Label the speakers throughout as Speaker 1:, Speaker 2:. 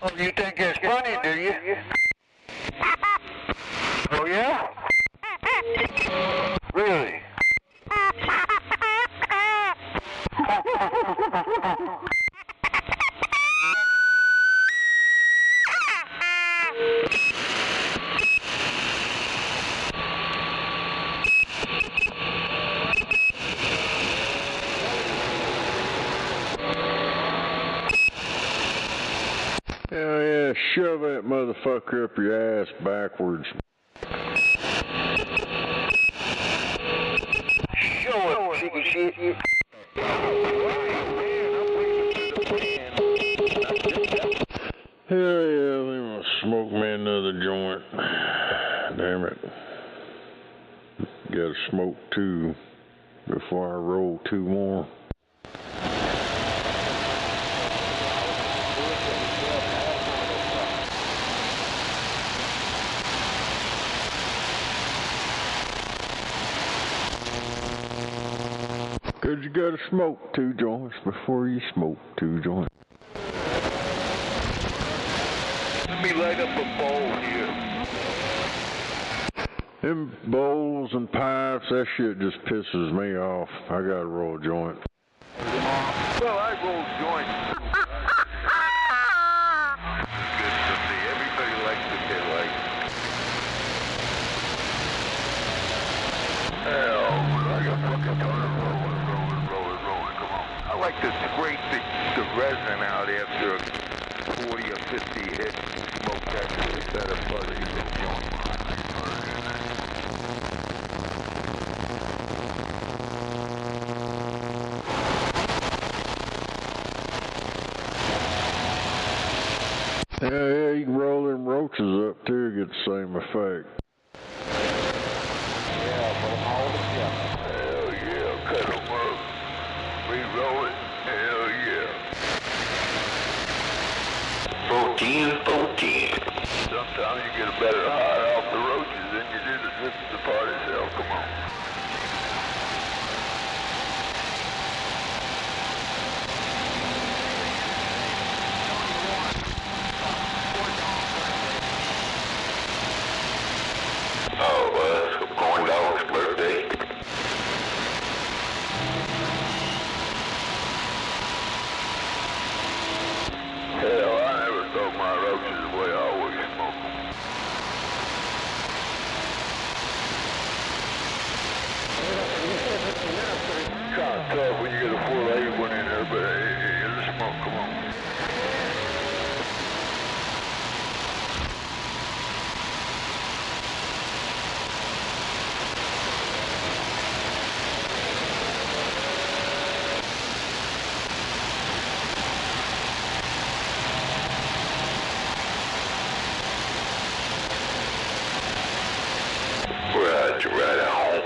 Speaker 1: Oh, you think it's funny, do you? Oh, yeah? Really?
Speaker 2: Hell yeah, shove that motherfucker up your ass backwards.
Speaker 1: Show it, chicken shit.
Speaker 2: Hell yeah, they want to smoke me another joint. Damn it. Gotta smoke two before I roll two more. Cause you gotta smoke two joints before you smoke two joints.
Speaker 1: Let me light up a bowl here.
Speaker 2: Them bowls and pipes, that shit just pisses me off. I gotta roll a joint.
Speaker 1: Well, I roll joints. Good to see. Everybody likes what they like. Hell, I got fucking time. Rolling. Come on. I like to scrape the resin out after 40 or 50 hits and smoke that to set a fuzzy little joint.
Speaker 2: Yeah, you can roll them roaches up too, get the same effect.
Speaker 1: Yeah, put them all together. Hell yeah, cut them up. Re-roll it. Hell yeah. 14. Sometimes you get a better high off the roaches than you do the part itself. Come on. Oh, it's corn dog's birthday. Hell, I never throw my roaches away. I always smoke them. Kind of tough when you get a 4-legged one in there, but it's a smoke. Come on. Right at home.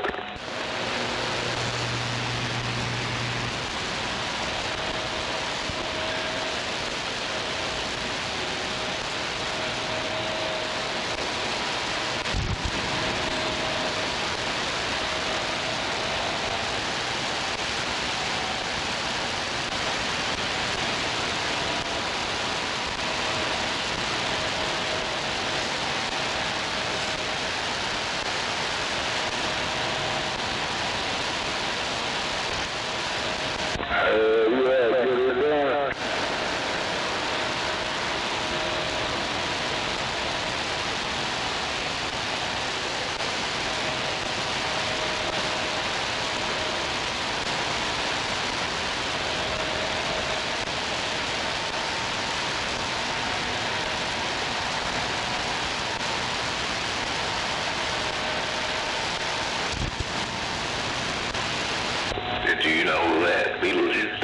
Speaker 1: Did you know that Beetlejuice?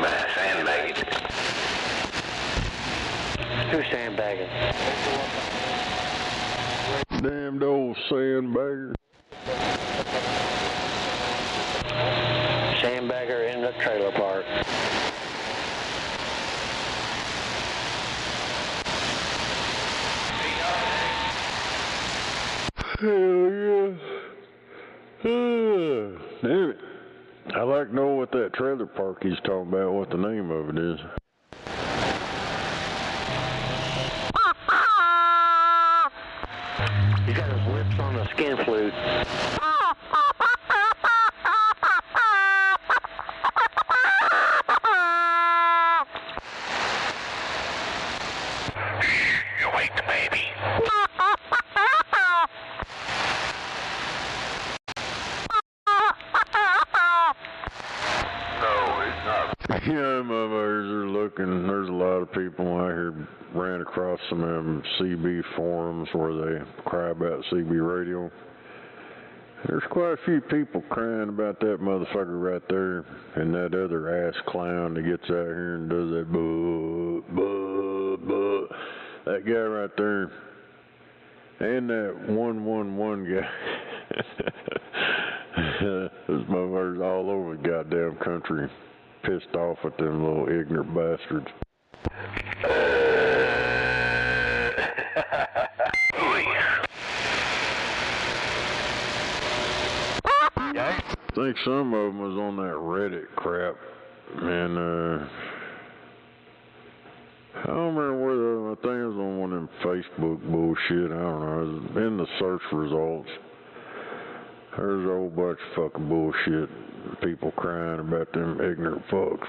Speaker 1: Matt sandbagging.
Speaker 3: Who's sandbagging?
Speaker 2: Damned old sandbagger.
Speaker 3: Sandbagger in the trailer park.
Speaker 2: Hell yeah. Damn it. I'd like to know what that trailer park he's talking about, what the name of it is.
Speaker 3: He got his lips on the skin flute.
Speaker 1: You wake the baby.
Speaker 2: Yeah, motherfuckers are looking. There's a lot of people out here ran across some of them CB forums where they cry about CB radio. There's quite a few people crying about that motherfucker right there and that other ass clown that gets out here and does that buh. That guy right there. And that 111 guy. Those motherfuckers all over the goddamn country. Pissed off at them little ignorant bastards. I think some of them was on that Reddit crap, and I don't remember whether, I think it was on one of them Facebook bullshit, I don't know, it was in the search results. There's a whole bunch of fucking bullshit. People crying about them ignorant fucks.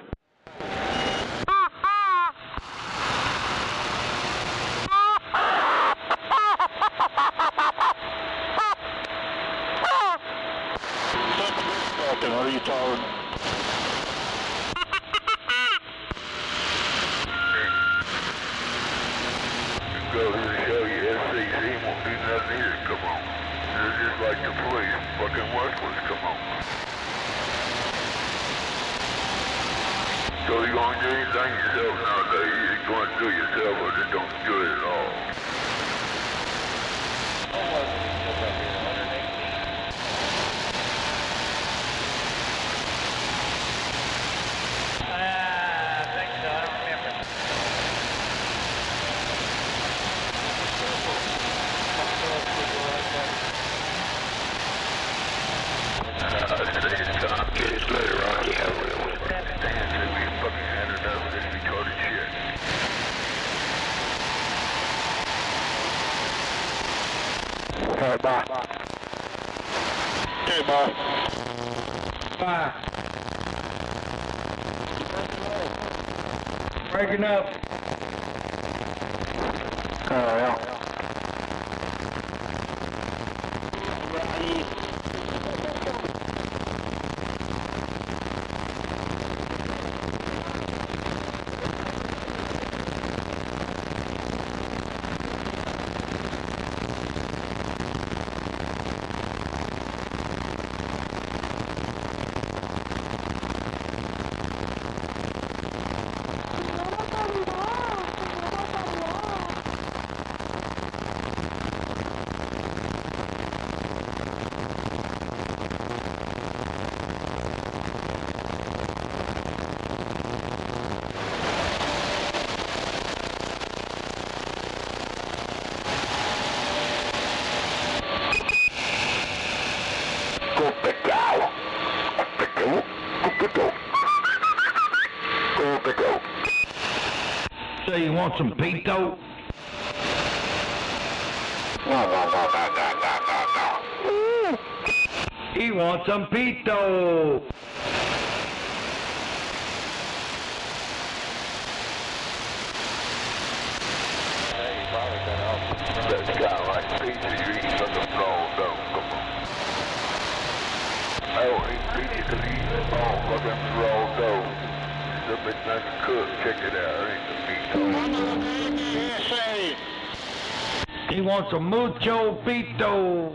Speaker 3: What are you talking?
Speaker 1: Go here and show you SCC won't do nothing here. Come on. They're just like the police. Fucking worthless. Come on. So you gonna do anything yourself nowadays? You're going to do it yourself or just don't do it at all?
Speaker 3: Alright, bye. Okay, bye.
Speaker 4: Bye. Breaking up.
Speaker 3: Alright.
Speaker 4: So you want some pito? He wants some pito.
Speaker 1: That guy like pizza, you eat something wrong, though. Come on. I don't eat pizza because he eats wrong, fucking raw dough. It's a bit nice to cook. Check it out. I ain't the pizza.
Speaker 4: He wants some mucho pito.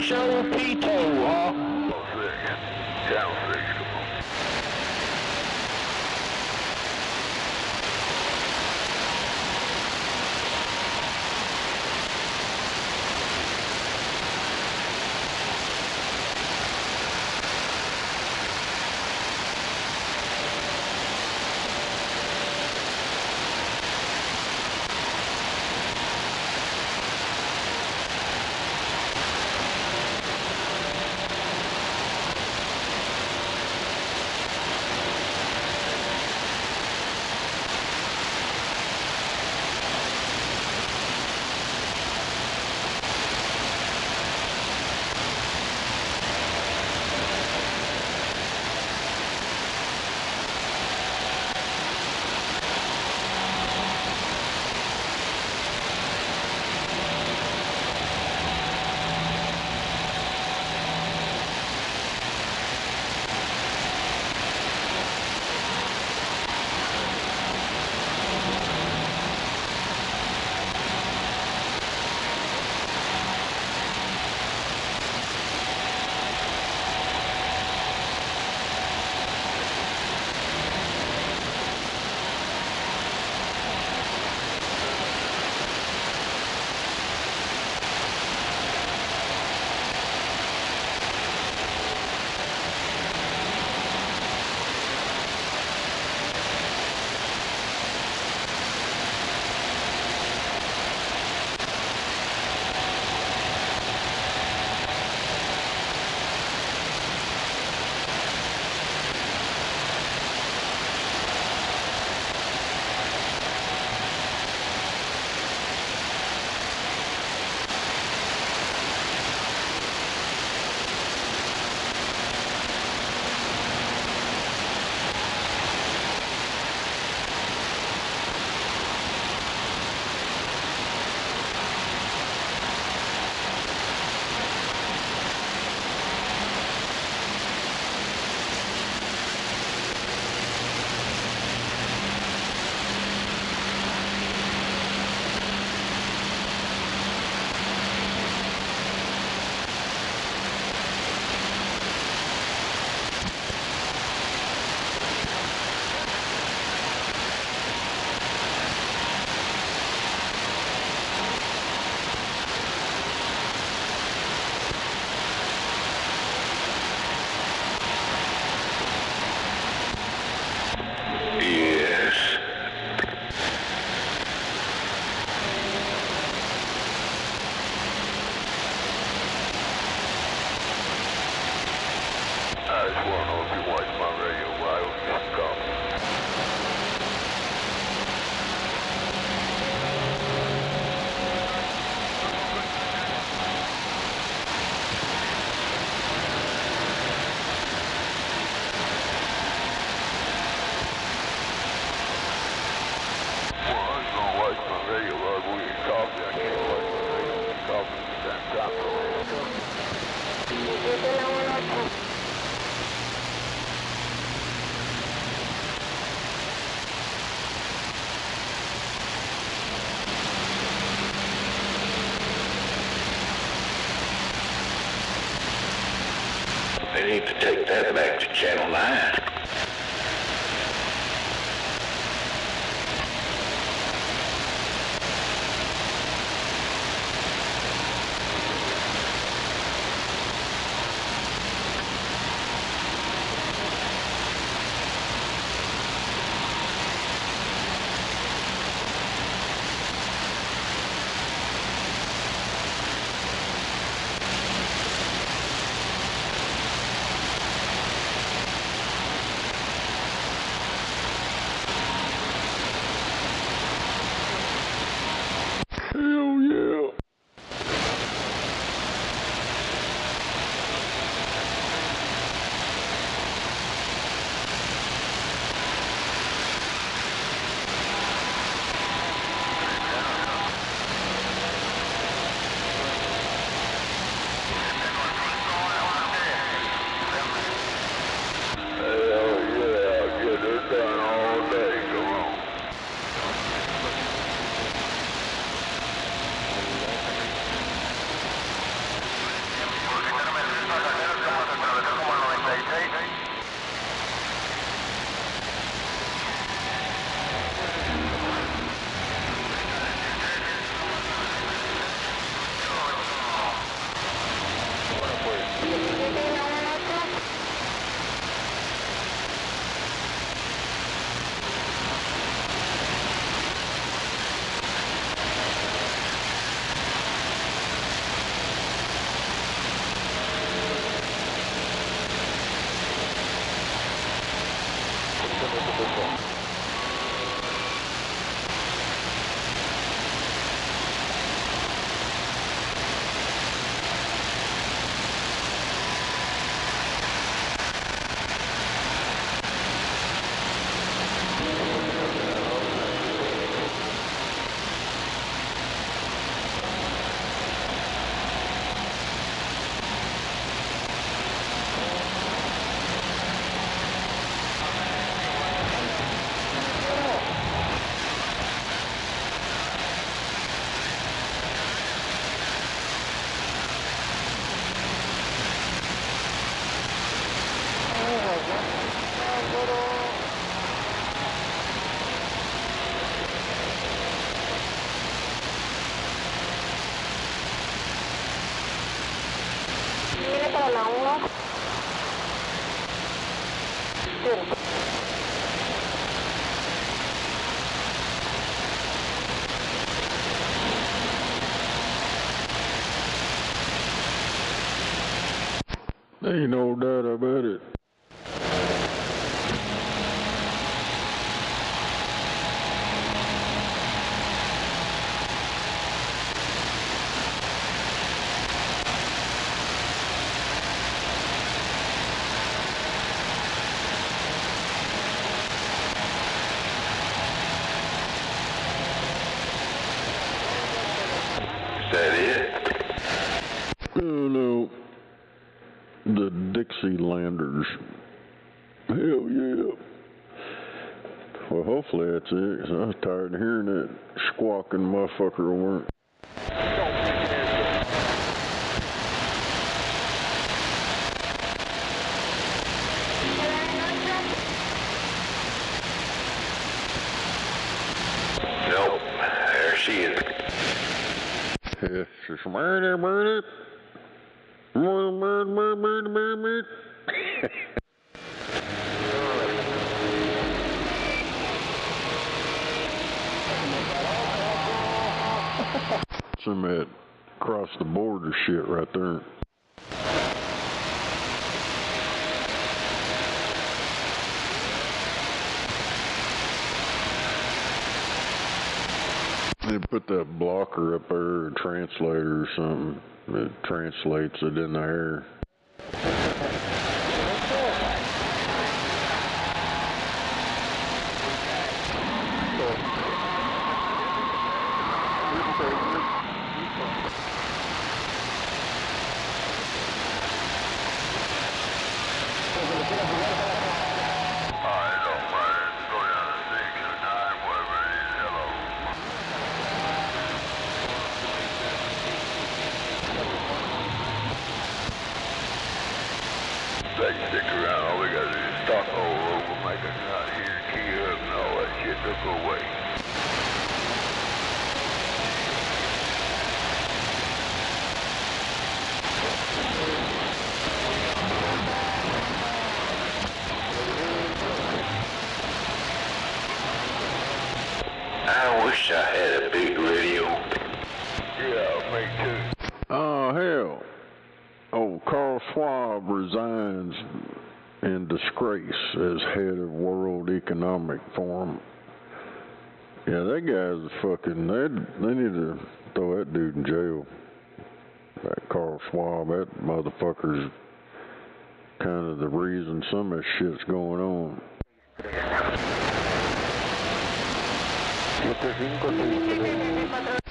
Speaker 3: Joe Pito, huh?
Speaker 1: Channel 6, come on. I just want to know if you watch my radio while I was calling. Well, I was going to watch my radio while we were talking. I can't watch my radio while we're talking at the same time.
Speaker 5: They need to take that back to Channel 9.
Speaker 2: Ain't no doubt about it.
Speaker 5: Is that it?
Speaker 2: Oh no. The Dixielanders. Hell yeah. Well, hopefully that's it, 'cause I was tired of hearing that squawking motherfucker over.
Speaker 5: Nope. There she is.
Speaker 2: Yeah, she's murder. Murder. Some of that cross the border shit right there. They put that blocker up there, a translator or something that translates it in the air.
Speaker 1: Stick around, all we gotta do is start all over, make a knot here, key up, and all that shit took away.
Speaker 5: I wish I had a big radio.
Speaker 1: Yeah, me too.
Speaker 2: Oh, hell. Oh, Carl Schwab resigns in disgrace as head of World Economic Forum. Yeah, that guy's fucking, they need to throw that dude in jail. That Carl Schwab, that motherfucker's kind of the reason some of this shit's going on.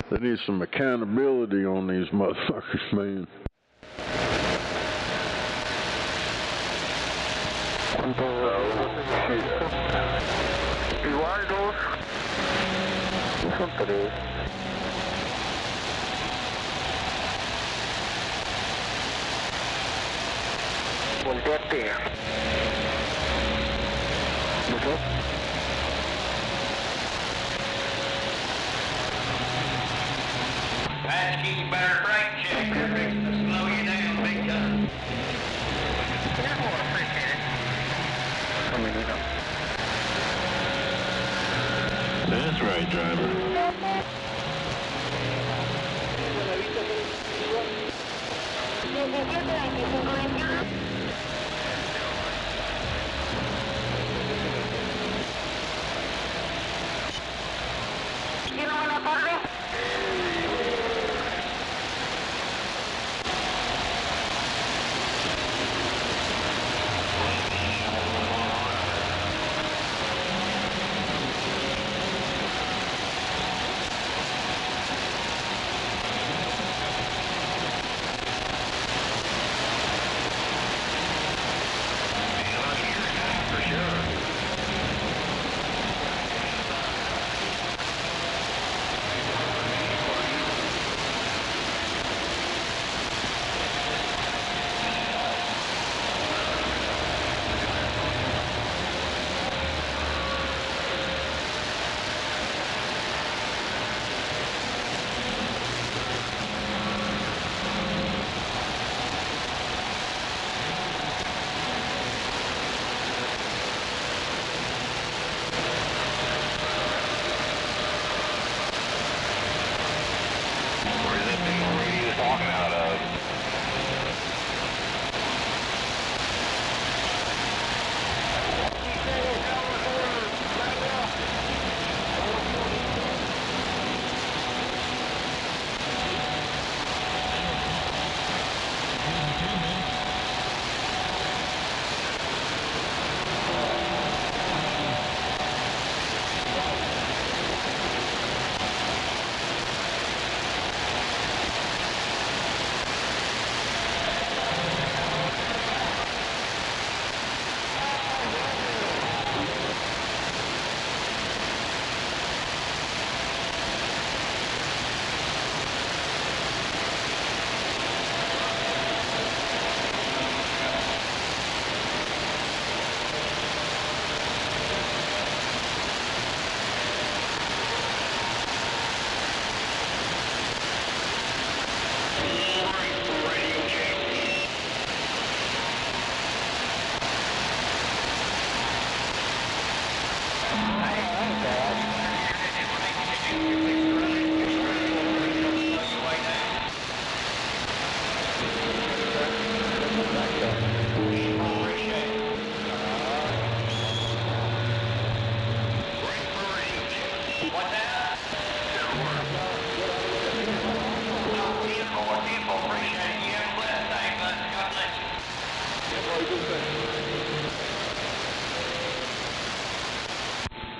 Speaker 2: They need some accountability on these motherfuckers, man.
Speaker 1: Volteate.
Speaker 4: Passkey, better brake check. They're fixing to slow you down big time. That's right, driver.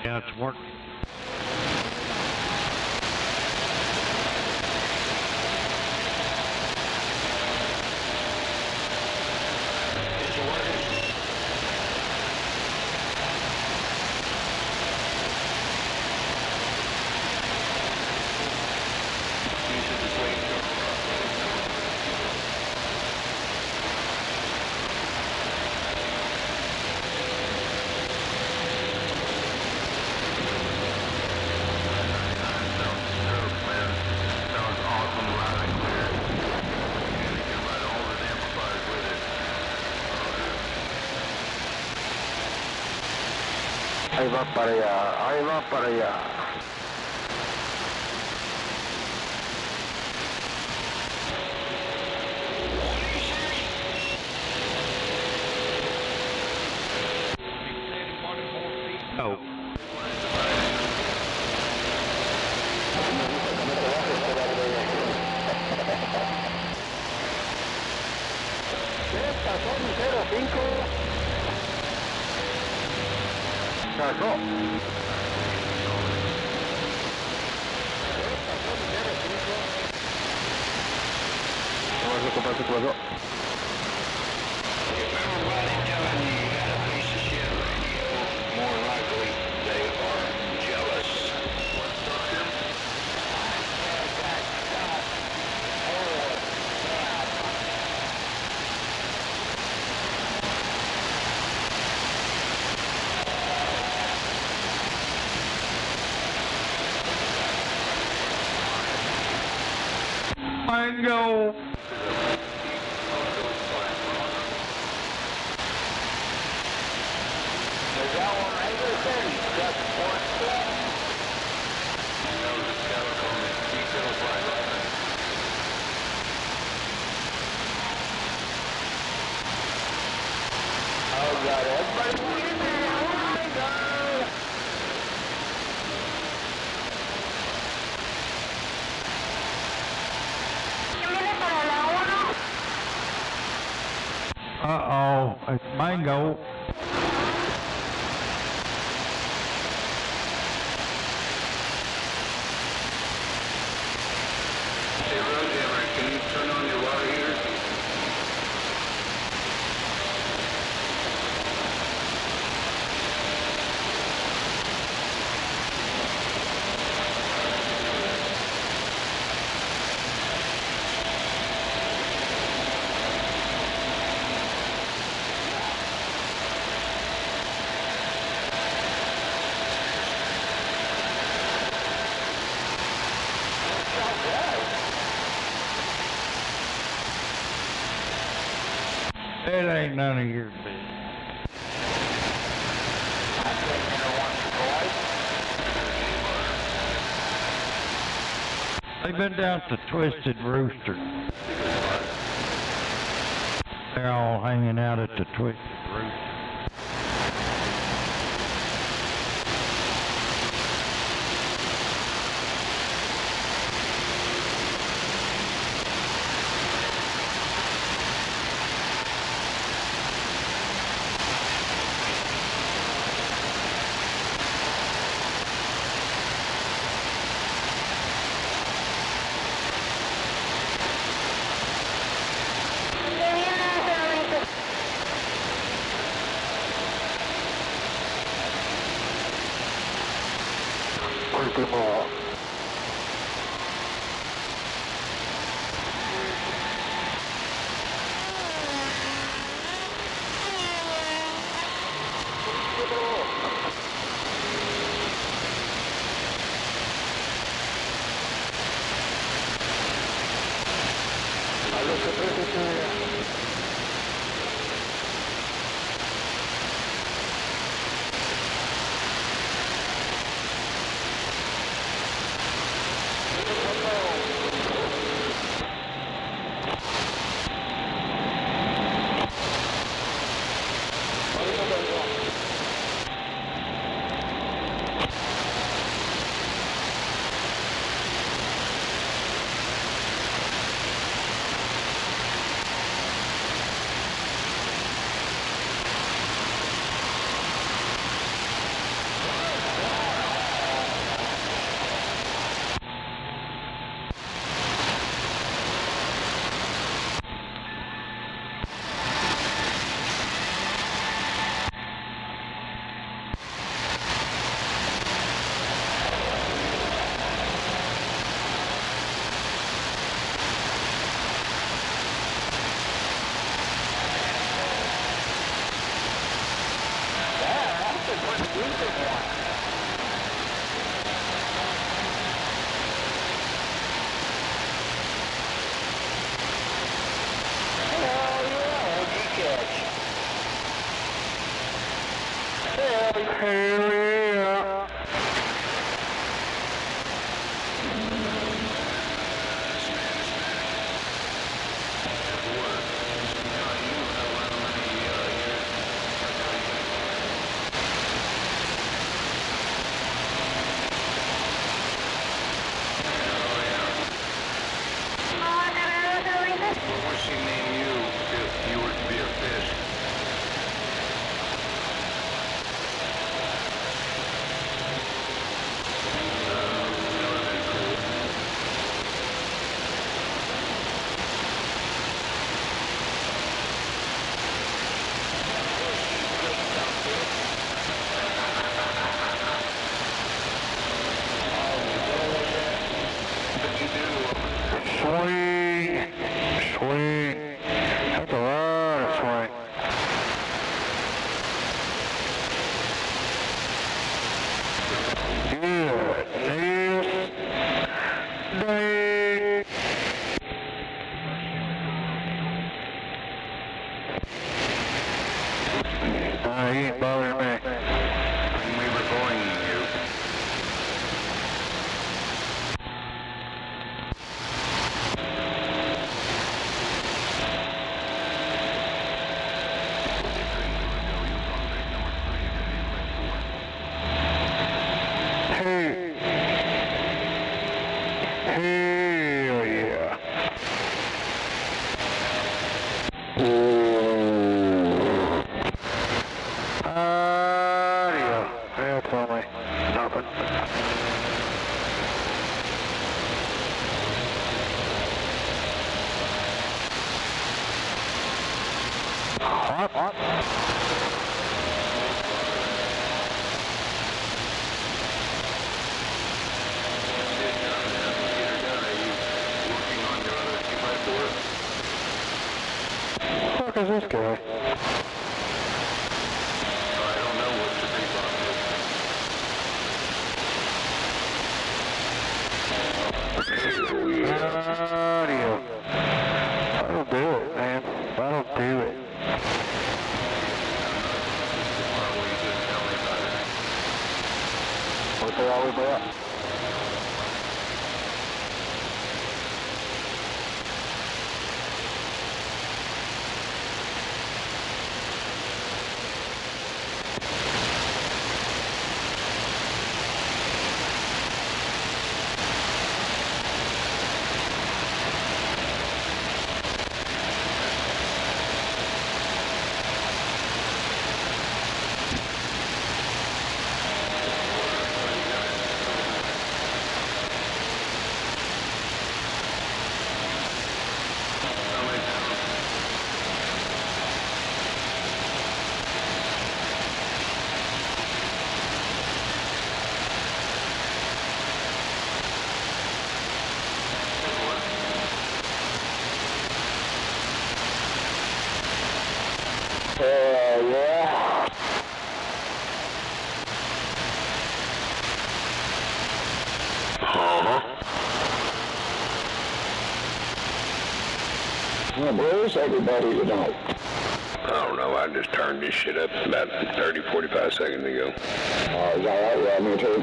Speaker 3: Yeah, it's working.
Speaker 6: Ahí va para allá, ahí va para allá.
Speaker 3: Oh.
Speaker 6: Pasó mi 05. Pasó. ¿Qué pasó? ¿Qué pasó?
Speaker 5: Remember why they telling you you got a piece of shit radio? More likely they are jealous.
Speaker 3: Mango.
Speaker 6: Oh God, everybody want in there.
Speaker 3: Uh-oh, it's Mango.
Speaker 5: Hey, Roadhammer, can you turn on your water heater?
Speaker 3: It ain't none of your business. They've been down to Twisted Rooster. They're all hanging out at the Twisted Rooster.
Speaker 6: Último. A los que presen recent one. Hell yeah, what'd you catch? Hell yeah.
Speaker 5: What's she name you if you were to be a fish?
Speaker 6: Swing. Swing. That's a lot of swing. Good. Yes. Day. He ain't bothering me.
Speaker 5: We were going you.
Speaker 6: Hey. Hell yeah. Yeah. That's only nothing. Hot. What the fuck is this guy?
Speaker 5: I don't know what to think about
Speaker 6: Yeah. That'll do it, man. That'll do it. What's they always about? Yeah. Well, where's everybody tonight?
Speaker 5: I don't know, I just turned this shit up about 30, 45 seconds ago.
Speaker 6: Is that right? Yeah, me too.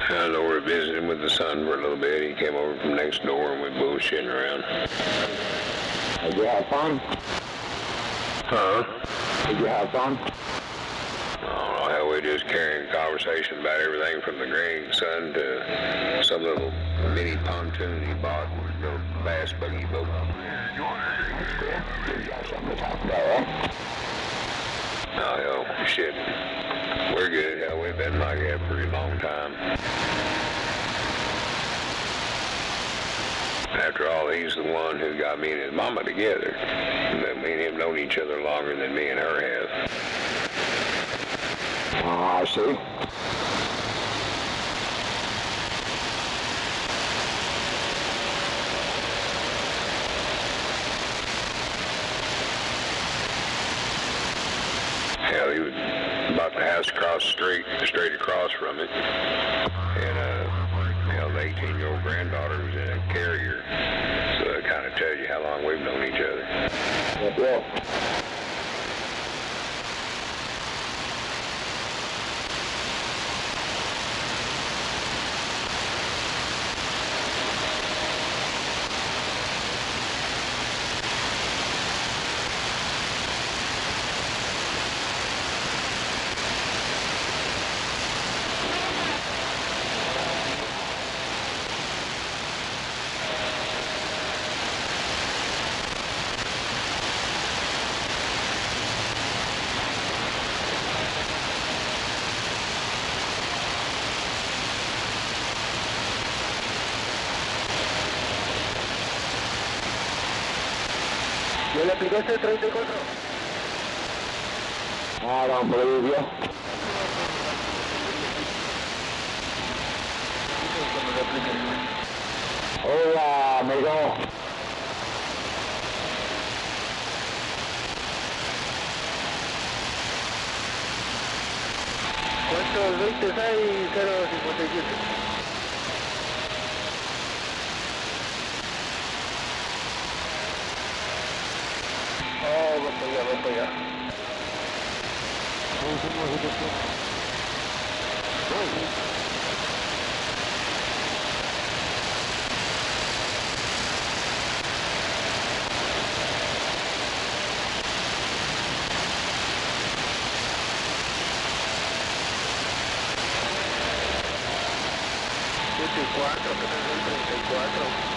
Speaker 5: I know we're visiting with the son for a little bit. He came over from next door and we bullshitting around.
Speaker 6: Did you have fun?
Speaker 5: Huh?
Speaker 6: Did you have fun?
Speaker 5: I don't know how we just carrying conversation about everything from the grandson to some little mini pontoon he bought with the bass buggy boat.
Speaker 6: That's cool. You got something to talk about, right?
Speaker 5: Oh, hell, shit. We're good. Hell, we've been like that for a long time. After all, he's the one who got me and his mama together. But me and him known each other longer than me and her have.
Speaker 6: I see.
Speaker 5: Yeah, he was about the house across the street, straight across from it. And, the 18-year-old granddaughter was in a carrier. So it kind of tells you how long we've known each other.
Speaker 6: Yep.
Speaker 7: ¿Yo le apliqué ese 34?
Speaker 6: I don't believe you. Hola, amigo.
Speaker 7: ¿Cuántos 20 hay? 057. Oh, voy para allá, voy para allá. ¿34? ¿Qué tal el 34?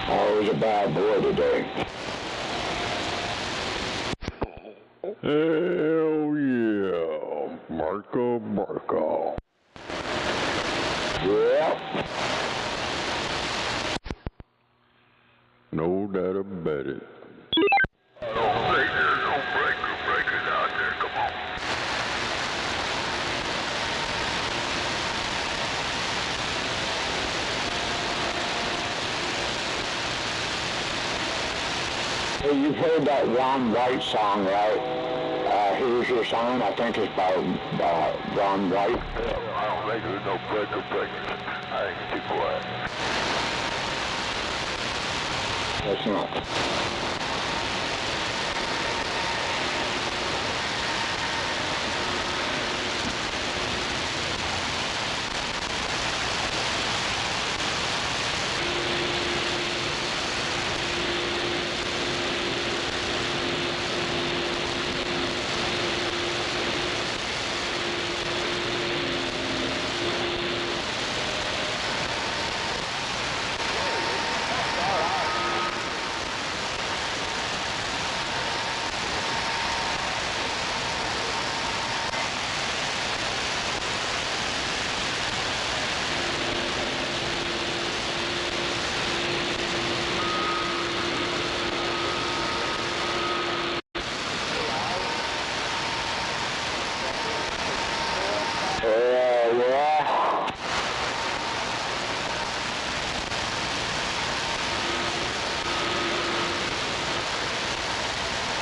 Speaker 6: I was a bad boy today.
Speaker 2: Hell yeah, Marco.
Speaker 6: Yep.
Speaker 2: No doubt about it.
Speaker 1: No breakers out there, come on.
Speaker 6: Hey, you've heard that Ron White song, right? Here's Your Sign. I think it's by Ron White.
Speaker 1: Yeah, I don't think there's no breakers. I think keep quiet.
Speaker 6: That's not. Yeah.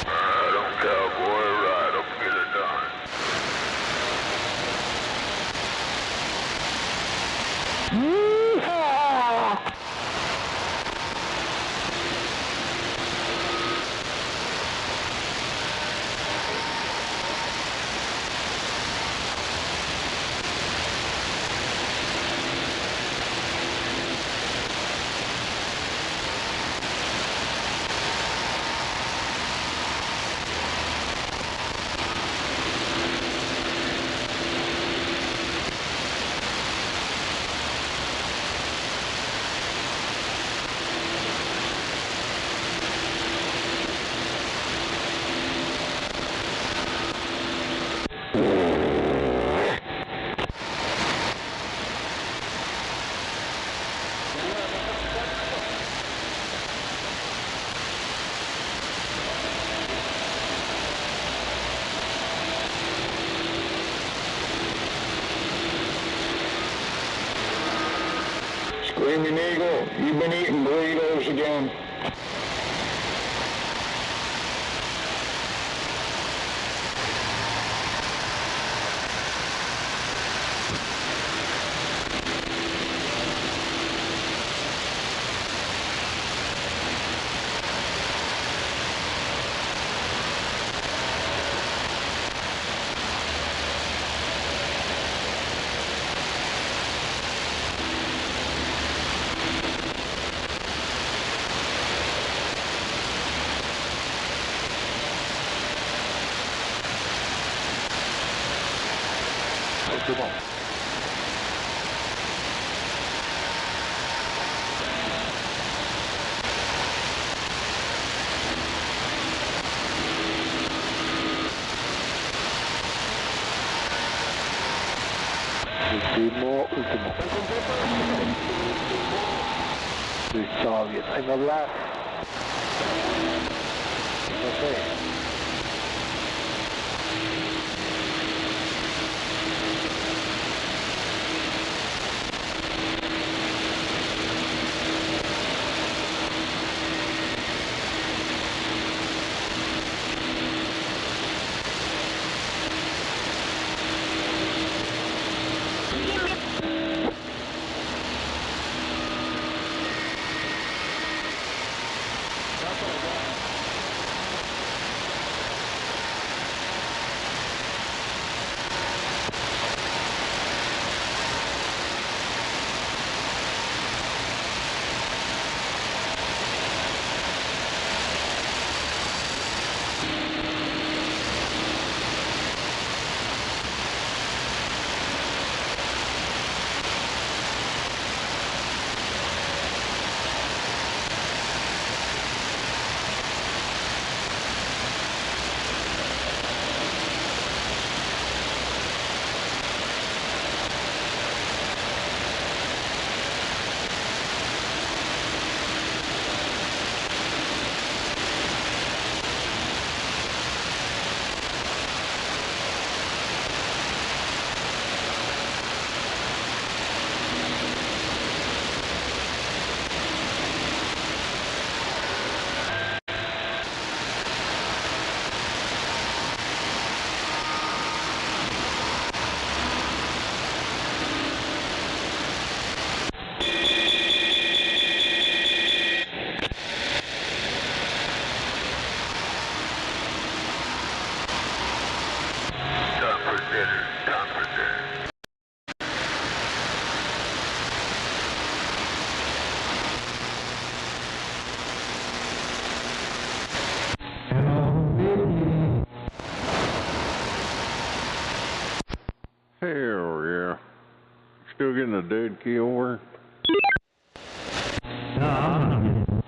Speaker 1: Ride on, cowboy, ride up, get it done.
Speaker 6: Yeehaw! Screaming Eagle, you've been eating burritos again.
Speaker 7: C'est bon. Último. Está bien. En the last. Okay.
Speaker 2: Hell yeah. Still getting a dead key over?
Speaker 3: No, I'm not getting it.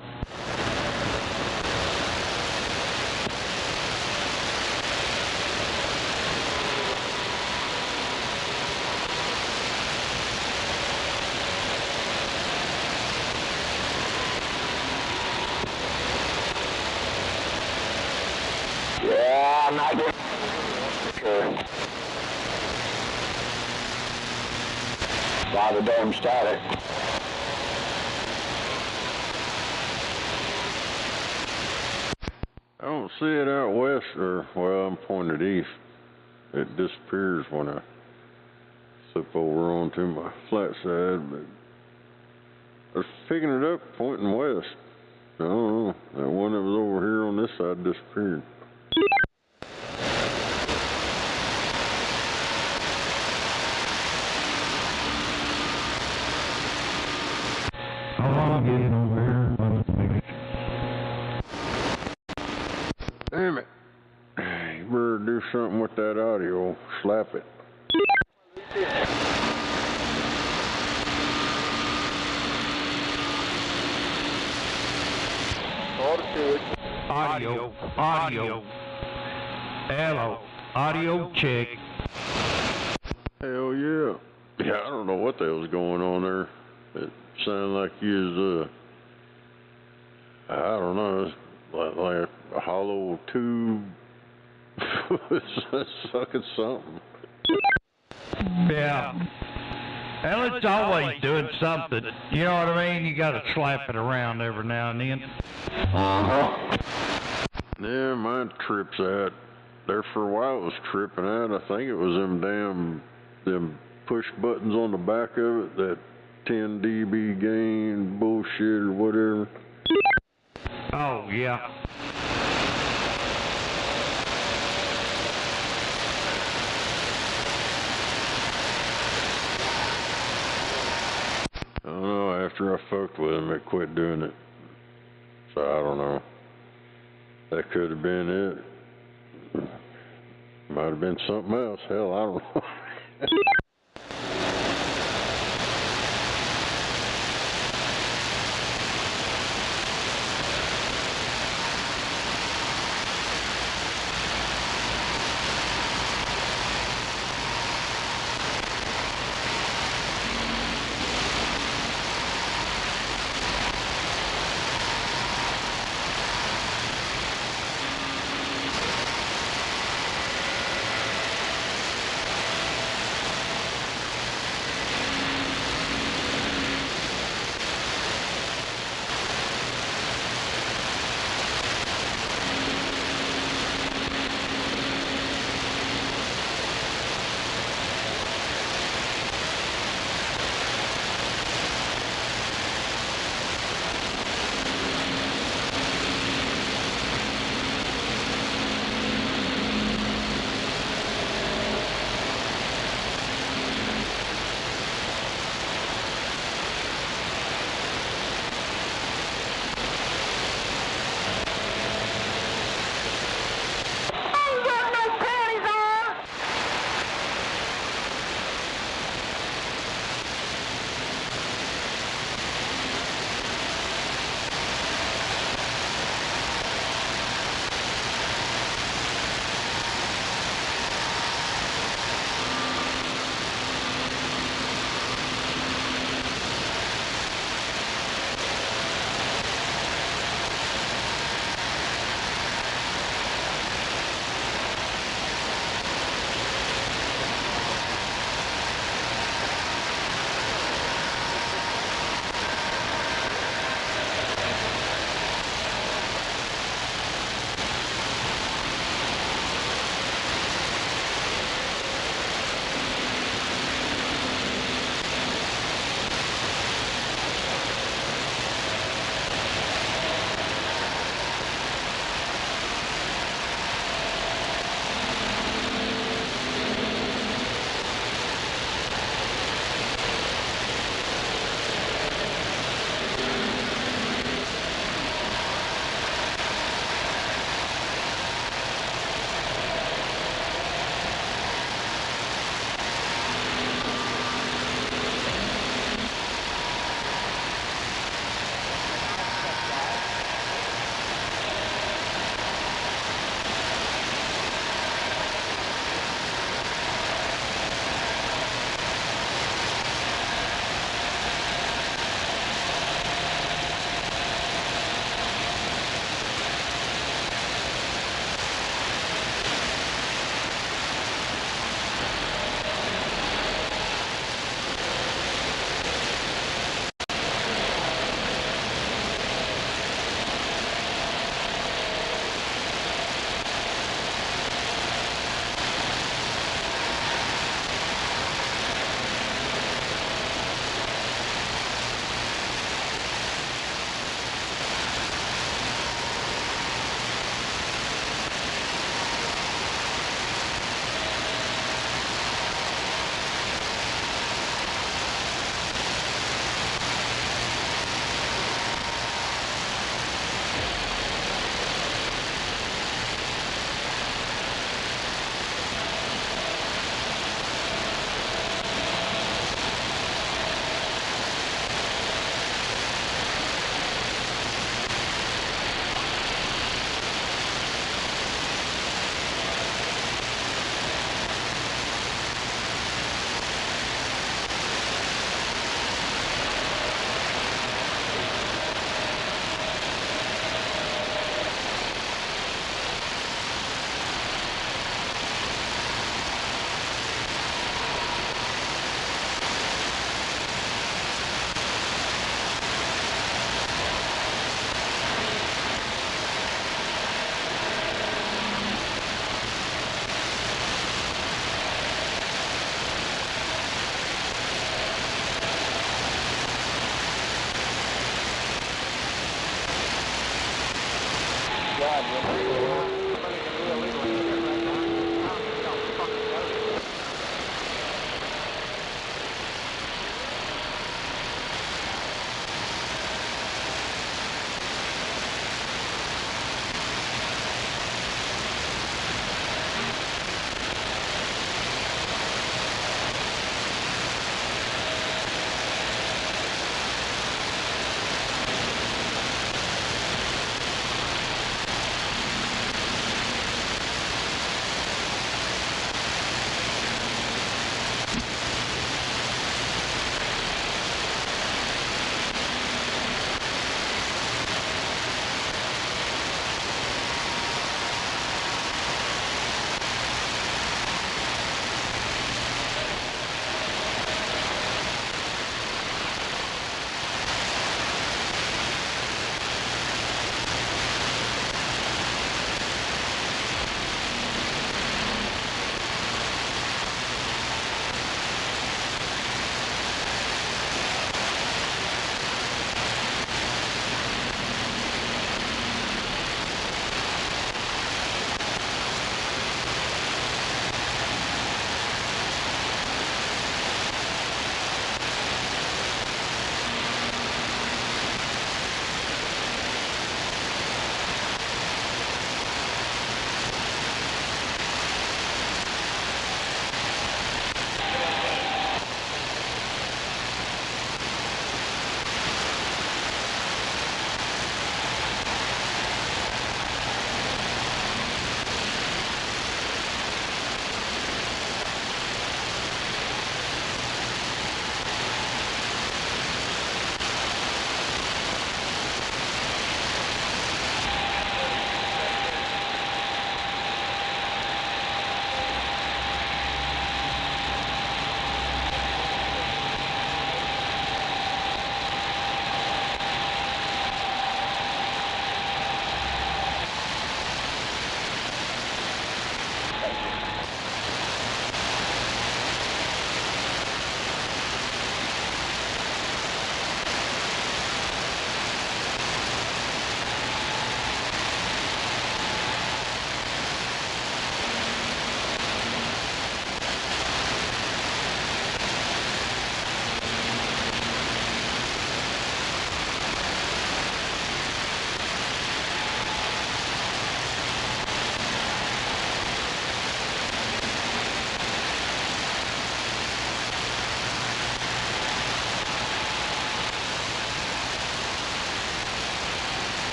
Speaker 6: Yeah, I'm not doing sure. A lot of damn static.
Speaker 2: I don't see it out west, or, well, I'm pointed east. It disappears when I slip over onto my flat side, but I was picking it up pointing west. I don't know. That one that was over here on this side disappeared.
Speaker 3: How long getting over here?
Speaker 2: Damn it. You better do something with that audio. Slap it.
Speaker 3: Audio. Hello. Audio check.
Speaker 2: Hell yeah. Yeah, I don't know what the hell's going on there. It sounded like you was, I don't know, like a hollow tube sucking something.
Speaker 3: Yeah. Well, it's always doing something. You know what I mean? You gotta slap it around every now and then.
Speaker 2: Yeah, mine trips out. There for a while it was tripping out. I think it was them push buttons on the back of it, that 10 dB gain bullshit or whatever.
Speaker 3: Oh, yeah.
Speaker 2: I don't know, after I fucked with them, it quit doing it. So I don't know. That could have been it. Might have been something else. Hell, I don't know.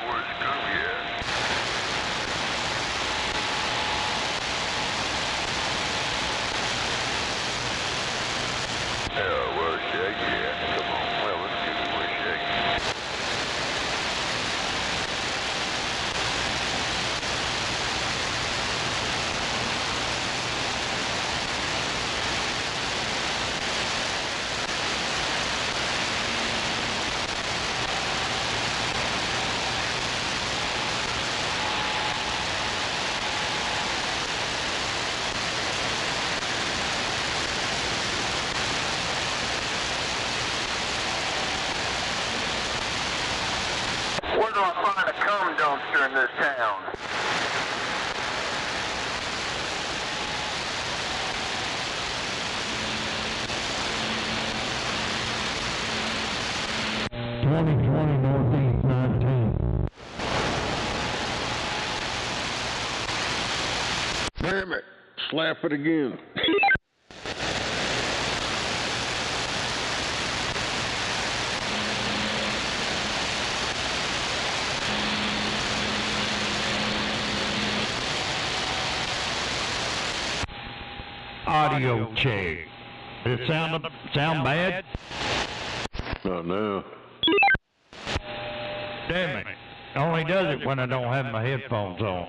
Speaker 1: where's Scooby at? Where's Shaggy at? Come on, well, let's see where's Shaggy. Where do I find a cum dumpster in this town?
Speaker 3: Northeast 19.
Speaker 2: Damn it! Slap it again.
Speaker 3: Audio check. Does it sound bad?
Speaker 2: Not now.
Speaker 3: Damn it. Only does it when I don't have my headphones on.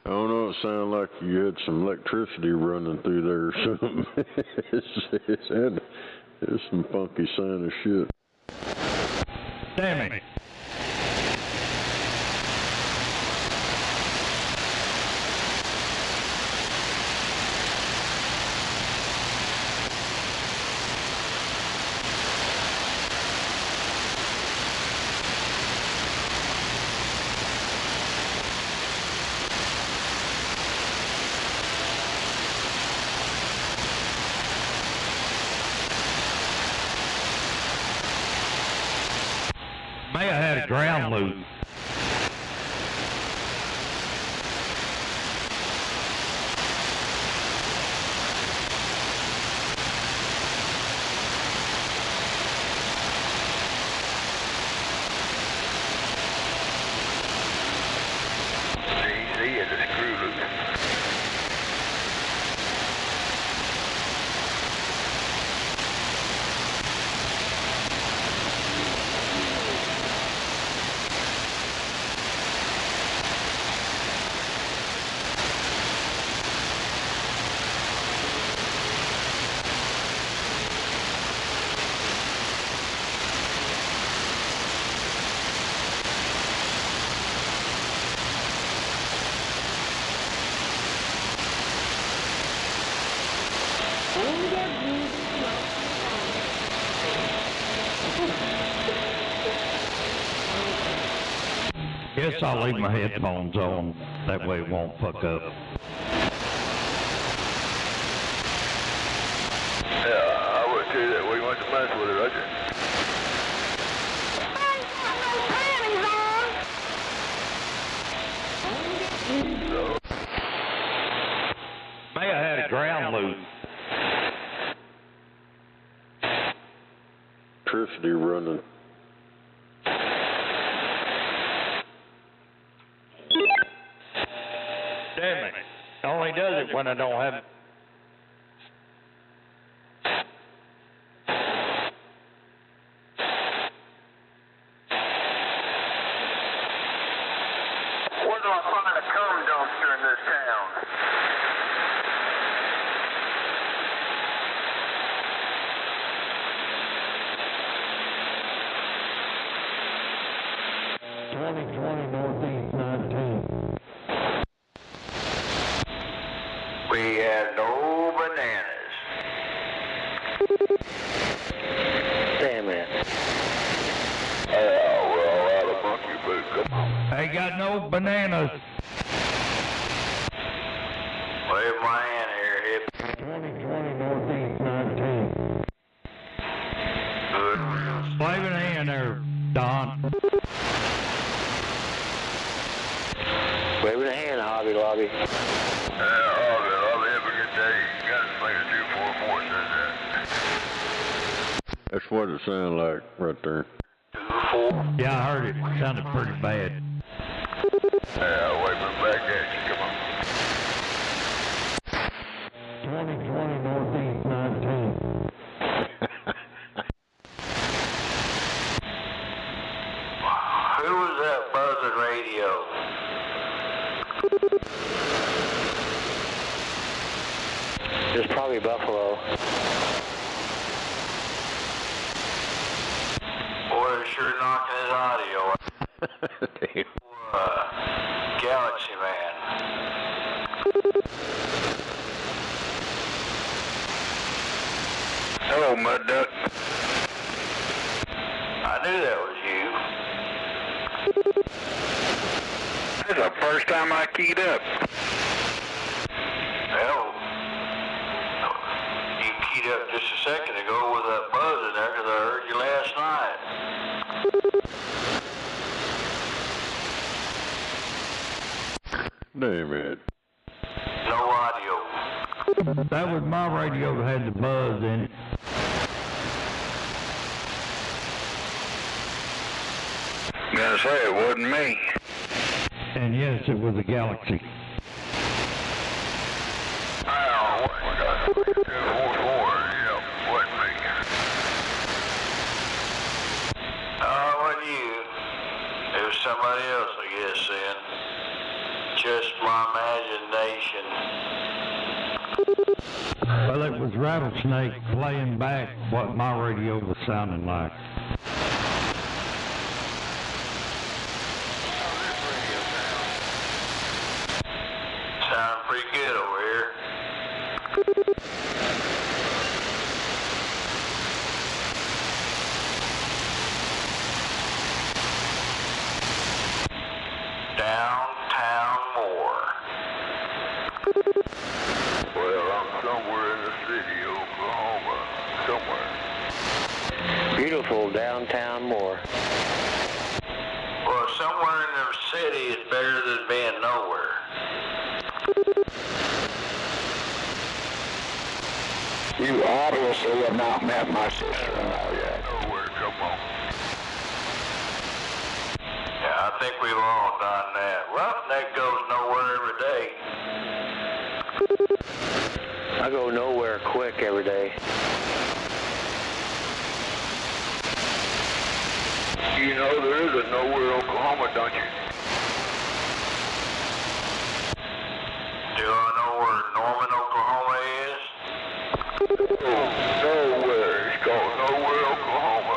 Speaker 2: I don't know, it sounded like you had some electricity running through there or something. It's some funky sound of shit.
Speaker 3: Damn it. May have had a ground loop.
Speaker 1: Easy as a screw loose.
Speaker 3: Guess I'll leave my headphones on. That way it won't fuck up.
Speaker 1: Yeah, I would say that we want to mess with it, Roger.
Speaker 3: May have had a ground loop.
Speaker 2: Electricity running.
Speaker 3: Damn it. Only does it when I don't have it.
Speaker 1: Where do I find a cum dumpster in this town?
Speaker 3: Northeast 19.
Speaker 1: We have no bananas. Damn it. We're all out of monkey food. Come on.
Speaker 3: Ain't got no bananas.
Speaker 1: Wave my hand here, hip.
Speaker 3: 2020 Northeast 19.
Speaker 1: Good.
Speaker 3: Waving a hand there, Don.
Speaker 7: Lobby, lobby.
Speaker 1: Lobby, have a good day. Got a thing to do for says that.
Speaker 2: That's what it sounded like right there.
Speaker 3: Yeah, I heard it. It sounded pretty bad.
Speaker 1: Yeah, waving back at you. Come on.
Speaker 3: 2020 Northeast 19.
Speaker 4: Who was that buzzing radio?
Speaker 7: It was probably Buffalo.
Speaker 4: Boy, they're sure knocking his audio out.
Speaker 2: Damn.
Speaker 4: Galaxy Man.
Speaker 1: Hello, Mud Duck.
Speaker 4: I knew that was you.
Speaker 1: This is the first time I keyed up.
Speaker 4: Hell, you keyed up just a second ago with that buzz in there because I heard you last night.
Speaker 2: Damn it.
Speaker 4: No audio.
Speaker 3: That was my radio that had the buzz in it.
Speaker 1: Gonna say it wasn't me.
Speaker 3: And yes, it was a Galaxy.
Speaker 1: Oh, what? 244, yeah, wasn't me.
Speaker 4: Oh, it wasn't you. It was somebody else, I guess, then. Just my imagination.
Speaker 3: Well, it was Rattlesnake playing back what my radio was sounding like.
Speaker 4: Sounding pretty good over here. Downtown Moore.
Speaker 1: Well, I'm somewhere in the city, Oklahoma. Somewhere.
Speaker 7: Beautiful downtown Moore.
Speaker 4: Well, somewhere in the city is better than being nowhere.
Speaker 6: You obviously have not met my sister-in-law yet.
Speaker 1: Nowhere, come on.
Speaker 4: Yeah, I think we've all done that. Roughneck goes nowhere every day.
Speaker 7: I go nowhere quick every day.
Speaker 1: You know there is a nowhere, Oklahoma, don't you?
Speaker 4: Do I know where Norman, Oklahoma is?
Speaker 1: Nowhere. It's called Nowhere, Oklahoma.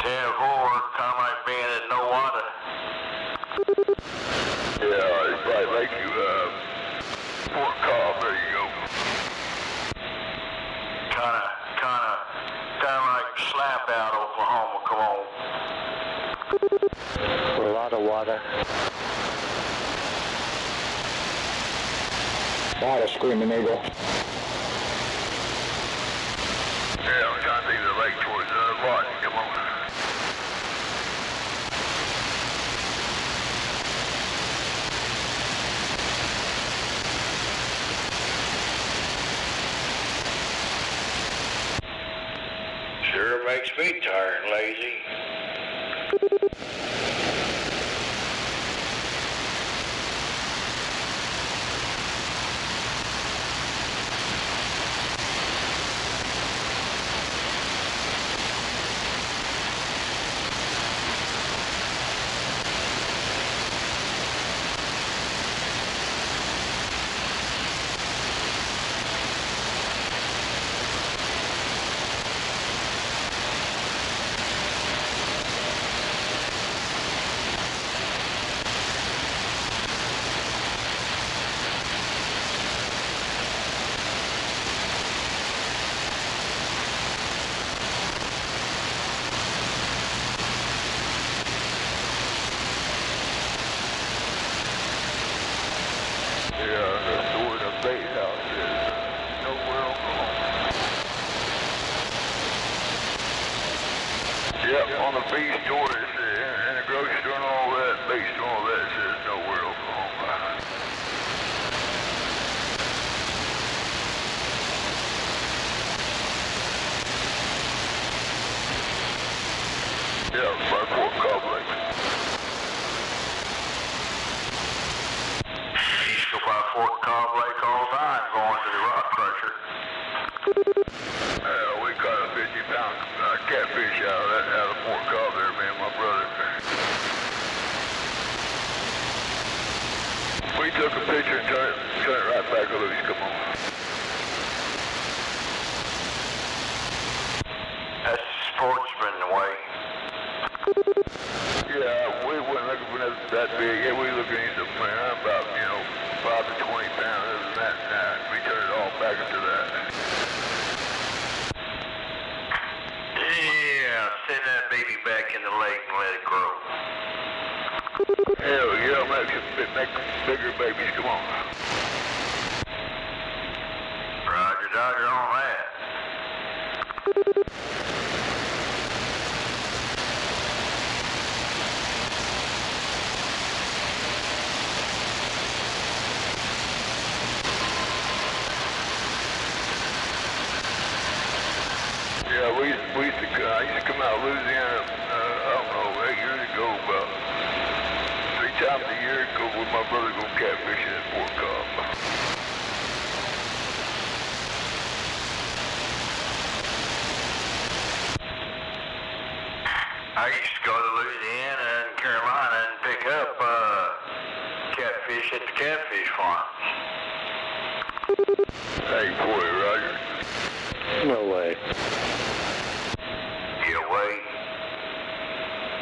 Speaker 4: 10-4, kind of like being in no water.
Speaker 1: Yeah, it's right like you, Fort Cobb, there you go.
Speaker 4: Kind of like slap out Oklahoma, come on.
Speaker 7: A lot of water.
Speaker 6: Not a screaming eagle.
Speaker 1: Yeah, I'm trying to think of the lake towards Lawton, come on.
Speaker 4: Sure makes me tired and lazy.
Speaker 1: Yep, on the base store, and the grocery store and all that, base store and all that, it says nowhere
Speaker 4: Fort Cobb Lake all the time going to the rock crusher.
Speaker 1: We caught a 50-pound catfish out of Fort Cobb there, me and my brother. We took a picture and turned it right back loose. Come on.
Speaker 4: That's sportsman way.
Speaker 1: Yeah, we weren't looking for nothing that big. Yeah, we were looking at something around about, 5 to 20 pounds. Other than that, we turned it all back into that.
Speaker 4: Yeah, send that baby back in the lake and let it grow.
Speaker 1: Hell yeah, make bigger babies. Come on.
Speaker 4: Roger, Dodger on that.
Speaker 1: Yeah, I used to come out of Louisiana, I don't know, 8 years ago, about 3 times a year, go with my brother go catfishing at Fort Cobb.
Speaker 4: I used to go to Louisiana and Carolina and pick up catfish at the catfish farms.
Speaker 1: Hey, boy, Roger.
Speaker 7: No way.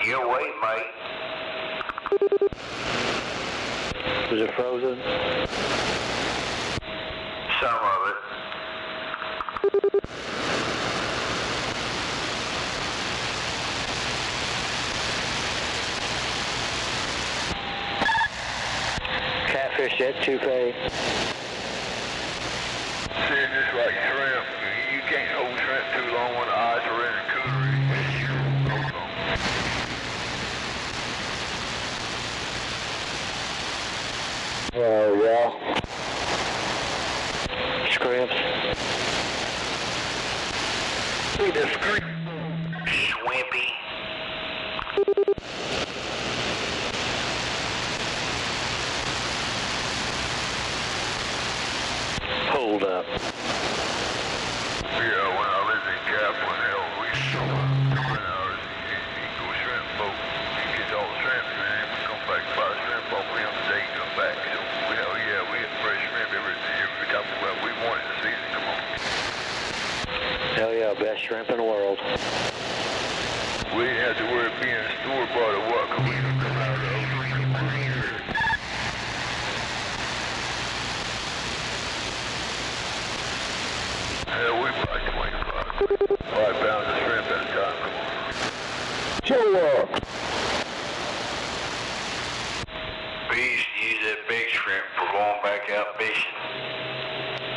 Speaker 4: Get away, mate.
Speaker 7: Was it frozen?
Speaker 4: Some of it.
Speaker 7: Catfish at toupee.
Speaker 1: See, just like shrimp, you can't hold shrimp too long when the eyes are in a cooler.
Speaker 6: Oh, yeah.
Speaker 7: Scrimps.
Speaker 6: See the scream.
Speaker 4: Swimpy.
Speaker 7: Hold up.
Speaker 1: Yeah, when I lived in Kaplan, hell, we saw 2 hours. You go shrimp boat, you catch all the shrimp, man. We come back, buy shrimp off me on the day, come back. So, hell yeah, we had fresh shrimp every time we wanted the season. Come on.
Speaker 7: Hell yeah, best shrimp in the world.
Speaker 1: We didn't have to worry about being store-bought or what, because we could come out of the ocean. Hell, we buy 5 pounds of shrimp at a time. Come on.
Speaker 6: Show up.
Speaker 4: We used to use that big shrimp for going back out fishing.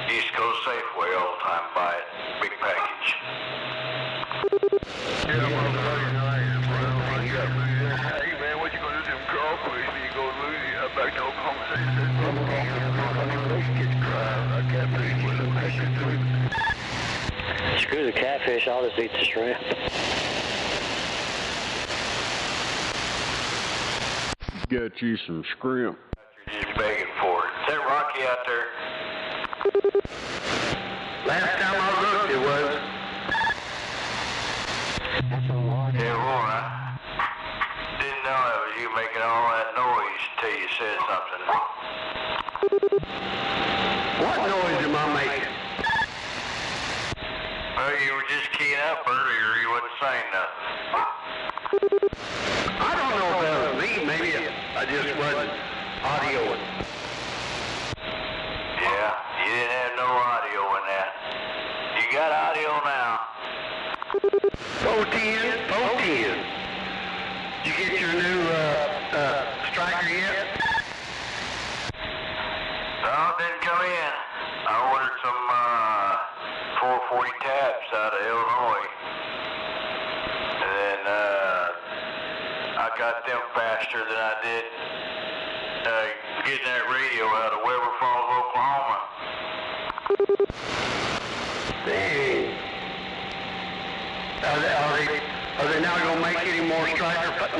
Speaker 4: Used to go to Safeway all the time, buy it, big package.
Speaker 1: Yeah, motherfucker, nice, bro. Hey, man, what you gonna do to them crawfish when you go to Louisiana, back to Oklahoma City? I can't believe what I'm doing.
Speaker 7: Screw the catfish, I'll just eat the shrimp.
Speaker 2: Got you some scrimp.
Speaker 4: You're just begging for it. Is that Rocky out there?
Speaker 1: Last time I looked, it was.
Speaker 4: Yeah, well, I didn't know it was you making all that noise until you said something.
Speaker 1: What noise am I making?
Speaker 4: Well, you were just keying up earlier. You wasn't saying nothing.
Speaker 1: I don't know if that was me. Maybe I just wasn't audioing.
Speaker 4: Yeah, you didn't have no audio in that. You got audio now.
Speaker 1: 410. Did you get your new striker yet?
Speaker 4: No, it didn't come in. I ordered some 440 taps out of Illinois. And then I got them faster than I did getting that radio out of Weber Falls, Oklahoma.
Speaker 1: Dang. Are they not going to make any more striker 955?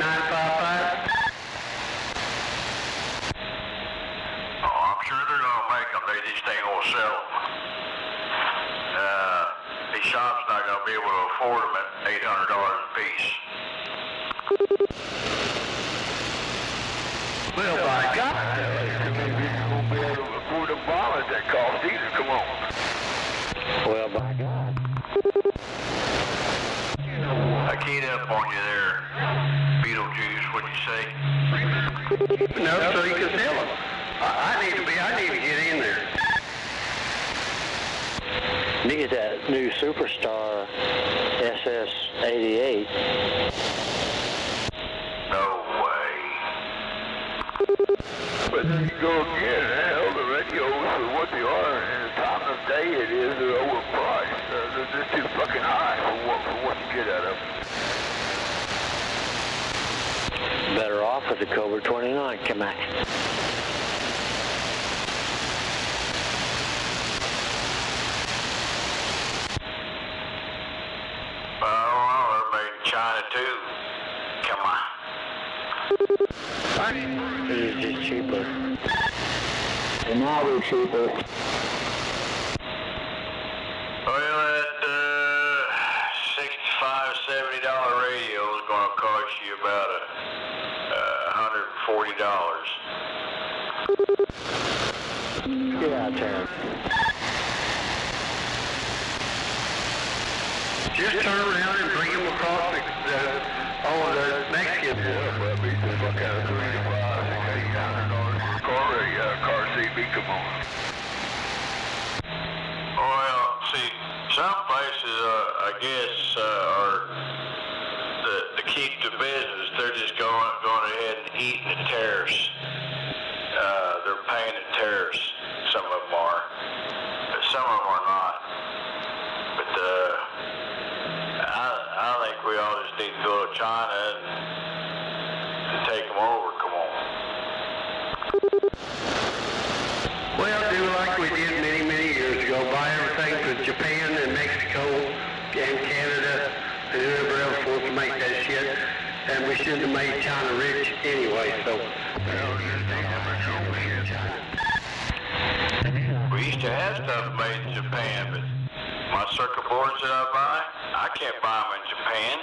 Speaker 4: Oh, I'm sure they're going to this thing will sell them. These shops not going to be able to afford them at $800 a piece.
Speaker 1: Well, by God, maybe you won't be able to afford the bombers that cost either. Come on.
Speaker 6: Well, by God.
Speaker 4: I keyed up on you there, Beetlejuice, what'd you say?
Speaker 7: No, so you can sell them. I need to get in there.
Speaker 6: You get that new Superstar SS88.
Speaker 4: No way.
Speaker 1: But then you go again, hell, the radios are what they are, and the time of day it is, they're overpriced. They're just too fucking high for what you get out of them.
Speaker 6: Better off with the Cobra 29. Come on.
Speaker 4: Well, they're made in China too. Come on.
Speaker 6: It is just cheaper.
Speaker 8: And now they're cheaper.
Speaker 4: Well, that $65, $70 radio is going to cost you about $140.
Speaker 6: Yeah, Terrence.
Speaker 7: Just turn around and bring them across the Mexican.
Speaker 1: Yeah, well, beat the fuck out of $3 to $5, $800 car CB, come on.
Speaker 4: Well, see, some places, I guess, are to keep the business. They're just going ahead and eating the tariffs. They're paying the tariffs. Some of them are, but some of them are not. But I think we all just need to go to China and take them over. Come on.
Speaker 7: Well, do like we did many, many years ago. Buy everything from Japan and Mexico and Canada and whoever else wants to make that shit. And we shouldn't have made China rich anyway, so.
Speaker 4: We used to have stuff made in Japan, but my circuit boards that I buy, I can't buy them in Japan.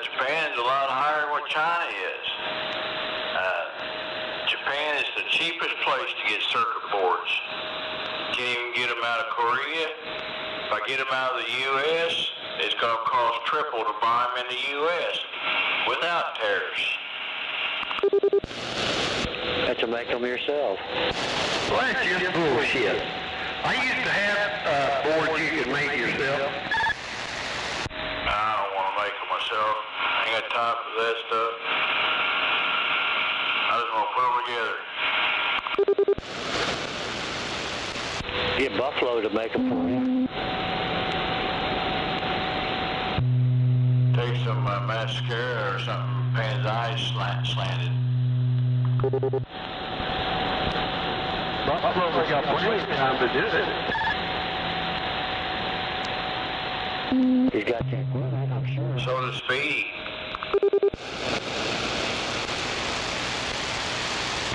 Speaker 4: Japan's a lot higher than what China is. Japan is the cheapest place to get circuit boards. Can't even get them out of Korea. If I get them out of the U.S., it's going to cost triple to buy them in the U.S. without tariffs.
Speaker 6: Have to make them yourself.
Speaker 7: Well, that's just bullshit. I used to have boards you could make yourself.
Speaker 4: I don't want to make them myself. I ain't got time for that stuff. I just want to put them together.
Speaker 6: Get Buffalo to make them for you.
Speaker 4: Take some mascara or something, paint his eyes slanted.
Speaker 7: Buffalo's got plenty of time to do it.
Speaker 6: He's got that equipment, I'm sure.
Speaker 4: So does Speedy.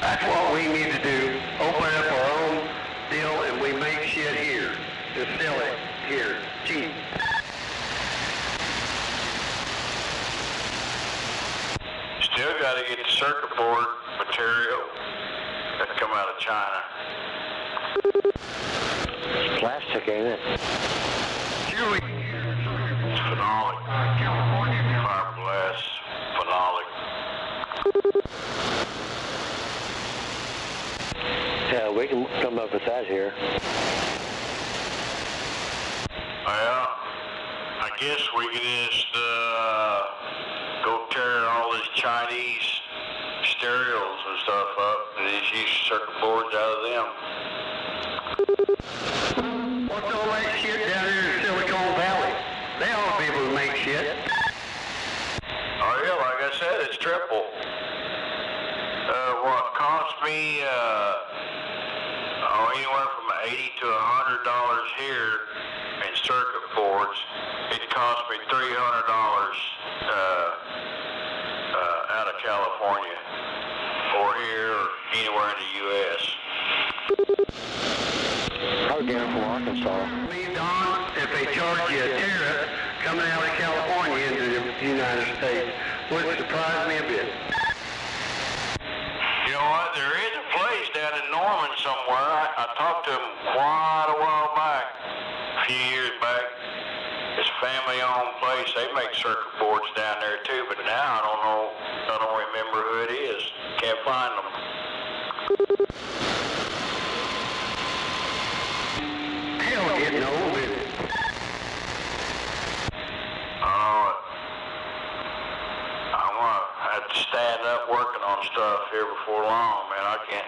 Speaker 7: That's what we need to do. Open up our own deal and we make shit here. Just sell it here, cheap.
Speaker 4: Still got to get the circuit board material that come out of China.
Speaker 6: It's plastic, ain't it?
Speaker 4: It's phenolic. Fiberglass, phenolic.
Speaker 6: Yeah, we can come up with that here.
Speaker 4: Well, I guess we could just go tear all these Chinese stereos and stuff up and just use circuit boards out of them.
Speaker 7: What's all that shit down here in Silicon Valley? They ought to be able to make shit.
Speaker 4: Oh yeah, like I said, it's triple. What cost me anywhere from $80 to $100 here in circuit boards. It cost me $300 out of California or here or anywhere in the U.S.
Speaker 6: Arkansas.
Speaker 7: Me, Don, if they charge you a tariff coming out of California into the United States, wouldn't surprise me a bit.
Speaker 4: You know what? There is a place down in Norman somewhere. I talked to them quite a while back, a few years back. It's a family-owned place. They make circuit boards down there too, but now I don't know. I don't remember who it is. Can't find them.
Speaker 7: Hell, getting old, isn't it?
Speaker 4: I'm gonna have to stand up working on stuff here before long, man. I can't.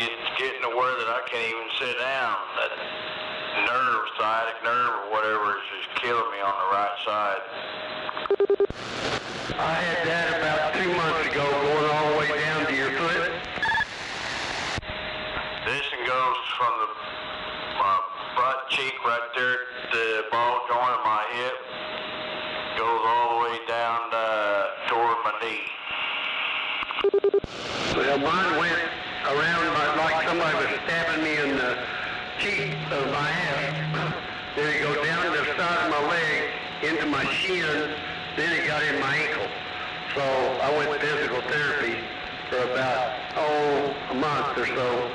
Speaker 4: It's getting to where that I can't even sit down. That sciatic nerve or whatever is just killing me on the right side.
Speaker 7: I had that about 2 months ago, going all the way down to your foot.
Speaker 4: This one goes from my butt cheek right there, the ball joint of my hip, goes all the way down toward my knee.
Speaker 7: Well, mine went around like somebody was stabbing me in the cheek of my ass. Then it goes down the side of my leg into my shin, then it got in my ankle. So I went to physical therapy for about, a month or so.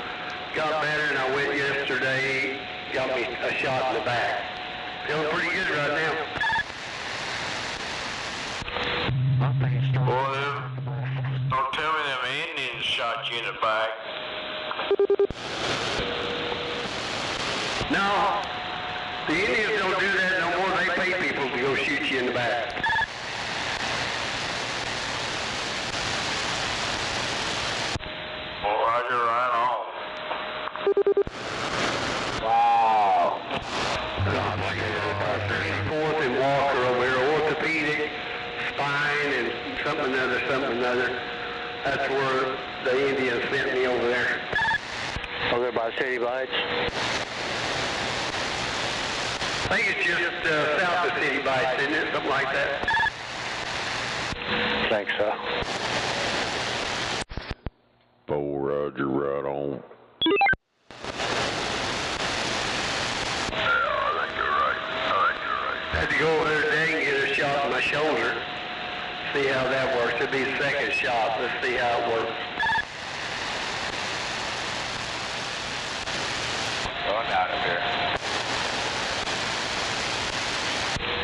Speaker 7: Got better, and I went yesterday, got me a shot in the back. Feeling pretty good right now.
Speaker 4: Boy, don't tell me them Indians shot you in the back.
Speaker 7: No, the Indians don't do that no more. They pay people to go shoot you in the back.
Speaker 4: Well, Roger, right on.
Speaker 6: Wow.
Speaker 7: 34th and Walker over here, orthopedic, spine, and something another. That's where the Indians sent me over there.
Speaker 6: Over by City Lights.
Speaker 7: I think it's just south of City Bites, isn't it? Something like that.
Speaker 6: Think so.
Speaker 2: Oh, Roger, right on.
Speaker 7: I had to go over there today and get a shot in my shoulder. See how that works. It'll be the second shot. Let's see how it works.
Speaker 4: Going out of here.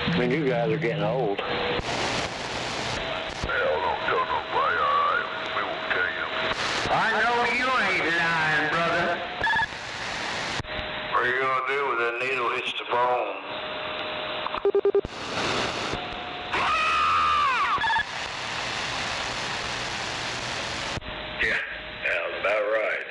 Speaker 6: I mean, you guys are getting old.
Speaker 1: Hell, don't tell nobody, all right? We won't tell you.
Speaker 7: I know you ain't lying, brother.
Speaker 4: What are you gonna do when that needle hits the bone?
Speaker 5: Yeah, that's about right.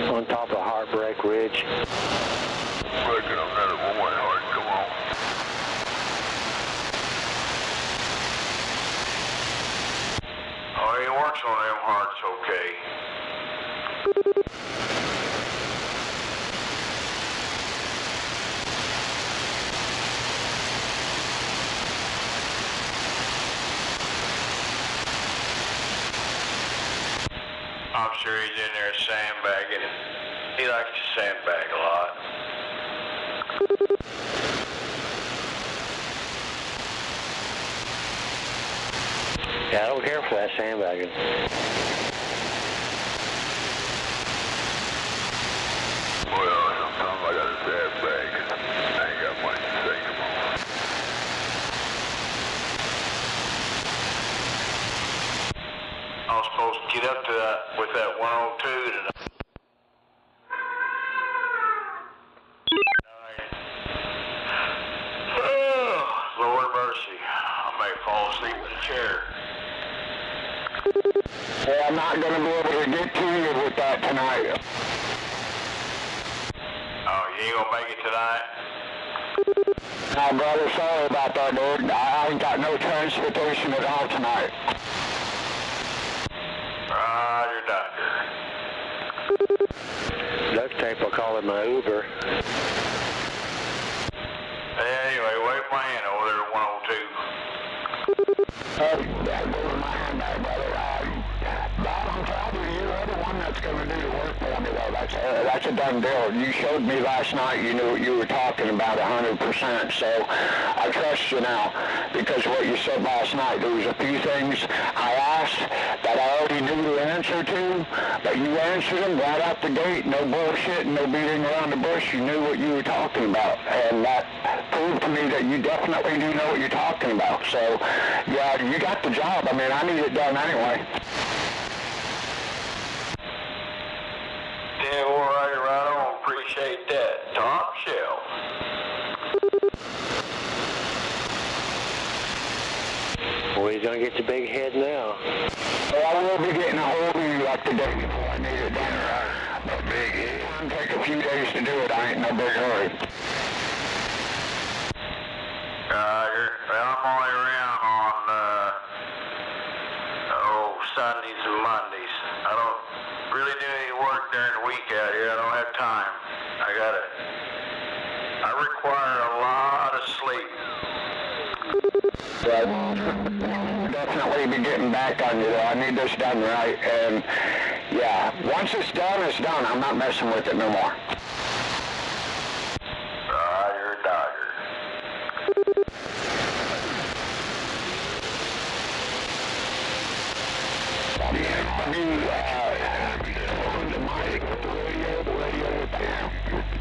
Speaker 6: On top of Heartbreak Ridge.
Speaker 1: Reckon I'm not a boy, hard. Come on.
Speaker 4: Oh, he works on them hearts, okay. I'm sure he's in there sandbagging. He likes to sandbag a lot.
Speaker 6: Yeah, I don't care for that sandbagging.
Speaker 1: Well, sometimes I got a sandbag.
Speaker 4: You gonna make it tonight?
Speaker 6: No, brother, sorry about that, dude. I ain't got no transportation at all tonight.
Speaker 4: Roger, doctor.
Speaker 7: Duct tape, I'll call it my Uber.
Speaker 4: Anyway, wave my hand over there at 102.
Speaker 6: Wave my hand there, brother. Bob, I'm proud of you. You're the one that's going to do the work for me, though. That's a done deal. You showed me last night you knew what you were talking about 100%, so I trust you now because of what you said last night. There was a few things I asked that I already knew the answer to, but you answered them right out the gate. No bullshit, no beating around the bush. You knew what you were talking about, and that proved to me that you definitely do know what you're talking about. So, yeah, you got the job. I mean, I need it done anyway.
Speaker 4: Yeah, all right, right on. Appreciate that. Top shelf.
Speaker 7: Well, he's gonna get the big head now.
Speaker 6: Well, I will be getting a hold of you like the day before I need it done. But big head. It'll take a few days to do it. I ain't in no big hurry.
Speaker 4: Well, I'm only around on, Sundays and Mondays. I don't really do any work during the week out here. I don't have time. I require a lot of sleep.
Speaker 6: But definitely be getting back on you, though. I need this done right. And, yeah, once it's done, it's done. I'm not messing with it no more.
Speaker 4: Roger, Dodger.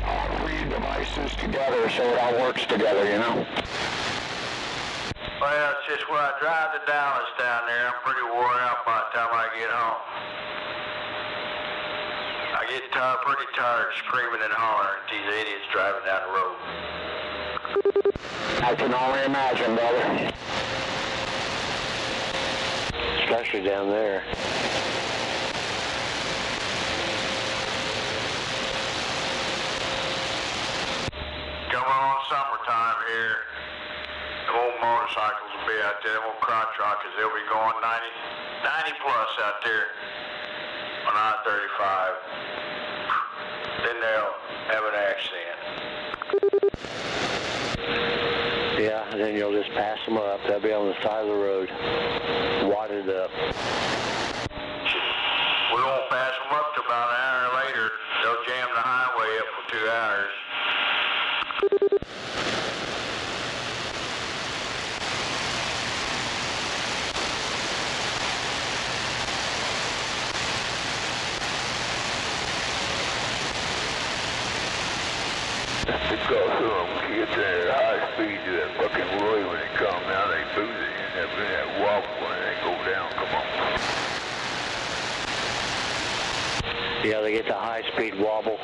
Speaker 6: All three devices together so it all works together, you know?
Speaker 4: Well, it's just when I drive to Dallas down there, I'm pretty worn out by the time I get home. I get pretty tired screaming and hollering at these idiots driving down the road.
Speaker 6: I can only imagine, brother.
Speaker 7: Especially down there.
Speaker 4: Coming on summertime here, the old motorcycles will be out there, them old crotch rockets, they'll be going 90 plus out there on I-35. Then they'll have an accident.
Speaker 7: Yeah, and then you'll just pass them up. They'll be on the side of the road, wadded up.
Speaker 4: We won't pass them up till about an hour later. They'll jam the highway up for 2 hours.
Speaker 1: Because some kids at high speed to that fucking Roy when they come down, they booze it in that wobble when they go down. Come on.
Speaker 7: Yeah, they get the high-speed wobble.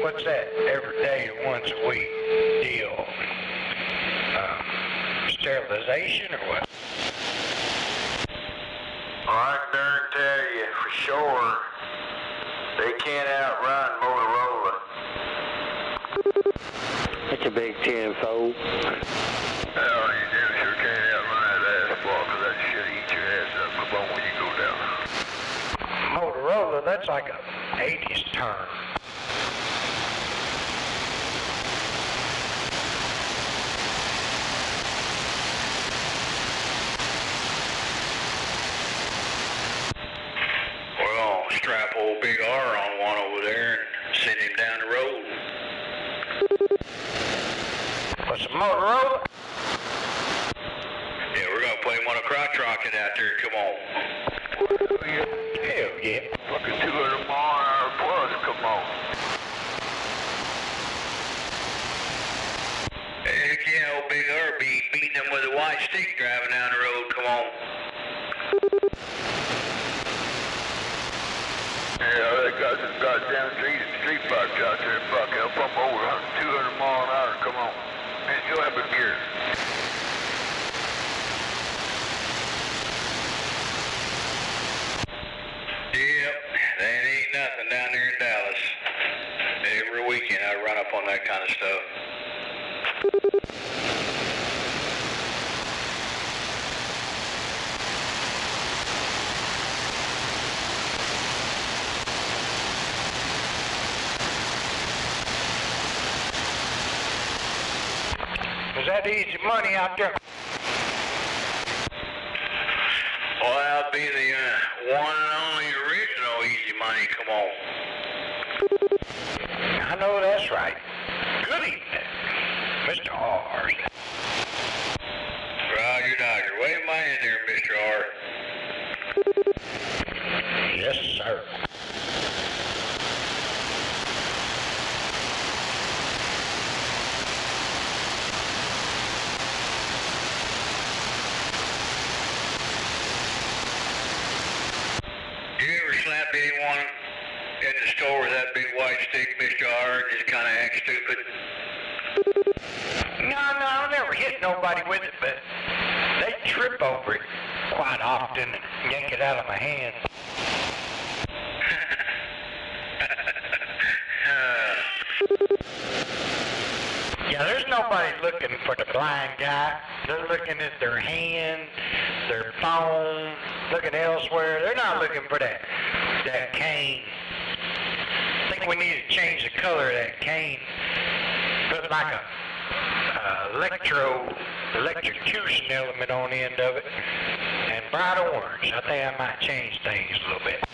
Speaker 3: What's that? Every day or once a week deal? Sterilization or what?
Speaker 4: Well, I can darn tell you for sure, they can't outrun Motorola.
Speaker 7: They
Speaker 8: a big 10-fold.
Speaker 1: Hell, you damn sure can't outrun that asphalt, 'cause that shit eat your ass up. Come on when you go down.
Speaker 3: Motorola, that's like a 80s term.
Speaker 4: We're gonna strap old Big R on one over there and send him down the road.
Speaker 3: What's a Motorola?
Speaker 4: Yeah, we're gonna put him on a crotch rocket out there. Come on.
Speaker 3: Hell yeah.
Speaker 1: Fucking 200 mile an hour plus, come on.
Speaker 4: Heck yeah, old Big R be beating him with a white stick driving down the road. Come on.
Speaker 1: Yeah, they got some goddamn street bikes out there. Fuck, they'll pump over 200 mile an hour. Come on. And still have a gear.
Speaker 4: Yep, that ain't nothing down there in Dallas. Every weekend I run up on that kind of stuff.
Speaker 3: Is that easy money out there?
Speaker 4: Well, that'll be the one and only original Easy Money. Come on.
Speaker 3: I know that's right. Good evening, Mr. R.
Speaker 4: Roger, Dodger. Wave my hand there, Mr. R.
Speaker 3: Yes, sir.
Speaker 4: You ever slap anyone in the store with that big white stick, Mr. R, and just kind of act stupid?
Speaker 3: No, I never hit nobody with it, but they trip over it quite often and yank it out of my hand. Yeah, there's nobody looking for the blind guy. They're looking at their hand, their phone, looking elsewhere. They're not looking for that cane. I think we need to change the color of that cane. Put like a electrocution element on the end of it, and bright orange. I think I might change things a little bit.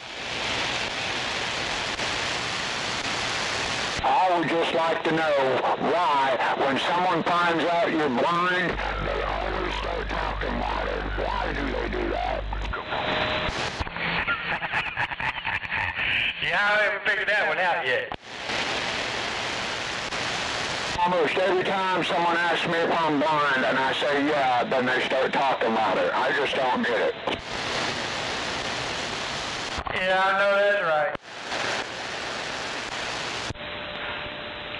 Speaker 6: I would just like to know why, when someone finds out you're blind, they always start talking about it. Why do they do that?
Speaker 3: Yeah, I haven't figured that one out yet.
Speaker 6: Almost every time someone asks me if I'm blind and I say yeah, then they start talking about it. I just don't get it.
Speaker 3: Yeah, I know that's right.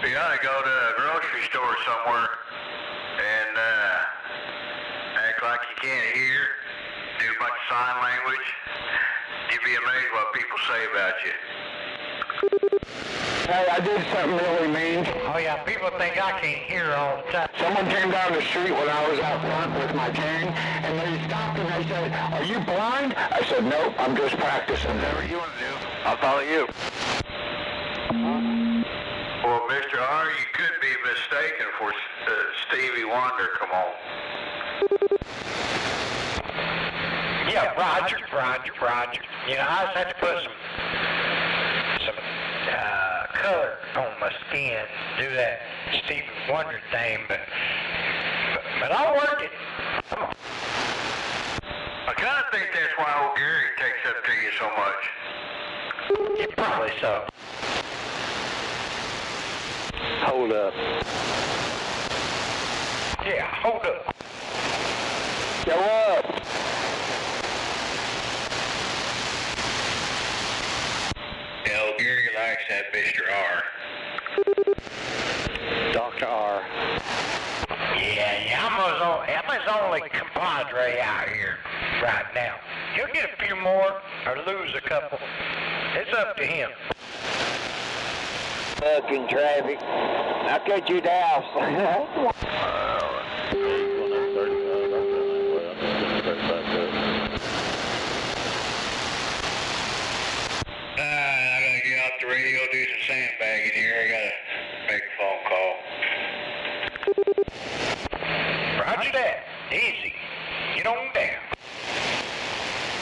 Speaker 4: You ought to go to a grocery store somewhere and act like you can't hear, do a bunch of sign language. You'd be amazed what people say about you.
Speaker 6: Hey, I did something really mean.
Speaker 3: Oh yeah, people think I can't hear all the time.
Speaker 6: Someone came down the street when I was out front with my cane, and they stopped and they said, "Are you blind?" I said, "Nope, I'm just practicing."
Speaker 4: Whatever you want to do, I'll follow you. Well, Mr. R, you could be mistaken for Stevie Wonder. Come on.
Speaker 3: Yeah, Roger. You know, I just had to put some color on my skin, do that Stevie Wonder thing, but I'll work it. Come on.
Speaker 4: I kind of think that's why old Gary takes up to you so much.
Speaker 3: Yeah, probably so.
Speaker 8: Hold up.
Speaker 3: Yeah, hold up.
Speaker 6: Show up.
Speaker 4: Yeah, old Gary likes that Mr. R.
Speaker 8: Dr. R.
Speaker 3: Yeah, I'm his only compadre out here right now. He'll get a few more or lose a couple. It's up to him.
Speaker 6: Fucking traffic. I'll cut you down.
Speaker 4: I gotta get off the radio, do some sandbagging here. I gotta make a phone call.
Speaker 3: Roger that. Easy. Get on down.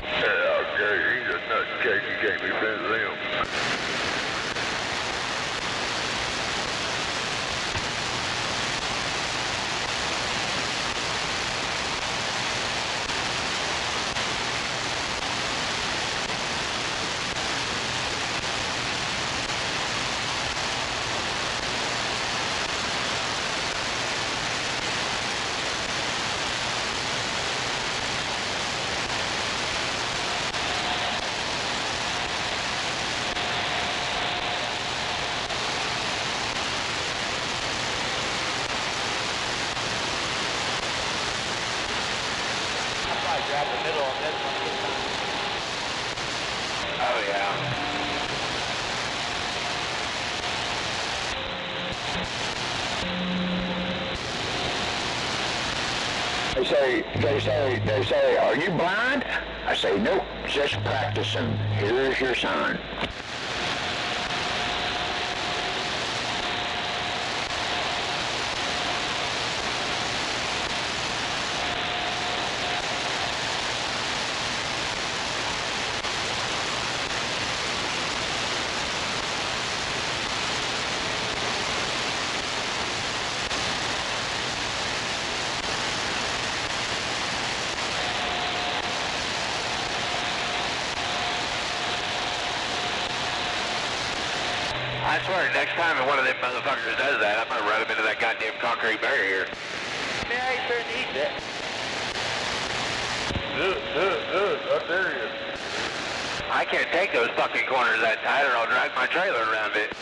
Speaker 1: Yeah, okay, he's a nutcase. He can't be bent limb.
Speaker 3: Grab the middle on this one.
Speaker 4: Oh, yeah.
Speaker 6: They say, are you blind? I say, nope, just practicing. Here's your sign.
Speaker 4: I swear, next time one of them motherfuckers does that, I'm gonna run him into that goddamn concrete barrier.
Speaker 3: Yeah, he sure needs it.
Speaker 1: Do it. I dare you.
Speaker 4: I can't take those fucking corners that tight or I'll drag my trailer around it.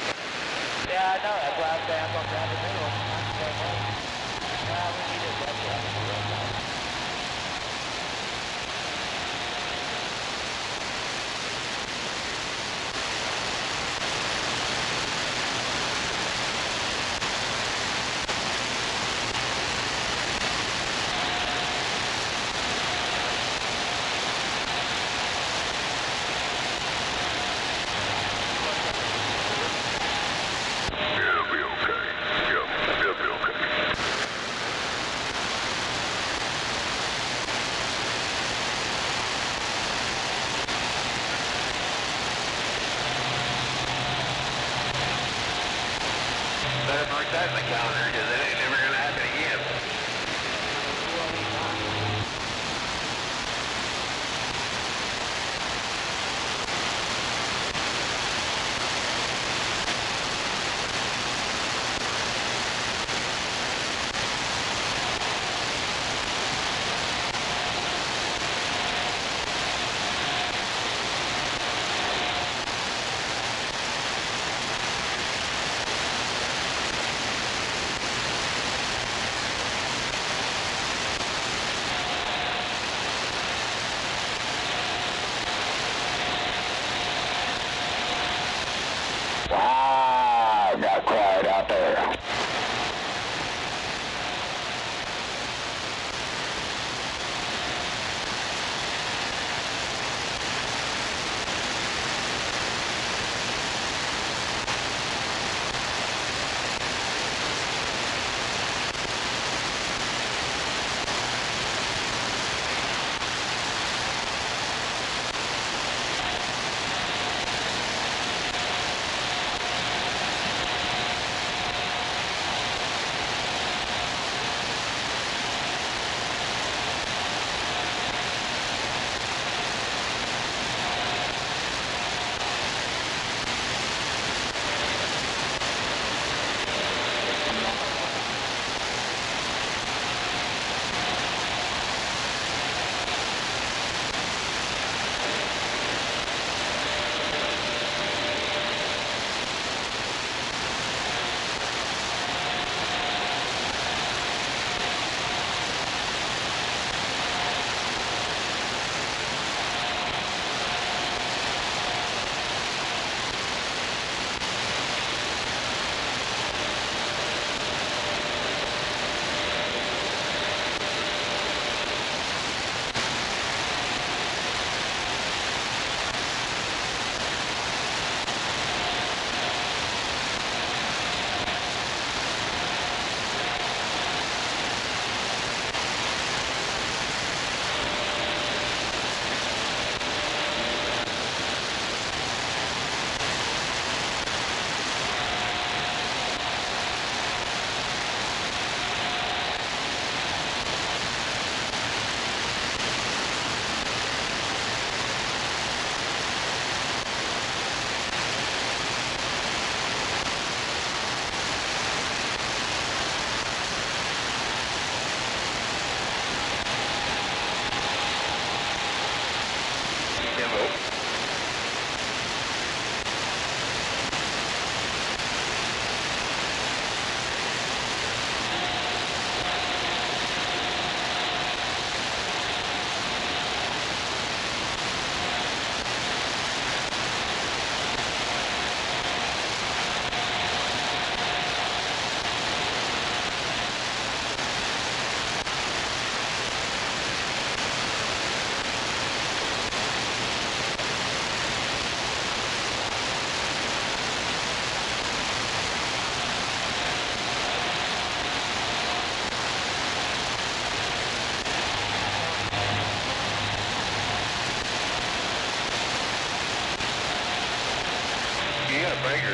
Speaker 3: Yeah, I know. That's why I'm saying I'm going to grab the middle. We need it. That's right.
Speaker 1: It'll be okay. Yep, it'll be okay.
Speaker 4: Better mark that in the calendar because it ain't never gonna happen again.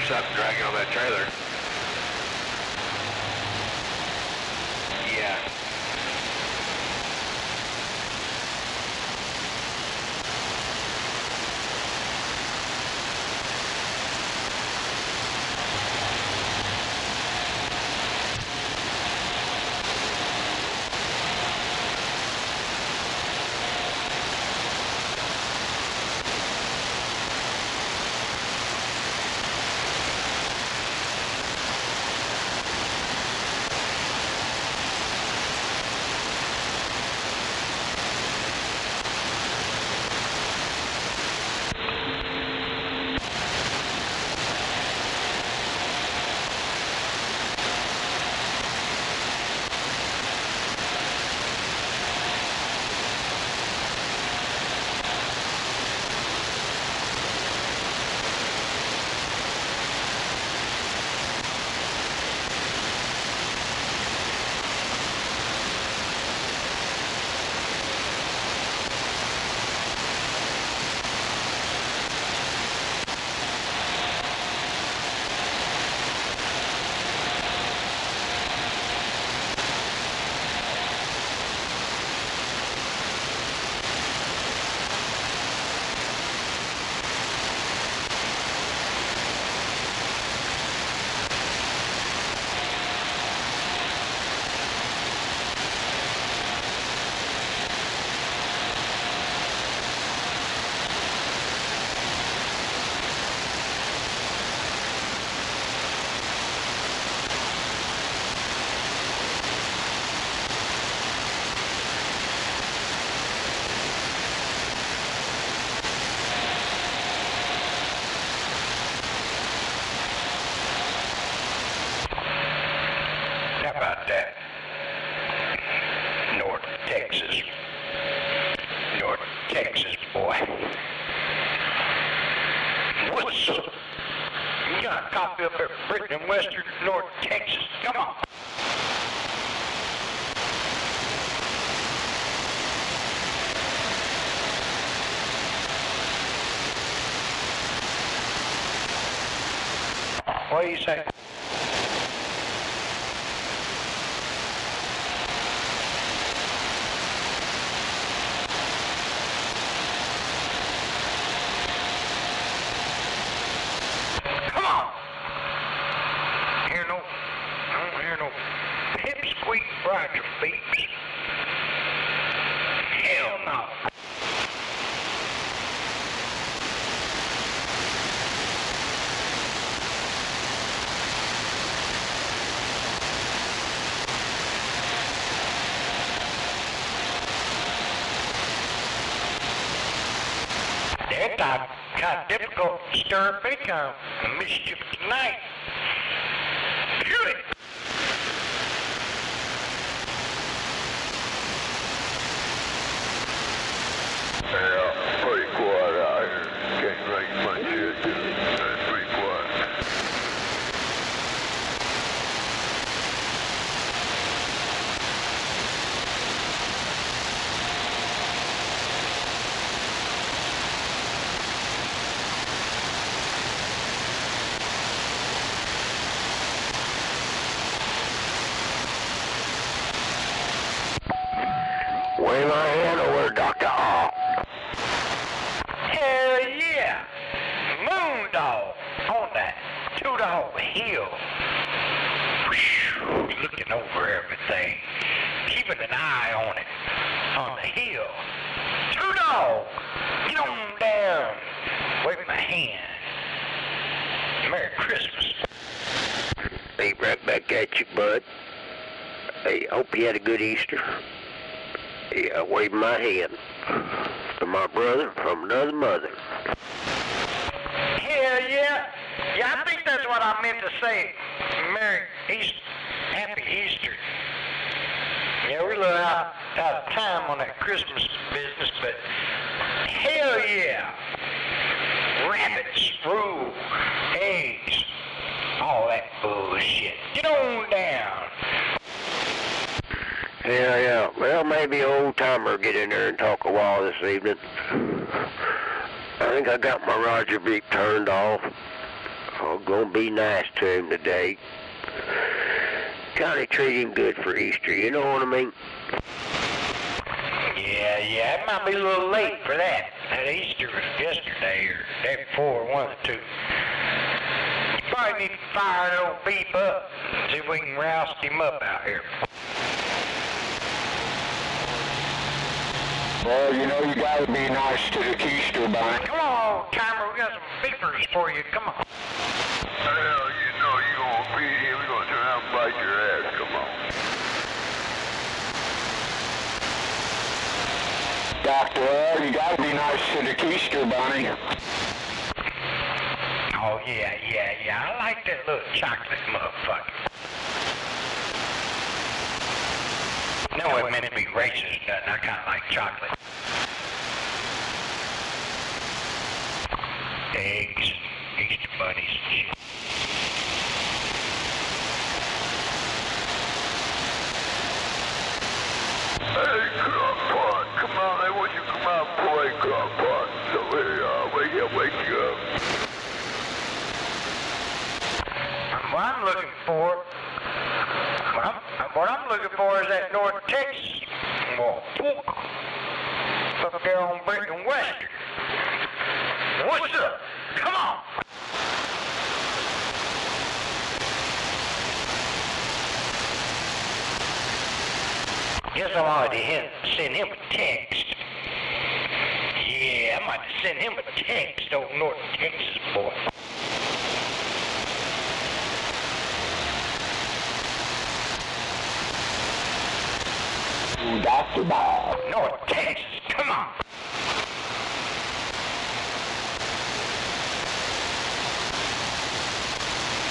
Speaker 5: or something dragging on that trailer. Yeah.
Speaker 3: How about that? North Texas. North Texas, boy. What's up? You got a copy up at Britain and Western North Texas. Come on. What do you say? Come on! I don't hear no pipsqueak Roger beeps. Hell no. That time kind of difficult to stir up any kind of mischief tonight. Hear it.
Speaker 1: Yeah, pretty quiet out here. Can't make much shit. It's pretty quiet.
Speaker 6: Wave my hand over, Dr. R.
Speaker 3: Hell yeah! Moondog on that Two-Dog Hill. Whew, looking over everything. Keeping an eye on it. On the hill. Two-Dog! Get on down. Wave my hand. Merry Christmas.
Speaker 6: Hey, right back at you, bud. Hey, hope you had a good Easter. Yeah, wave my hand. To my brother from another mother.
Speaker 3: Hell yeah! Yeah, I think that's what I meant to say. Merry Easter. Happy Easter. Yeah, we're a little out of time on that Christmas business, but hell yeah! Rabbits, rule, eggs, all that bullshit. Get on down.
Speaker 6: Yeah. Well, maybe an old timer get in there and talk a while this evening. I think I got my Roger beep turned off.
Speaker 5: gonna be nice to him today. Kinda treat him good for Easter, you know what I mean?
Speaker 3: Yeah, it might be a little late for that. That Easter was yesterday or the day before, one of the two. You probably need to fire that old beep up and see if we can roust him up out here.
Speaker 6: Well, you know you gotta be nice to the Keister Bunny.
Speaker 3: Come on, timer, we got some beepers for you. Come on.
Speaker 1: Hell, you know you gonna beat him. We're gonna turn around and bite your ass. Come on.
Speaker 6: Dr. Earl, you gotta be nice to the Keister Bunny.
Speaker 3: Oh, yeah. I like that little chocolate motherfucker. No, it meant to be racist, nothing. I kind of like chocolate. Eggs, Easter bunnies, and shit.
Speaker 1: Hey, Crockpot, come on. I want you to come out and play, Crockpot. So here, wake you up.
Speaker 3: What I'm looking for, what I'm looking for is that North Texas. Well, up there on Britain Western. What's up? Come on. Guess I'm already send him a text. Yeah, I might send him a text, old North Texas boy.
Speaker 6: Dr. Bob.
Speaker 3: North Texas, come on.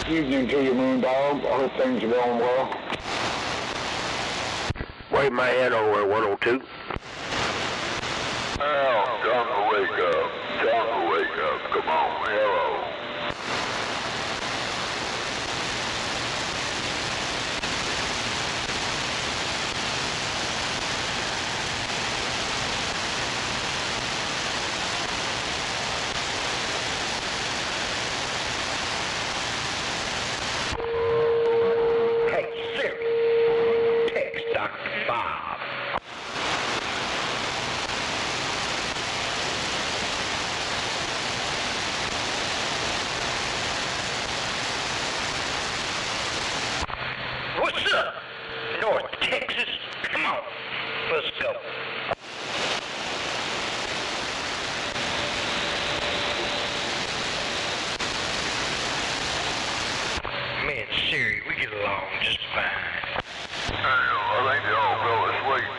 Speaker 6: Evening to you, Moondog. I hope things are going well.
Speaker 5: Wave my hand over 102.
Speaker 1: Al, time to wake up. Time to wake up. Come on, hello.
Speaker 3: Hey, Siri, text Dr. Bob. What's up, North Texas? Come on, let's go. Me and Siri, we get along just fine.
Speaker 1: I think they all fell asleep.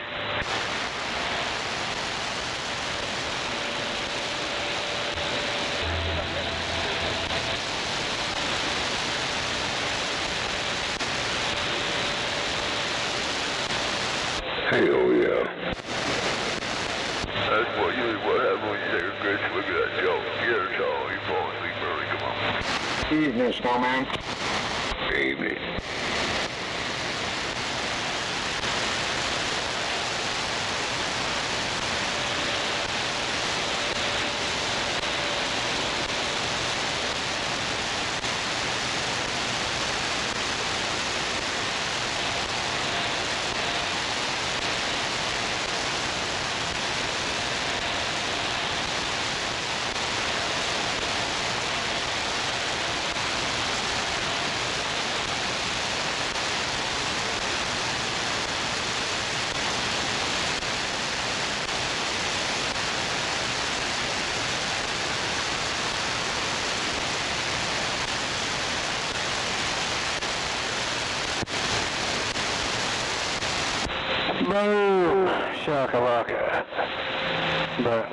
Speaker 5: Hell yeah.
Speaker 1: That's usually what happens when you take a good look at that joke. Get her tall, you fall asleep early, come on.
Speaker 6: Evening, Snowman.
Speaker 5: Evening.
Speaker 8: Boom! Shakalaka. But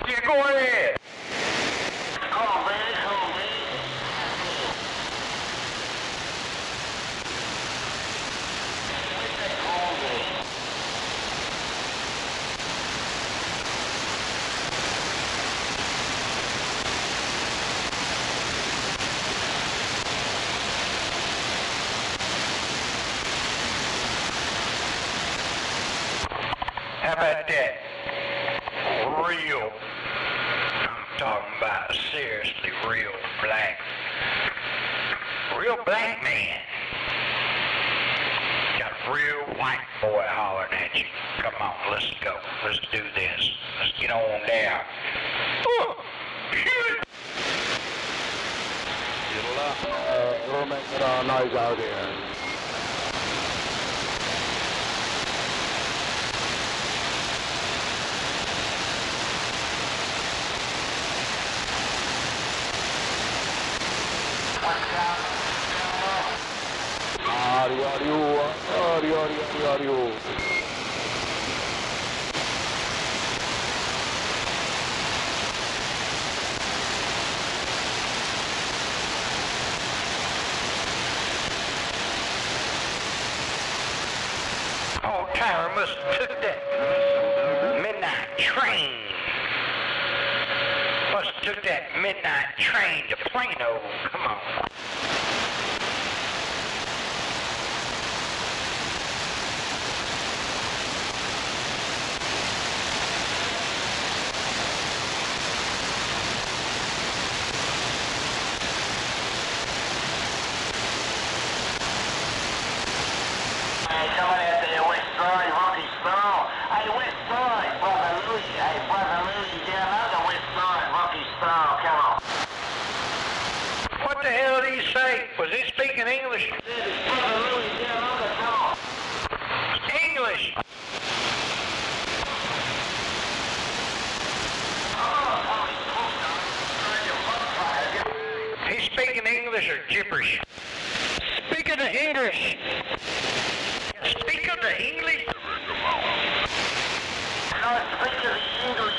Speaker 3: Yeah, go ahead. How about that? Real. I'm talking about seriously real black. Real black man. Got a real white boy hollering at you. Come on, let's go. Let's do this. Let's get on down. Ooh, shit.
Speaker 8: We'll make a noise out here. Audio.
Speaker 3: Oh, Tyler must have took that midnight train. Must have took that midnight train to Plano. Come on. What the hell did he say? Was he speaking English? English! He's speaking English or gibberish? Speaking the English! Speak of the English? No, speak of the English.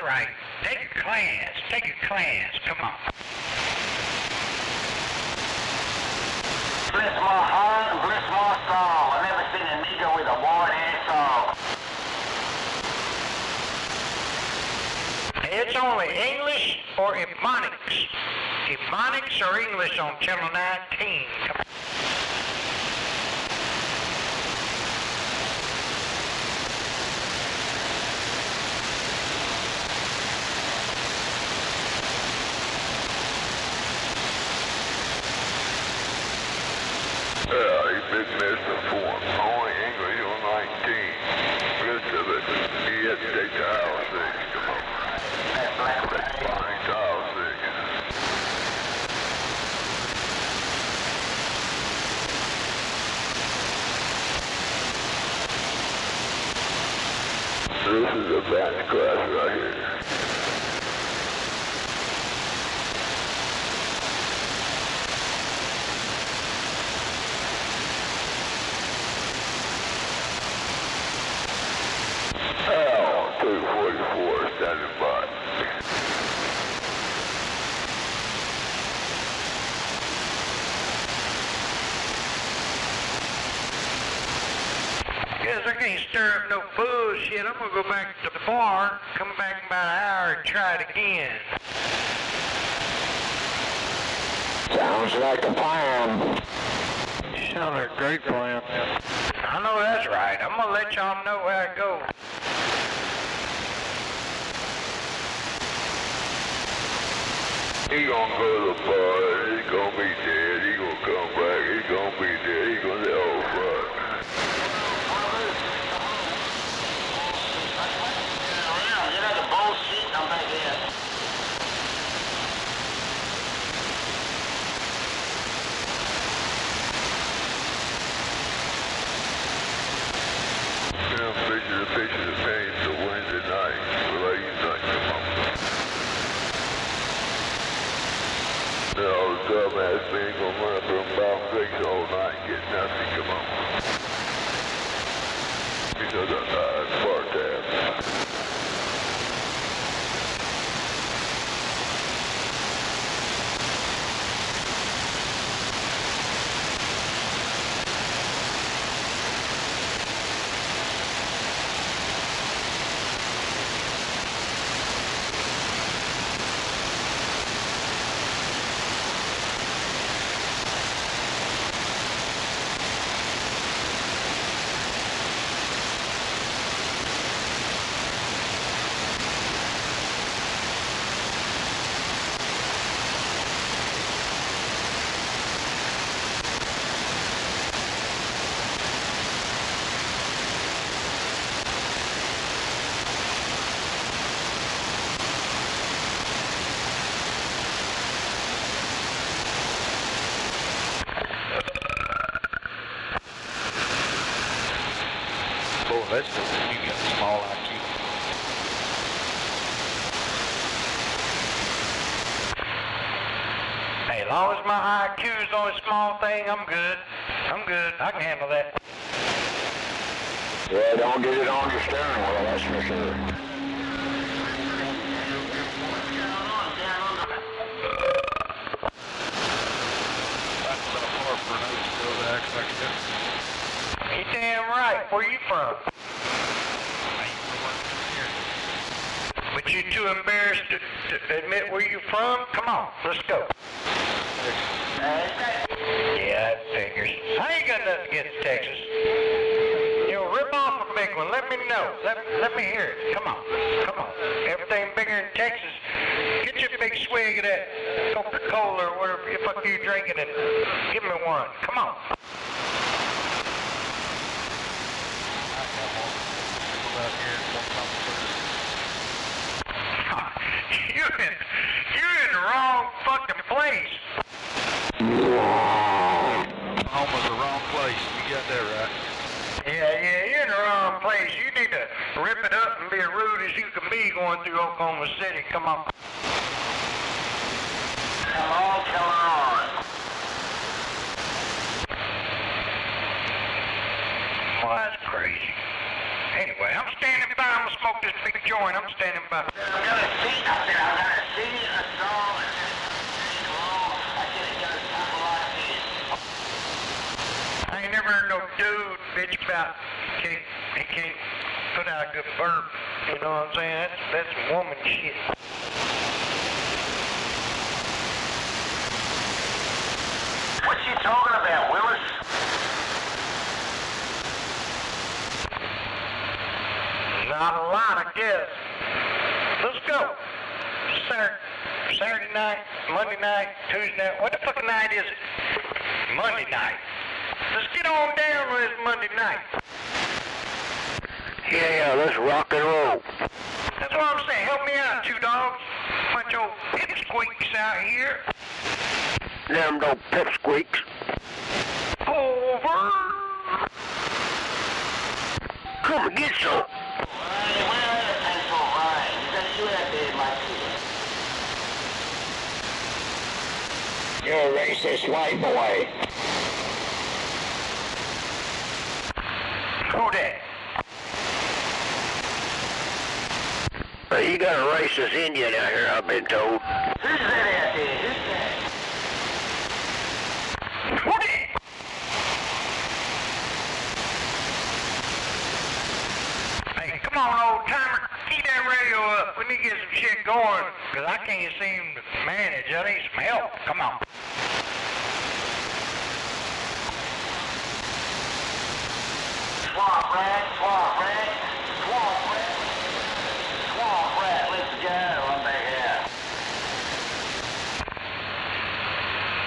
Speaker 3: Right. Take a class, come on.
Speaker 4: Bless my heart and bless my soul. I've never seen a nigger with a white asshole.
Speaker 3: It's only English or Ebonics. Ebonics or English on Channel 19. Come on.
Speaker 1: Big Mr. Form. Only English on 19. Rest of it, he had to take the aisle 6. Come on. Behind aisle 6. This is a advanced class right here. Standing by.
Speaker 3: Guess I can't stir up no bullshit. I'm gonna go back to the bar, come back in about an hour and try it again.
Speaker 6: Sounds like a plan.
Speaker 8: Sounds like a great plan.
Speaker 3: I know that's right. I'm gonna let y'all know how it goes.
Speaker 1: He gonna go to the bar, he gonna be dead, he gonna come back, he gonna be dead, he gonna say, oh fuck.
Speaker 4: Get out of the bullshit, come back in.
Speaker 1: Pictures of pain till Wednesday night, late night, come on. All the dumbass men gonna run up from Bob Griggs all night and get nothing, come on. Because I'm bar tab.
Speaker 9: that's because you got a small IQ.
Speaker 3: Hey, as long as my IQ is on a small thing, I'm good. I'm good. I can handle that.
Speaker 6: Yeah, don't get it on your steering wheel, that's for sure.
Speaker 3: You damn right. Where you from? But you too embarrassed to admit where you from? Come on, let's go. Yeah, that figures. I ain't got nothing against Texas. You know, rip off a big one. Let me know. Let me hear it. Come on. Come on. Everything bigger in Texas. Get your big swig of that Coca-Cola or whatever the fuck you're drinking and give me one. Come on. You're in the wrong fucking place.
Speaker 9: Oklahoma's the wrong place. You got that right.
Speaker 3: Yeah, you're in the wrong place. You need to rip it up and be as rude as you can be going through Oklahoma City. Come on.
Speaker 4: Come on, come on.
Speaker 3: Well, that's crazy. Anyway, I'm standing by. I'm gonna smoke this big joint. I'm standing by.
Speaker 4: I'm gonna see. I said I'm gonna see a song.
Speaker 3: I ain't never heard no dude bitch about he can't put out a good burp. You know what I'm saying? That's woman shit.
Speaker 4: What's she talking about, Willis?
Speaker 3: Not a lot, I guess. Let's go. Saturday night, Monday night, Tuesday night. What the fucking night is it? Monday night. Let's get on down with this Monday night.
Speaker 6: Yeah, let's rock and roll.
Speaker 3: That's what I'm saying. Help me out, two dogs. Bunch of old pipsqueaks out here.
Speaker 6: Them no pipsqueaks.
Speaker 3: Over.
Speaker 6: Come and get some. You're a racist white boy.
Speaker 3: Who that?
Speaker 6: Well, you got a racist Indian out here, I've been told.
Speaker 4: Who's that out there? Who's that?
Speaker 3: Who that? Hey, come on, old timer. Keep that radio up. We need to get some shit going, because I can't seem to manage. I need some help. Come on.
Speaker 4: Swamp rat, swamp rat, swamp rat, swamp rat. Let's go. I'm back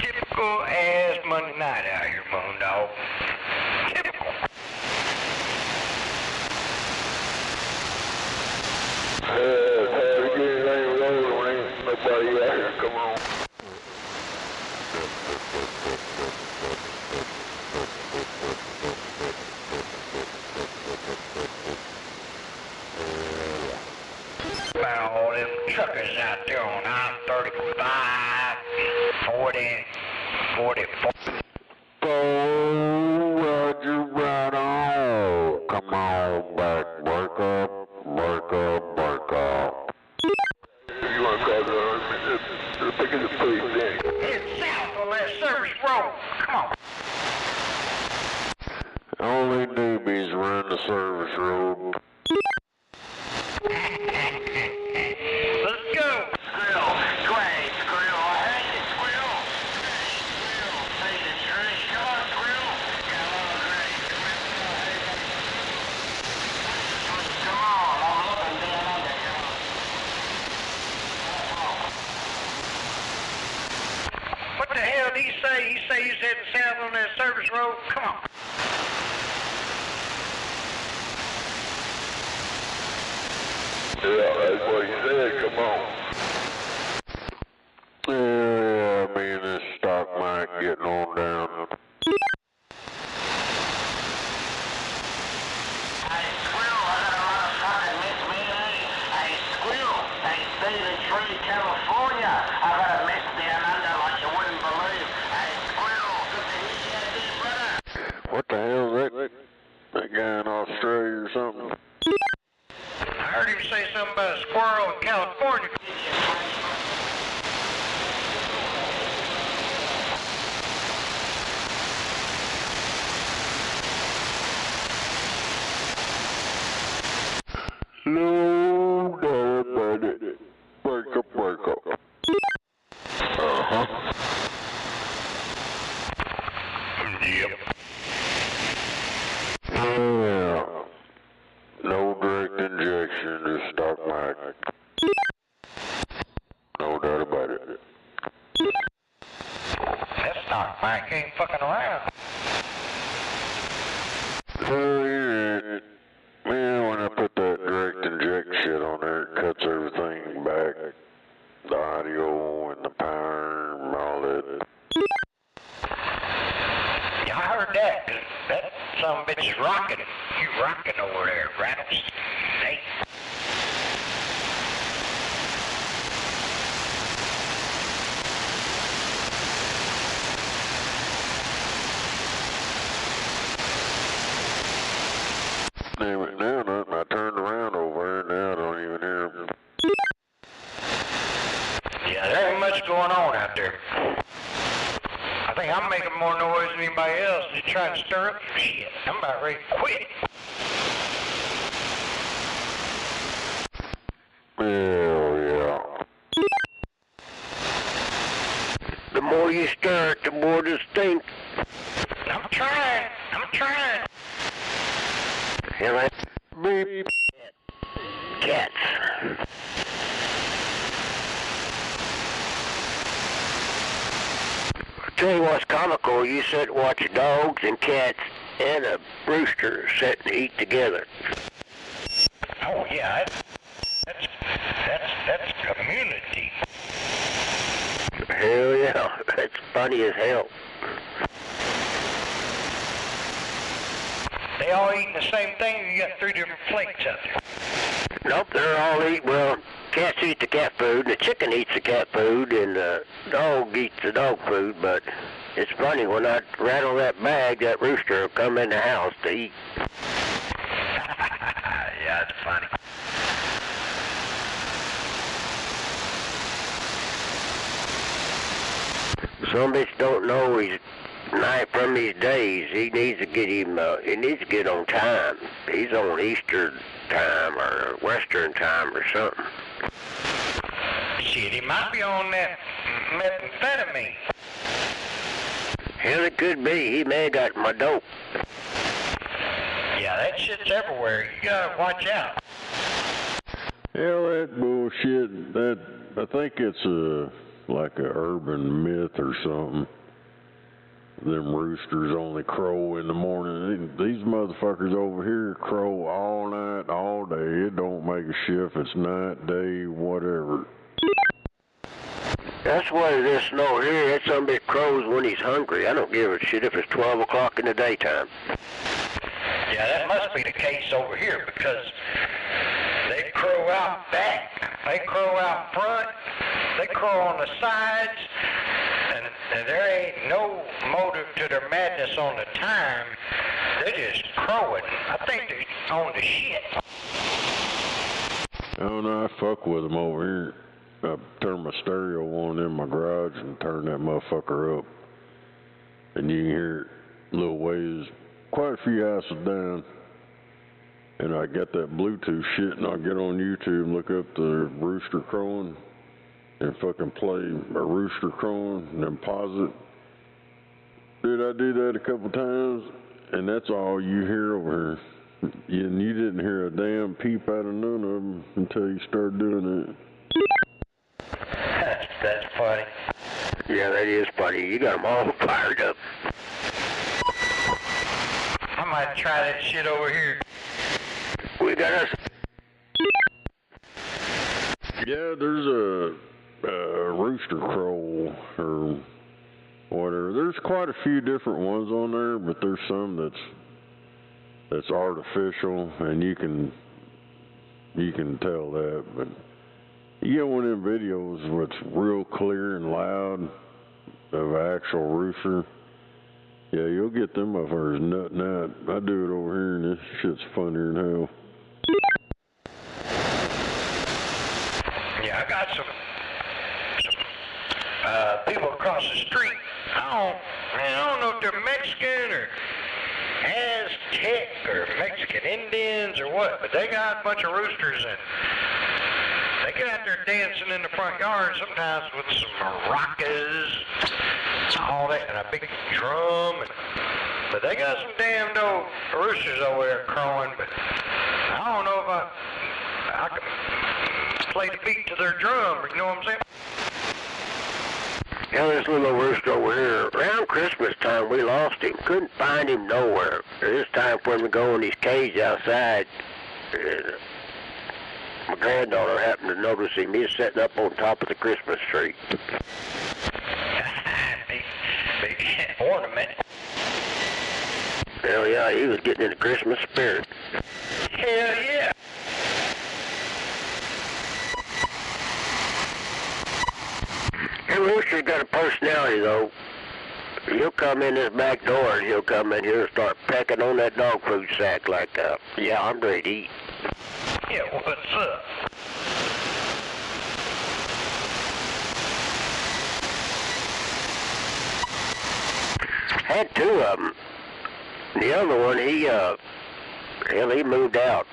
Speaker 4: here.
Speaker 3: Typical ass Monday night out here, Moondog. Typical.
Speaker 1: Nobody out here, come on.
Speaker 3: About all them truckers out there on I-35, 40, 44.
Speaker 2: Oh, Roger, right on. Come on back, work up, work up, work up.
Speaker 1: You want to call the pick of the police in.
Speaker 3: Head south on that service road. Come on.
Speaker 2: Only newbies run the service road.
Speaker 3: Let's go.
Speaker 4: Squirrel, great squirrel. Hey, squirrel. Squirrel, say the tree. Come on, squirrel. Come on, great squirrel. Come on, I'm looking down under.
Speaker 3: What the hell did he say? He say he's heading south on that service road? Come on.
Speaker 1: Yeah, that's what he said, come on.
Speaker 2: Yeah, me and this stock Mike getting on down.
Speaker 4: Hey, squirrel.
Speaker 3: something about a squirrel in California.
Speaker 2: No, buddy. Break up. Uh-huh.
Speaker 3: Yep.
Speaker 2: Yeah. No direct injection, just stock mic. No doubt about it.
Speaker 3: That stock mic ain't fucking around.
Speaker 2: So yeah, man, when I put that direct inject shit on there, it cuts everything back. The audio and the power and all that.
Speaker 3: Yeah, I heard that. That son of a bitch is rocking. You rocking over there, Rattles. Hey.
Speaker 2: Damn it, now nothing. I turned around over there, now I don't even hear him.
Speaker 3: Yeah, there ain't much going on out there. I think I'm making more noise than anybody else. Just trying to stir up some shit. I'm about ready to quit.
Speaker 2: Hell yeah.
Speaker 6: The more you stir it, the more distinct.
Speaker 3: I'm trying.
Speaker 6: Hear that?
Speaker 2: Beep.
Speaker 6: Cats. Tell you what's comical, you sit and watch dogs and cats and a rooster sit and eat together.
Speaker 3: Oh yeah, that's community.
Speaker 6: Hell yeah, that's funny as hell.
Speaker 3: They all eating the same thing, or you got 3 different plates out there?
Speaker 6: Nope, they're all eat, well, cats eat the cat food, the chicken eats the cat food, and the dog eats the dog food, but it's funny, when I rattle that bag, that rooster will come in the house to eat.
Speaker 3: Yeah, it's funny.
Speaker 6: Some bitch don't know he's night from these days. He needs to get on time. He's on Eastern time or Western time or something.
Speaker 3: Shit, he might be on that methamphetamine.
Speaker 6: Hell, it could be. He may have got my dope.
Speaker 3: Yeah, that shit's everywhere. You gotta watch out.
Speaker 2: Hell, that bullshit, I think it's like a urban myth or something. Them roosters only crow in the morning. These motherfuckers over here crow all night, all day. It don't make a shift. It's night, day, whatever.
Speaker 6: That's what it is snow here. That some bitch crows when he's hungry. I don't give a shit if it's 12 o'clock in the daytime.
Speaker 3: Yeah, that must be the case over here because they crow out back, they crow out front, they crow on the sides, and there ain't no motive to their madness on the time. They're just crowing. I think they're on the shit.
Speaker 2: Oh no, I fuck with them over here. I turn my stereo on in my garage and turn that motherfucker up. And you can hear it little ways, quite a few houses down. And I got that Bluetooth shit and I get on YouTube and look up the rooster crowing and fucking play a rooster crowing and then pause it. Dude, I do that a couple times and that's all you hear over here. And you didn't hear a damn peep out of none of them until you started doing it.
Speaker 3: That's funny.
Speaker 6: Yeah, that is funny. You got them all fired up.
Speaker 3: I might try that shit over here.
Speaker 6: We got us.
Speaker 2: Yeah, there's a rooster crow or whatever. There's quite a few different ones on there, but there's some that's artificial, and you can tell that. But you get one of them videos where it's real clear and loud of an actual rooster. Yeah, you'll get them motherfuckers nutting out. I do it over here, and this shit's funnier than hell.
Speaker 3: Yeah, I got some people across the street. I don't know if they're Mexican or Aztec or Mexican Indians or what, but they got a bunch of roosters and they get out there dancing in the front yard sometimes with some maracas, all that, and a big drum. But they got some damn old roosters over there crowing, but I don't know if I can play the beat to their drum, you know what I'm saying?
Speaker 6: Yeah, this little rooster over here, around Christmas time, we lost him. Couldn't find him nowhere. It's time for him to go in his cage outside. My granddaughter happened to notice him. He's sitting up on top of the Christmas tree.
Speaker 3: big ornament.
Speaker 6: Hell yeah, he was getting in the Christmas spirit.
Speaker 3: Hell yeah.
Speaker 6: That rooster's got a personality, though. He'll come in this back door and he'll come in here and start pecking on that dog food sack like, yeah, I'm ready to eat.
Speaker 3: Yeah, what's up?
Speaker 6: Had two of them. The other one, he moved out.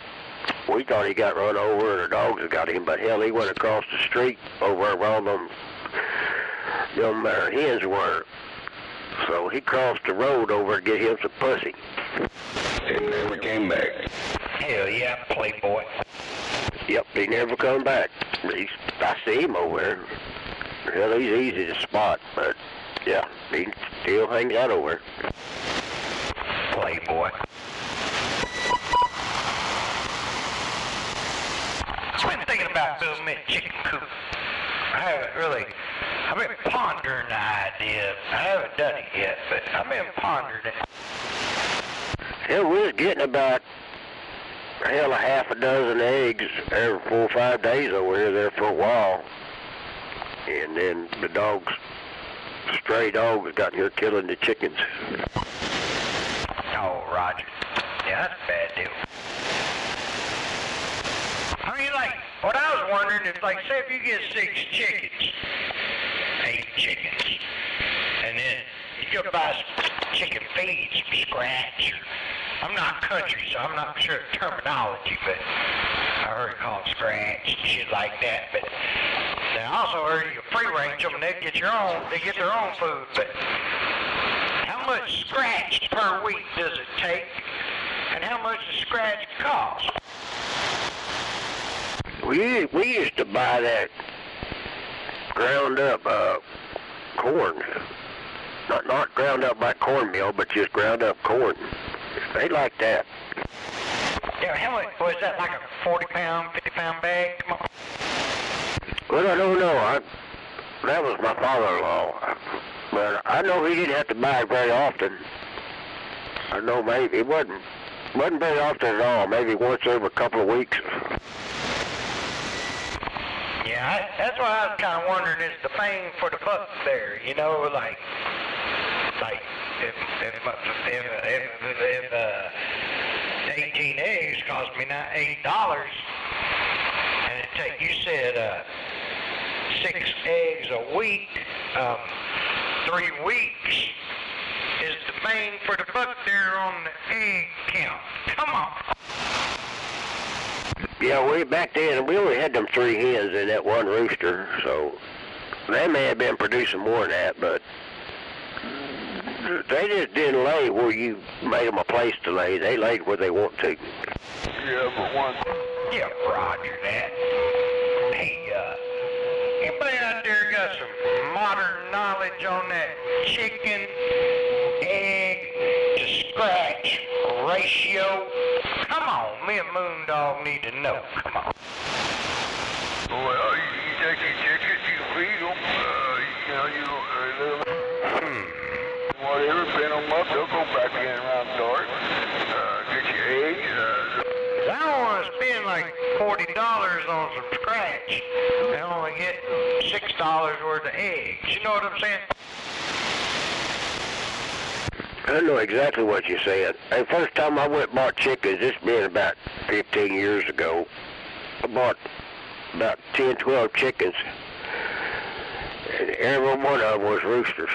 Speaker 6: We thought he got run over and the dogs had got him, but hell, he went across the street over where all them hens were. So he crossed the road over to get him some pussy.
Speaker 5: And never came back.
Speaker 3: Hell yeah, playboy.
Speaker 6: Yep, he never come back. I see him over there. Hell, he's easy to spot, but yeah, he still hangs out over there.
Speaker 3: Playboy. I've been thinking about building me a chicken coop. I've been pondering the idea. I haven't done it yet, but I've been pondering it.
Speaker 6: Hell, we was getting about, hell, a half a dozen eggs every 4 or 5 days over here there for a while. And then the dogs, stray dogs got here killing the chickens.
Speaker 3: Oh, Roger. Yeah, that's a bad deal. I mean, like, what I was wondering is, like, say if you get 8 chickens, and then you go buy some chicken feeds from scratch. I'm not country, so I'm not sure the terminology, but I heard it called scratch and shit like that. But I also heard you free range them and they get their own food. But how much scratch per week does it take, and how much does scratch cost?
Speaker 6: We used to buy that ground up corn. Not ground up by cornmeal, but just ground up corn. They like that.
Speaker 3: Yeah, how much was that, like a 40-pound, 50-pound bag? Come on.
Speaker 6: Well, I don't know. That was my father-in-law. But I know he didn't have to buy it very often. I know maybe it wasn't very often at all. Maybe once every couple of weeks.
Speaker 3: Yeah, that's why I was kind of wondering, is the bang for the buck there, you know, like if 18 eggs cost me now $8, and it take, you said 6 eggs a week, 3 weeks, is the bang for the buck there on the egg count? Come on.
Speaker 6: Yeah, back then, we only had them 3 hens in that one rooster, so they may have been producing more than that, but they just didn't lay where you made them a place to lay. They laid where they want to.
Speaker 1: Yeah, but one.
Speaker 3: Yeah, Roger that. Hey, anybody out there got some modern knowledge on that chicken egg to scratch ratio? Come on, me and Moondog need to know. Come on.
Speaker 1: Well, you take your chickens, you feed them, whatever, pin them up, they'll go back in around dark, get your eggs.
Speaker 3: I don't want to spend like $40 on some scratch and only get $6 worth of eggs. You know what I'm saying?
Speaker 6: I know exactly what you're saying. The first time I went and bought chickens, this being about 15 years ago, I bought
Speaker 7: about 10, 12 chickens. And every one of them was roosters.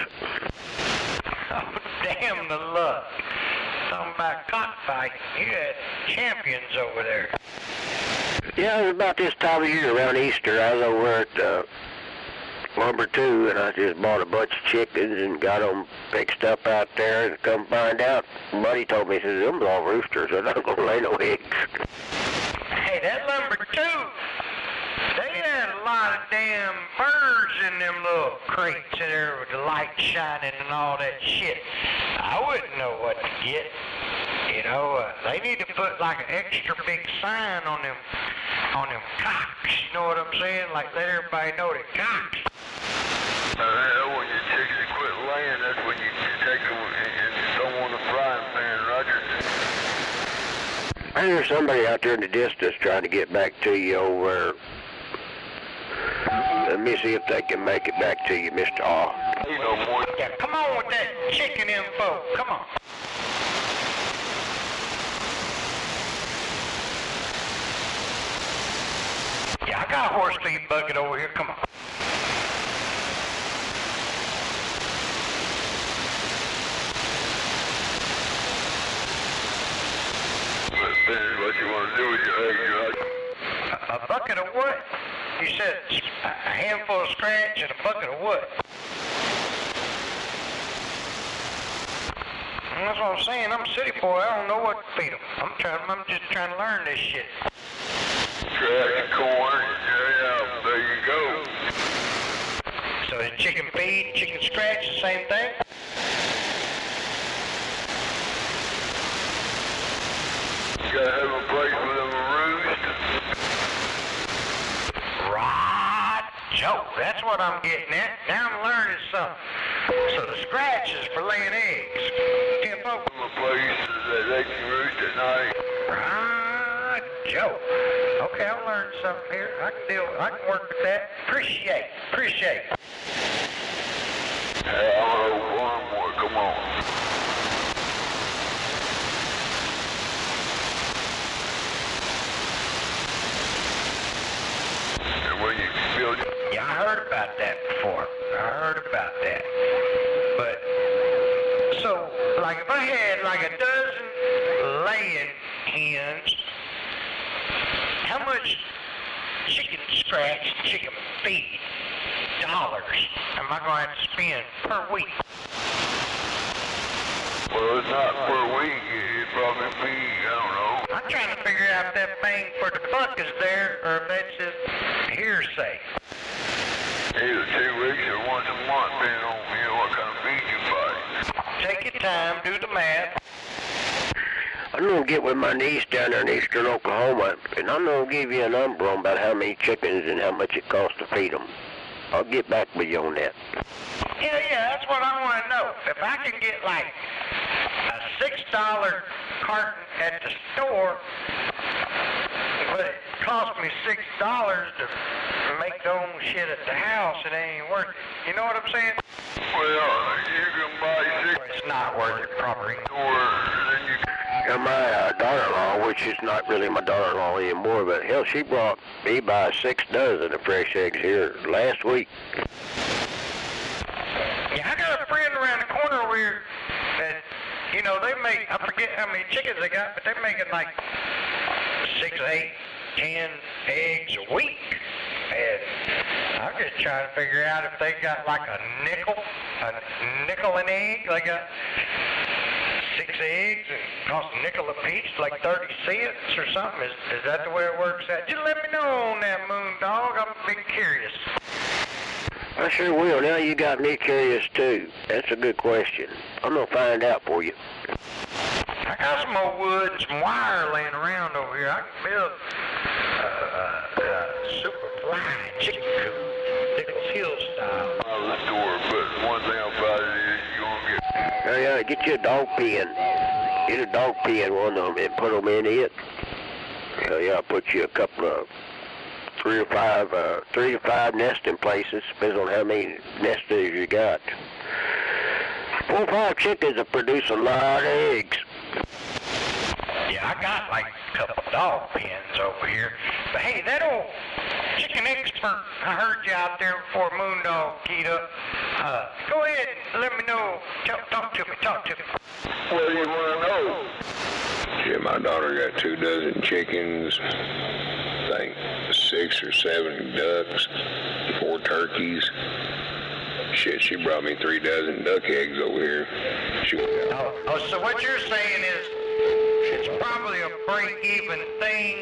Speaker 3: Oh, damn the luck. Talking about cockfighting. You had champions over there.
Speaker 7: Yeah, it was about this time of year, around Easter. I was over at Lumber 2, and I just bought a bunch of chickens and got them fixed up out there, and come find out, buddy told me, he says, them all roosters, they're not going to lay no eggs.
Speaker 3: Hey, that Lumber 2, they had a lot of damn birds in them little crates in there with the light shining and all that shit. I wouldn't know what to get. You know, they need to put like an extra big sign on them cocks. You know what I'm saying? Like let everybody know they're cocks.
Speaker 1: When your chickens quit laying, that's when you take them and throw them on the frying pan, Roger.
Speaker 7: I hear somebody out there in the distance trying to get back to you over. Let me see if they can make it back to you, Mr. R.
Speaker 1: You know more.
Speaker 3: Yeah, come on with that chicken info. Come on. Yeah, I got a horse feed bucket over here. Come on.
Speaker 1: What you want to do with your eggs,
Speaker 3: A bucket of what? You said a handful of scratch and a bucket of what? That's what I'm saying. I'm a city boy. I don't know what to feed them. I'm just trying to learn this shit.
Speaker 1: Scratch, corn, yeah, there you go.
Speaker 3: So is chicken feed, chicken scratch the same thing?
Speaker 1: You gotta have a place for them to roost.
Speaker 3: Right, Joe. That's what I'm getting at. Now I'm learning something. So the scratch is for laying eggs. Info.
Speaker 1: A place that they can roost at night.
Speaker 3: Right, Joe. Okay, I learned something here. I can work with that. Appreciate.
Speaker 1: Hey, I'm gonna go one more. Come on. And when you build.
Speaker 3: Yeah, I heard about that before. But, so, like if I had like a dozen laying hens, how much chicken scratch, chicken feed, dollars am I going to have to spend per week?
Speaker 1: Well, it's not per week. It'd probably be, I don't know.
Speaker 3: I'm trying to figure out if that bang for the buck is there or if that's just hearsay.
Speaker 1: Either 2 weeks or once a month, depending on what kind of feed you buy.
Speaker 3: Take your time, do the math.
Speaker 7: I'm going to get with my niece down there in eastern Oklahoma, and I'm going to give you a number on about how many chickens and how much it costs to feed them. I'll get back with you on that.
Speaker 3: Yeah, that's what I want to know. If I can get like a $6 carton at the store, but it cost me $6 to make the own shit at the house, it ain't worth it. You know what I'm saying?
Speaker 1: Well, you can buy 6
Speaker 3: It's not worth it, proper English.
Speaker 1: or then you
Speaker 7: And my daughter-in-law, which is not really my daughter-in-law anymore, but hell, she brought me by 6 dozen of fresh eggs here last week.
Speaker 3: Yeah, I got a friend around the corner over here that, you know, they make, I forget how many chickens they got, but they're making like 6, 8, 10 eggs a week. And I'm just trying to figure out if they got like a nickel an egg. They got 6 eggs and cost a nickel a piece, like 30 cents or something. Is that the way it works out? Just let me know on that, Moondog. I'm a bit curious.
Speaker 7: I sure will. Now you got me curious too. That's a good question. I'm gonna find out for you.
Speaker 3: I got some more wood and some wire laying around over here. I can build a super flying chicken coop, Nichols Hill style.
Speaker 1: out of the store, but one thing about it is you're going to get...
Speaker 7: Oh yeah, get you a dog pen. Get a dog pen, one of them, and put them in it. Hell yeah, I'll put you a couple of 3 to 5 nesting places, depends on how many nesters you got. 4 or 5 chickens will produce a lot of eggs.
Speaker 3: Yeah, I got like a couple dog pens over here. But hey, that old chicken expert. I heard you out there before Moondog keyed up. Go ahead and let me know. Talk to me.
Speaker 1: What do you want to know?
Speaker 5: Shit, my daughter got 24 chickens, I think 6 or 7 ducks, 4 turkeys. Shit, she brought me 3 dozen duck eggs over here.
Speaker 3: So what you're saying is it's probably a break-even thing,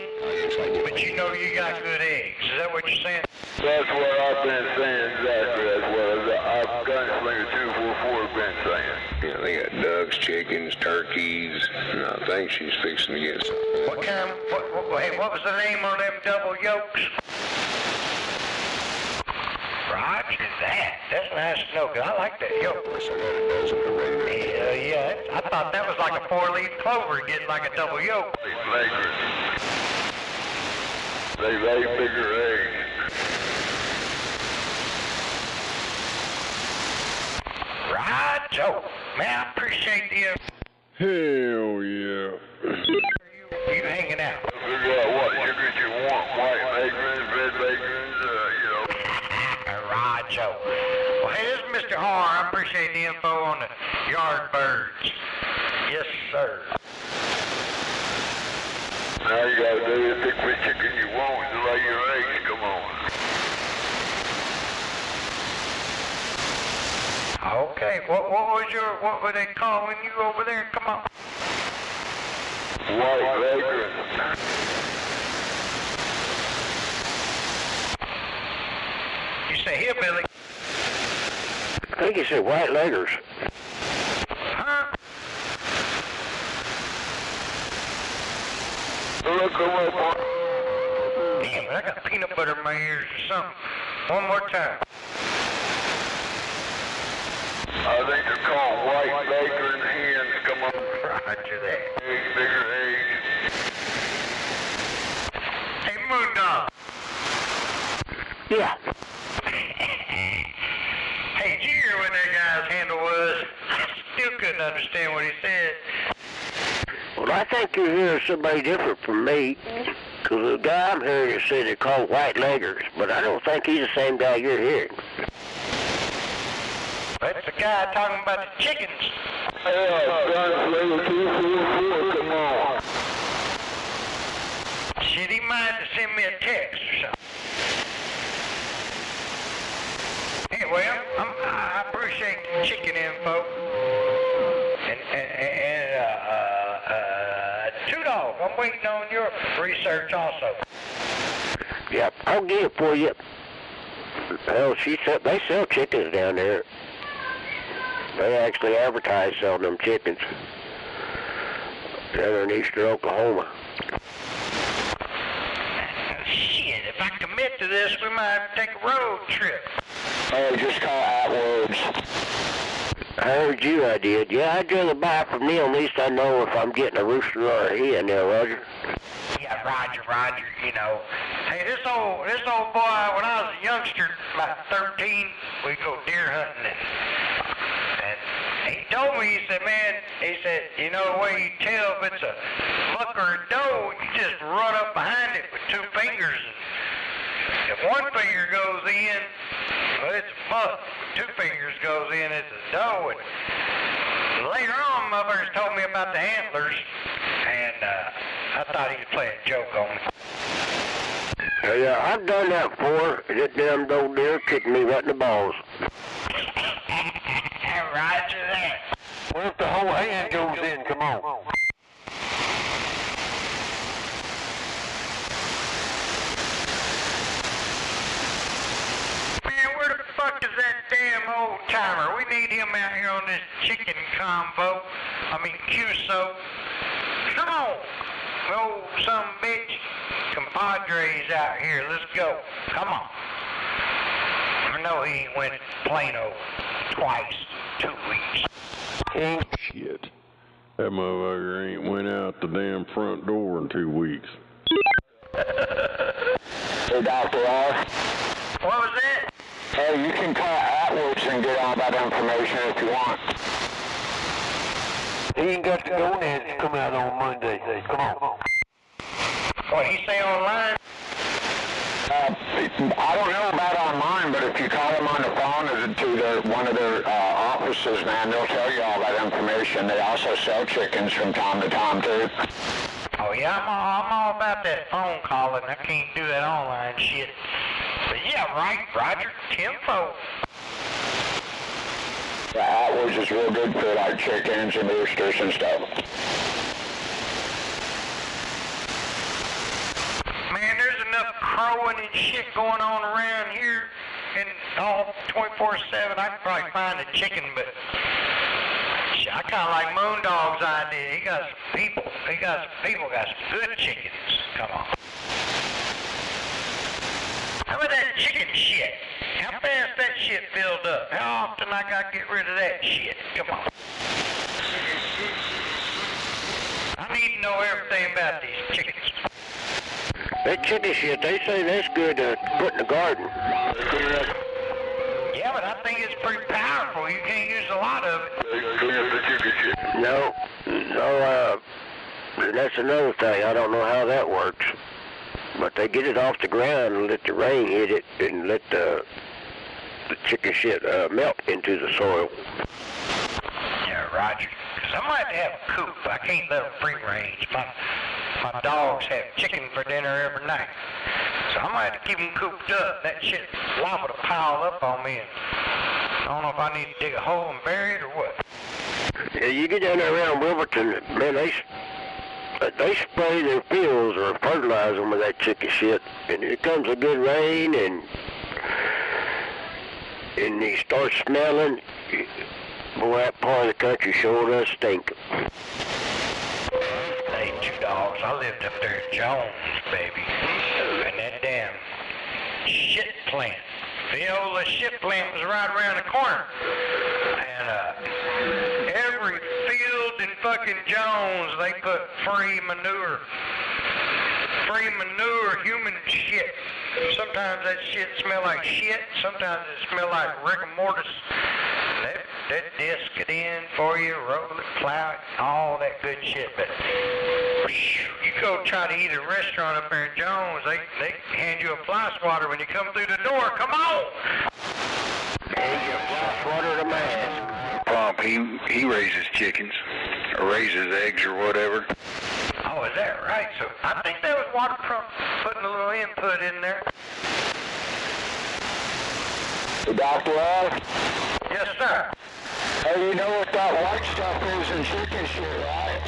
Speaker 3: but you know you got good eggs. Is that what you're saying?
Speaker 1: That's what I've been saying, exactly. That's what our gunslinger 244 has been saying.
Speaker 5: You know, they got ducks, chickens, turkeys, and I think she's fixing to get some.
Speaker 3: What was the name on them double yolks? Roger that. That's nice to know, 'cause I like that yolk. Yeah, I thought that was like a 4-leaf clover getting like a double yolk.
Speaker 1: They lay bigger eggs.
Speaker 3: Right, Joe. Man, I appreciate the
Speaker 2: Hell yeah.
Speaker 3: you hanging out.
Speaker 1: Figure out what sugars you want. White vagrants, red vagrants, you know.
Speaker 3: Right, Joe. Well, hey, this is Mr. R. I appreciate the info on the yard birds. Yes, sir.
Speaker 1: Now you gotta do is pick which chicken you want to lay your eggs. Come on.
Speaker 3: Okay, what were they calling you over there? Come on.
Speaker 1: White vagrant.
Speaker 3: You say hillbilly?
Speaker 6: I think you said white leggers.
Speaker 3: Huh?
Speaker 1: Look them up.
Speaker 3: Damn it, I got peanut butter in my ears or something. One more time.
Speaker 1: I think they're called white vagrant hens. Come on.
Speaker 3: Roger that.
Speaker 1: Eggs, bigger eggs.
Speaker 3: Hey, Moondog.
Speaker 6: Yeah.
Speaker 3: Hey, did you hear what that guy's handle was? I still couldn't understand what he said.
Speaker 6: Well, I think you're hearing somebody different from me, because the guy I'm hearing said they're called white leggers, but I don't think he's the same guy you're hearing.
Speaker 3: That's the guy talking about the chickens.
Speaker 1: Yeah, gunslinger 244. Come on.
Speaker 3: Shit, he might have to send me a text or something. Anyway, I appreciate the chicken info. And Two Dog, I'm waiting on your research also.
Speaker 6: Yep, I'll get it for you. Hell, they sell chickens down there. They actually advertise selling them chickens down there in eastern Oklahoma.
Speaker 3: Shit, if I commit to this, we might have to take a road trip.
Speaker 6: Oh, just call AdWords. I heard you, I did. Yeah, I'd rather buy from them. At least I know if I'm getting a rooster or a hen there, Roger.
Speaker 3: Yeah, Roger, you know. Hey, this old boy, when I was a youngster, about 13, we'd go deer hunting. And he told me, he said, you know the way you tell if it's a buck or a doe, you just run up behind it with 2 fingers. If one finger goes in, well, it's a buck. 2 fingers goes in, it's a doe. And later on, motherfuckers told me about the antlers, and I thought he was playing a joke on me.
Speaker 6: Yeah, I've done that before. That damn old deer kicked me right in the balls.
Speaker 3: Roger that.
Speaker 7: Well, if the whole hand goes in, come on.
Speaker 3: Man, where the fuck is that damn old timer? We need him out here on this chicken combo. QSO. Come on. Oh, some bitch. Compadres out here. Let's go. Come on. I know he ain't went to Plano twice, 2 weeks.
Speaker 2: Shit. That motherfucker ain't went out the damn front door in 2 weeks.
Speaker 6: Hey, Dr. R.
Speaker 3: What was that?
Speaker 6: Hey, you can call AdWords and get all that information if you want.
Speaker 7: He ain't got the gonads to come out on Monday. Come on.
Speaker 3: What he say online?
Speaker 6: I don't know about online, but if you call them on the phone to one of their offices, man, they'll tell you all that information. They also sell chickens from time to time, too.
Speaker 3: Oh, yeah, I'm all about that phone calling. I can't do that online shit. But yeah, right, Roger, tenfold.
Speaker 6: The Atwood's is real good for, like, chickens and roosters and stuff.
Speaker 3: Man, there's enough crowing and shit going on around here, and all 24/7. I could probably find a chicken, but I kind of like Moondog's idea. He got some people. Got some good chickens. Come on. How about that chicken shit? How fast that shit filled up? How often I gotta get rid of that shit? Come on. I need to know everything about these chickens.
Speaker 7: That chicken shit, they say that's good to put in the garden.
Speaker 3: Yeah, but I think it's pretty powerful. You can't use a lot of it.
Speaker 7: No, that's another thing. I don't know how that works. But they get it off the ground and let the rain hit it and let the chicken shit melt into the soil.
Speaker 3: Yeah, Roger. Because I might have a coop. I can't let them free range. My dogs have chicken for dinner every night. So I might have to keep them cooped up. That shit's liable to pile up on me. And I don't know if I need to dig a hole and bury it or what.
Speaker 7: Yeah, you get down there around Wilburton, man, they spray their fields or fertilize them with that chicken shit, and here comes a good rain, and they start smelling. Boy, that part of the country sure does stink.
Speaker 3: Hey, two dogs. I lived up there in Jones, baby. And that damn shit plant. Viola shit plant was right around the corner. And every field in fucking Jones, they put free manure. Free manure, human shit. Sometimes that shit smell like shit. Sometimes it smell like rigor mortis. That disc it in for you, roll it, plow it, all that good shit. But you go try to eat at a restaurant up there in Jones, they hand you a fly swatter when you come through the door. Come on!
Speaker 7: Hey, you fly swatter the mask.
Speaker 5: Pump, he raises chickens, or raises eggs or whatever.
Speaker 3: Oh, is that right? So I think that was Waterfront putting a little input in there.
Speaker 6: Dr. Al?
Speaker 3: Yes, sir.
Speaker 6: Hey, you know what that white stuff is in chicken shit, right?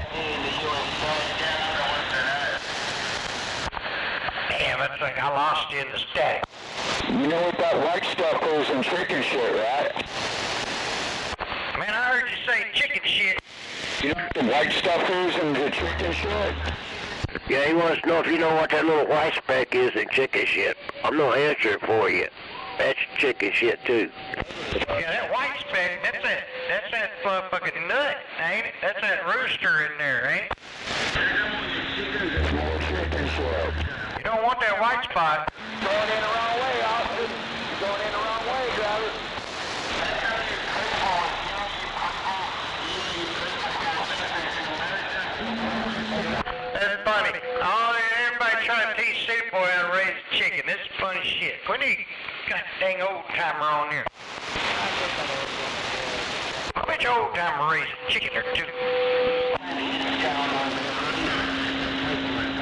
Speaker 3: Damn, it's like I lost you in the static.
Speaker 6: You know what that white stuff is in chicken shit, right?
Speaker 3: Man, I heard you say chicken shit.
Speaker 6: You know what the white stuff is in the chicken shit?
Speaker 7: Yeah, he wants to know if you know what that little white speck is in chicken shit. I'm gonna answer it for you. That's chicken shit too.
Speaker 3: Yeah, that white speck, that's that motherfucking nut, ain't it? That's that rooster in there, ain't it? You don't want that white spot.
Speaker 8: Going in the wrong way, Austin. You're going in the wrong way, driver.
Speaker 3: That's funny. Everybody trying to teach City Boy how to raise a chicken. This is funny shit. We need a dang old timer on here. I bet you old timer raised a chicken or two.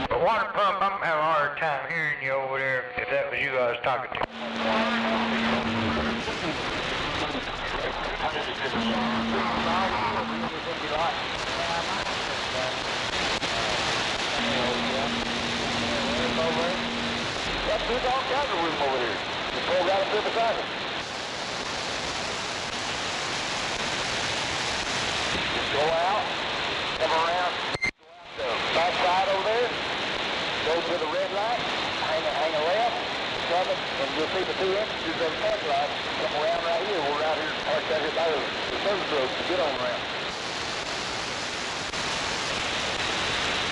Speaker 3: But water pump, I'm having a hard time hearing you over there if that was you I was talking to.
Speaker 8: Got two dog cattle room over here. The pole got up there beside it. Just go out, come around, the back side over there, go to the red light, hang a left, come it, and you'll see the 2 inches of the tax light. Come around right here. We're out here, parked out here by the service road to get on around.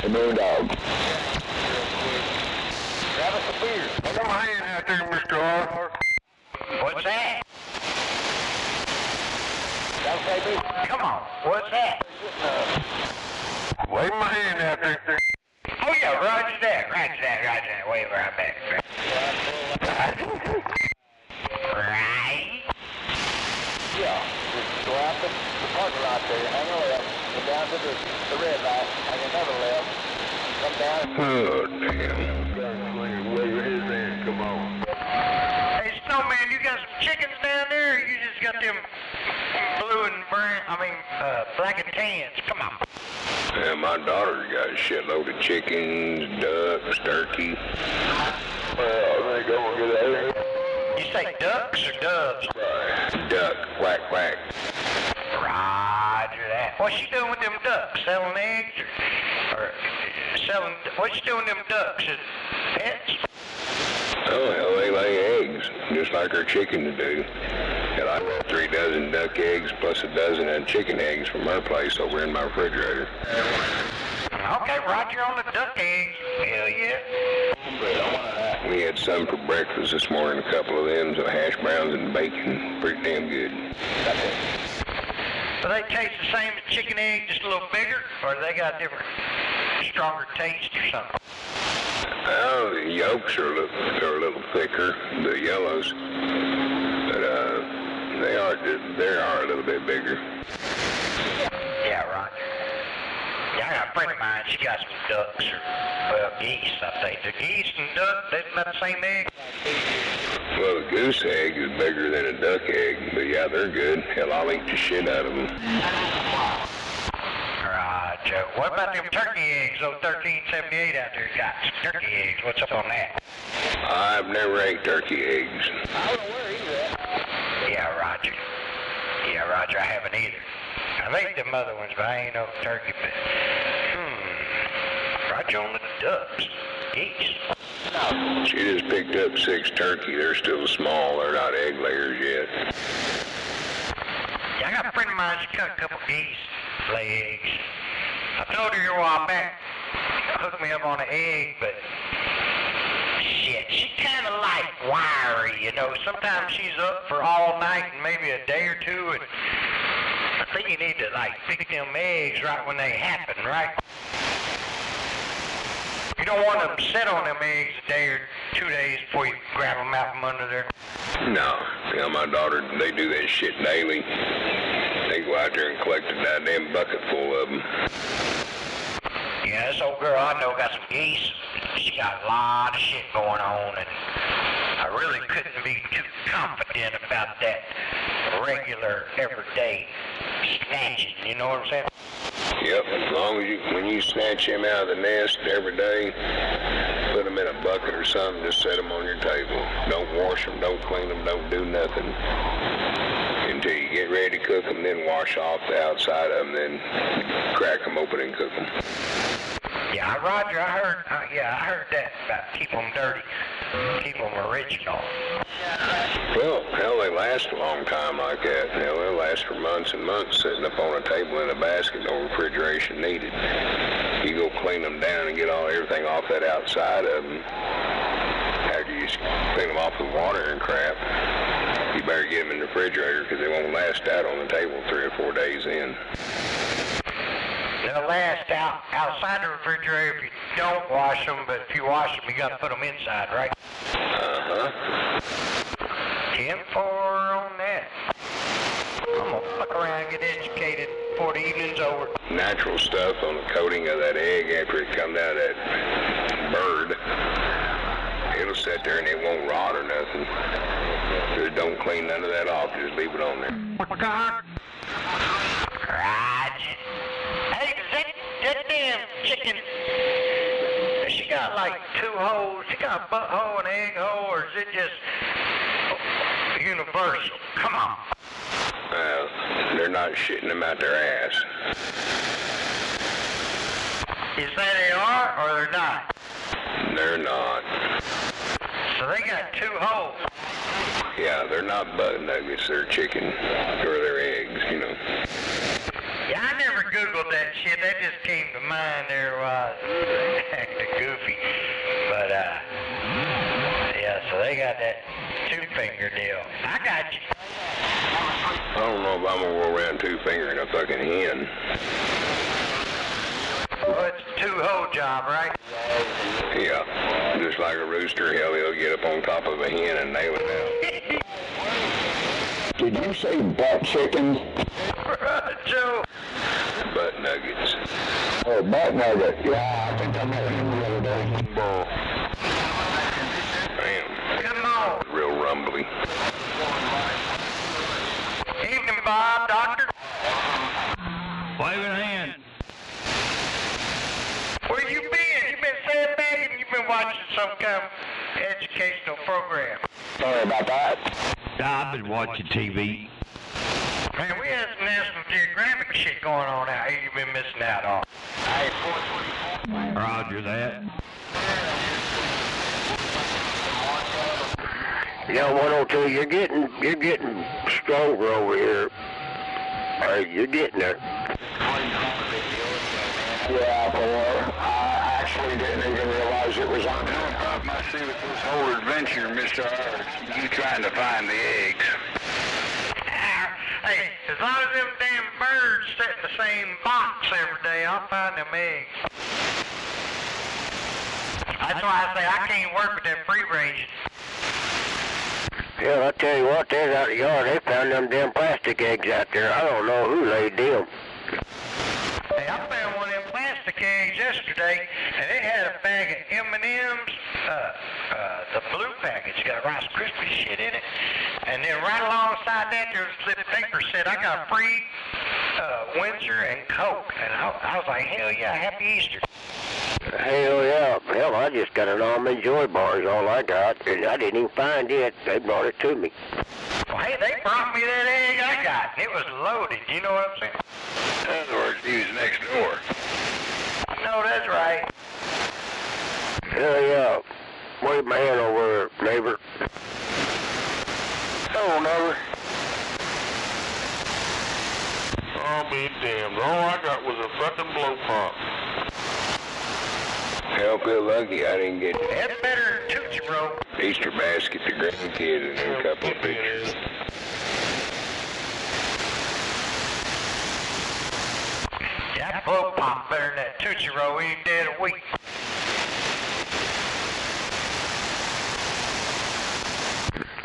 Speaker 6: The Moondog.
Speaker 8: Grab us a beer.
Speaker 1: Come on in out there, Mr. R.
Speaker 3: What's that?
Speaker 8: That okay, B?
Speaker 3: Come on, what's that?
Speaker 1: Wave my hand out there.
Speaker 3: Oh yeah, roger that. Wave right back. Right.
Speaker 8: Yeah, just go out the parking lot there, hang a left, go down to the red light, hang another left, come down.
Speaker 5: Oh, damn.
Speaker 1: Wave his hand, come on.
Speaker 3: Hey, Snowman, you got some chickens down there, or you just got them blue and brown, black and tans? Come on.
Speaker 5: Yeah, my daughter's got a shitload of chickens, ducks, turkey.
Speaker 1: They go and get eggs.
Speaker 3: You say ducks or doves?
Speaker 5: Duck, quack, quack.
Speaker 3: Roger that. What's she doing with them ducks? Selling eggs or selling? What's she doing with them ducks? Is pets?
Speaker 5: Oh, hell, they lay eggs, just like our chickens do. Hell, I got 3 dozen duck eggs plus a dozen of chicken eggs from our place over in my refrigerator.
Speaker 3: Okay, Roger on the duck eggs. Hell yeah.
Speaker 5: We had some for breakfast this morning, a couple of them, some hash browns and bacon. Pretty damn good.
Speaker 3: Do they taste the same as chicken egg, just a little bigger, or do they got different, stronger taste or something?
Speaker 5: Oh, the yolks are a little thicker, the yellows, but they are a little bit bigger.
Speaker 3: Yeah, Roger. Yeah, I got a friend of mine, she got some ducks, or, geese, I think. The geese and duck, they're about the same egg?
Speaker 5: Well, the goose egg is bigger than a duck egg, but yeah, they're good. Hell, I'll eat the shit out of them.
Speaker 3: Roger. What about them turkey eggs, those 1378 out there got? Turkey eggs, what's up on that?
Speaker 5: I've never ate turkey eggs.
Speaker 8: I don't know where he's at.
Speaker 3: Yeah, Roger. Yeah, Roger, I haven't either. I've ate them other ones, but I ain't no turkey, but... Roger on the ducks. Geese.
Speaker 8: No.
Speaker 5: She just picked up 6 turkey. They're still small. They're not egg layers yet.
Speaker 3: Yeah, I got a friend of mine, she cut a couple geese, lay eggs. I told her a while back, hook me up on an egg, but... Shit, she kind of like wiry, you know. Sometimes she's up for all night and maybe a day or two, and I think you need to, like, pick them eggs right when they happen, right? You don't want them to sit on them eggs a day or 2 days before you grab them out from under there.
Speaker 5: No. You know, my daughter, they do that shit daily. They go out there and collect a goddamn bucket full of them.
Speaker 3: Yeah, this old girl I know got some geese. She got a lot of shit going on, and I really couldn't be too confident about that regular, everyday snatching, you know what I'm saying?
Speaker 5: Yep, as long as when you snatch them out of the nest every day, put them in a bucket or something, just set them on your table. Don't wash them, don't clean them, don't do nothing. Until you get ready to cook them, then wash off the outside of them, then crack them open and cook them.
Speaker 3: Yeah, Roger, I heard that about keep them dirty, keep them original.
Speaker 5: Well, hell, they last a long time like that. Hell, they'll last for months and months sitting up on a table in a basket, no refrigeration needed. You go clean them down and get everything off that outside of them. After you clean them off with water and crap, you better get them in the refrigerator because they won't last out on the table 3 or 4 days in.
Speaker 3: They'll last outside the refrigerator if you don't wash them, but if you wash them, you got to put them inside, right?
Speaker 5: Uh-huh.
Speaker 3: 10-4 on that. I'm going to fuck around and get educated before the evening's over.
Speaker 5: Natural stuff on the coating of that egg after it comes out of that bird. It'll sit there and it won't rot or nothing. Just don't clean none of that off. Just leave it on there.
Speaker 3: Right. Hey, that damn chicken, she got like 2 holes. She got a butthole and an egg hole, or is it just universal? Come on.
Speaker 5: They're not shitting them out their ass.
Speaker 3: You say they are, or they're not?
Speaker 5: They're not.
Speaker 3: So they got 2 holes.
Speaker 5: Yeah, they're not butt nuggets. They're chicken, or they're eggs, you know.
Speaker 3: Yeah, I never Googled that shit. That just came to mind there while I was acting goofy. But, yeah, so they got that 2-finger deal. I got you.
Speaker 5: I don't know if I'm gonna go around 2-fingering a fucking hen.
Speaker 3: Well, it's 2 hole job, right?
Speaker 5: Yeah, just like a rooster, he'll get up on top of a hen and nail it down.
Speaker 6: Did you say butt chicken?
Speaker 3: Joe.
Speaker 5: Butt nuggets.
Speaker 6: Oh, butt nugget. Yeah, I think I met him the other day.
Speaker 5: Damn.
Speaker 3: Come on.
Speaker 5: Real rumbly.
Speaker 3: Evening, Bob, doctor.
Speaker 10: Waving hand.
Speaker 3: Where you been? You been sandbagging? You been watching some kind of educational program?
Speaker 6: Sorry about that.
Speaker 10: I've been watching TV.
Speaker 3: Man, we had some National Geographic shit going on out here you've been missing out on.
Speaker 10: Roger that.
Speaker 7: Yeah, 102, you're getting stronger over here. You're getting there.
Speaker 6: Yeah, boy. I actually didn't even realize it was on.
Speaker 1: I must see with this whole adventure, Mr. R. You trying to find the eggs.
Speaker 3: Hey, as long as them damn birds sit in the same box every day, I'll find them eggs. That's why I say I can't work with that free range.
Speaker 7: Yeah, I tell you what, there's out in the yard, they found them damn plastic eggs out there. I don't know who laid them.
Speaker 3: Hey, I found one of them plastic eggs yesterday, and it had a bag of M&M's, the blue package, got Rice Krispie shit in it, and then right alongside that there was a slip of paper said, I got free Windsor and Coke, and I was like, hell yeah, Happy Easter.
Speaker 7: Hell yeah. Hell, I just got an Almond Joy bar is all I got, and I didn't even find it. They brought it to me.
Speaker 3: Well, hey, they brought me that egg I got, and it was loaded, you know what I'm saying?
Speaker 1: In other words, he was next door.
Speaker 3: No, that's right.
Speaker 7: Hell yeah. Wave my hand over there, neighbor.
Speaker 1: Oh, neighbor.
Speaker 5: I'll be damned. All I got was a fucking blow pump. Hell, feel lucky I didn't get
Speaker 3: That's better than Tootsie Roll.
Speaker 5: Easter basket, the grandkids, and a couple of pictures.
Speaker 3: That blow pop better than that Tootsie Roll any day of the week.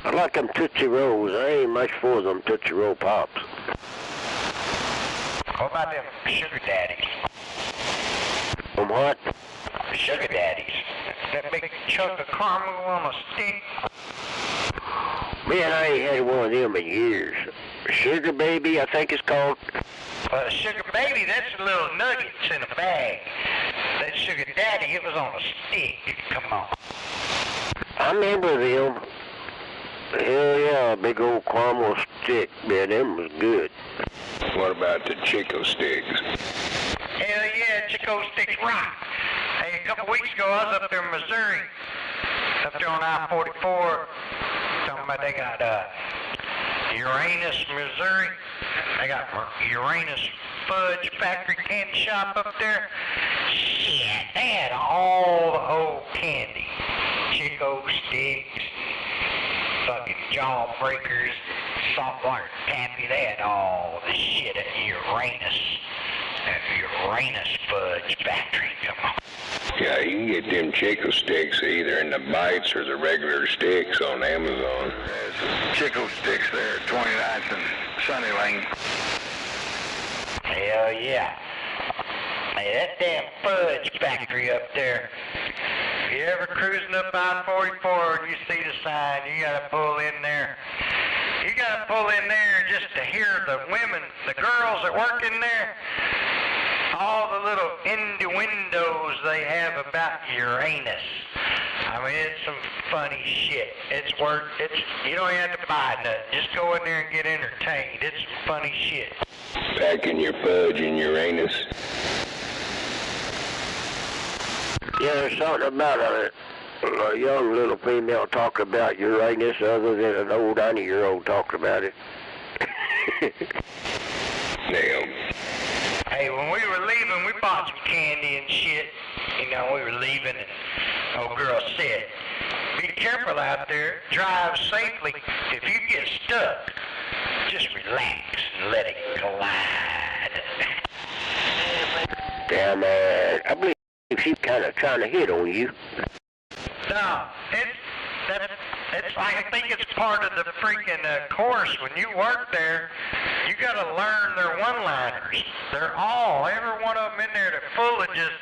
Speaker 7: I like them Tootsie Rolls. I ain't much for them Tootsie Roll Pops.
Speaker 3: What about them sugar daddies?
Speaker 7: From what?
Speaker 3: Sugar daddies. That big chunk of caramel on a stick.
Speaker 7: Man, I ain't had one of them in years. Sugar Baby, I think it's called.
Speaker 3: Well, a sugar baby, that's the little nuggets in a bag. That sugar daddy, it was on a stick. Come on.
Speaker 7: I remember them. Hell yeah, a big old caramel stick. Man, them was good.
Speaker 5: What about the Chico sticks?
Speaker 3: Hell yeah, Chico sticks rock. Hey, a couple weeks ago, I was up there in Missouri. Up there on I-44. Talking about they got Uranus, Missouri. They got Uranus Fudge Factory Candy Shop up there. Shit, they had all the old candy. Chico sticks, fucking jawbreakers, saltwater taffy. They had all the shit at Uranus. At Uranus Fudge Factory, come on.
Speaker 5: Yeah, you can get them Chico sticks either in the bites or the regular sticks on Amazon.
Speaker 1: There's Chico sticks there, 29th and Sunny Lane.
Speaker 3: Hell yeah. Hey, that damn fudge factory up there. If you ever cruising up I-44 and you see the sign, you gotta pull in there. You gotta pull in there just to hear the women, the girls that work in there, all the little innuendos they have about Uranus. I mean, it's some funny shit. It's worth, you don't even have to buy nothing. Just go in there and get entertained. It's some funny shit.
Speaker 5: Packing your fudge in Uranus.
Speaker 7: Yeah, there's something about a young little female talking about Uranus other than an old 90-year-old talking about it.
Speaker 5: Damn.
Speaker 3: Hey, when we were leaving, we bought some candy and shit. You know, we were leaving, and old girl said, be careful out there, drive safely. If you get stuck, just relax and let it glide.
Speaker 7: Damn it. I believe
Speaker 6: she kind of trying to hit on you.
Speaker 3: No, it's like, I think it's part of the freaking course. When you work there, you gotta learn their one-liners. Every one of them in there, they're full of just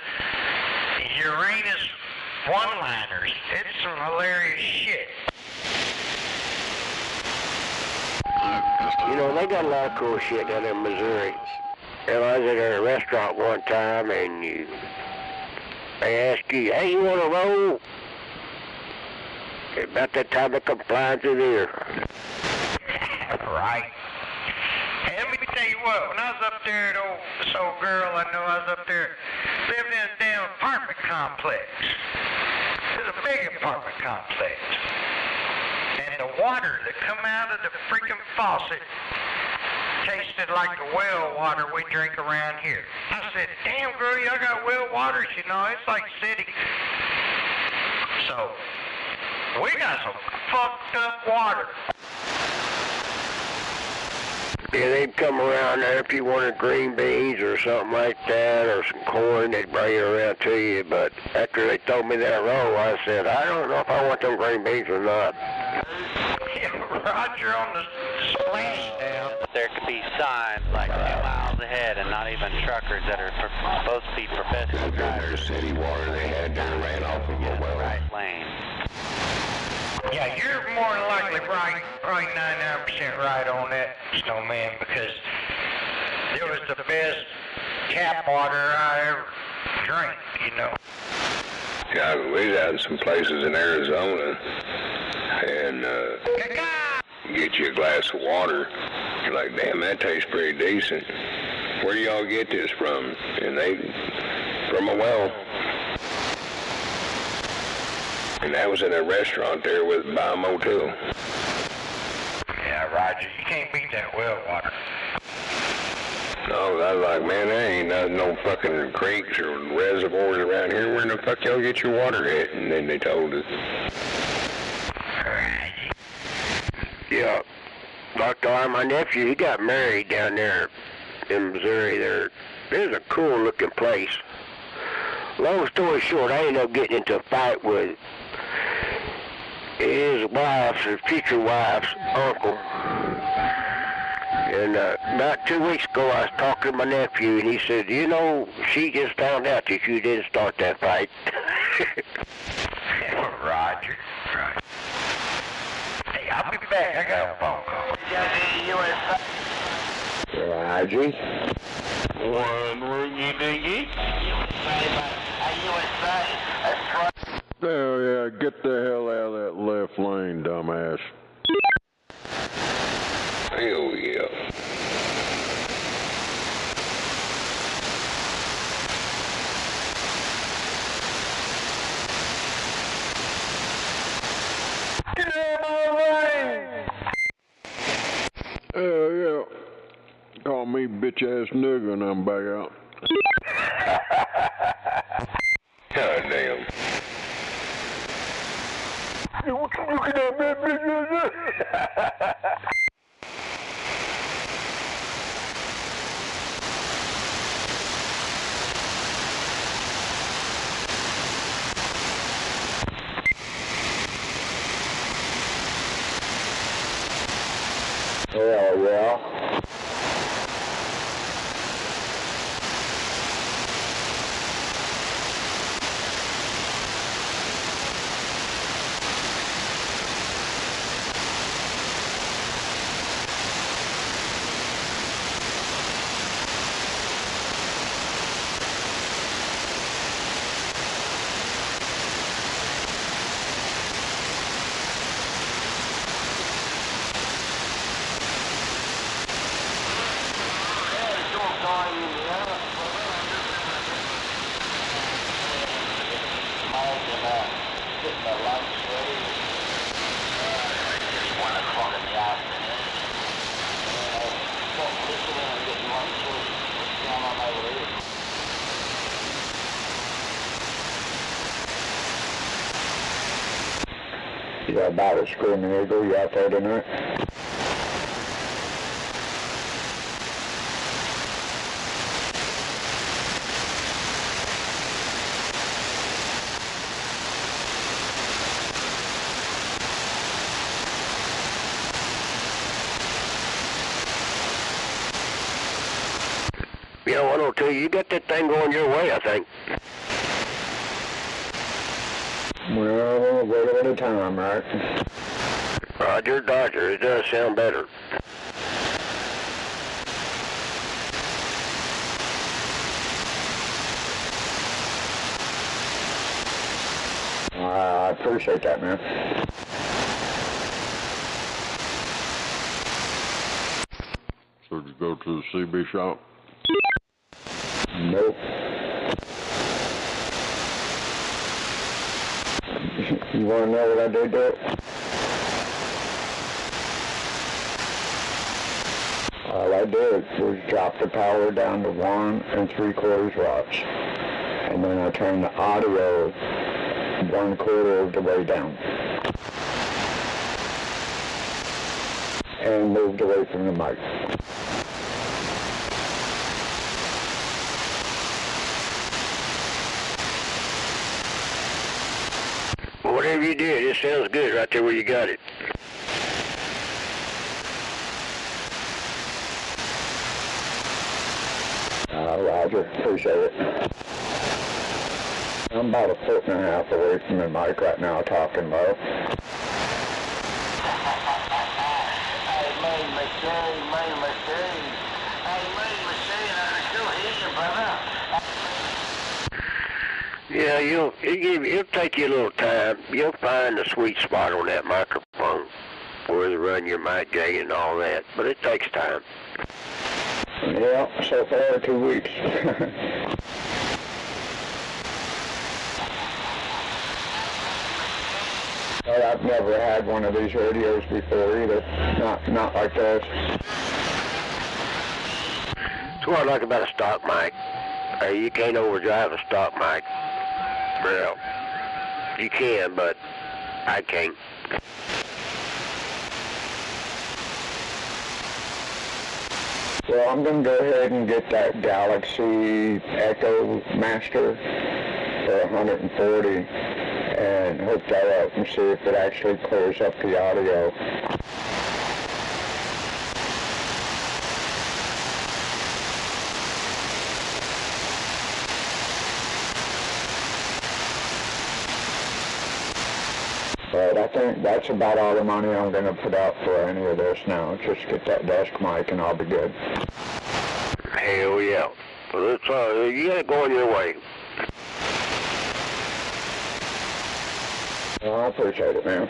Speaker 3: Uranus one-liners. It's some hilarious shit.
Speaker 6: You know, they got a lot of cool shit down there in Missouri. And I was at a restaurant one time, and they ask you, hey, you want to roll? About that time they come flying through the air.
Speaker 3: Right. Hey, let me tell you what, when I was up there at this old girl I know, I was up there, lived in a damn apartment complex. It was a big apartment complex. And the water that come out of the freaking faucet tasted like the well water we drink around here. I said, damn girl, y'all got well water? She know, it's like city. So, we got some fucked up water.
Speaker 6: Yeah, they'd come around there if you wanted green beans or something like that, or some corn, they'd bring it around to you. But after they told me that roll, I said, I don't know if I want them green beans or not.
Speaker 3: Yeah, Roger on the splash down.
Speaker 11: There could be signs like 2 miles ahead and not even truckers that are supposed to be professional drivers.
Speaker 5: Their city water they had there ran off of a well.
Speaker 11: Right lane.
Speaker 3: Yeah, you're more than likely right, probably 99% right on that, Snowman, because it was the best tap water I ever drank, you know.
Speaker 5: Yeah, we was out in some places in Arizona, and get you a glass of water. You're like, damn, that tastes pretty decent. Where do y'all get this from? And from a well. And that was in a restaurant there by a motel.
Speaker 3: Yeah, Roger, you can't beat that well water.
Speaker 5: No, I was like, man, there ain't no fucking creeks or reservoirs around here. Where in the fuck y'all get your water at? And then they told us.
Speaker 6: Yeah, Dr. my nephew, he got married down there in Missouri. There's a cool looking place. Long story short, I ended up getting into a fight with his wife's, his future wife's uncle. And about 2 weeks ago, I was talking to my nephew, and he said, you know, she just found out that you didn't start that fight.
Speaker 3: Roger. Right. Hey, I'll be back. I got a phone call.
Speaker 6: Roger.
Speaker 5: One ringy dingy.
Speaker 2: Hell yeah, get the hell out of that left lane, dumbass.
Speaker 5: Hell yeah.
Speaker 2: Hell yeah. Call me bitch-ass nigga and I'm back out.
Speaker 5: God damn.
Speaker 6: Hell yeah. Yeah, about a screaming eagle, you out there tonight?
Speaker 7: to you. You got that thing going your way, I think.
Speaker 6: Well, one at a time, right?
Speaker 7: Roger, Dodger. It does sound better.
Speaker 6: I appreciate that, man.
Speaker 2: So did you go to the CB shop?
Speaker 6: Nope. You want to know what I did there? All I did was drop the power down to 1 3/4 watts. And then I turned the audio 1/4 of the way down. And moved away from the mic.
Speaker 7: Whatever you did, it sounds good right there where you got it.
Speaker 6: Roger, appreciate it. I'm about 1.5 feet away from the mic right now talking low.
Speaker 7: Yeah, it'll take you a little time. You'll find the sweet spot on that microphone where to run your mic gain and all that, but it takes time.
Speaker 6: Yeah, so far 2 weeks. Well, I've never had one of these radios before either. Not like this.
Speaker 7: That's what I like about a stock mic. You can't overdrive a stock mic. Well, you can, but I can't.
Speaker 6: Well, I'm going to go ahead and get that Galaxy Echo Master for 140 and hook that up and see if it actually clears up the audio. But I think that's about all the money I'm going to put out for any of this now. Just get that desk mic and I'll be good.
Speaker 7: Hell yeah. Well, it's, you got it going your way.
Speaker 6: Well, I appreciate it, man.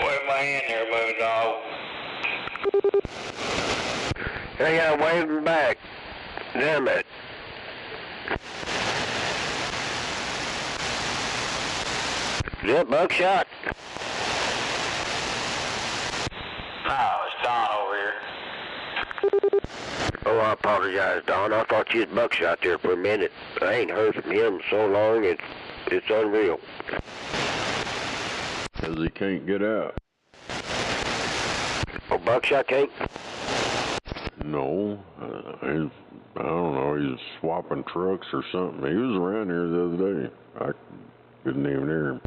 Speaker 4: Wave my hand there, moon dog.
Speaker 7: Hey, I waved him back. Damn it. Is that buckshot?
Speaker 4: No, it's Don over here.
Speaker 7: Oh, I apologize, Don. I thought you had buckshot there for a minute. I ain't heard from him so long, it's unreal.
Speaker 2: Because he can't get out.
Speaker 7: Oh, buckshot can't?
Speaker 2: No, I don't know, he's swapping trucks or something. He was around here the other day. I couldn't even hear him.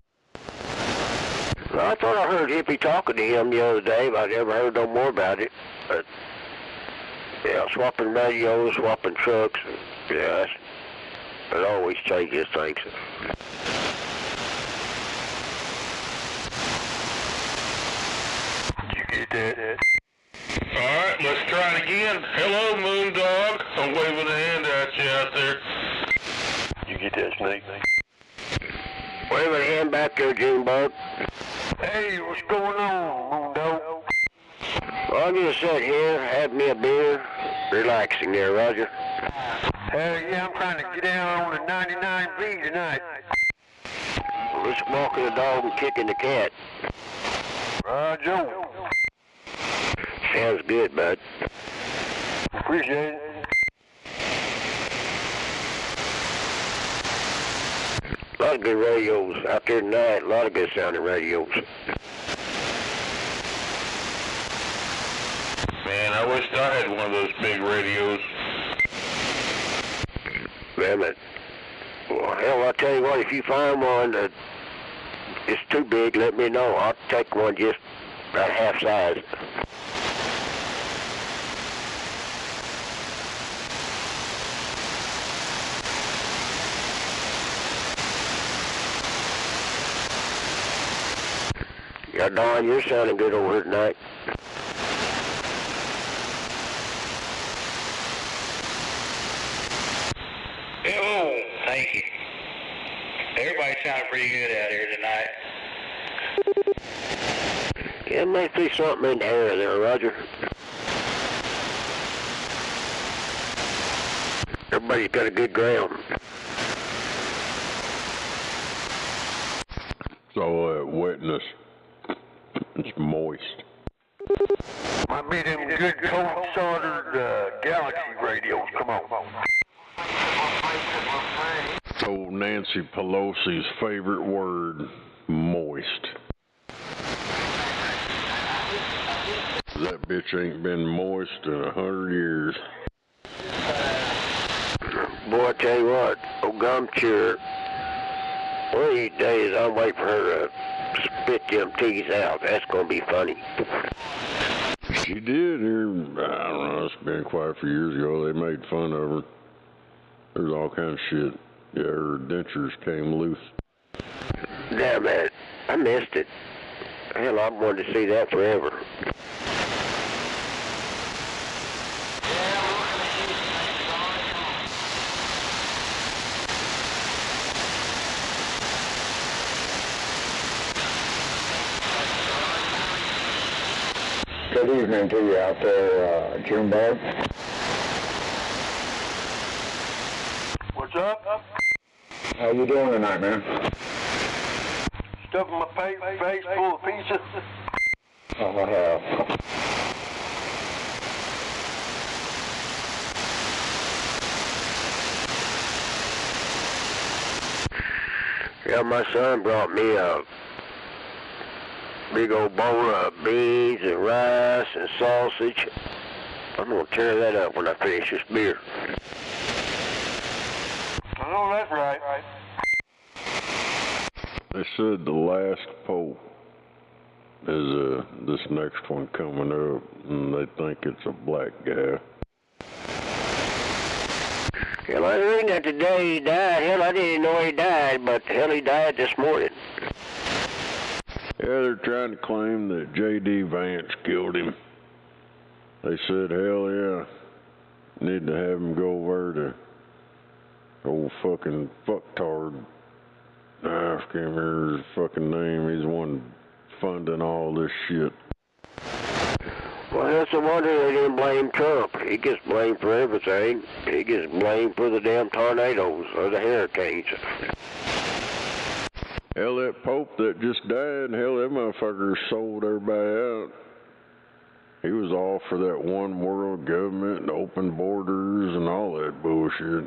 Speaker 7: Well, I thought I heard Hippie talking to him the other day, but I never heard no more about it. But, yeah, swapping radios, swapping trucks, yeah, it always changes things.
Speaker 4: You get that? Alright, let's try it again. Hello, moon dog. I'm waving a hand at you out there. You get that, Snake?
Speaker 7: Waving a hand back there, Junebug.
Speaker 4: Hey, what's going on, moon dog?
Speaker 7: Well, I'm just sitting here, having me a beer, relaxing there, Roger.
Speaker 4: Yeah, I'm trying to get down on the 99 V tonight.
Speaker 7: Well, let's walking the dog and kicking the cat.
Speaker 4: Roger.
Speaker 7: Sounds good, bud.
Speaker 4: Appreciate it.
Speaker 7: A lot of good radios out there tonight, a lot of good sounding radios.
Speaker 4: Man, I wish I had one of those big radios.
Speaker 7: Damn it.
Speaker 6: Well, hell, I'll tell you what, if you find one that is too big, let me know. I'll take one just about half size. Yeah, Don, you're sounding good over here tonight.
Speaker 3: Oh, thank you. Everybody sounded pretty good out here tonight.
Speaker 6: Yeah, there must be something in the air there, Roger. Everybody's got a good ground.
Speaker 2: It's all that wetness. It's moist.
Speaker 1: Might be them good cold soldered Galaxy radios. Come on.
Speaker 2: Old Nancy Pelosi's favorite word, moist. That bitch ain't been moist in 100 years.
Speaker 6: Boy, I tell you what, old Gumchure, one of these days I'll wait for her to spit them teeth out. That's going to be funny.
Speaker 2: She did here, I don't know, it's been quite a few years ago. They made fun of her. There's all kinds of shit. Yeah, her dentures came loose.
Speaker 6: Damn it, I missed it. Hell, I've wanted to see that forever. Good evening to you out there, Junebug.
Speaker 1: What's up?
Speaker 6: How you doing tonight, man?
Speaker 1: Stuffing my face full of pizza.
Speaker 6: Oh, hell. Yeah, my son brought me a big old bowl of beans and rice and sausage. I'm going to tear that up when I finish this beer.
Speaker 1: Oh, that's right.
Speaker 2: They said the last pope is this next one coming up, and they think it's a black guy.
Speaker 6: Hell, I was reading that today he died. Hell, I didn't know he died, but hell, he died this morning.
Speaker 2: Yeah, they're trying to claim that J.D. Vance killed him. They said, hell yeah, need to have him go over to old fucking fucktard. I can't remember his fucking name. He's the one funding all this shit.
Speaker 6: Well, that's a wonder they didn't blame Trump. He gets blamed for everything. He gets blamed for the damn tornadoes or the hurricanes.
Speaker 2: Hell, that Pope that just died, hell, that motherfucker sold everybody out. He was all for that one world government and open borders and all that bullshit.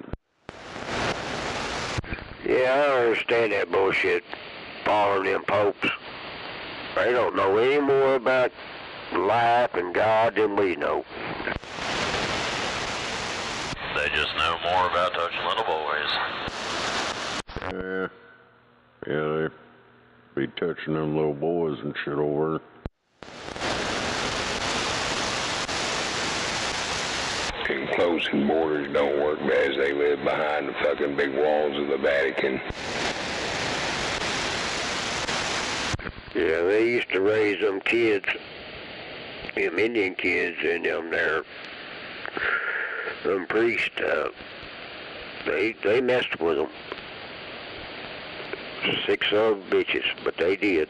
Speaker 6: Yeah, I don't understand that bullshit. Following them popes. They don't know any more about life and God than we know.
Speaker 12: They just know more about touching little boys.
Speaker 2: Yeah, they be touching them little boys and shit over.
Speaker 5: And closing borders don't work as they live behind the fucking big walls of the Vatican.
Speaker 6: Yeah, they used to raise them kids, them Indian kids, and them priests, they messed with them. 6 of bitches, but they did.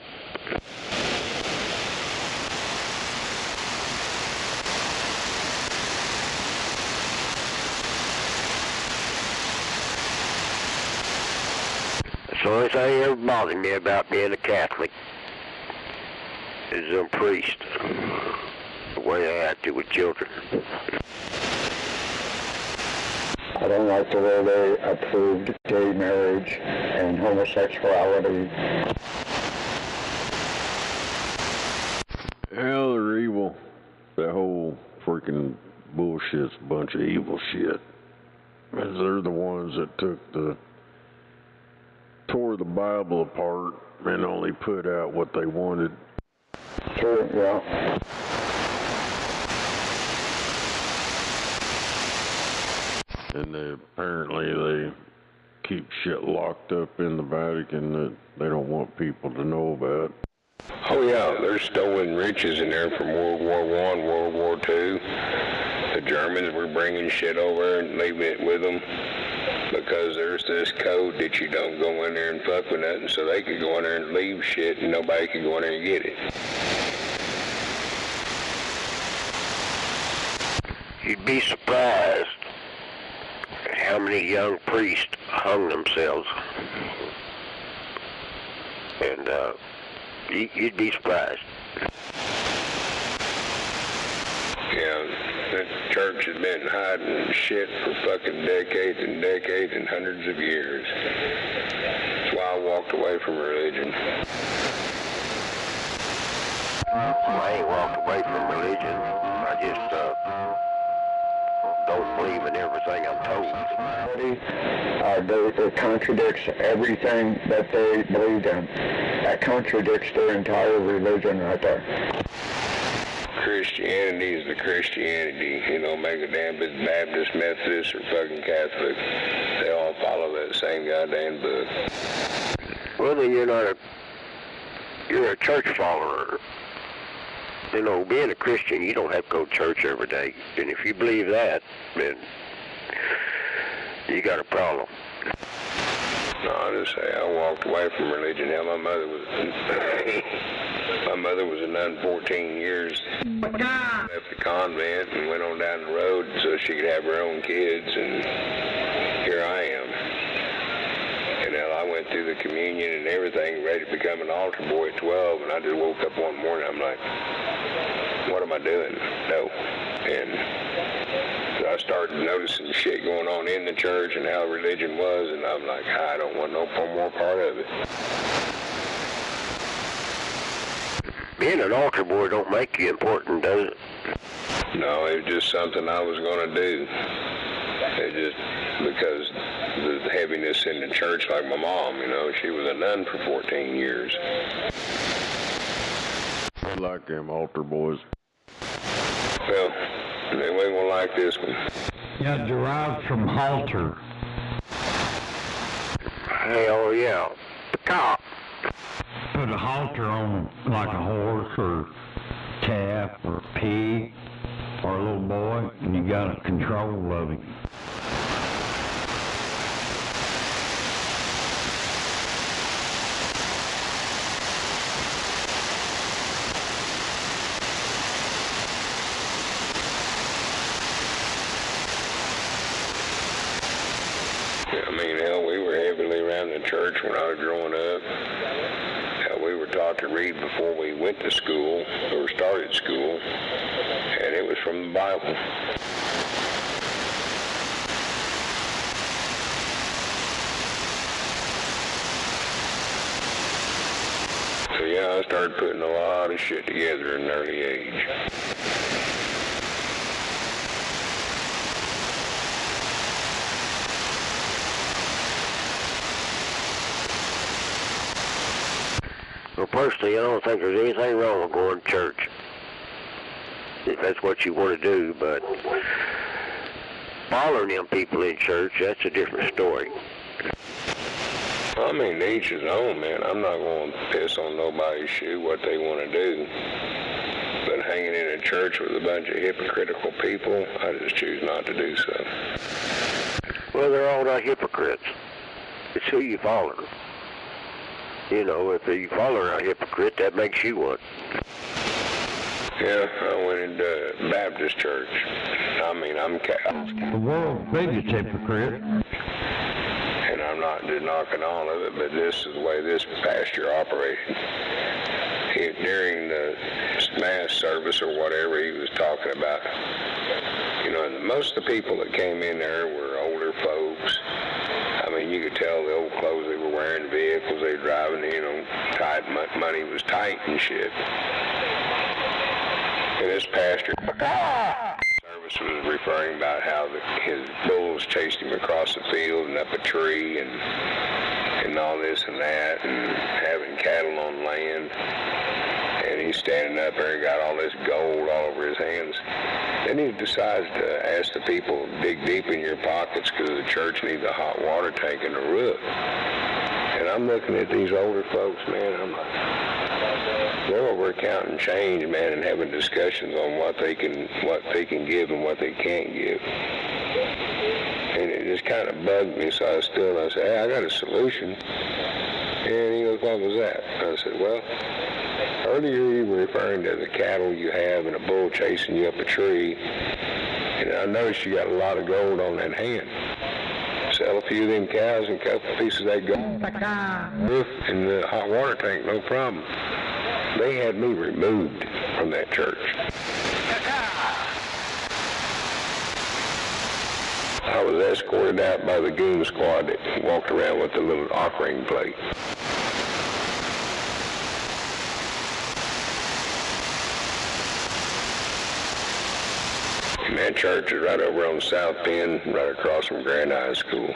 Speaker 6: That's the only thing that ever bothered me about being a Catholic is them priests, the way they acted with children. I don't like the way they approved gay marriage and homosexuality.
Speaker 2: Hell, they're evil. That whole freaking bullshit's a bunch of evil shit. They're the ones that took the tore the Bible apart and only put out what they wanted.
Speaker 6: Sure, yeah.
Speaker 2: And apparently they keep shit locked up in the Vatican that they don't want people to know about.
Speaker 5: Oh yeah, there's stolen riches in there from World War I, World War II. The Germans were bringing shit over and leaving it with them because there's this code that you don't go in there and fuck with nothing, so they could go in there and leave shit and nobody could go in there and get it.
Speaker 13: You'd be surprised at how many young priests hung themselves. And you'd be surprised.
Speaker 5: Yeah, the church has been hiding shit for fucking decades and decades and hundreds of years. That's why I walked away from religion.
Speaker 13: I ain't walked away from religion. I just don't believe in everything I'm told.
Speaker 6: It contradicts everything that they believed in. That contradicts their entire religion right there.
Speaker 5: Christianity is the Christianity. You know, make a damn bit Baptist, Methodist, or fucking Catholic. They all follow that same goddamn book.
Speaker 13: Well, then you're a church follower. You know, being a Christian, you don't have to go to church every day. And if you believe that, then you got a problem.
Speaker 5: No, I just say I walked away from religion. Hell, my mother was a nun 14 years. Left the convent and went on down the road so she could have her own kids, and here I am. And hell, I went through the communion and everything, ready to become an altar boy at 12, and I just woke up one morning, I'm like, what am I doing? No. And so I started noticing shit going on in the church and how religion was, and I'm like, I don't want no more part of it.
Speaker 13: Being an altar boy don't make you important, does it?
Speaker 5: No, it was just something I was going to do. It just, because the heaviness in the church, like my mom, you know, she was a nun for 14 years.
Speaker 2: I like them altar boys.
Speaker 5: Well, they won't like this one.
Speaker 10: Yeah, derived from halter.
Speaker 13: Hell yeah. The cop.
Speaker 10: Put a halter on like a horse or calf or a pig or a little boy, and you got control of him.
Speaker 5: I mean, hell, we were heavily around the church when I was growing up. Hell, we were taught to read before we went to school or started school, and it was from the Bible. So yeah, I started putting a lot of shit together at an early age.
Speaker 13: Well, personally, I don't think there's anything wrong with going to church, if that's what you want to do, but following them people in church, that's a different story.
Speaker 5: I mean, each his own, man. I'm not going to piss on nobody's shoe what they want to do. But hanging in a church with a bunch of hypocritical people, I just choose not to do so.
Speaker 13: Well, they're all not hypocrites. It's who you follow. You know, if you follow a hypocrite, that makes you one.
Speaker 5: Yeah, I went into Baptist church. I mean, I'm Catholic.
Speaker 10: The world's biggest hypocrite.
Speaker 5: And I'm not knocking all of it, but this is the way this pastor operated. During the mass service or whatever he was talking about, you know, most of the people that came in there were older folks. I mean, you could tell the old clothes they were wearing, the vehicles they were driving, you know, tight, money was tight and shit. And this pastor service Jarvis was referring about how his bulls chased him across the field and up a tree and all this and that, and having cattle on land. And he's standing up there and got all this gold all over his hands. Then he decides to ask the people, dig deep in your pockets because the church needs a hot water tank and a roof. And I'm looking at these older folks, man, I'm like, they're over counting change, man, and having discussions on what they can give and what they can't give. And it just kind of bugged me, so I stood and I said, hey, I got a solution. And he goes, what was that? I said, well, earlier you were referring to the cattle you have and a bull chasing you up a tree, and I noticed you got a lot of gold on that hand. Sell a few of them cows and a couple pieces of that gold roof and the hot water tank, no problem. They had me removed from that church. I was escorted out by the goon squad that walked around with the little offering plate. And that church is right over on South Penn, right across from Grand High School.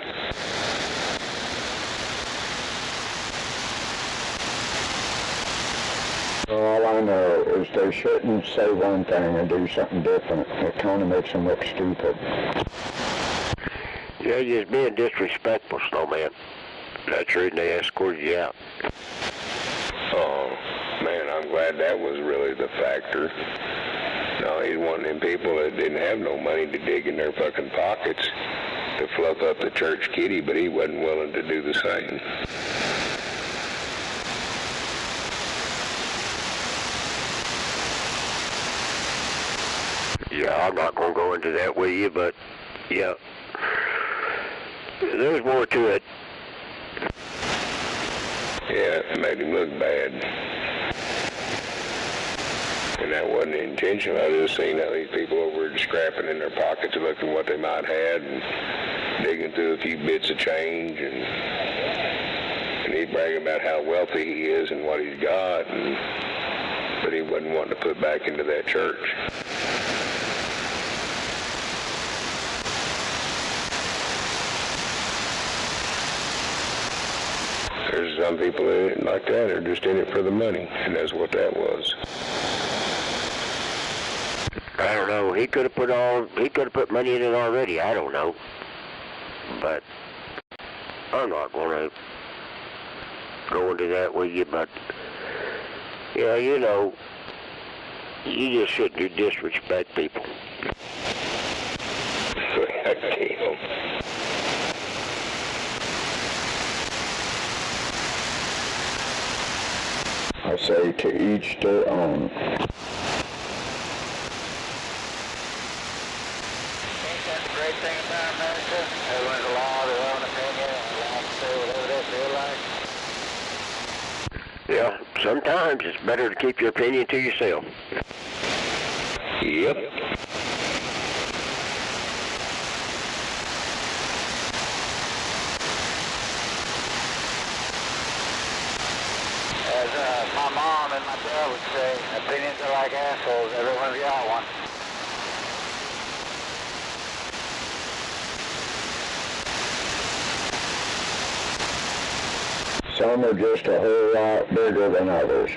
Speaker 6: All I know is they shouldn't say one thing and do something different. It kind of makes them look stupid.
Speaker 13: Yeah, you're just being disrespectful, Snowman. That's the reason they escorted you out.
Speaker 5: Oh, man, I'm glad that was really the factor. No, he's one of them people that didn't have no money to dig in their fucking pockets to fluff up the church kitty, but he wasn't willing to do the same.
Speaker 13: Yeah, I'm not going to go into that with you, but, yeah, there's more to it.
Speaker 5: Yeah, it made him look bad. And that wasn't intentional. I just seen how these people over scrapping in their pockets looking what they might have and digging through a few bits of change, and he's bragging about how wealthy he is and what he's got, but he wasn't wanting to put back into that church. There's some people that ain't like that, are just in it for the money, and that's what that was.
Speaker 13: I don't know. He could have put money in it already. I don't know. But I'm not going to go into that with you. But yeah, you know, you just shouldn't disrespect people.
Speaker 6: I say to each their own.
Speaker 8: Great thing about America, everyone's allowed their own opinion and allowed to say whatever they feel like.
Speaker 13: Yeah, sometimes it's better to keep your opinion to yourself.
Speaker 5: Yep.
Speaker 8: As my mom and my dad would say, opinions are like assholes, everyone's got one.
Speaker 6: Some are just a whole lot bigger than others.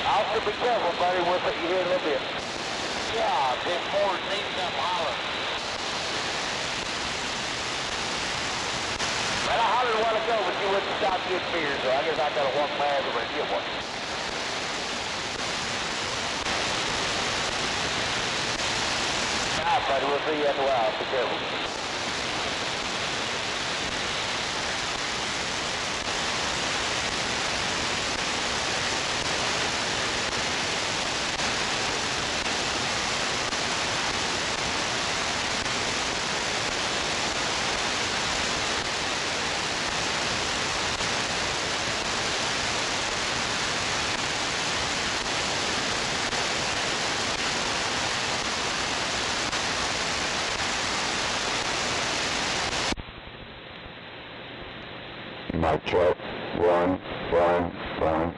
Speaker 8: Also be careful, buddy, we'll put you here in a little bit. Yeah, this forward needs some holler. Man, I hollered a while ago, but you wouldn't stop getting beer, so I guess I gotta walk back over and get one. All right, buddy, we'll see you after a while. Be careful.
Speaker 6: Mic check. 1, 1, 1.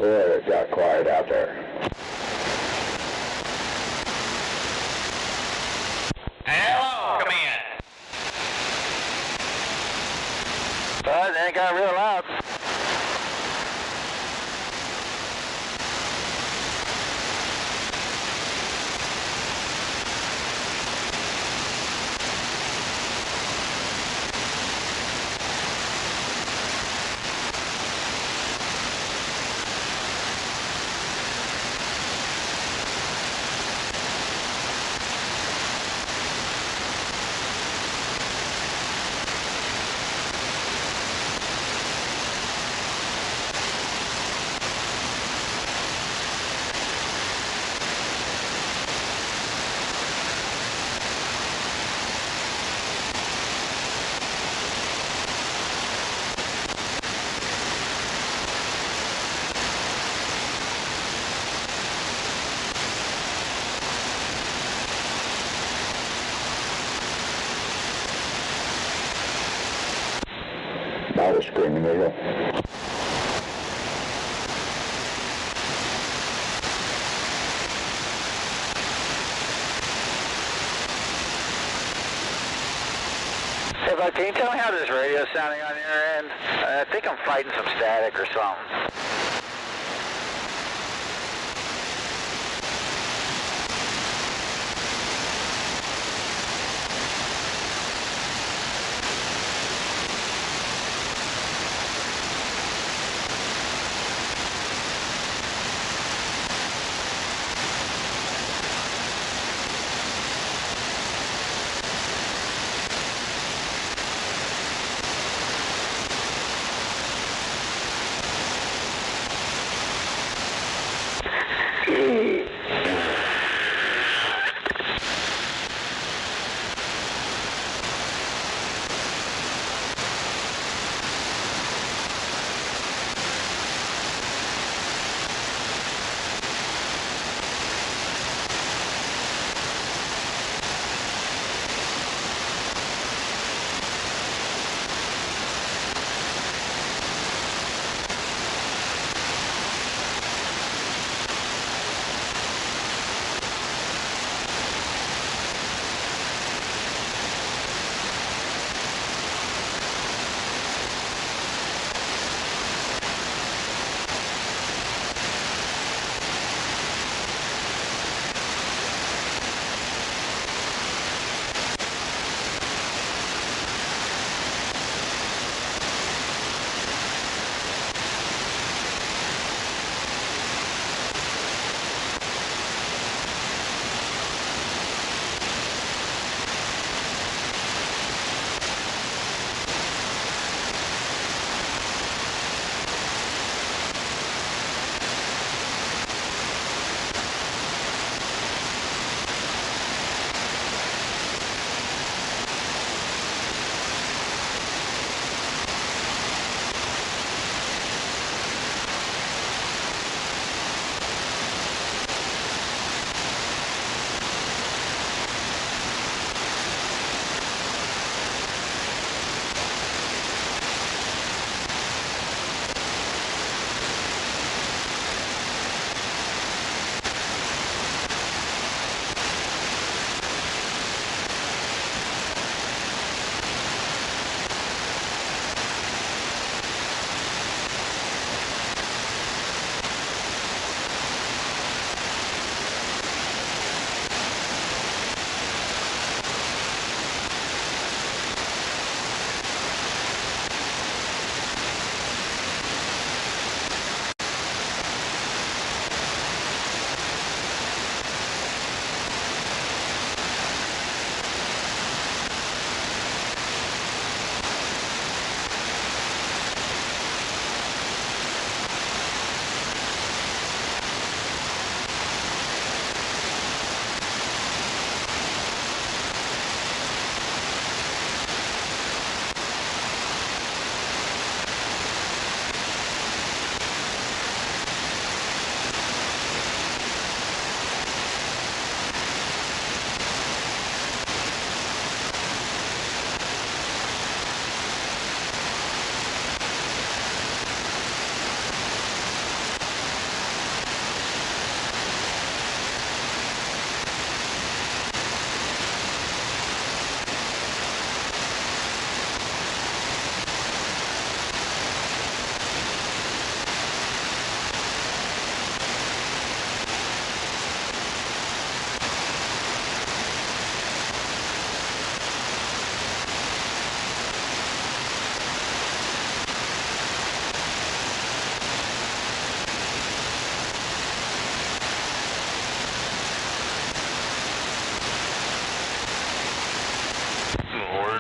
Speaker 6: Oh, it got quiet out there.
Speaker 3: Hello, come in.
Speaker 8: But it got real loud.
Speaker 6: About a screaming eagle.
Speaker 8: Hey, bud, can you tell me how this radio is sounding on your end? I think I'm fighting some static or something.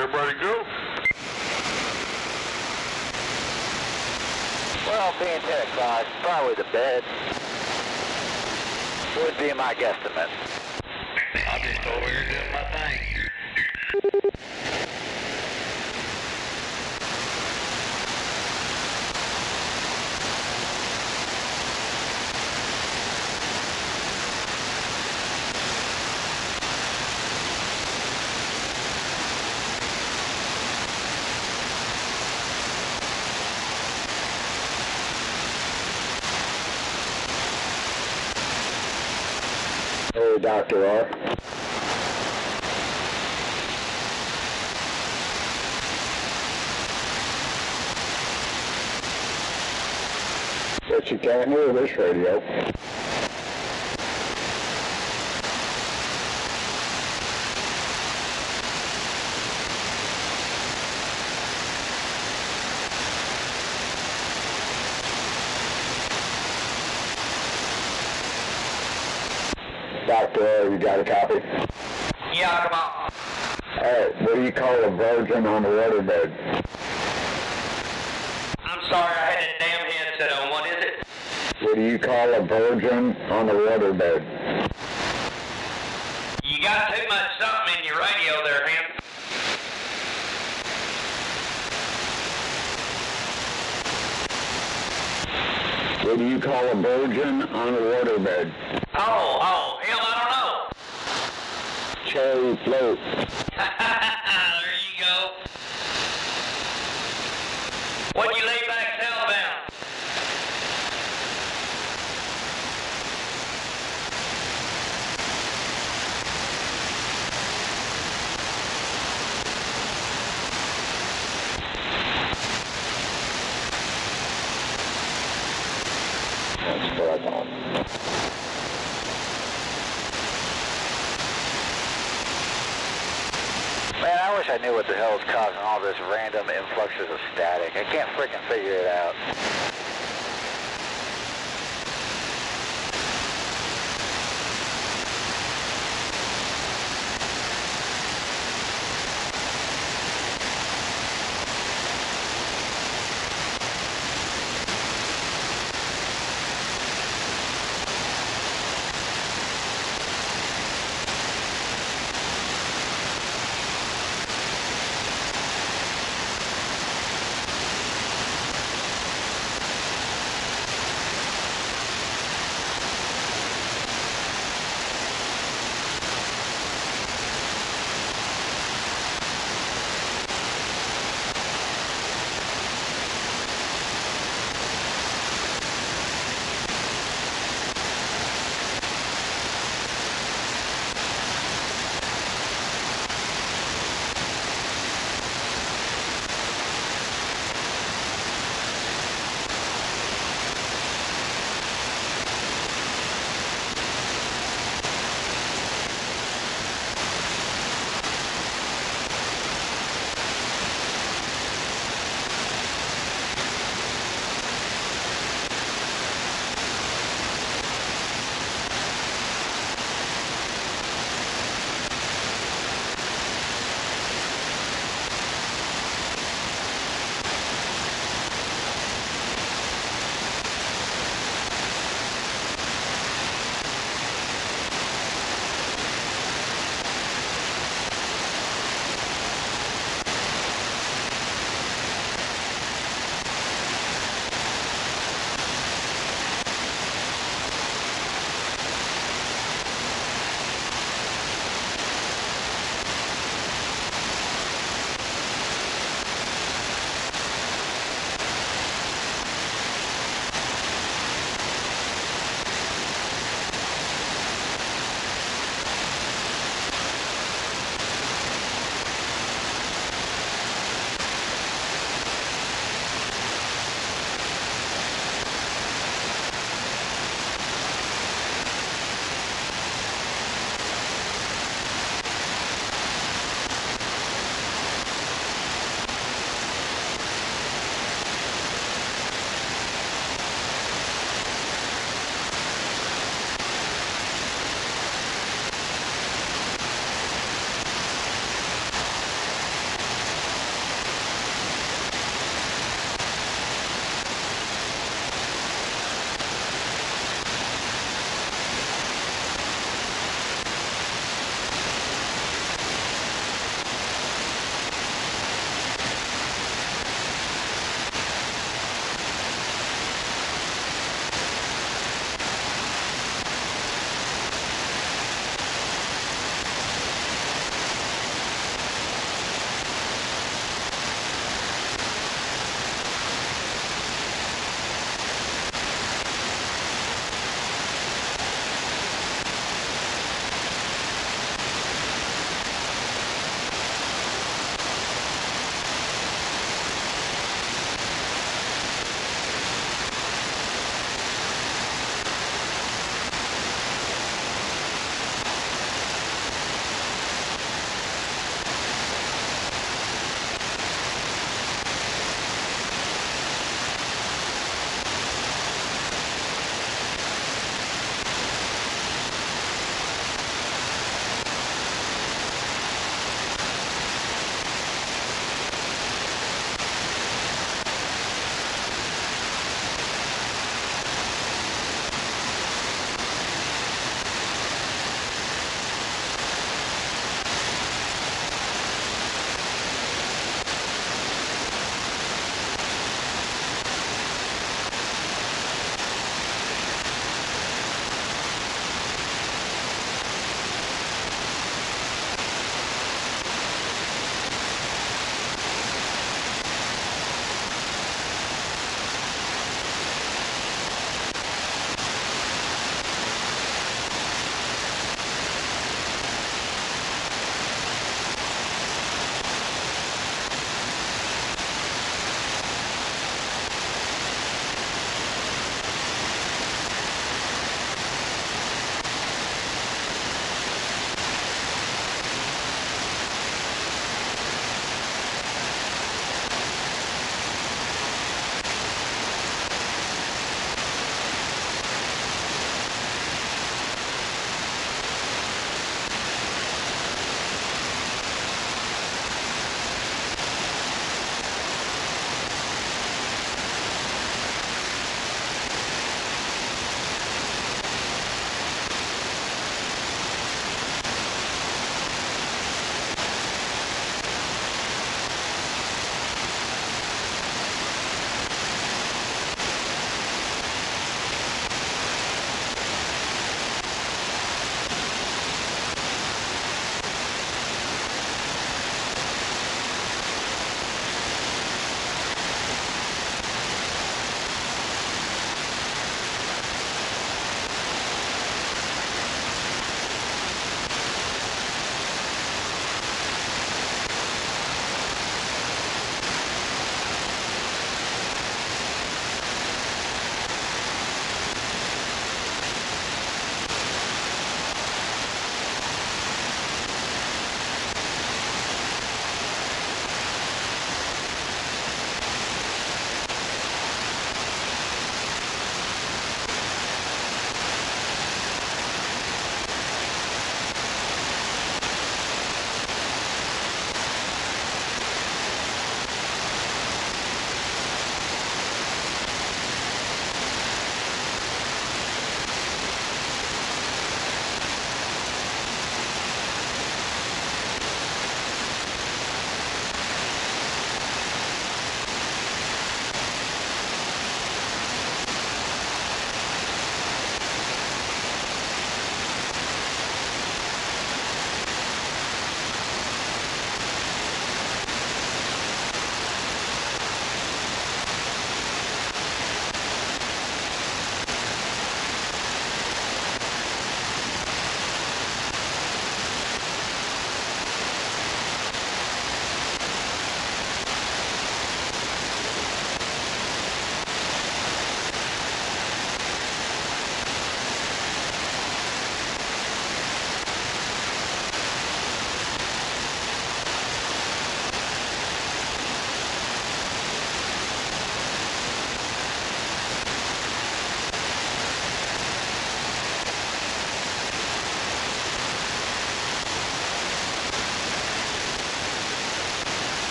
Speaker 1: everybody go?
Speaker 8: Well, being 10 o'clock, probably the bed would be my guesstimate.
Speaker 3: I'm just over here doing my thing.
Speaker 6: Hey, Dr. R. But you can't hear this radio. Dr. R, you got a copy?
Speaker 3: Yeah, come on.
Speaker 6: Alright, what do you call a virgin on the waterbed?
Speaker 3: I'm sorry, I had a damn headset on. What is it?
Speaker 6: What do you call a virgin on the waterbed?
Speaker 3: You got too much something in your radio there, Ham.
Speaker 6: What do you call a virgin on a waterbed?
Speaker 3: Oh, hell, I don't know.
Speaker 6: Cherry float.
Speaker 3: There you go. What'd you lay back southbound?
Speaker 6: That's what I thought.
Speaker 8: Man, I wish I knew what the hell is causing all this random influxes of static. I can't freaking figure it out.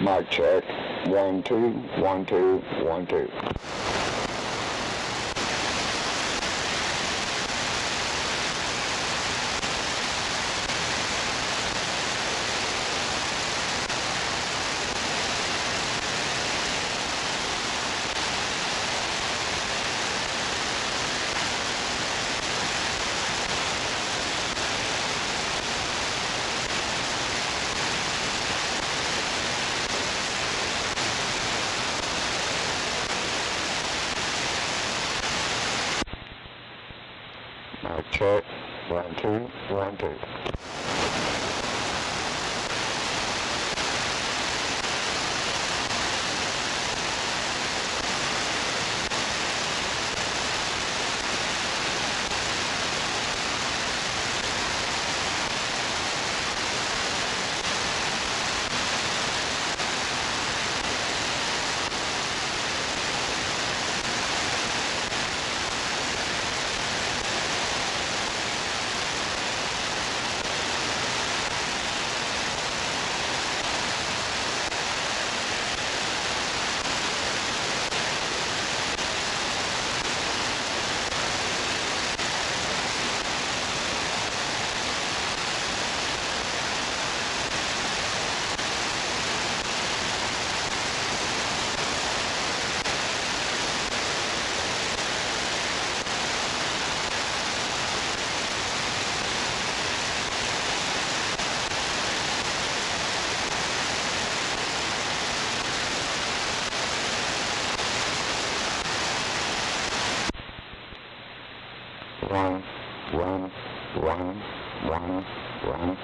Speaker 6: Mic check. 1, 2, 1, 2, 1, 2. Mic check. 1, 2, 1, 2. One, one, one, one, one.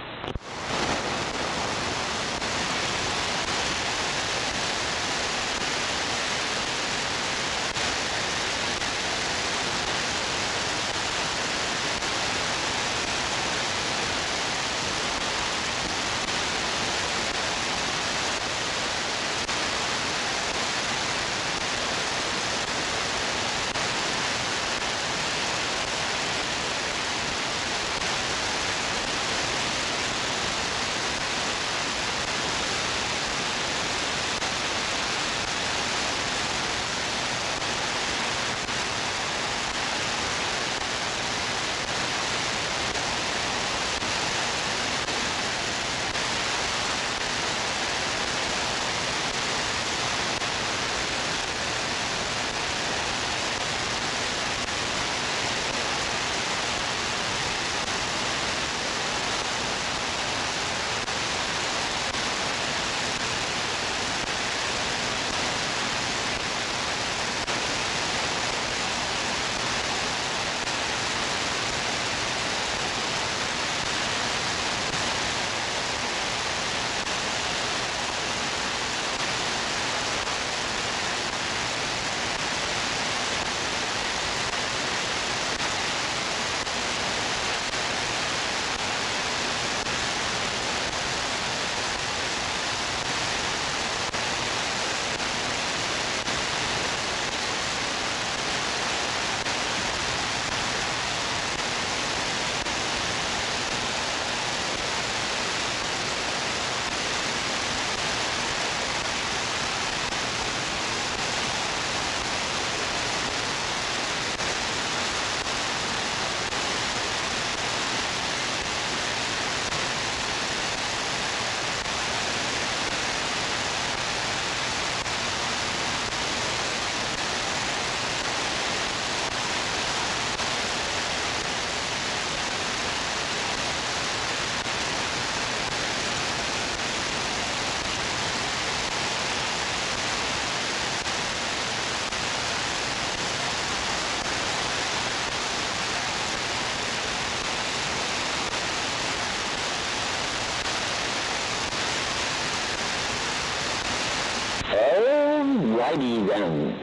Speaker 6: Alrighty then.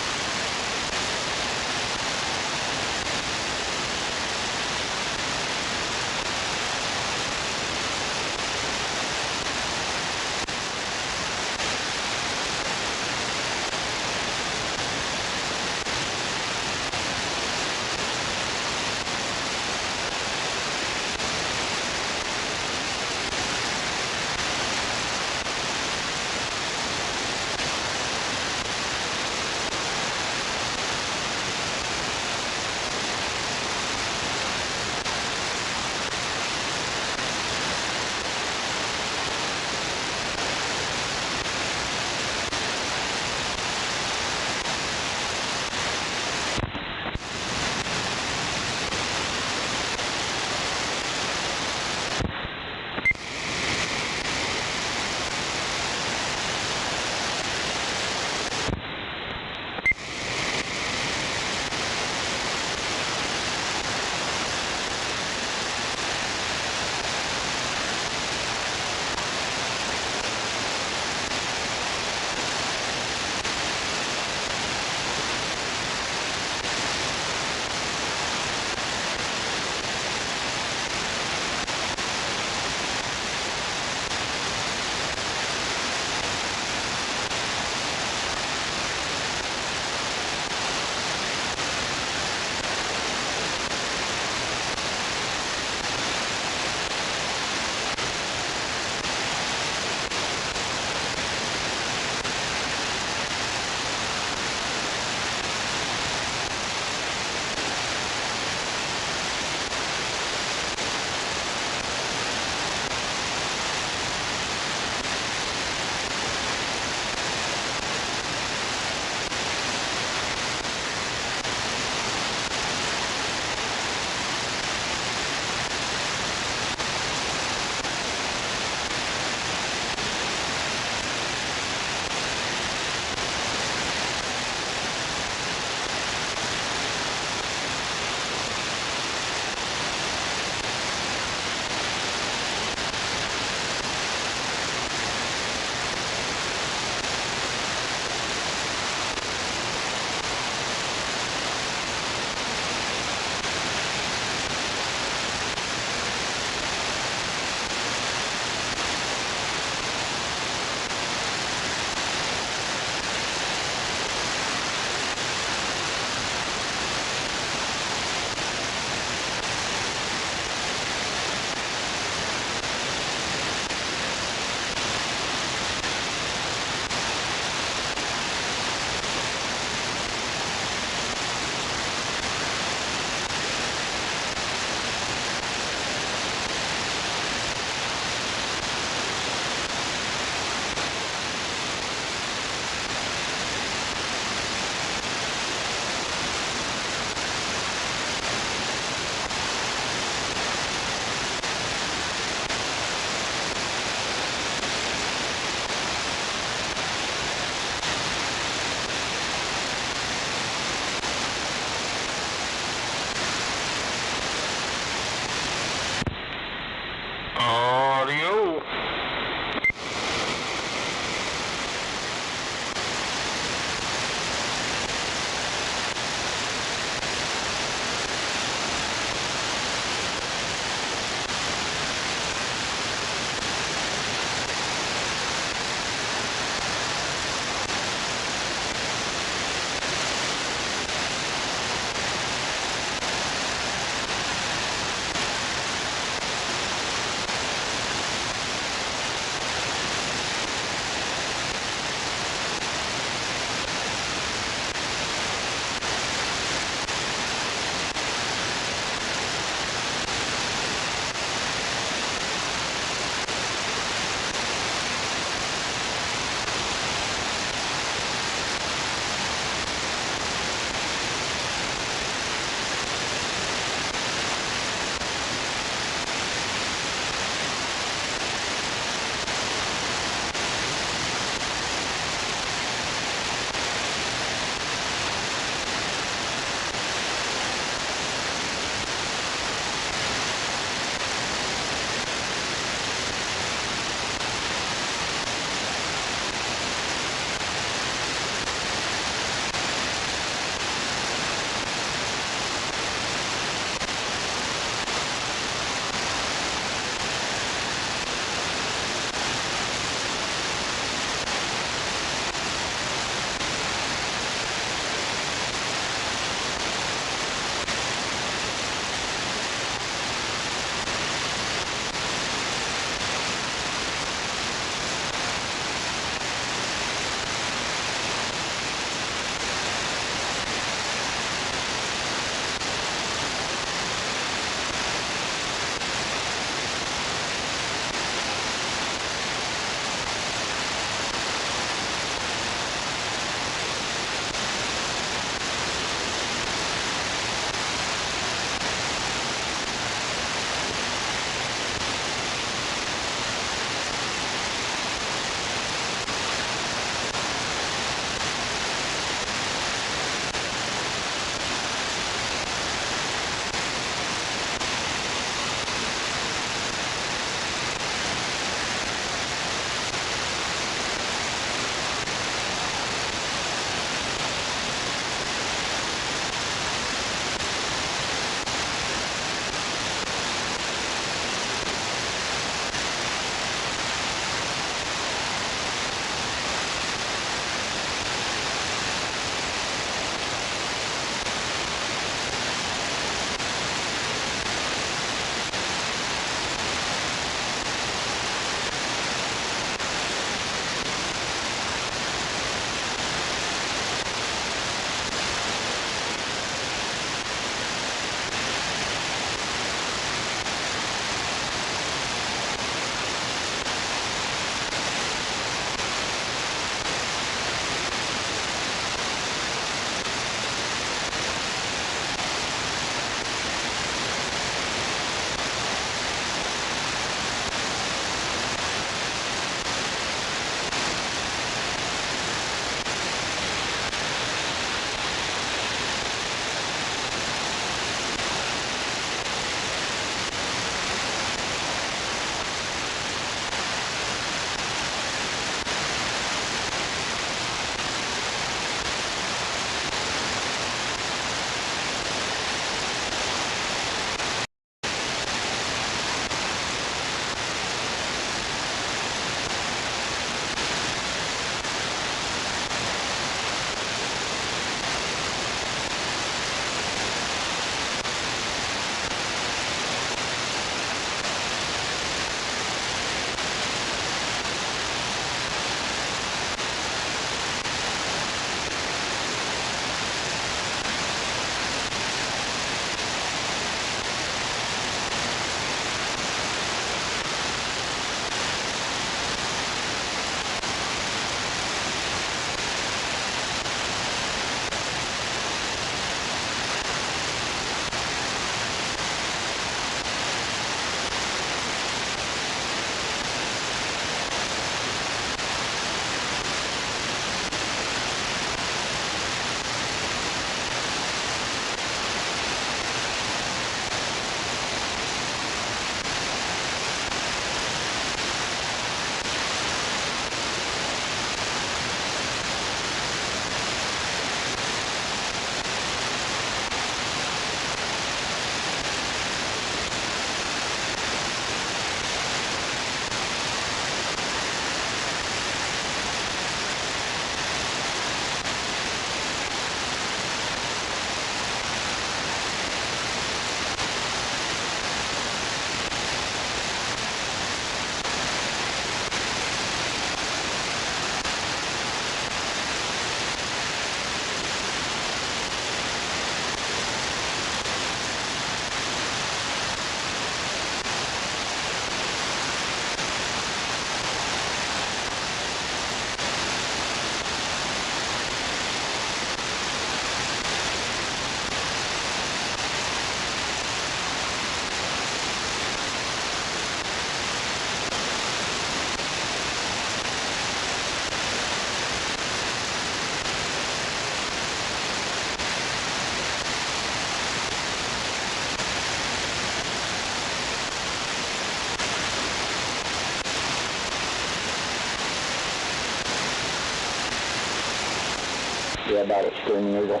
Speaker 6: Yeah, about it, Screaming Eagle.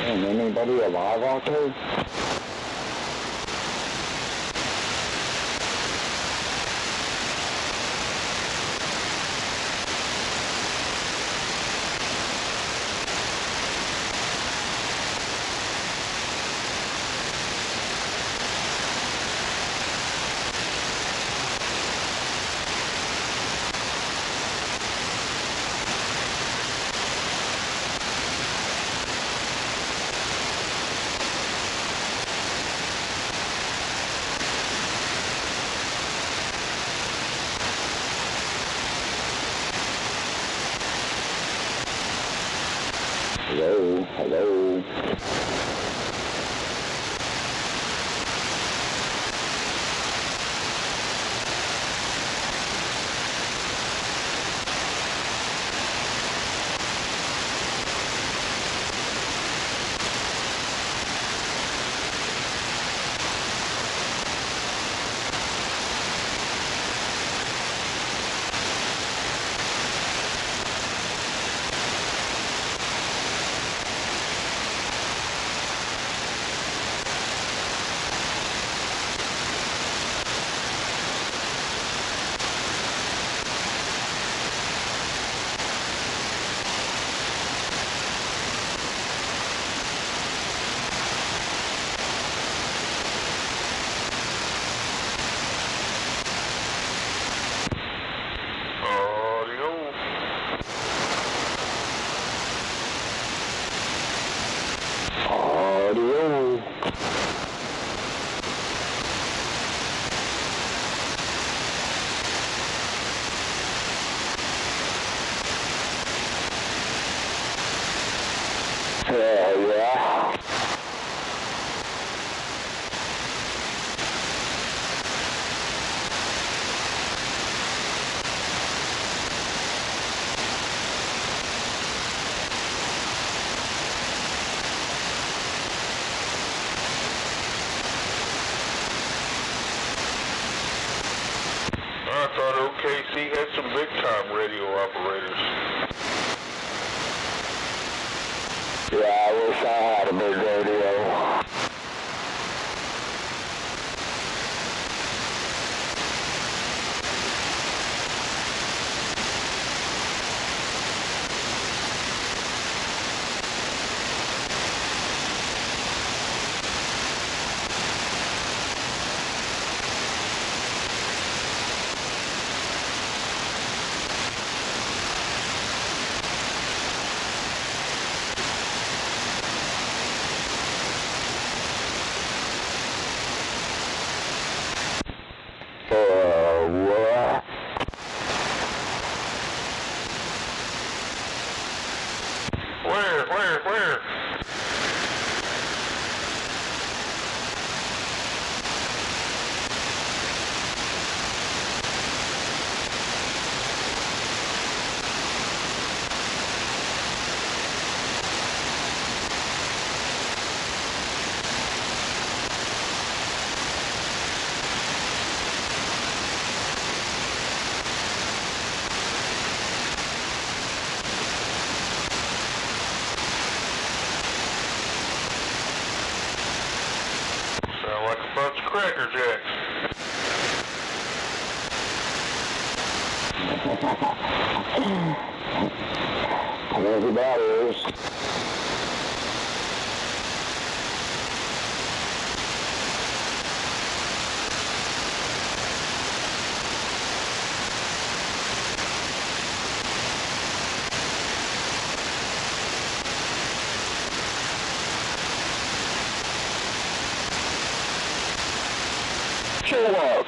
Speaker 6: And anybody alive out there? Hello, hello. Yeah.
Speaker 1: I thought OKC had some big-time radio operators.
Speaker 6: Yeah, I wish I had a big radio. What?
Speaker 1: Where? Sound like a bunch of Cracker Jacks.
Speaker 6: Maybe that is. Show up.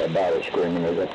Speaker 6: About as screaming as it.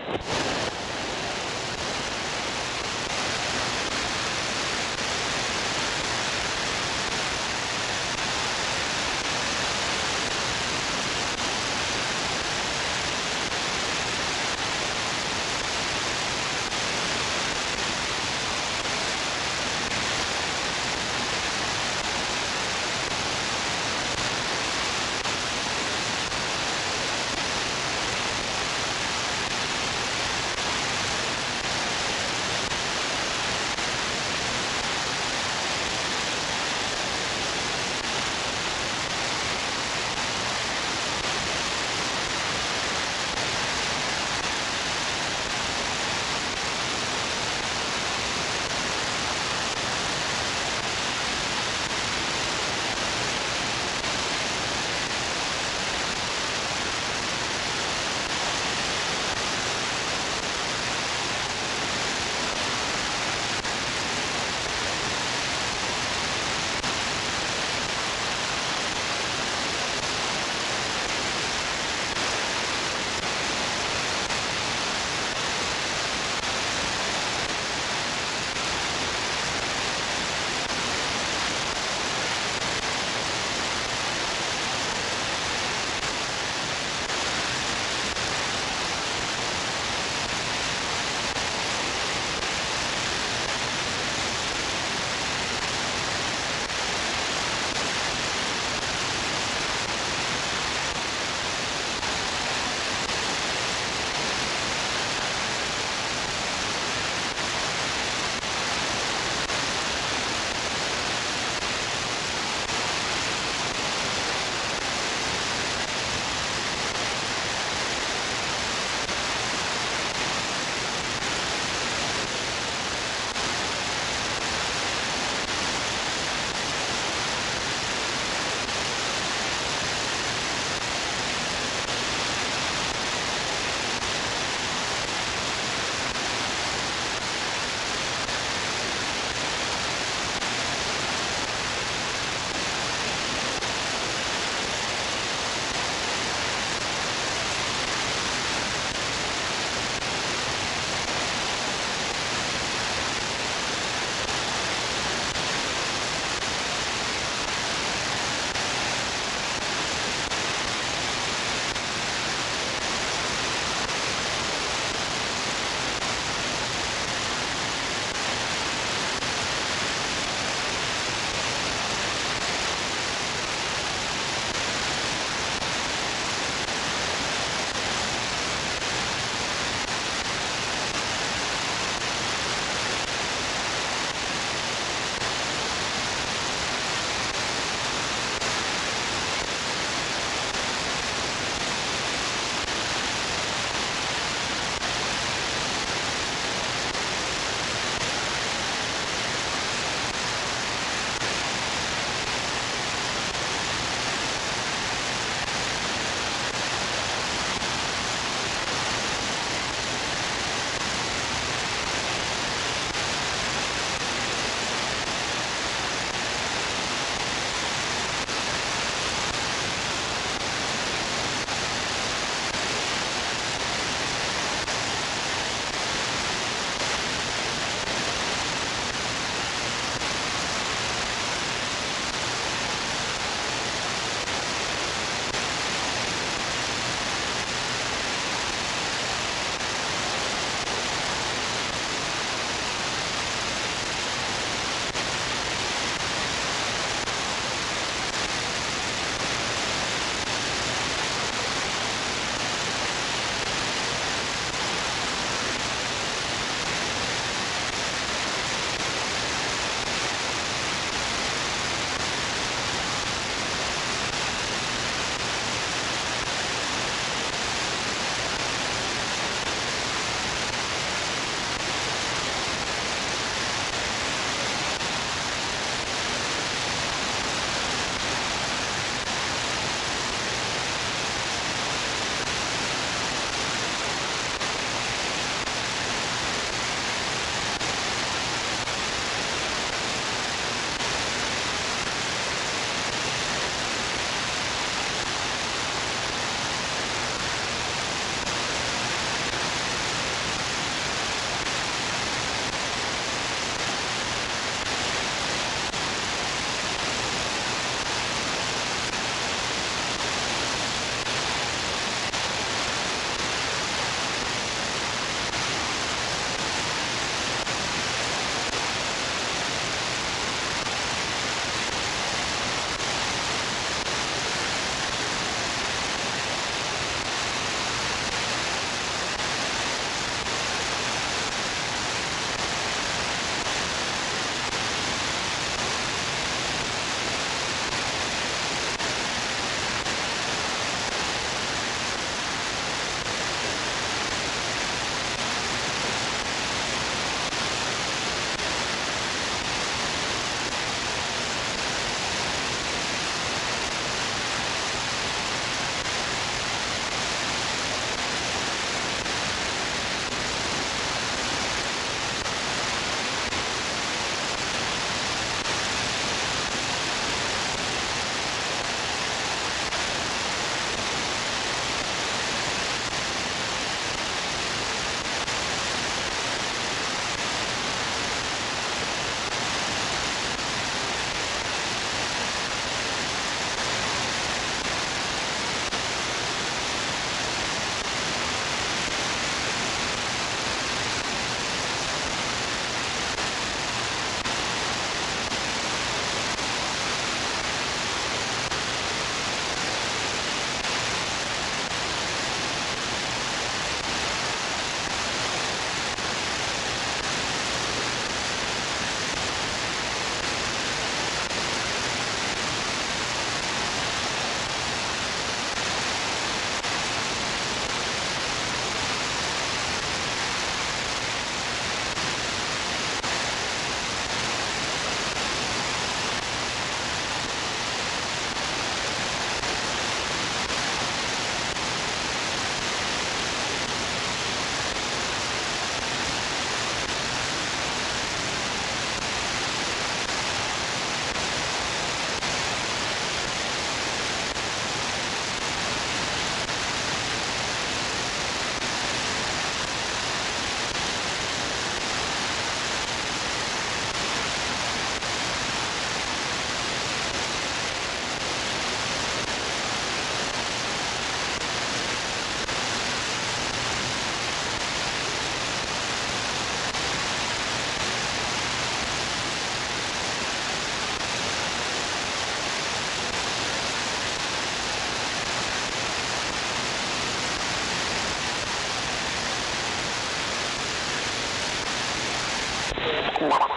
Speaker 6: Yeah,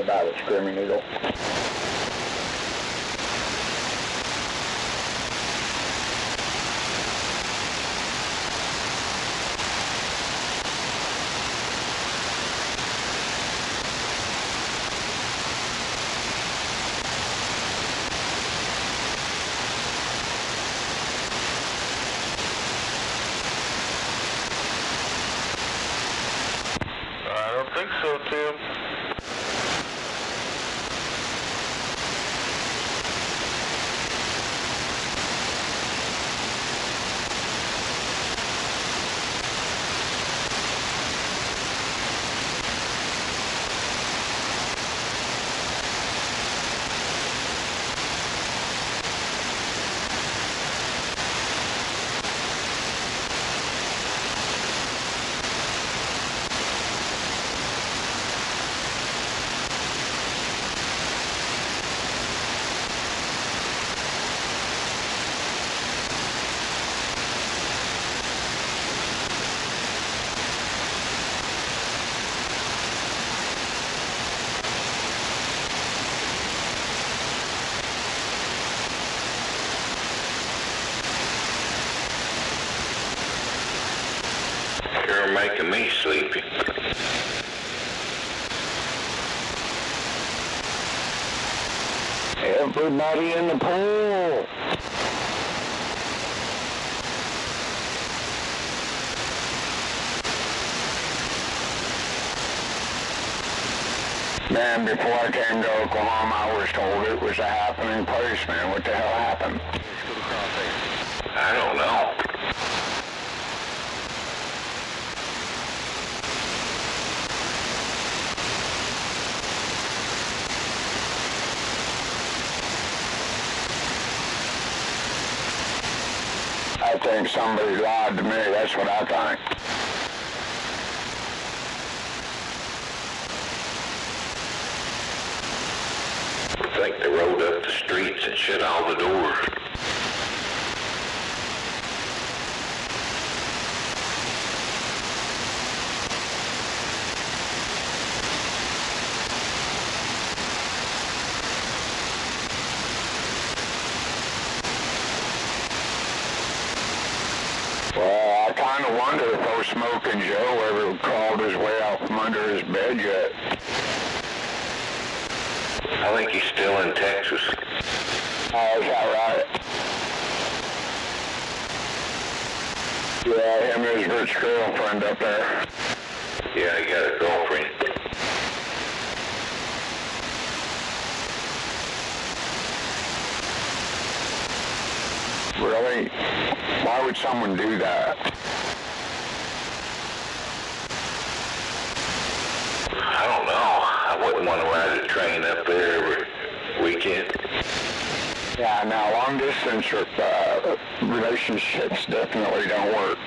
Speaker 6: about a screaming eagle.
Speaker 1: I don't think so, Tim.
Speaker 5: making me sleepy.
Speaker 6: Everybody in the pool. Man, before I came to Oklahoma, I was told it was a happening place, man. What the hell happened?
Speaker 5: I don't know.
Speaker 6: I think somebody lied to me. That's what I think.
Speaker 5: I think they rolled up the streets and shut all the doors.
Speaker 6: Well, I kind of wonder if old Smoking Joe ever crawled his way out from under his bed yet.
Speaker 5: I think he's still in Texas.
Speaker 6: Oh, is that right? Yeah, him and his rich girlfriend up there.
Speaker 5: Yeah, he got a girlfriend.
Speaker 6: Really? Why would someone do that?
Speaker 5: I don't know. I wouldn't want to ride a train up there every weekend.
Speaker 6: Yeah, now long distance relationships definitely don't work.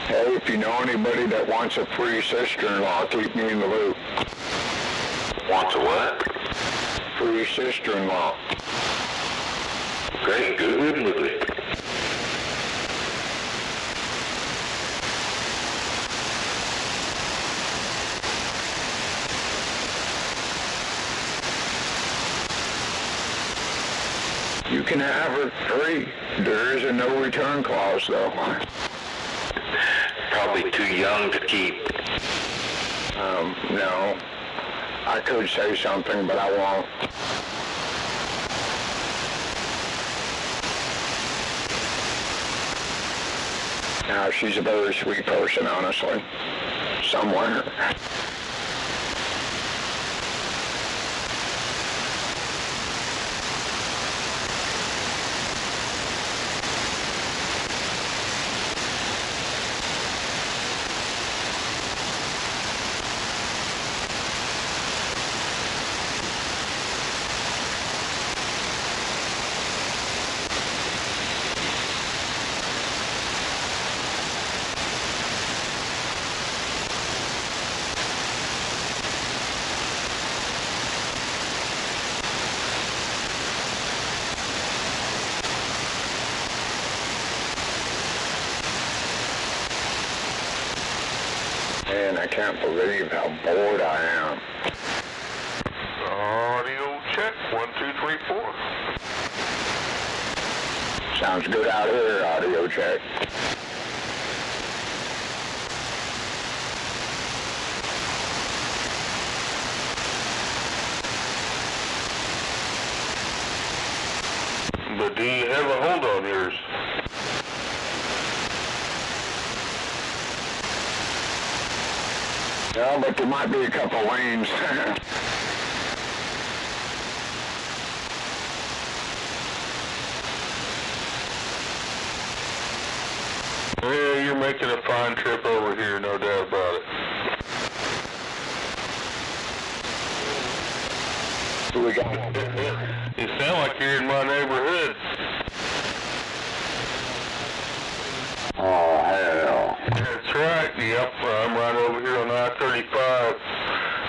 Speaker 6: Hey, if you know anybody that wants a free sister-in-law, keep me in the loop.
Speaker 5: Wants a what?
Speaker 6: Free sister-in-law.
Speaker 5: Great, good with it.
Speaker 6: You can have her free. There is a no return clause, though.
Speaker 5: Probably too young to keep.
Speaker 6: No. I could say something, but I won't. Now, she's a very sweet person, honestly. Somewhere. Man, I can't believe how bored I am.
Speaker 1: Audio check, 1, 2, 3, 4.
Speaker 6: Sounds good out here, audio check.
Speaker 1: But do you have a hold on yours?
Speaker 6: No, but there might be a couple lanes.
Speaker 1: Yeah, you're making a fine trip over here, no doubt about it.
Speaker 6: We got
Speaker 14: You sound like you're in my neighborhood.
Speaker 6: Oh, hell.
Speaker 14: That's right. Yep, I'm right over here on I-35.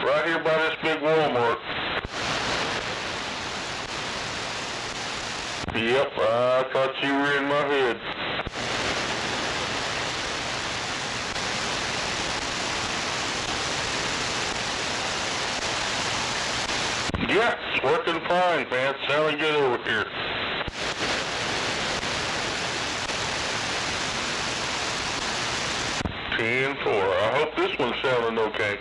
Speaker 14: Right here by this big Walmart. Yep, I thought you were in my hood. Yeah, it's working fine, man. It's sounding good over here. T-4. I hope this one's sounding okay.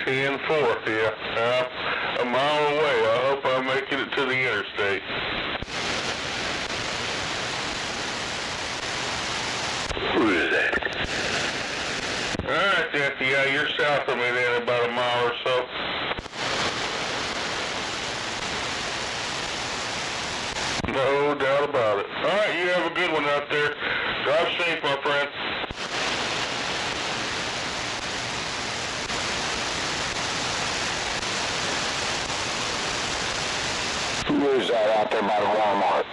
Speaker 14: T-4, yeah. A mile away. I hope I'm making it to the interstate.
Speaker 6: Who is that?
Speaker 14: Alright, then. Yeah, you're south of me then, about a mile or so. No doubt about it. Alright, you have a good one out there. Drive safe, my friend.
Speaker 6: Who is that out there by the Walmart?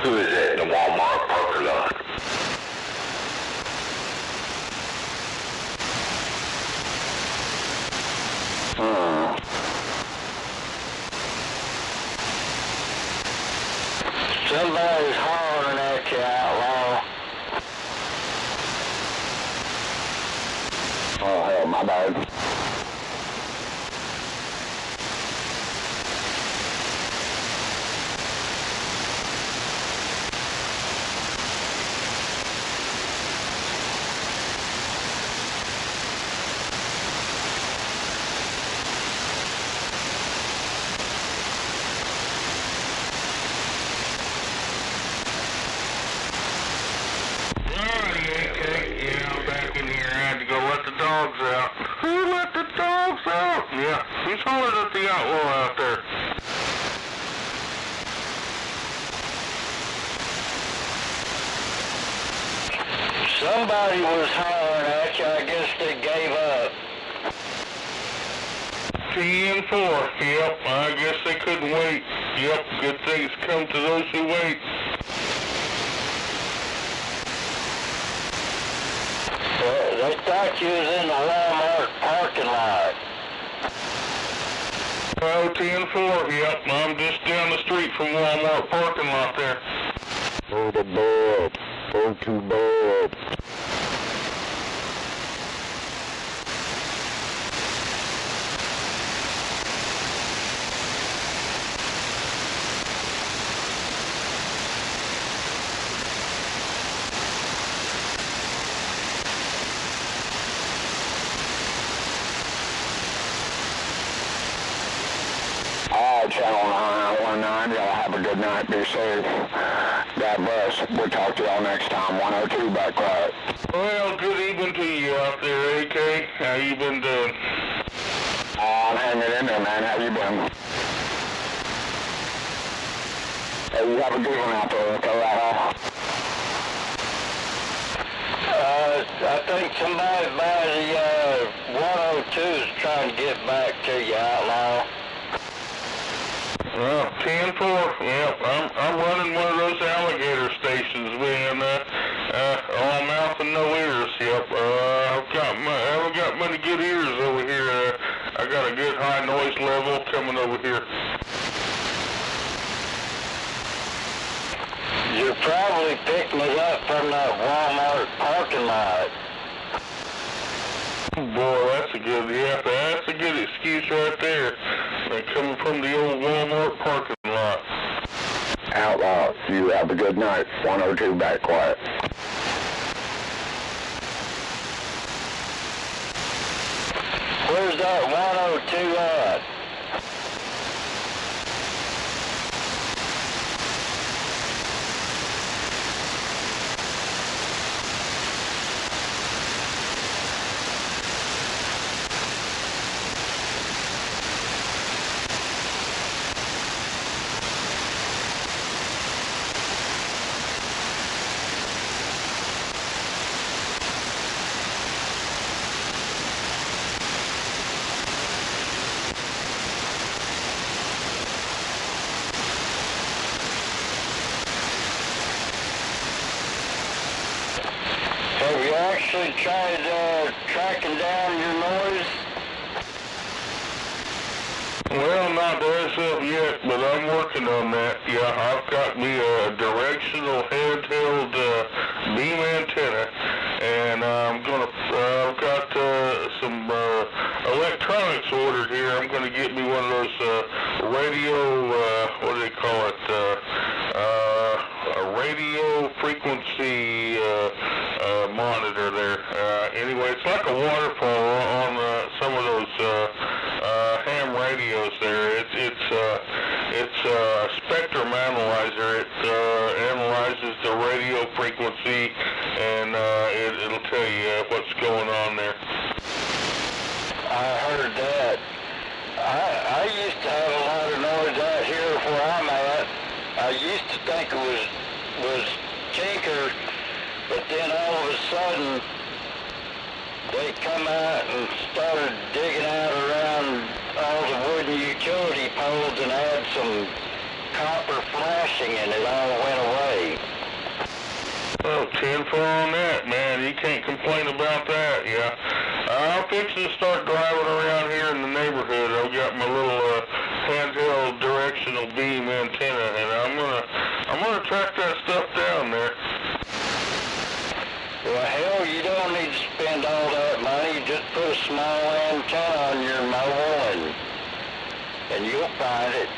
Speaker 6: Who is that in the Walmart parking lot? Somebody's hollering at you, outlaw. Oh, hell, my bad.
Speaker 14: Dogs out. Who let the dogs out? Yeah, who's hollering at the outlaw out there?
Speaker 6: Somebody was hollering at you. I guess they gave up.
Speaker 14: T-4. Yep, I guess they couldn't wait. Yep, good things come to those who wait.
Speaker 6: They thought you was in the Walmart parking lot.
Speaker 14: Oh, 10-4, yep, I'm just down the street from Walmart parking lot there.
Speaker 6: Oh, the Bob. Oh, to Bob. Channel 919, y'all have a good night, be safe. God bless. We'll talk to y'all next time. 102 back quiet.
Speaker 14: Well, good evening to you out there, AK. How you been doing?
Speaker 6: I'm hanging in there, man. How you been? Hey, you have a good one out there, okay, right? I think somebody by the 102 is trying to get back to you, outlaw.
Speaker 14: Well, 10-4, yep, I'm running one of those alligator stations, man, all mouth and no ears, yep, I haven't got many good ears over here, I got a good high noise level coming over here.
Speaker 6: You're probably picking it up from that Walmart parking lot.
Speaker 14: Boy, that's a good excuse right there. Coming from the old Walmart parking lot.
Speaker 6: Outlaw, you have a good night. 102 back quiet. Where's that 102 at? actually tried tracking down your noise?
Speaker 14: Well, not as of yet, but I'm working on that. Yeah, I've got me a directional handheld beam antenna, and I've got some electronics ordered here. I'm gonna get me one of those radio, what do they call it? A radio frequency monitor there. Anyway, it's like a waterfall on some of those ham radios there. It's a spectrum analyzer. It analyzes the radio frequency, and it'll tell you what's going on there.
Speaker 6: I heard that. I used to have a lot of noise out here where I'm at. I used to think it was Tinker, but then all of a sudden they come out and started digging out around all the wooden utility poles and had some copper flashing, and it all went away.
Speaker 14: Oh, 10-4 on that, man. You can't complain about that, yeah. I'm fixing to start driving around here in the neighborhood. I've got my little handheld directional beam antenna, and I'm gonna track that stuff down there.
Speaker 6: Well, hell, you don't need to spend all that money. Just put a small antenna on your mobile, and you'll find it.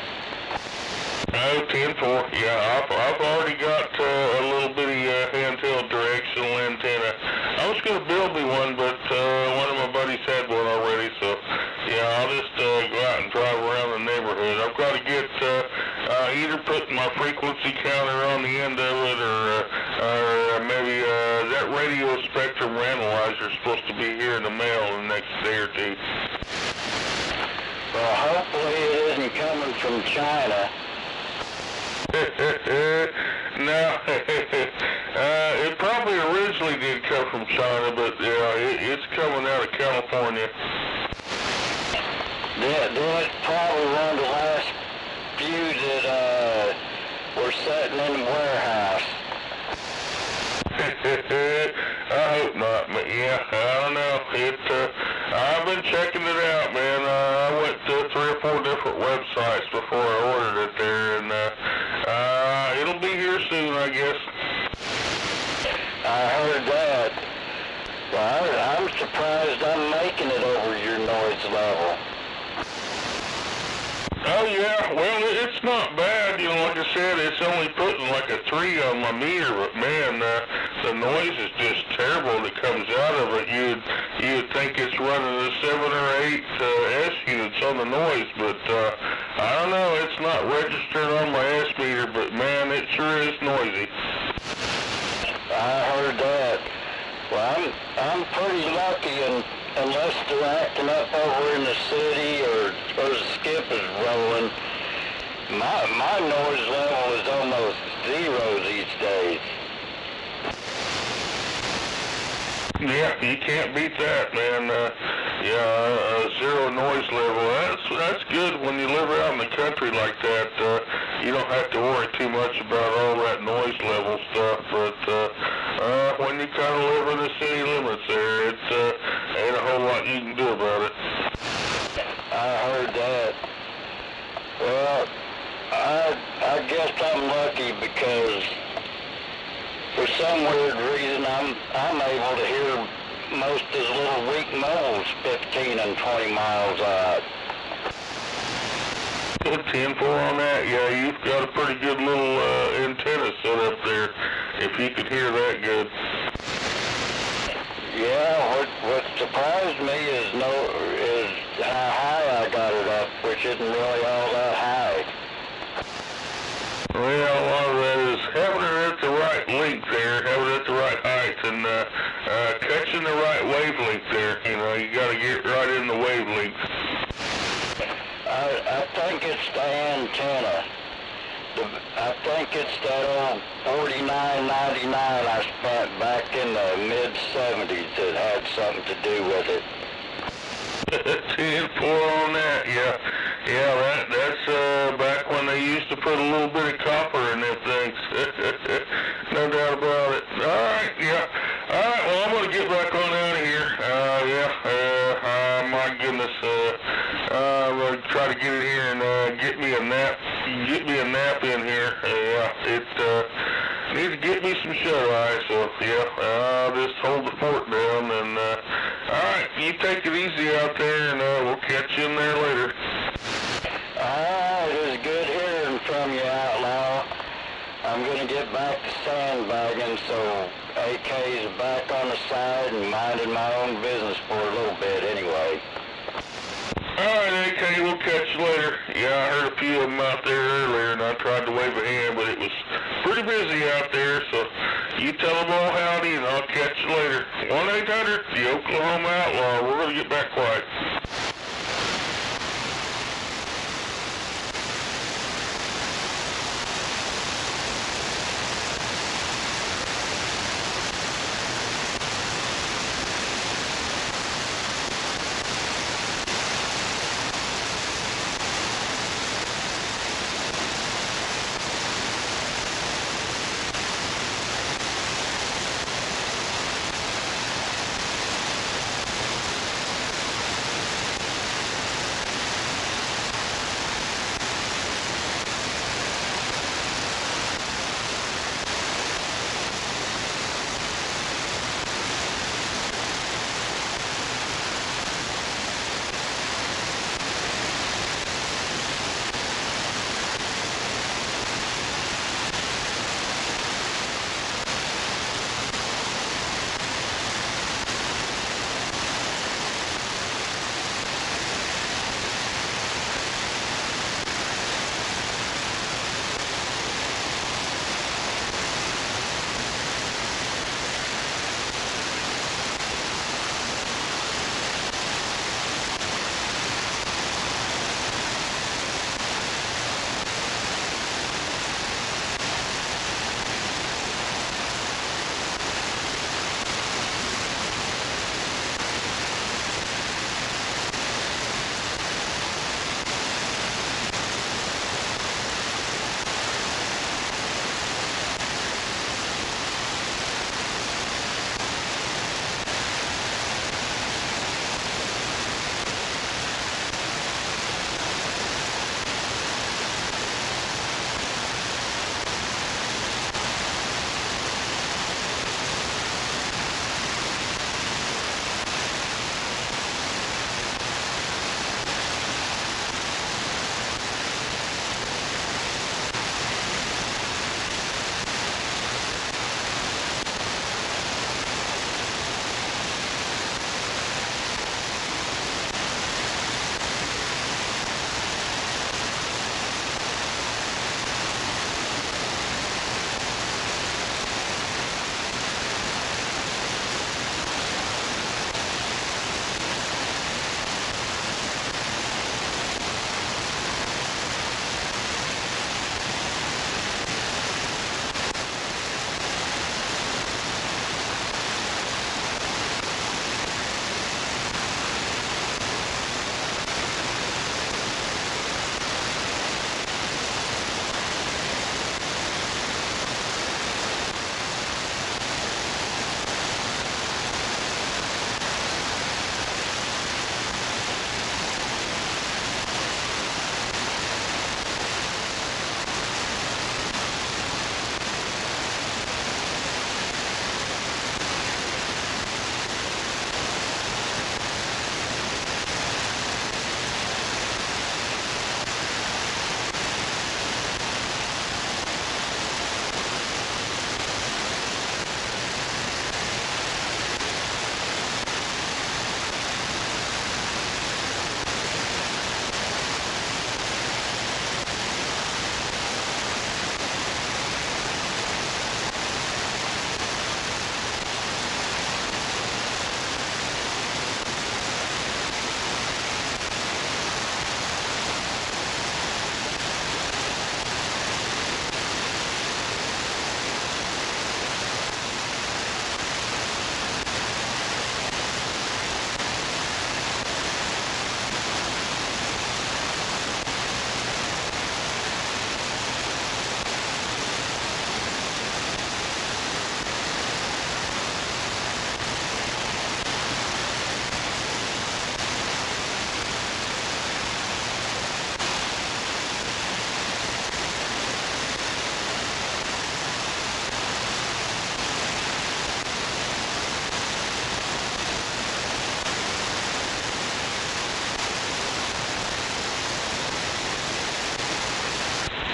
Speaker 14: Oh, 10-4. Yeah, I've already got a little bitty handheld directional antenna. I was going to build me one, but one of my buddies had one already, so yeah, I'll just go out and drive around the neighborhood. I've got to get either putting my frequency counter on the end of it, or maybe that radio spectrum analyzer is supposed to be here in the mail in the next day or two.
Speaker 6: Well, hopefully it isn't coming from China.
Speaker 14: No, it probably originally did come from China, but it's coming out of California.
Speaker 6: Then it's probably one of the last few that were sitting in the warehouse.
Speaker 14: I hope not, but yeah, I don't know. I've been checking it out, man. I went to 3 or 4 different websites before I ordered it there, and it'll be here soon, I guess.
Speaker 6: I heard that. Well, I'm surprised I'm making it over your noise level.
Speaker 14: Oh yeah, well it's not bad, you know, like I said, it's only putting like a 3 on my meter, but man, the noise is just terrible that comes out of it. You'd think it's running a 7 or 8 S units on the noise, but I don't know, it's not registered on my S meter, but man, it sure is noisy.
Speaker 6: I heard that. Well, I'm pretty lucky, and unless they're acting up over in the city or the skip is rolling, my noise level is almost 0 these days.
Speaker 14: Yeah, you can't beat that, man. Yeah, 0 noise level. That's good when you live out in the country like that. You don't have to worry too much about all that noise level stuff, but when you kind of live in the city limits there, it ain't a whole lot you can do about it.
Speaker 6: I heard that. Well, I guess I'm lucky because for some weird reason I'm able to hear most of the little weak moles 15 and 20 miles out.
Speaker 14: 10-4 on that. Yeah, you've got a pretty good little antenna set up there, if you could hear that good.
Speaker 6: Yeah, what surprised me is how high I got it up, which isn't really all that high.
Speaker 14: Well, a lot of that is having it at the right length there, having it at the right height, and catching the right wavelength there. You know, you got to get right in the wavelength.
Speaker 6: I think it's the antenna. I think it's that old 49.99 I spent back in the mid-70s that had something to do with it.
Speaker 14: 10-4 on that, yeah. Yeah, that's back when they used to put a little bit of copper in them things. No doubt about it. All right, yeah. All right, well, I'm going to get back on Try to get in here and get me a nap. Get me a nap in here. It needs to get me some shut-eye. So yeah, I'll just hold the fort down. And all right, you take it easy out there, and we'll catch you in there later.
Speaker 6: It was good hearing from you, Outlaw. I'm going to get back to sandbagging, so AK's back on the side and minding my own business for a little bit anyway.
Speaker 14: Alright, AK, we'll catch you later. Yeah, I heard a few of them out there earlier, and I tried to wave a hand, but it was pretty busy out there, so you tell them all howdy, and I'll catch you later. 1-800, the Oklahoma Outlaw. We're going to get back quiet.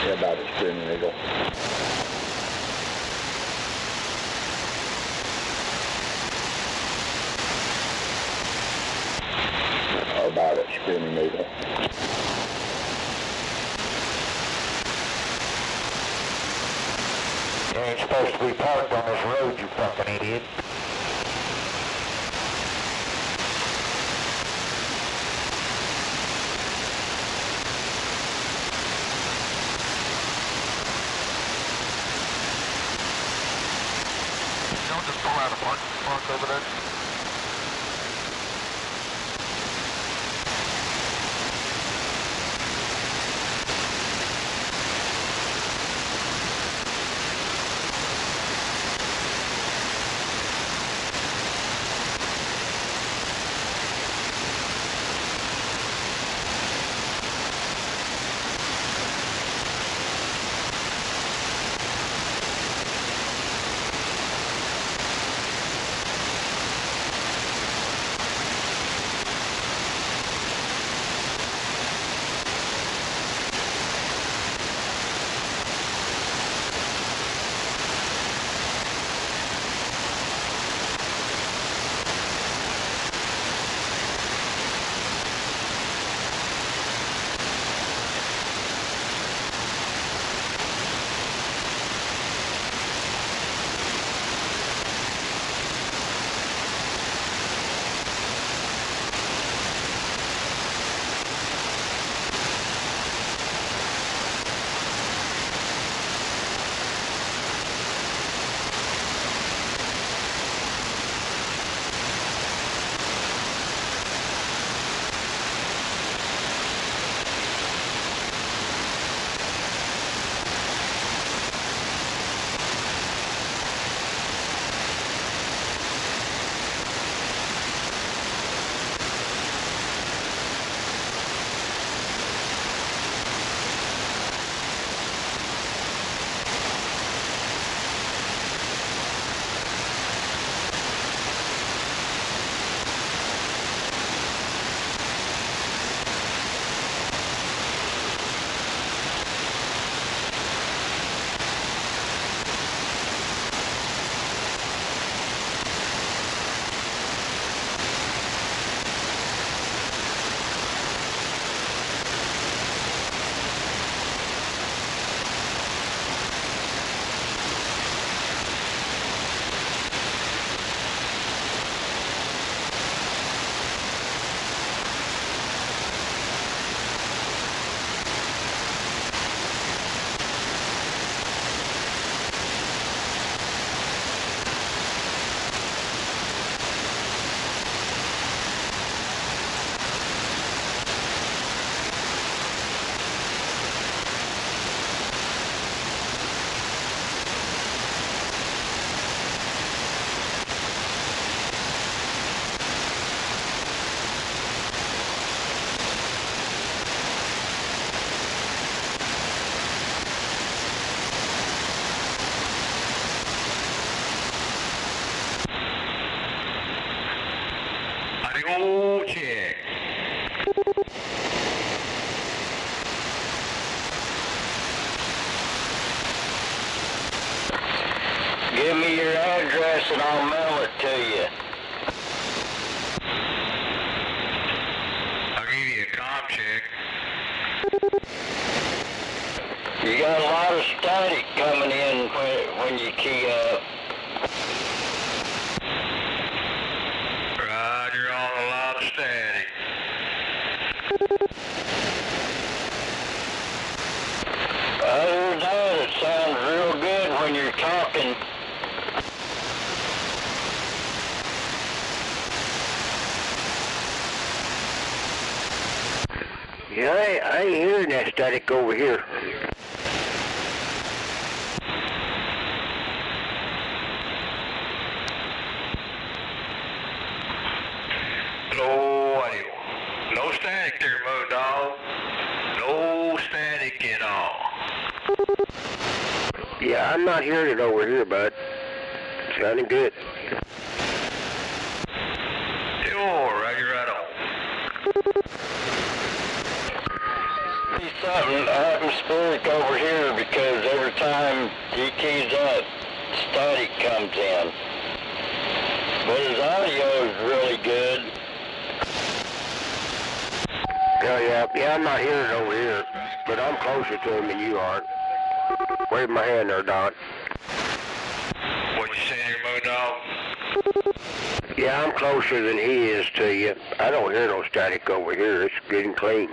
Speaker 6: Yeah, about a screaming eagle. About it, screaming eagle.
Speaker 8: You ain't supposed to be parked on this road, you fucking idiot.
Speaker 9: Don't just pull out a park over there.
Speaker 3: Audio check.
Speaker 8: Give me your address and I'll mail it to you.
Speaker 3: I'll give you a comm check.
Speaker 8: You got a lot of static coming in when you key up.
Speaker 3: Roger on a lot of static.
Speaker 8: Other than that, it sounds real good when you're talking.
Speaker 13: Yeah, I ain't hearing that static over here.
Speaker 3: No audio. No static there, Moon Dog. No static at all.
Speaker 13: Yeah, I'm not hearing it over here, bud. Sounding good.
Speaker 3: Sure, Roger, right on.
Speaker 8: Peace
Speaker 6: something atmospheric over here because every time he keys up, static comes in. But his audio is really good.
Speaker 13: Yeah, I'm not hearing it over here, but I'm closer to him than you are. Wave my hand there, Don.
Speaker 4: What you saying here, Moondog?
Speaker 13: Yeah, I'm closer than he is to you. I don't hear no static over here. It's good and clean.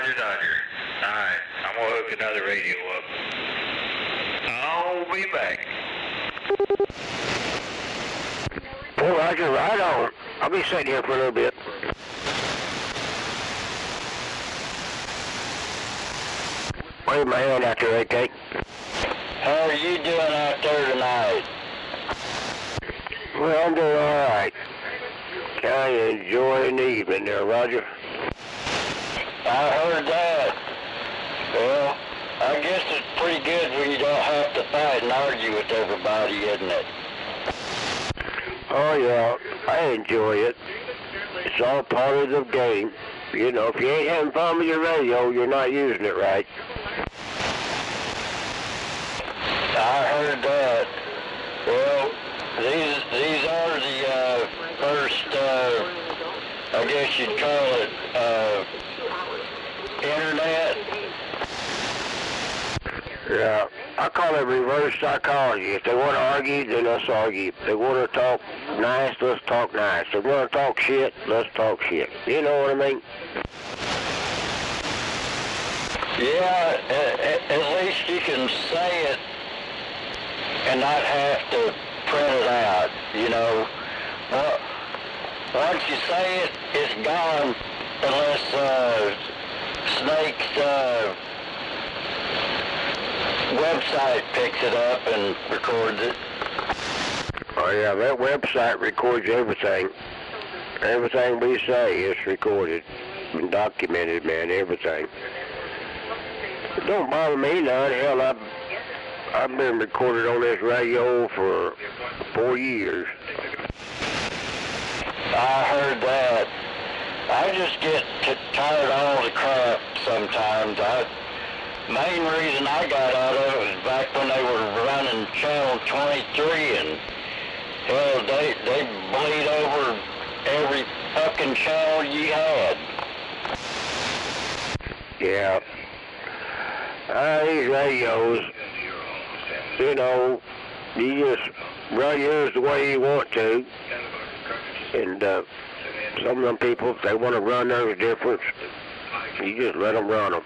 Speaker 4: You're not here. Alright, I'm gonna hook another radio up. I'll be back.
Speaker 13: Well, Roger, right on. I'll be sitting here for a little bit. Wave my hand out there, AK.
Speaker 6: How are you doing out there tonight?
Speaker 13: Well, I'm doing all right. Kind of enjoying the evening there, Roger.
Speaker 6: I heard that. Well, I guess it's pretty good when you don't have to fight and argue with everybody, isn't it?
Speaker 13: Oh, yeah, I enjoy it. It's all part of the game. You know, if you ain't having fun with your radio, you're not using it right.
Speaker 6: I heard that. Well, these are the first, I guess you'd call it, internet.
Speaker 13: Yeah, I call it reverse psychology. If they want to argue, then let's argue. If they want to talk nice, let's talk nice. If they want to talk shit, let's talk shit. You know what I mean?
Speaker 6: Yeah, at least you can say it and not have to print it out, you know. Well, once you say it, it's gone unless Snake's website picks it up and records it.
Speaker 13: Oh yeah, that website records everything. Everything we say is recorded and documented, man, everything. It don't bother me none. Hell, I've been recorded on this radio for 4 years.
Speaker 6: I heard that. I just get tired of all the crap sometimes. Main reason I got out of it was back when they were running Channel 23 and hell, they bleed over every fucking channel you had.
Speaker 13: Yeah. These radios, you know, you just run yours the way you want to. And some of them people, if they want to run theirs different, you just let them run them.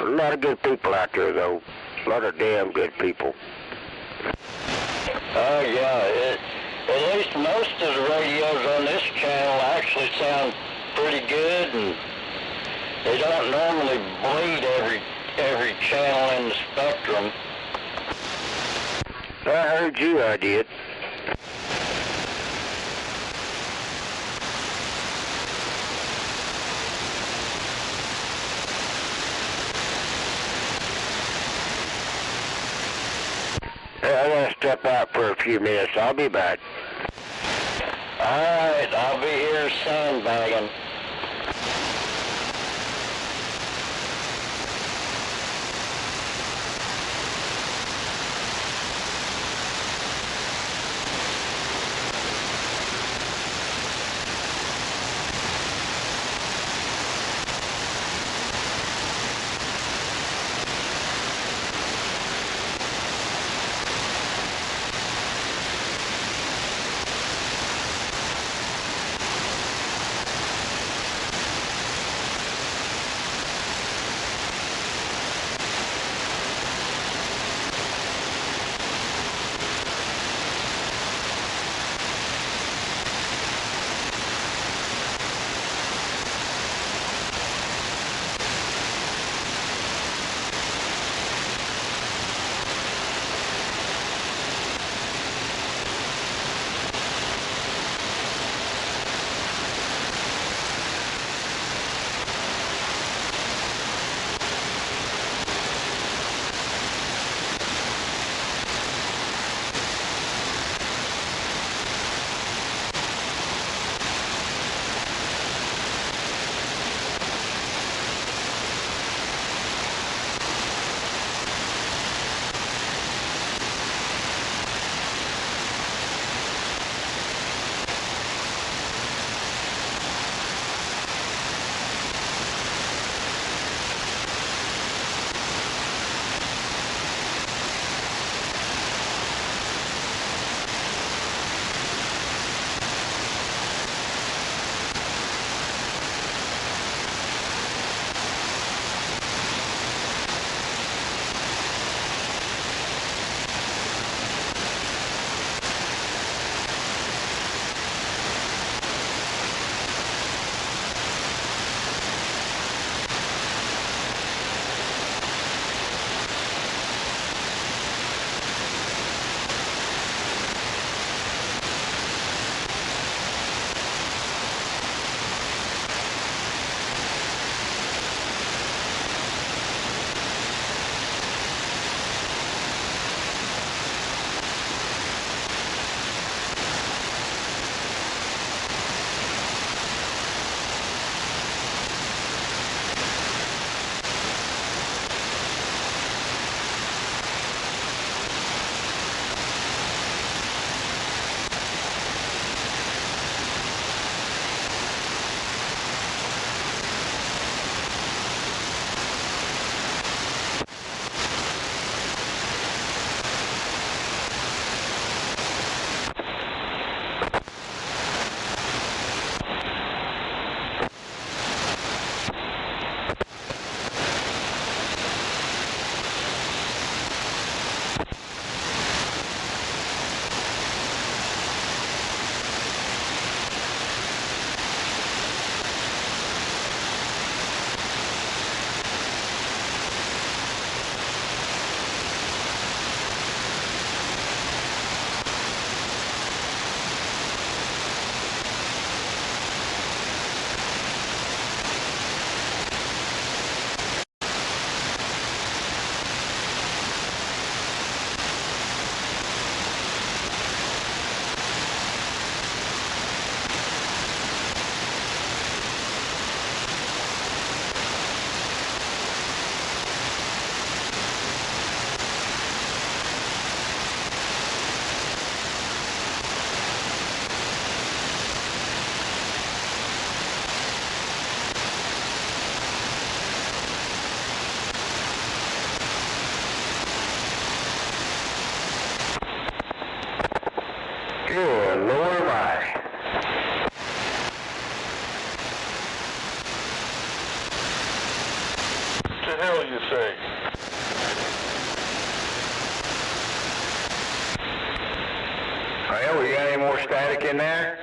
Speaker 13: A lot of good people out there, though. A lot of damn good people.
Speaker 6: Oh, yeah. At least most of the radios on this channel actually sound pretty good, and they don't normally bleed every channel in the spectrum.
Speaker 13: I heard you, I did. I gotta step out for a few minutes. I'll be back.
Speaker 6: All right, I'll be here sandbagging.
Speaker 14: hell you say?
Speaker 8: Well, we got any more static in there?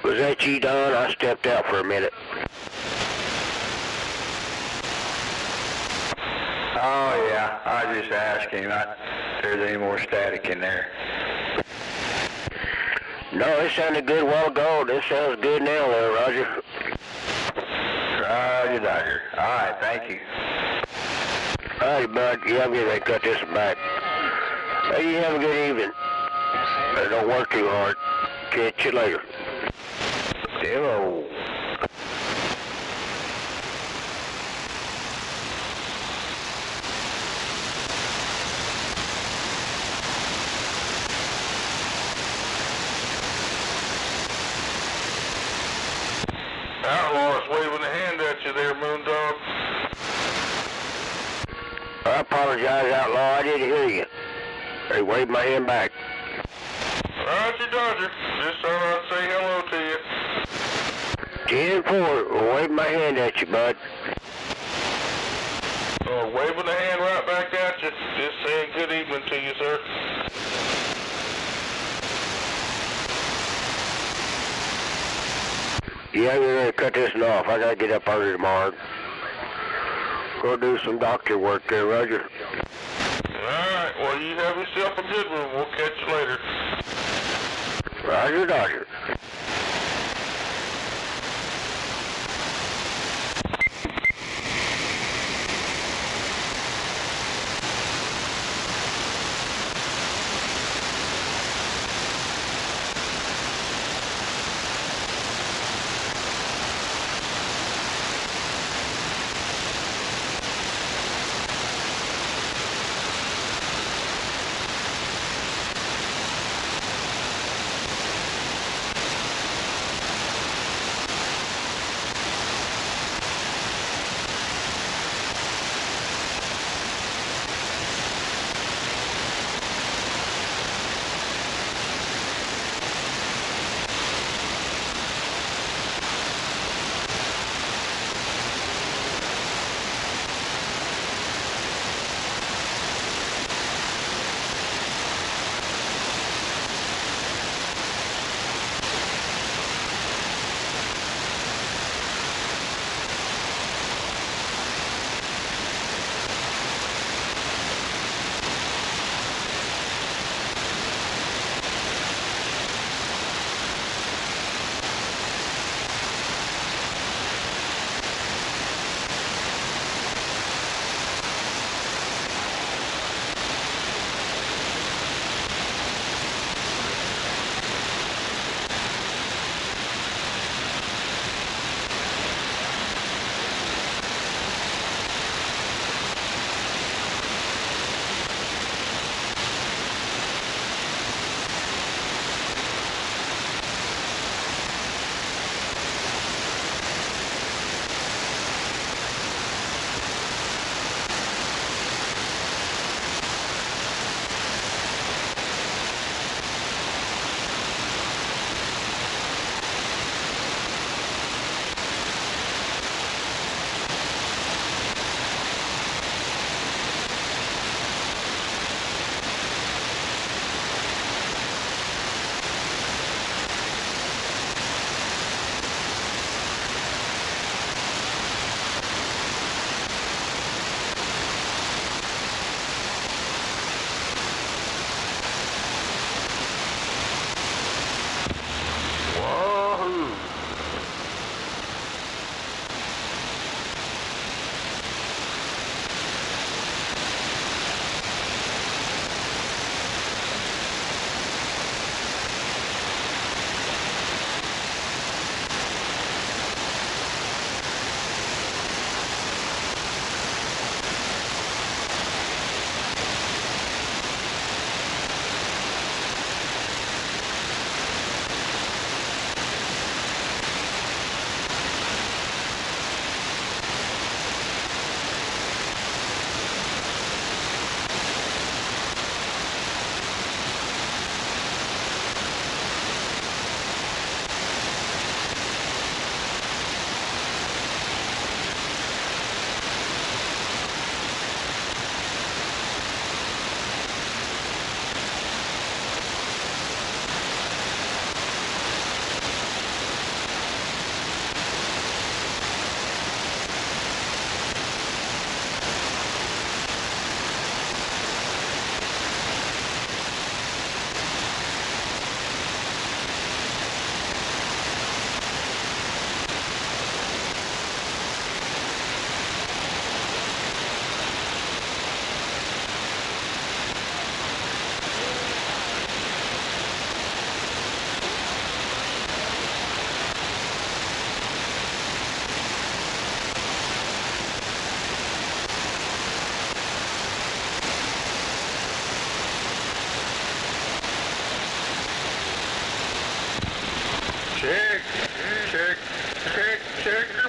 Speaker 13: Was that you, Don? I stepped out for a minute.
Speaker 8: Oh, yeah. I was just asking if there's any more static in there.
Speaker 13: No, it sounded good a while ago. This sounds good now there, Roger.
Speaker 8: Roger. All right, thank you.
Speaker 13: All right, bud. Yeah, I'm going to cut this back. Hey, you have a good evening. Don't work too hard. Catch you later.
Speaker 8: Hello.
Speaker 14: Outlaw's waving a hand at you there, Moondog.
Speaker 13: I apologize, Outlaw. I didn't hear you. Hey, wave my hand back.
Speaker 14: Roger, Dodger. Just thought I'd say hello to you.
Speaker 13: 10-4. Wave my hand at you, bud.
Speaker 14: Waving a hand right back at you. Just saying good evening to you, sir.
Speaker 13: Yeah, we're going to cut this off. I got to get up early tomorrow. Go do some doctor work there, Roger.
Speaker 14: Alright, well, you have yourself a good one. We'll catch you later.
Speaker 13: Roger, Dodger.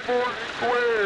Speaker 14: four square.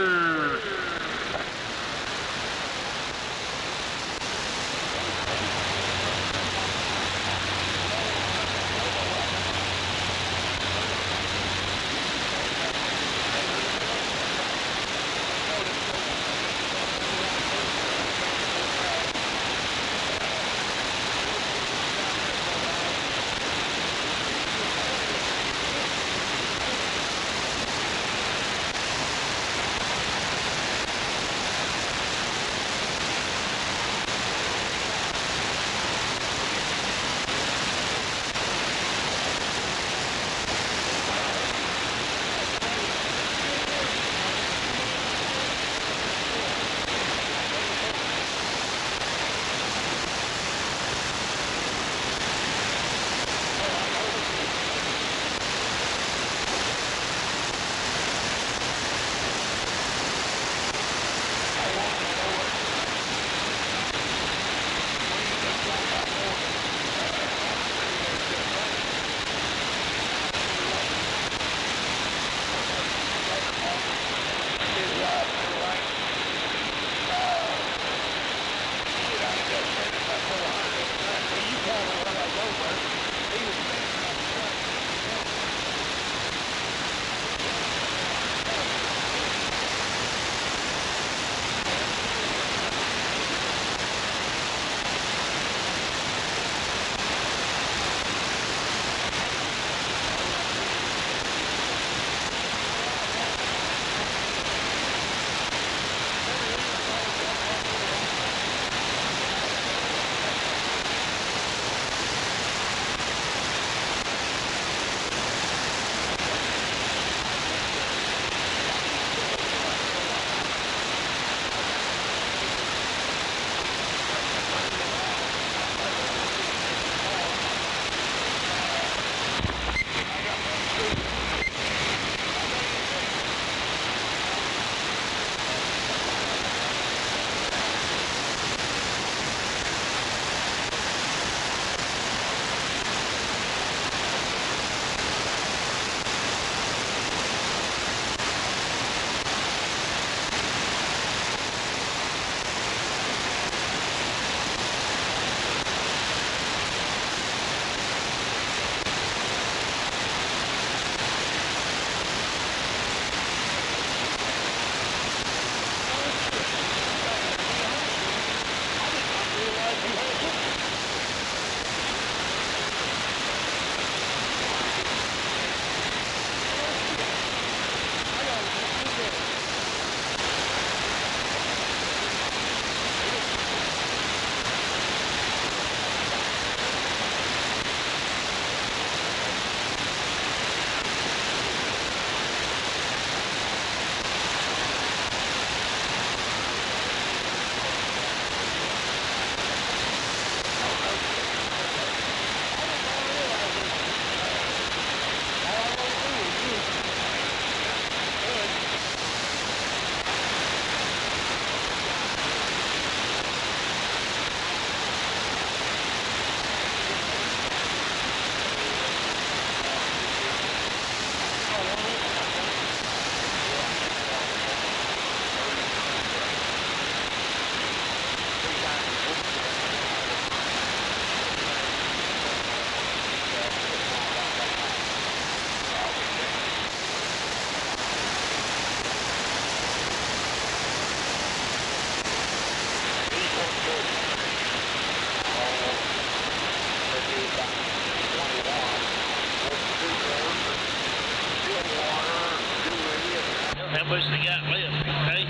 Speaker 15: much they got left, okay?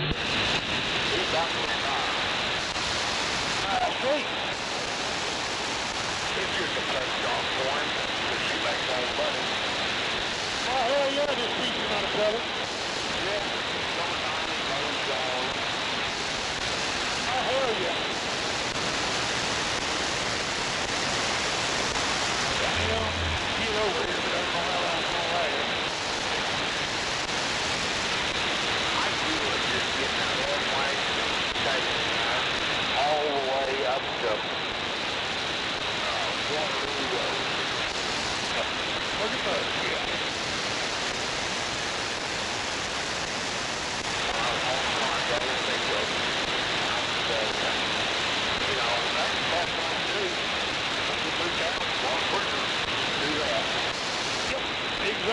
Speaker 8: Sweet. If you're supposed to off for him, because she makes all the money. Oh, hell yeah, this piece is not a brother. Yeah. Oh, hell yeah. Get over here, but I don't know how long it's gonna last. I would just get that one way, take it all the way up to Waterloo Road. Look at those, yeah.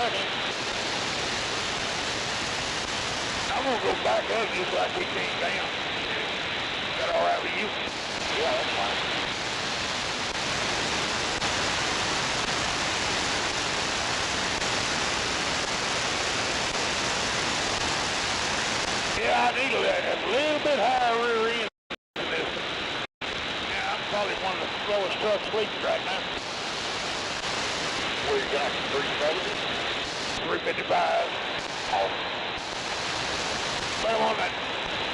Speaker 8: back in. I'm gonna go back up just like we came down. Is that alright with you? Yeah, that's fine. Yeah, I need a little bit higher rear end than this. Yeah, I'm probably one of the slowest trucks sleeping right now. What you got, 370? 355. Oh. But I'm on that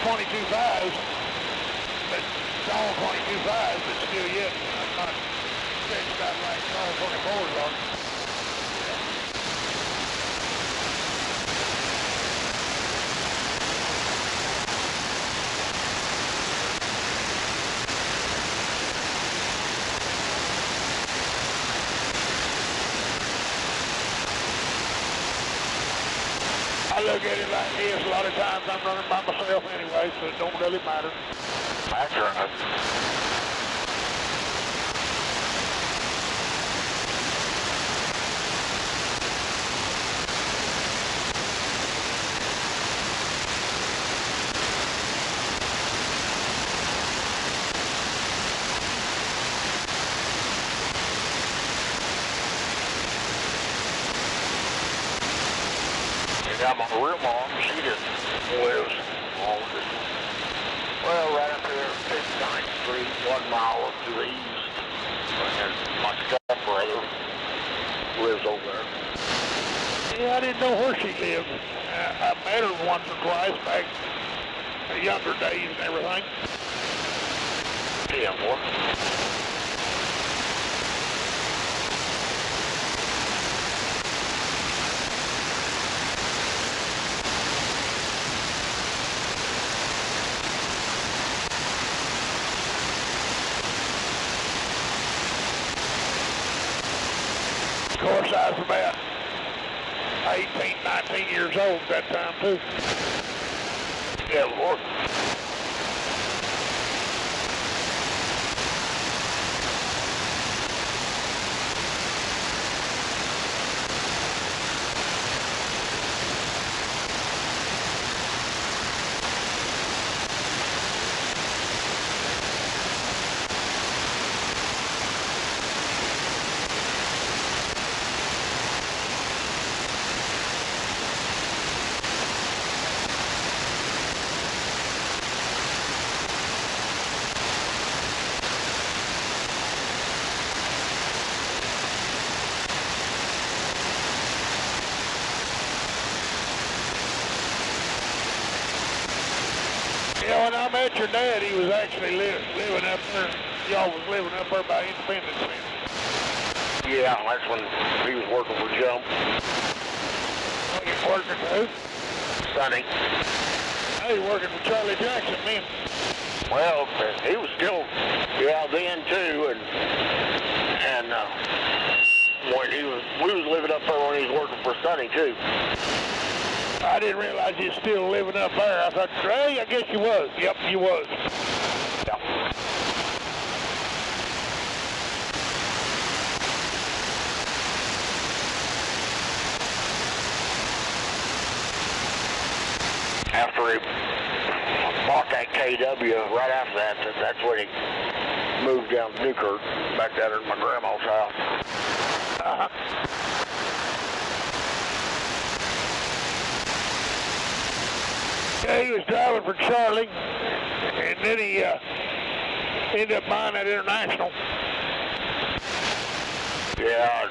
Speaker 8: 22.5s, but it's on 22.5s, but still yet, I'm not stretched out like all 24s are. I look at it like this, a lot of times I'm running by myself anyway, so it don't really matter. That's right. I'm on the real mom, she just lives on it. Well, right up here, 59th Street, 1 mile up to the east. And my stepbrother lives over there. Yeah, I didn't know where she lived. I met her once or twice back in younger days and everything. Yeah, boy. Of course, I was about 18, 19 years old at that time, too. Yeah, Lord. Yeah, when I met your dad, he was actually living up there. Y'all was living up there by Independence. Yeah, that's when he was working for Jump. What you working for? Sonny. He was working for Charlie Jackson then. Well, he was still, then too, and when we was living up there when he was working for Sonny too. I didn't realize you was still living up there. I thought, hey, I guess you was. Yep, you was. Yep. After he bought that KW, right after that, that's when he moved down to Newkirk, back there at my grandma's house. Yeah, he was driving for Charlie, and then he ended up buying that International. Yeah,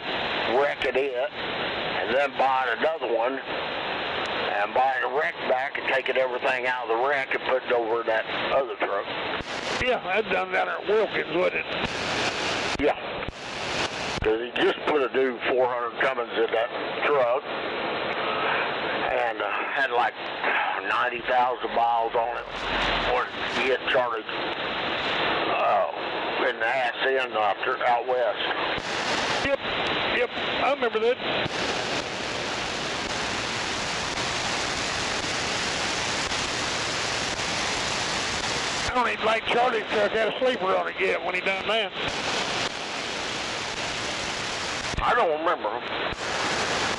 Speaker 8: wrecking it, and then buying another one, and buying a wreck back and taking everything out of the wreck and putting it over that other truck. Yeah, I'd done that at Wilkins, wouldn't it? Yeah. Because he just put a new 400 Cummins in that truck, and had like 90,000 miles on it when he hit Charlie in the ass end out west. Yep, I remember that. I don't even like Charlie's truck had a sleeper on it yet when he done that. I don't remember.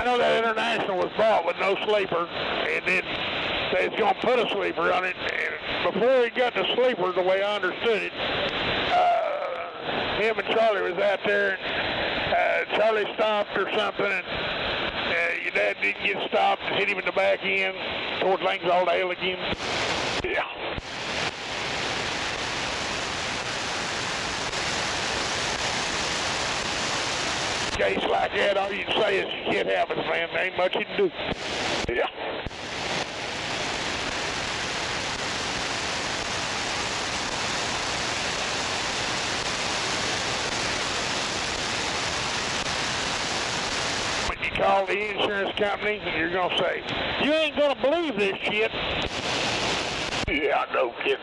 Speaker 14: I know that International was bought with no sleeper, and then they was going to put a sleeper on it, and before he got the sleeper, the way I understood it, him and Charlie was out there, and Charlie stopped or something, and your dad didn't get stopped and hit him in the back end towards Langsall again. Yeah. Case like that, all you can say is shit happens, man. There ain't much you can do. Yeah. When you call the insurance company, you're gonna say, "You ain't gonna believe this shit." Yeah, no kidding.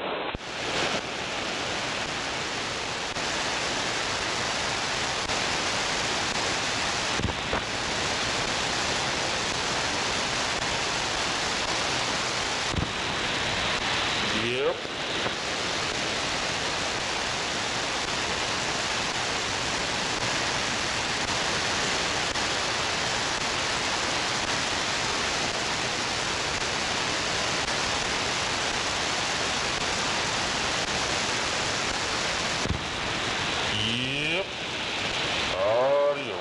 Speaker 14: Yep. Yep. Audio.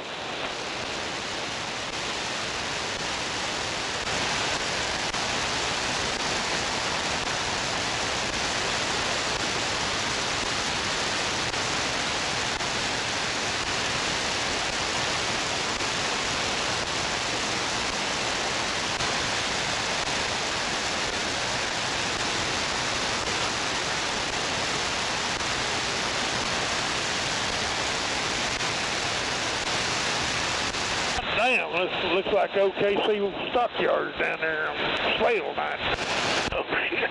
Speaker 14: Damn, looks like OKC stockyards down there on Swale night. Oh, shit.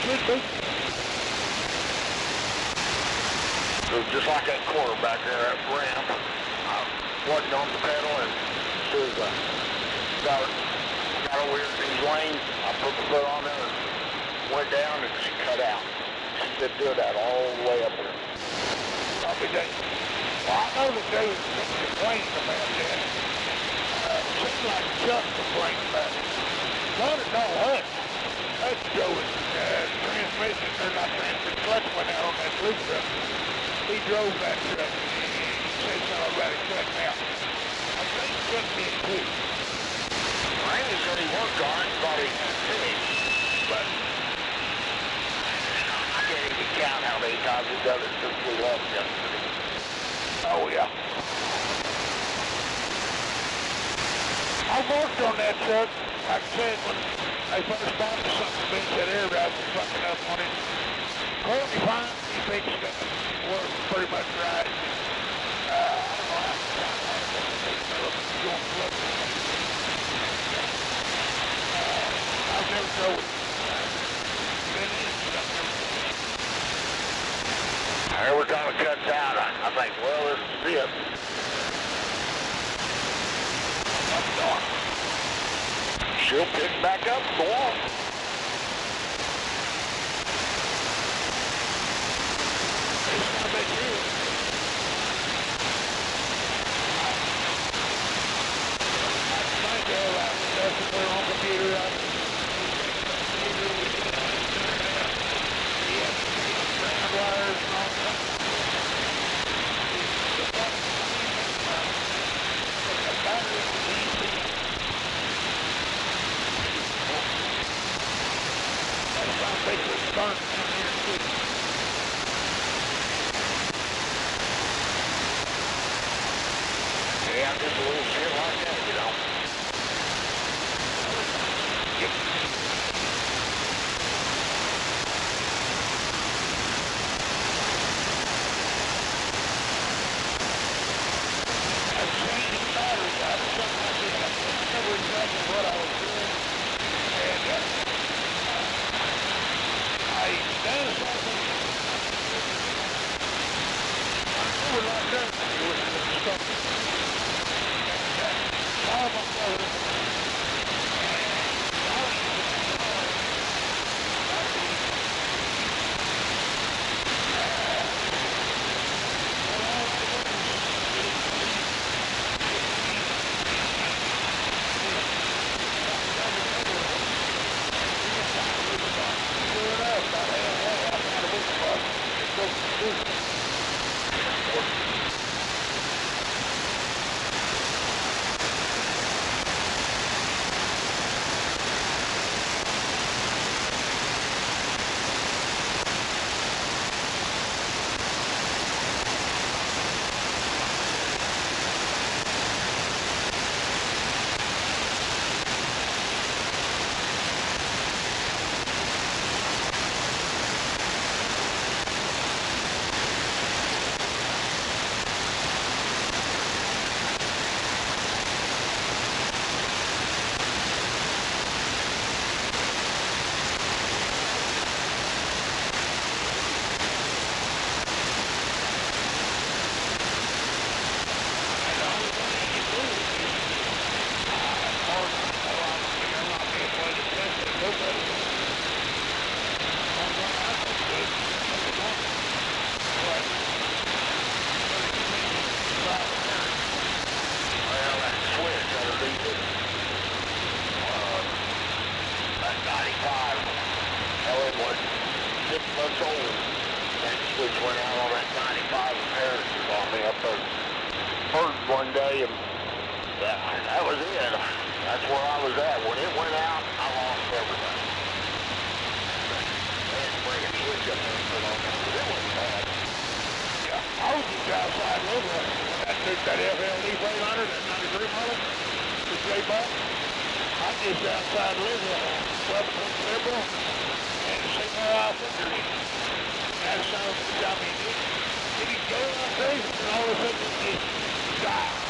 Speaker 8: should be. So just like that corner back there, that ramp, I wasn't on the pedal, and as soon as I got over here in these lanes, I put the foot on there and went down, and she cut out. She did do that all the way up there. Probably did. Well, I know that they was complaining about that. Seems like Chuck complained about it. But it don't hurt. That's Joey's transmission, or not transmission, clutch went out on that blue truck. He drove that truck. He said something about it cutting out. I think Chuck did too. Randy said he worked on it, thought he had it finished, but I can't even count how many times he's done it since we left yesterday. Oh, yeah. I worked on that truck, like I said, when they first bought me something, bitch, that air ride was fucking up on it. Courtney fine, he fixed it. Worked pretty much right. I don't know how to count on it. Going flip. I've never drove it. Been in something. Every time it cuts out, I think, well, this is it. She'll pick back up, go on. It's not that good. I think that's the way on computer. Wires and all that. The battery is easy. That's why I'm basically starting down here too. Yeah, I'm just a little shit like that, you know. Yep. What I was doing, and I noticed something. I was like that. It was stuff. And all of my brother, one day, and that was it. That's where I was at. When it went out, I lost everything. They had to bring a switch up there and put on there, but it wasn't bad. Yeah, I was just outside over that FLD 800, that 93 model, the J-Buck. I just outside living Weapon Liberal, and the signal off under it. That's son of a bitch, I mean, it could go on face, and all of a sudden it just died.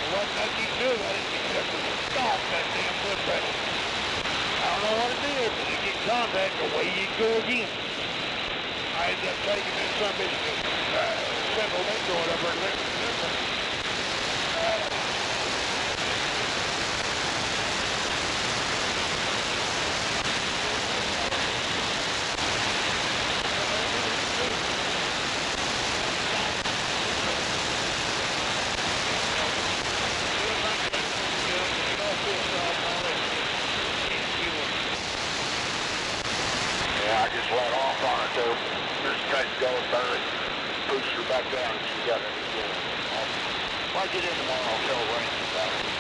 Speaker 8: There wasn't nothing you could do about it except to stop that damn foot pedal. I don't know what it did, but it contact, away you go again. I ended up taking that son of a bitch to Central Link going up there.
Speaker 6: Yeah, I just let off on it too. Just tried to go and burn it. Push her back down and she got it. If I get in tomorrow, I'll tell Randy about it.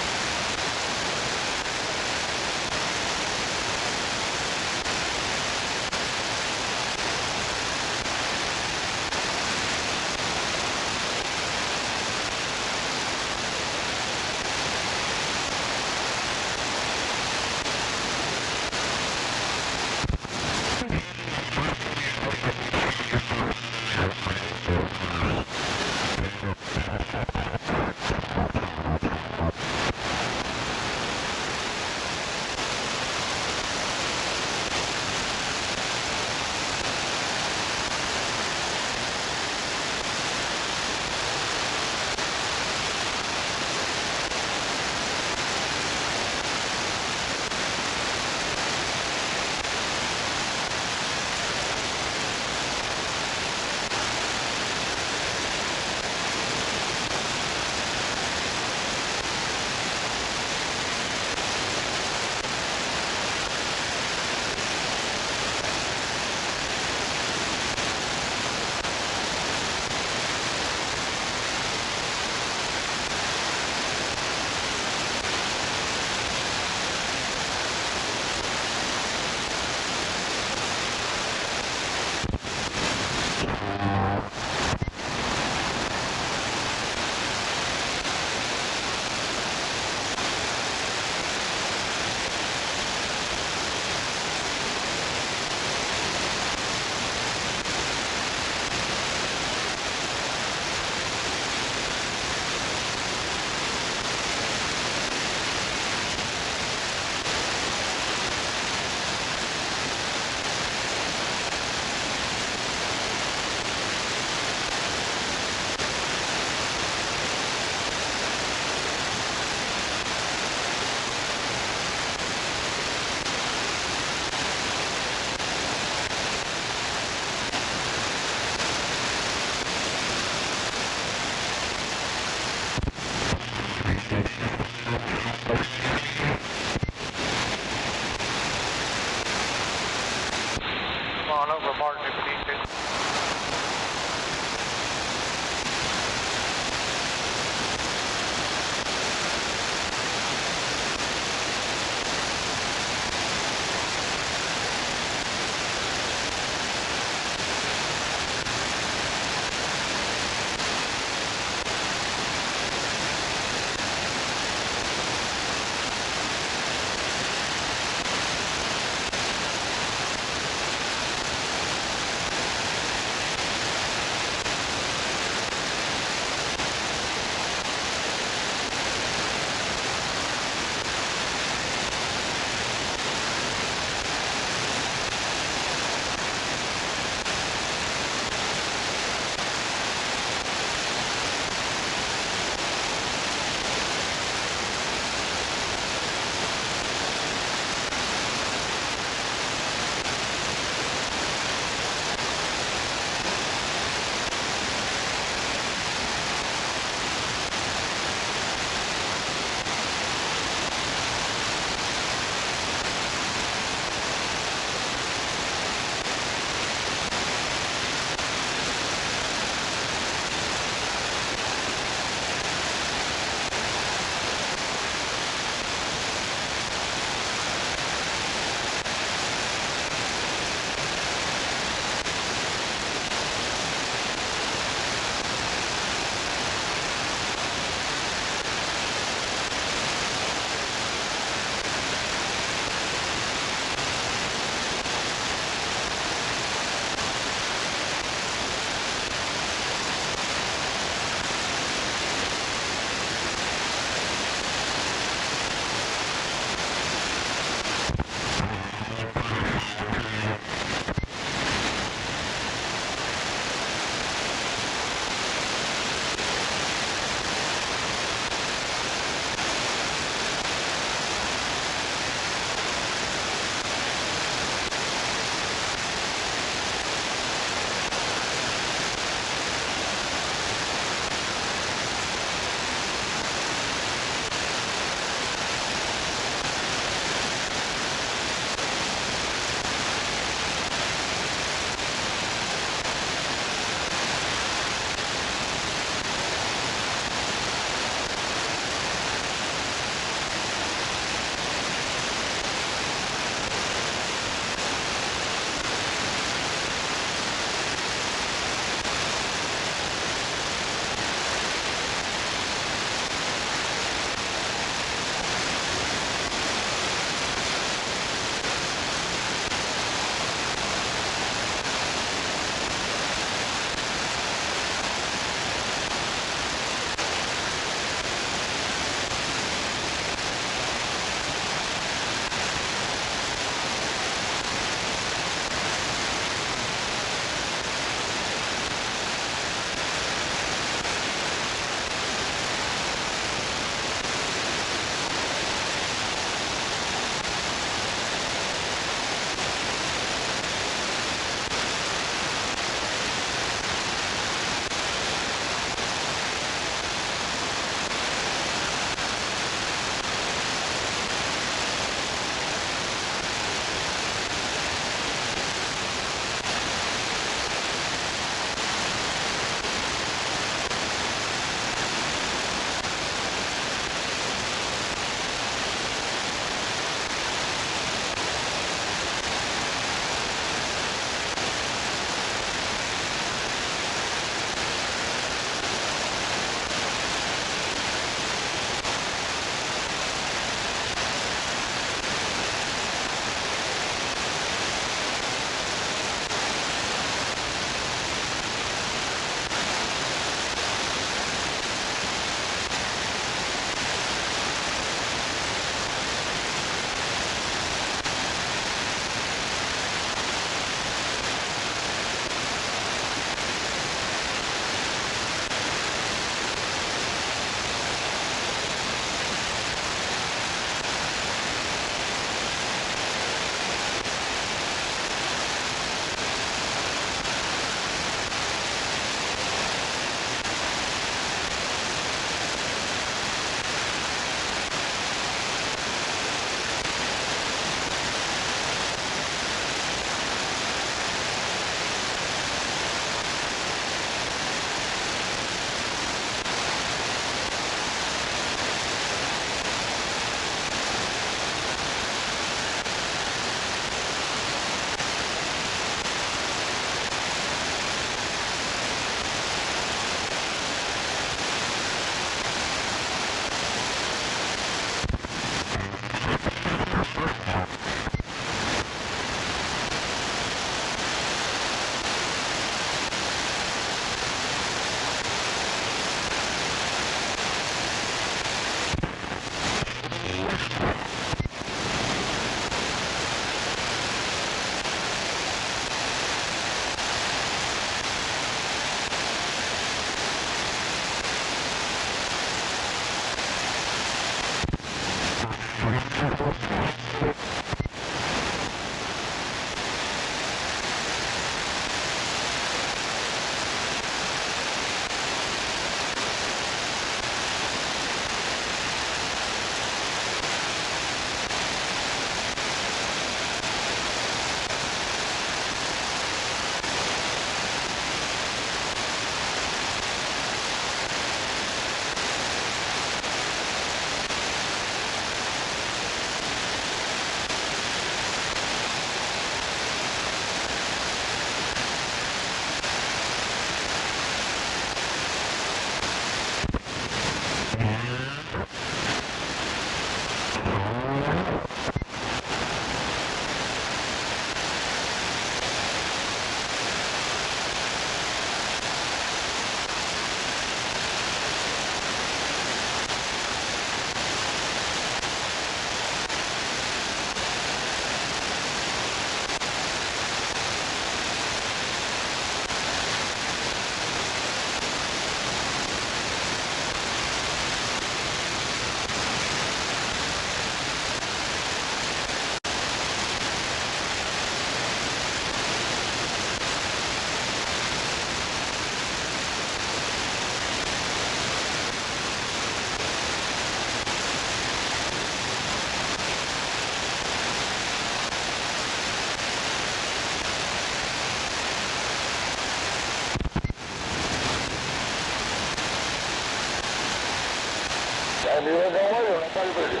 Speaker 8: And you ain't gonna wait on nobody but you.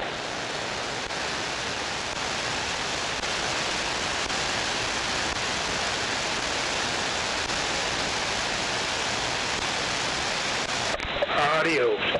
Speaker 7: Adios.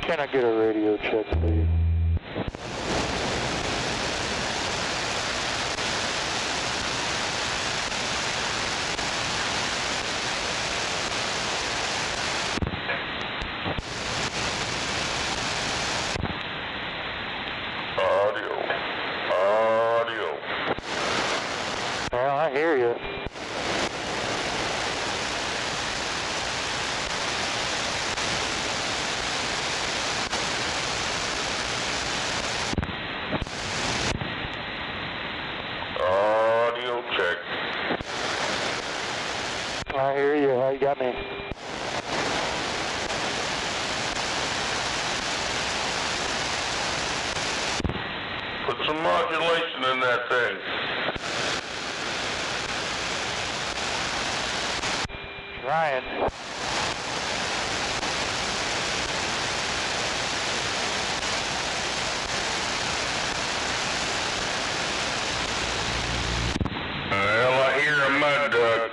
Speaker 16: Can I get a radio check, please?
Speaker 14: Audio.
Speaker 16: Well, I hear you.
Speaker 14: Audio check.
Speaker 16: I hear you. How you got me?
Speaker 14: Put some modulation in that thing.
Speaker 16: Ryan.
Speaker 14: Well, I hear a mud duck.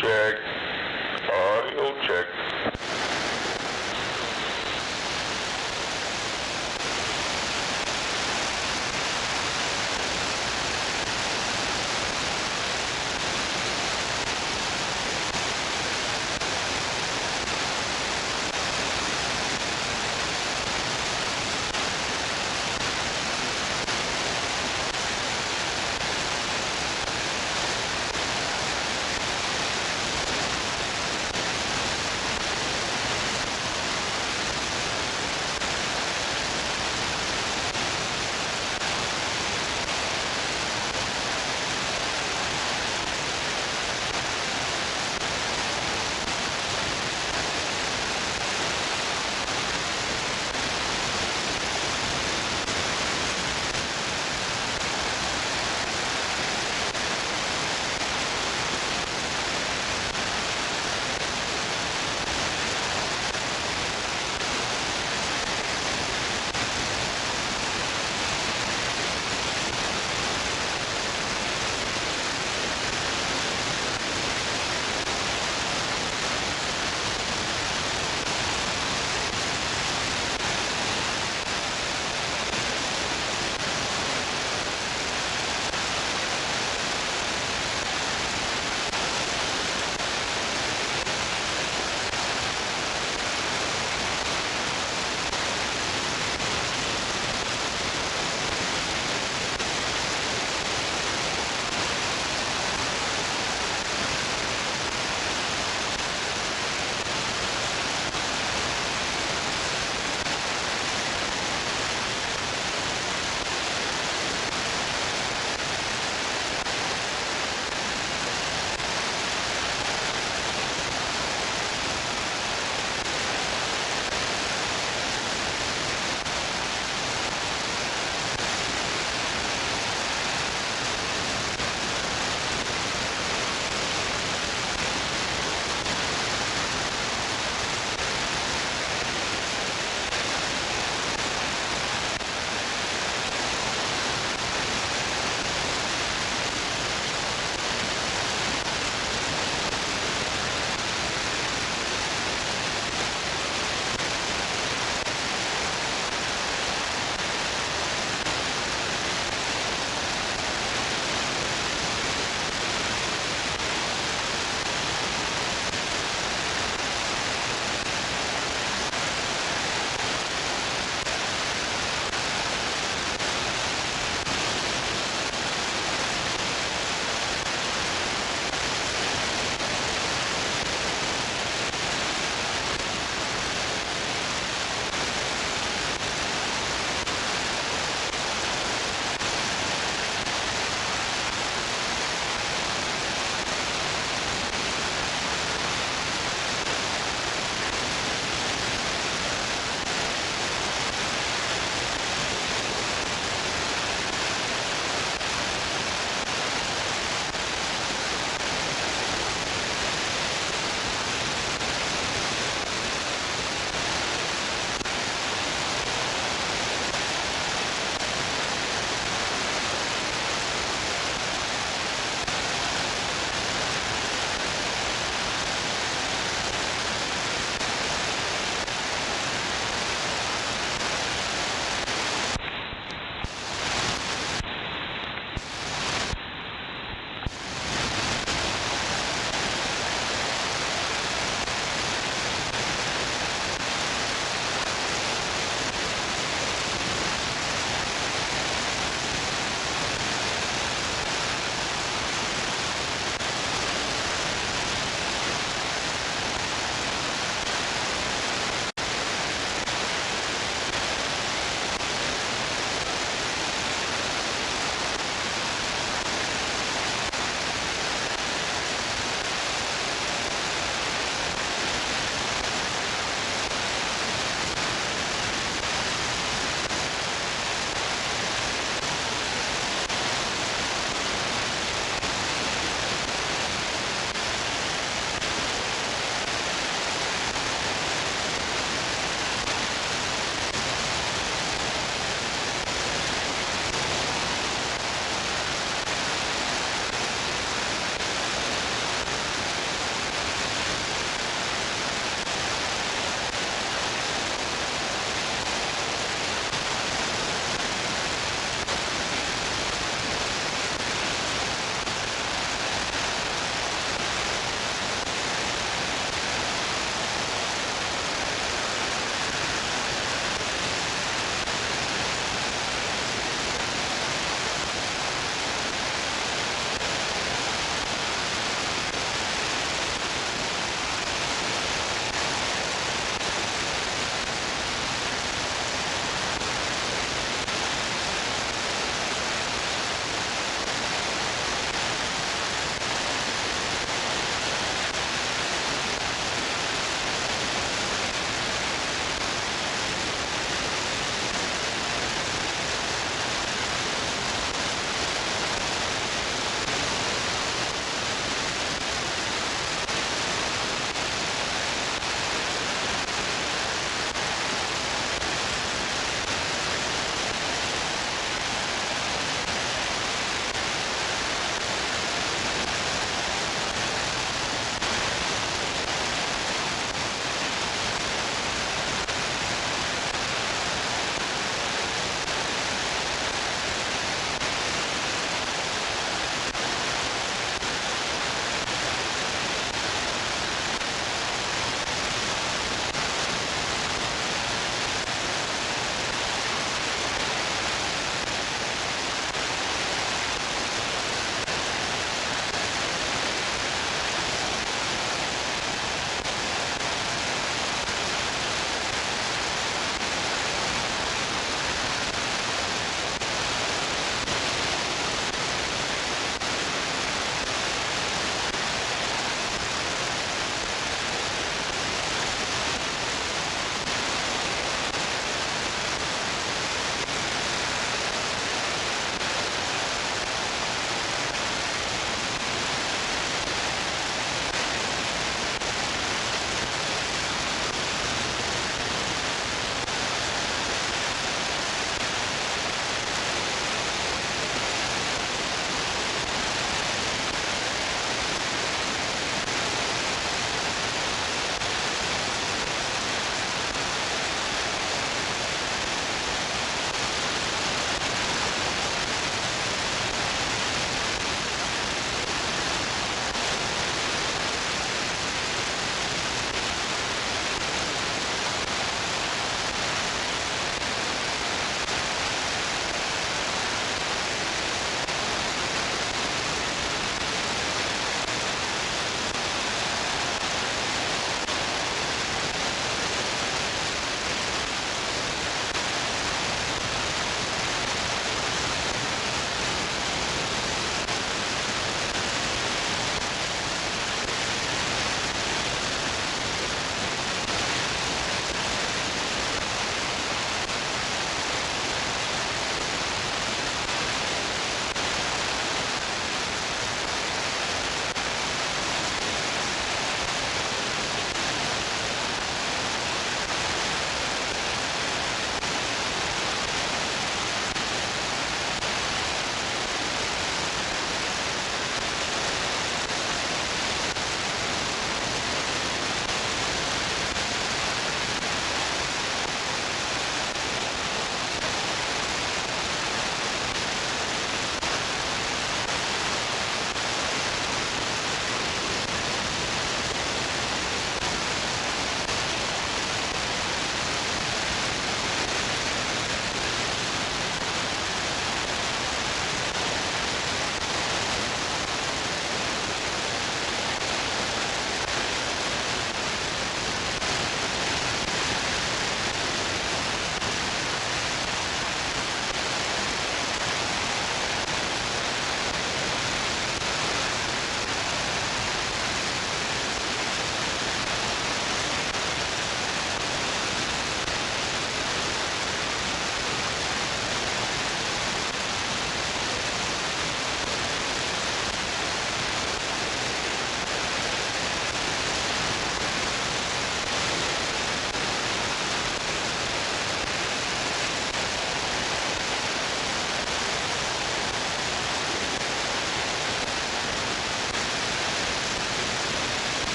Speaker 14: Check. Audio check.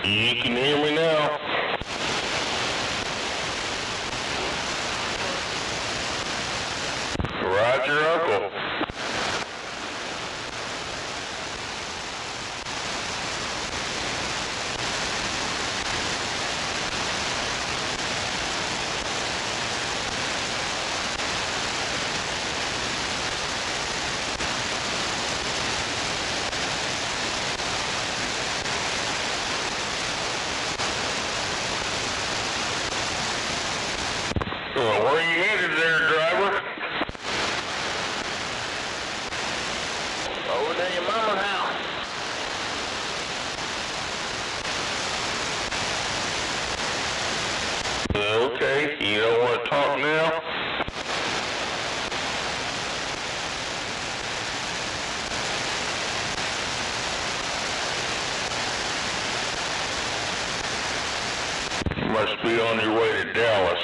Speaker 14: You can hear me now. Roger, Uncle. Well, where you headed there, driver?
Speaker 8: Over to your mama's house.
Speaker 14: Okay, you don't want to talk now? Must be on your way to Dallas.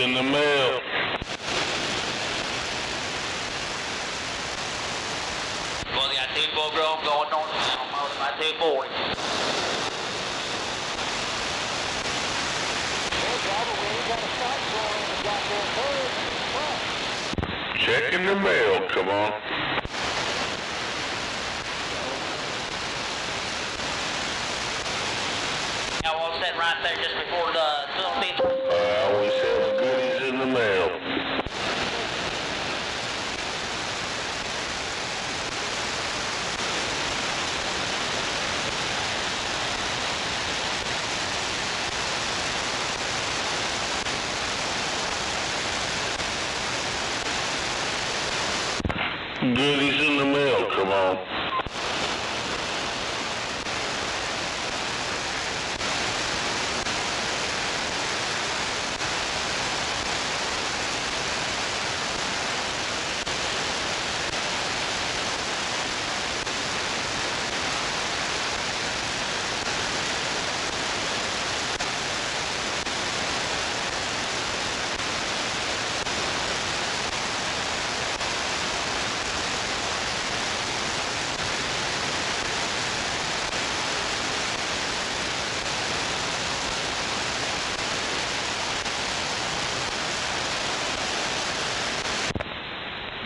Speaker 14: in the mail.
Speaker 17: Well, they got 2-4 Grove going north now, almost by 240.
Speaker 14: Check in the mail, come on.
Speaker 17: I will sit right there just before the Philippines.
Speaker 14: I always have goodies in the mail. Goodies in the mail, come on.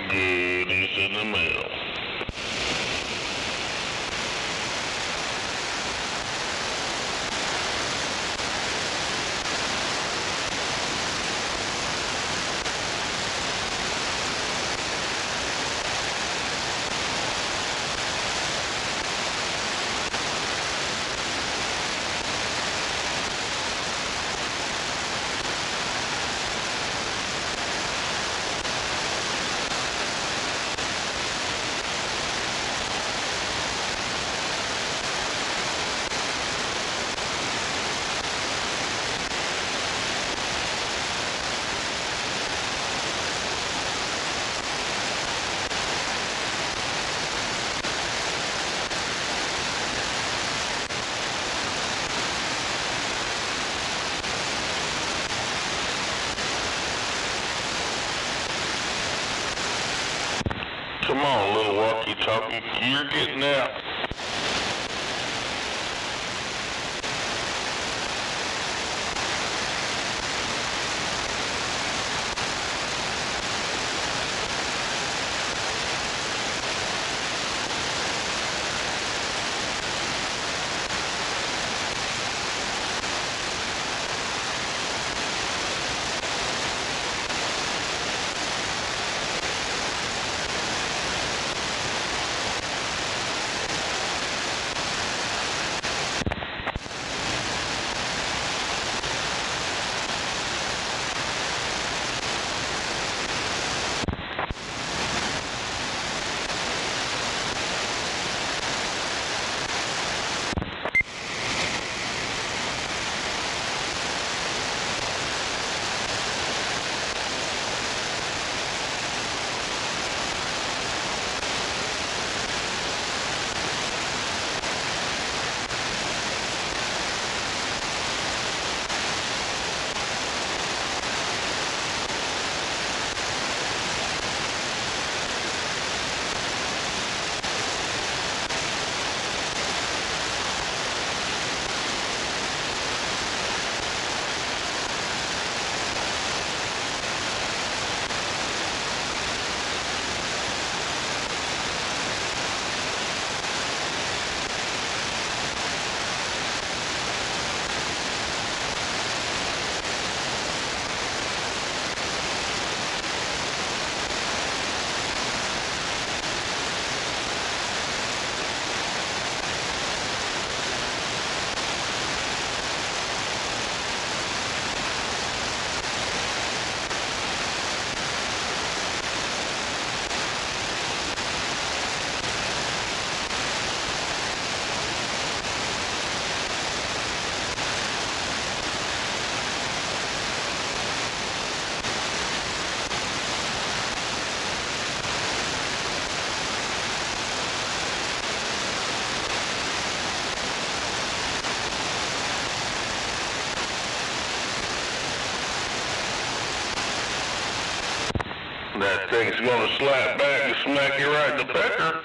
Speaker 14: Goodies in the mail. Come on, little walkie-talkie, you're getting out. That thing's gonna slap back and smack you right in the pecker.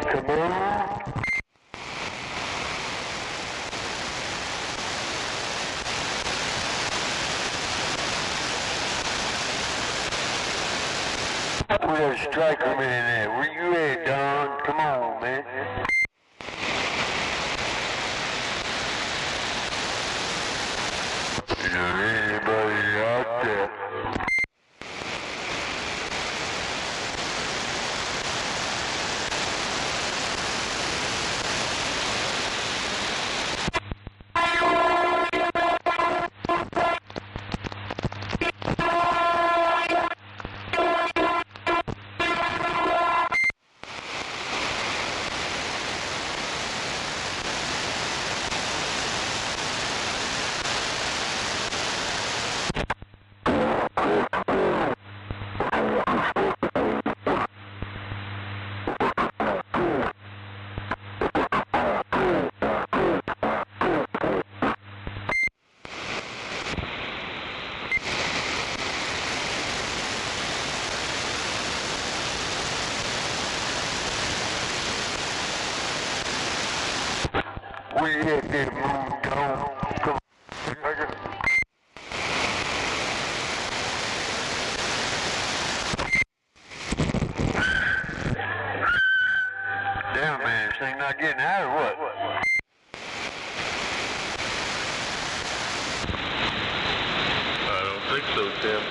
Speaker 16: Come on. We got a striker man in there. Where you at, Don? Come on, man. Is there anybody out there? We hit that moon tone. Come on. Damn, man, this thing not getting out or what?
Speaker 14: I don't think so, Tim.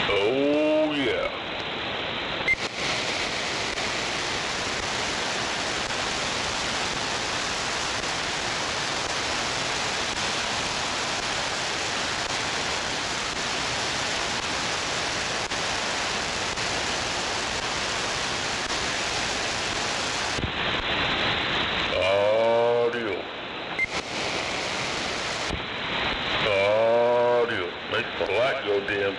Speaker 14: Oh, yeah. Audio. Audio. Make the light go dim.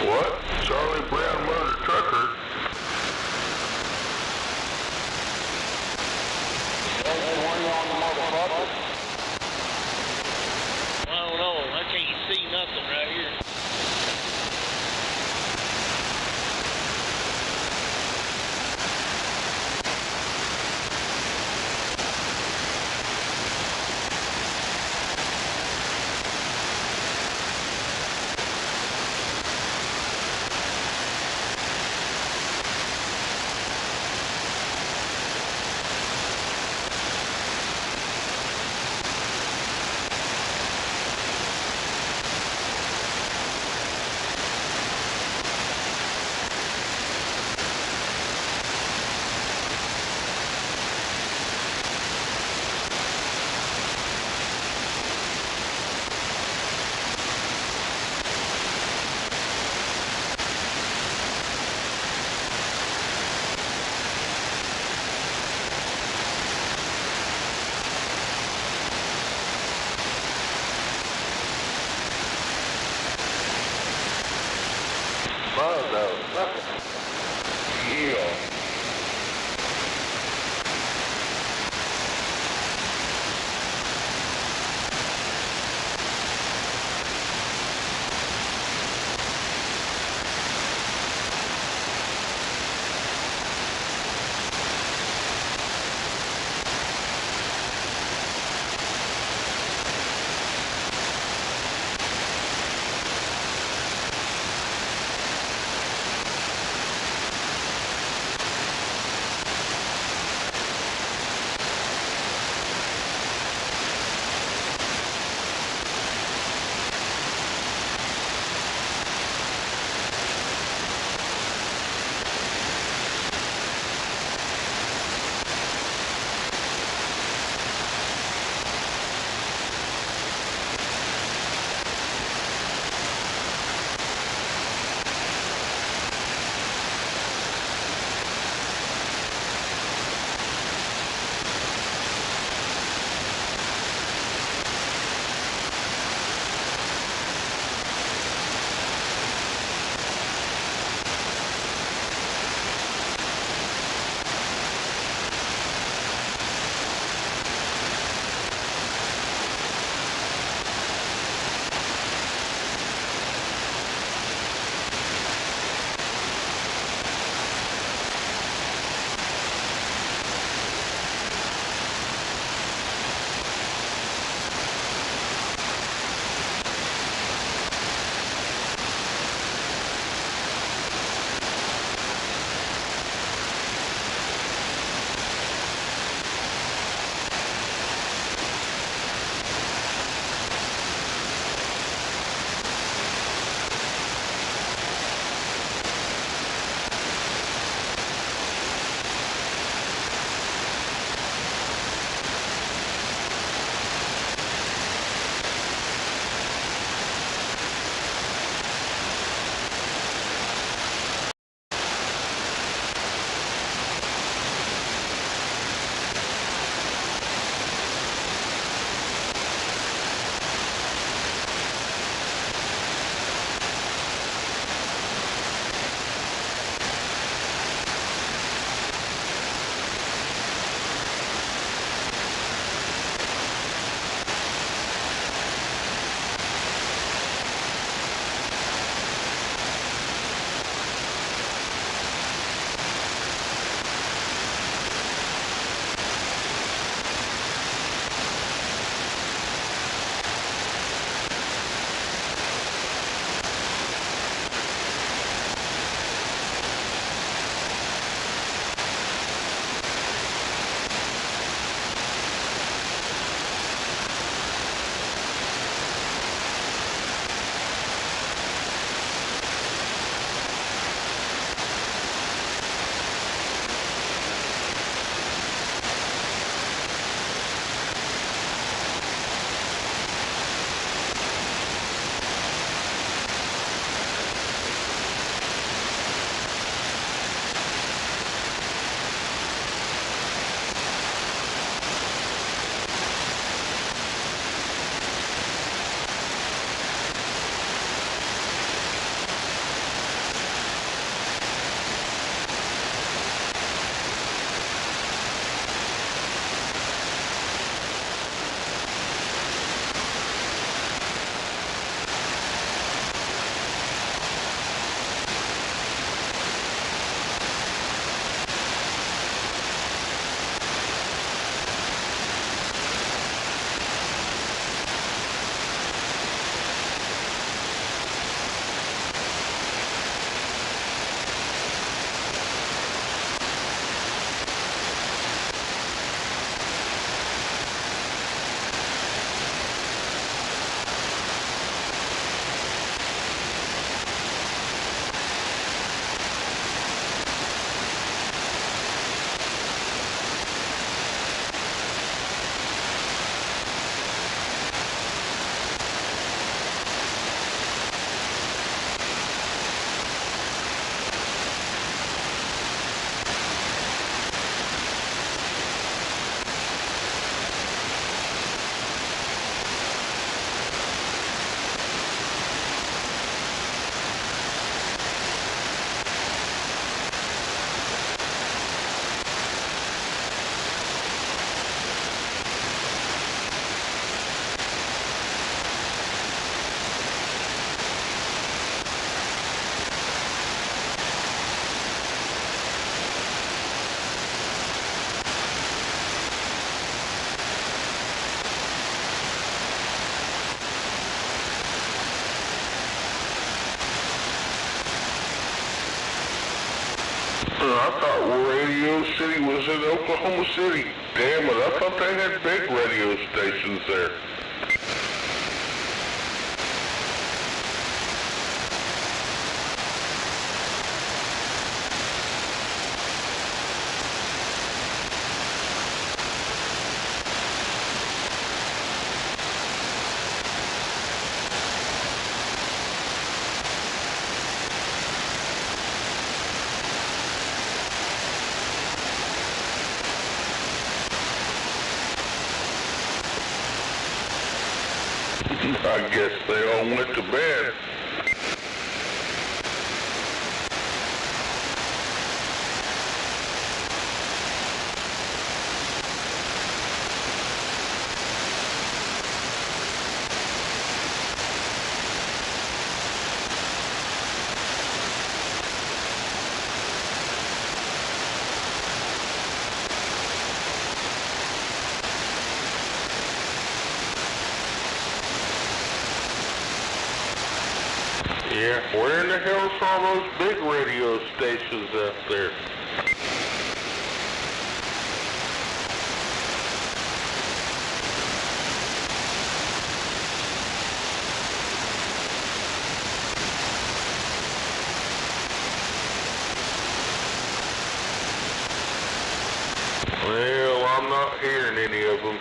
Speaker 14: What? Charlie Brown murdered trucker?
Speaker 15: I don't know. I can't see nothing right here.
Speaker 14: thought Radio City was in Oklahoma City. Damn it, I thought they had big radio stations there. I guess they all went to bed. Yeah, where in the hell are those big radio stations out there? Well, I'm not hearing any of them.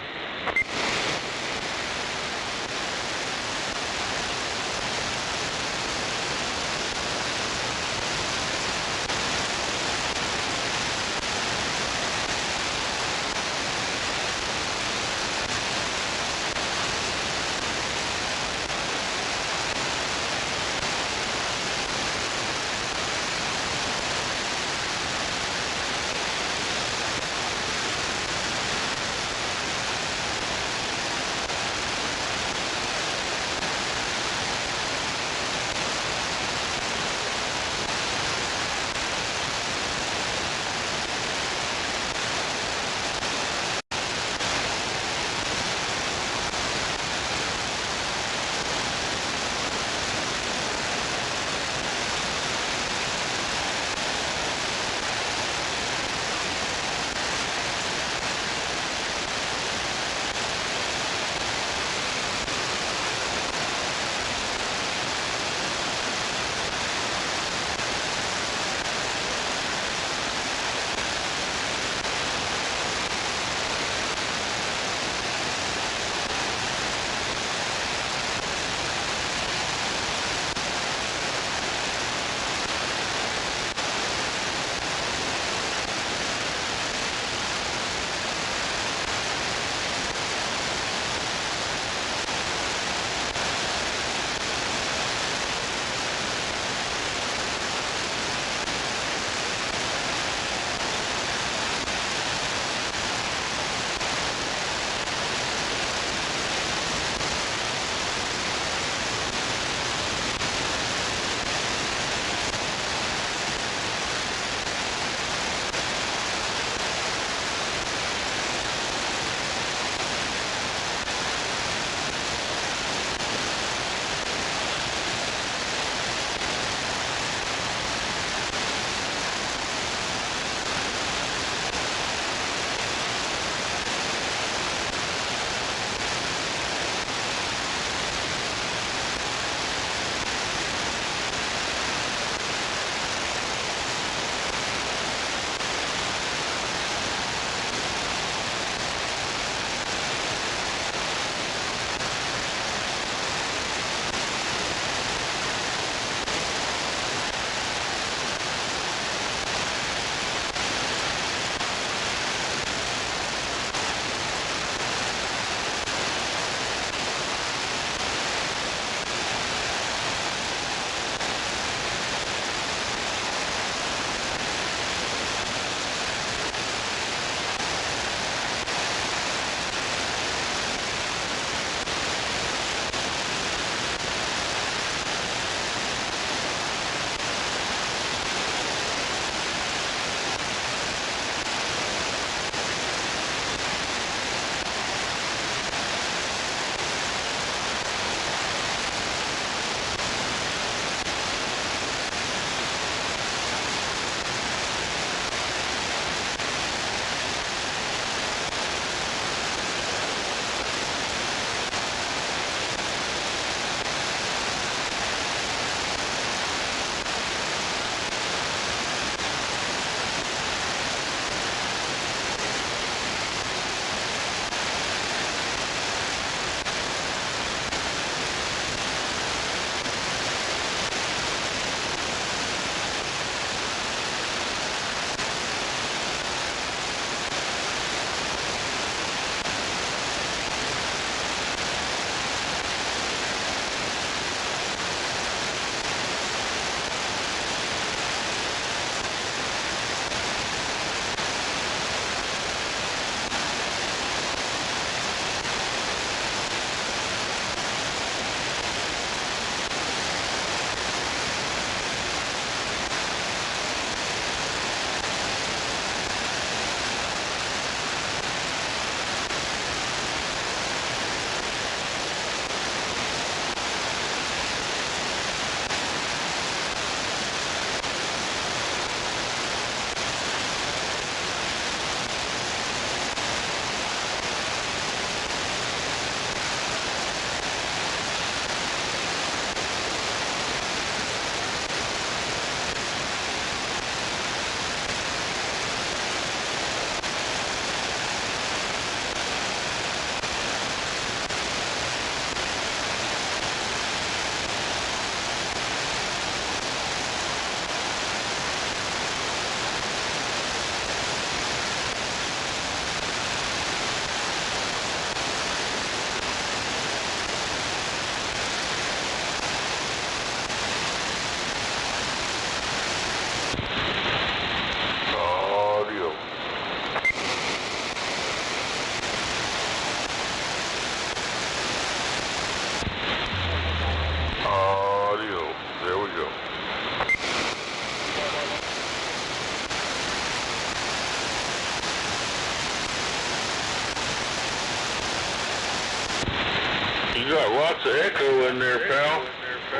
Speaker 14: got lots of echo in there, pal.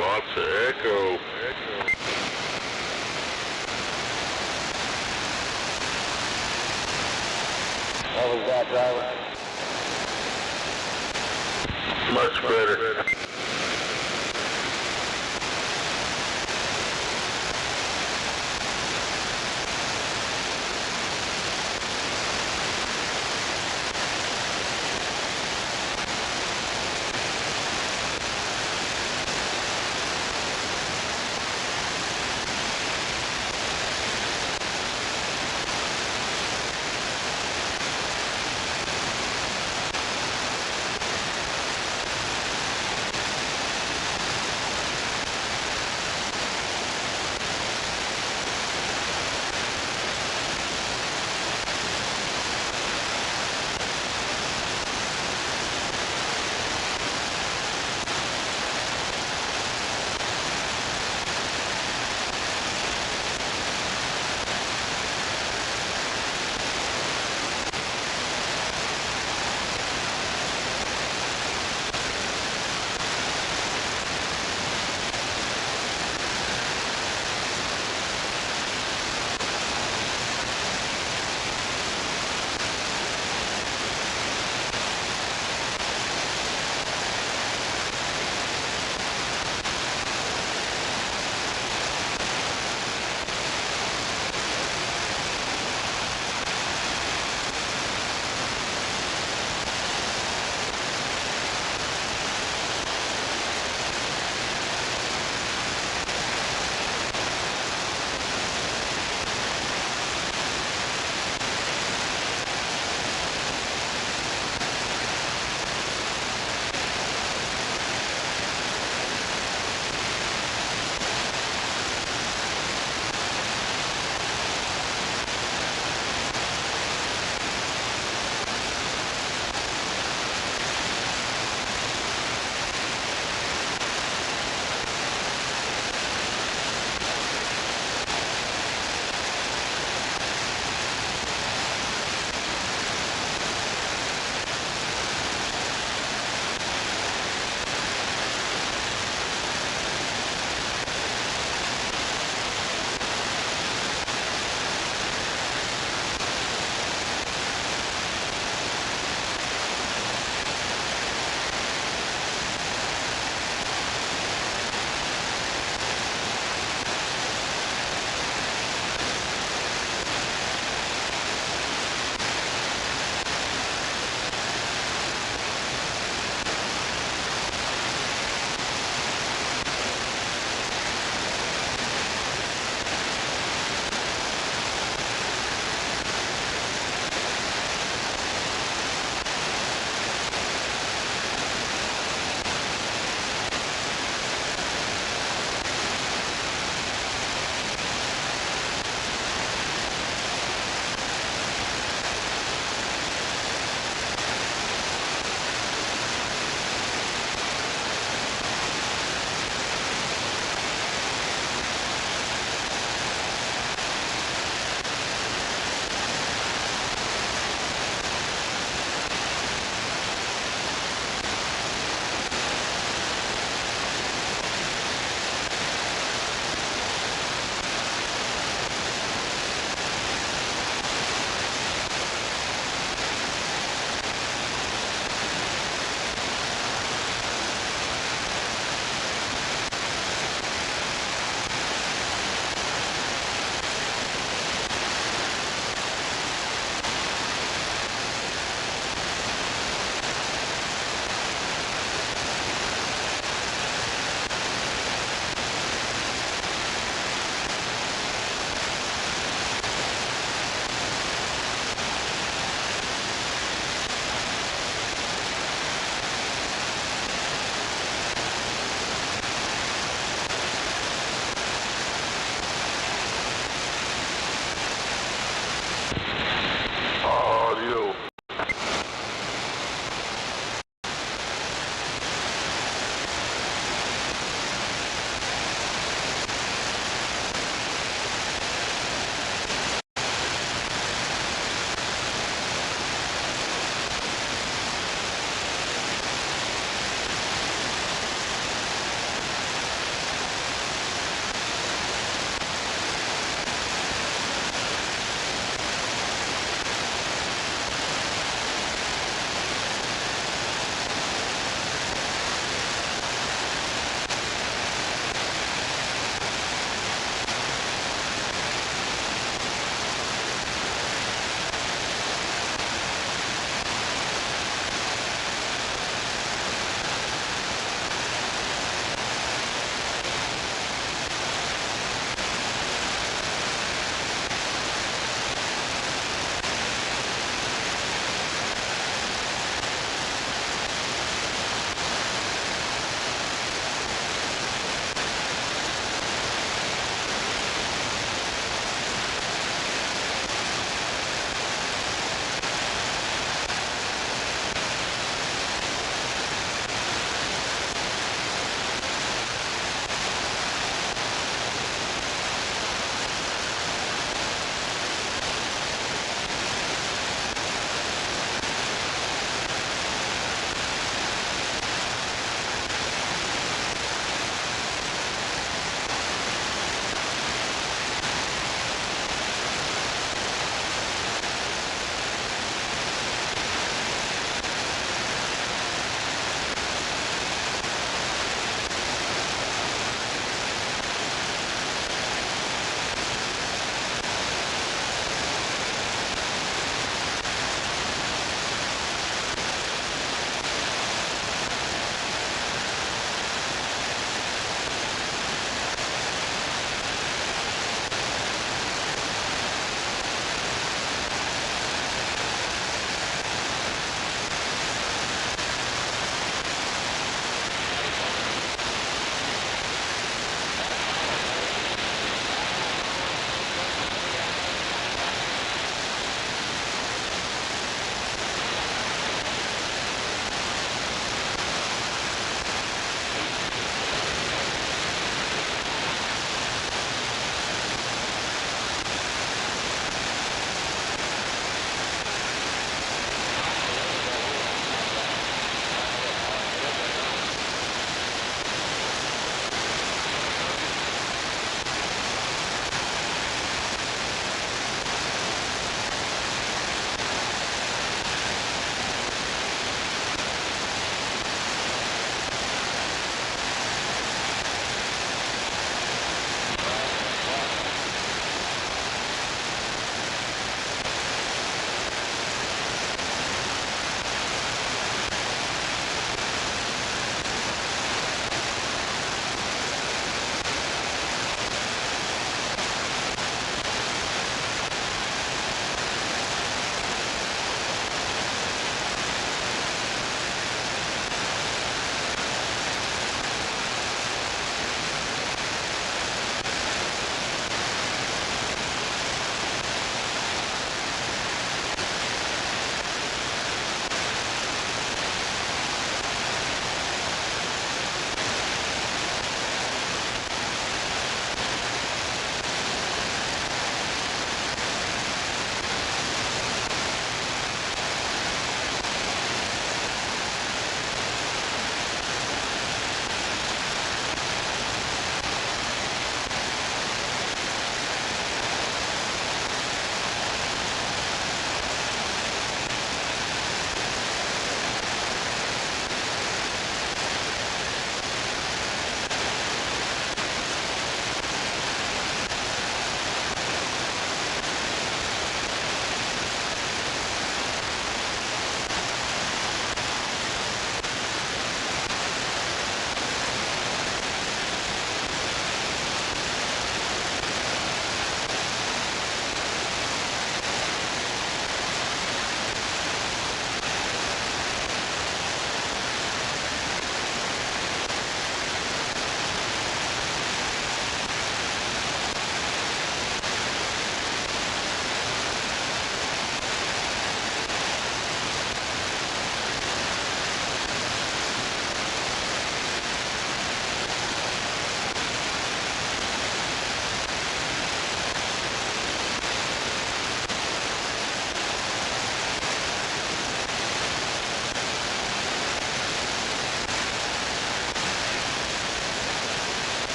Speaker 14: Lots of echo.
Speaker 8: How was that, driver?
Speaker 14: Much better.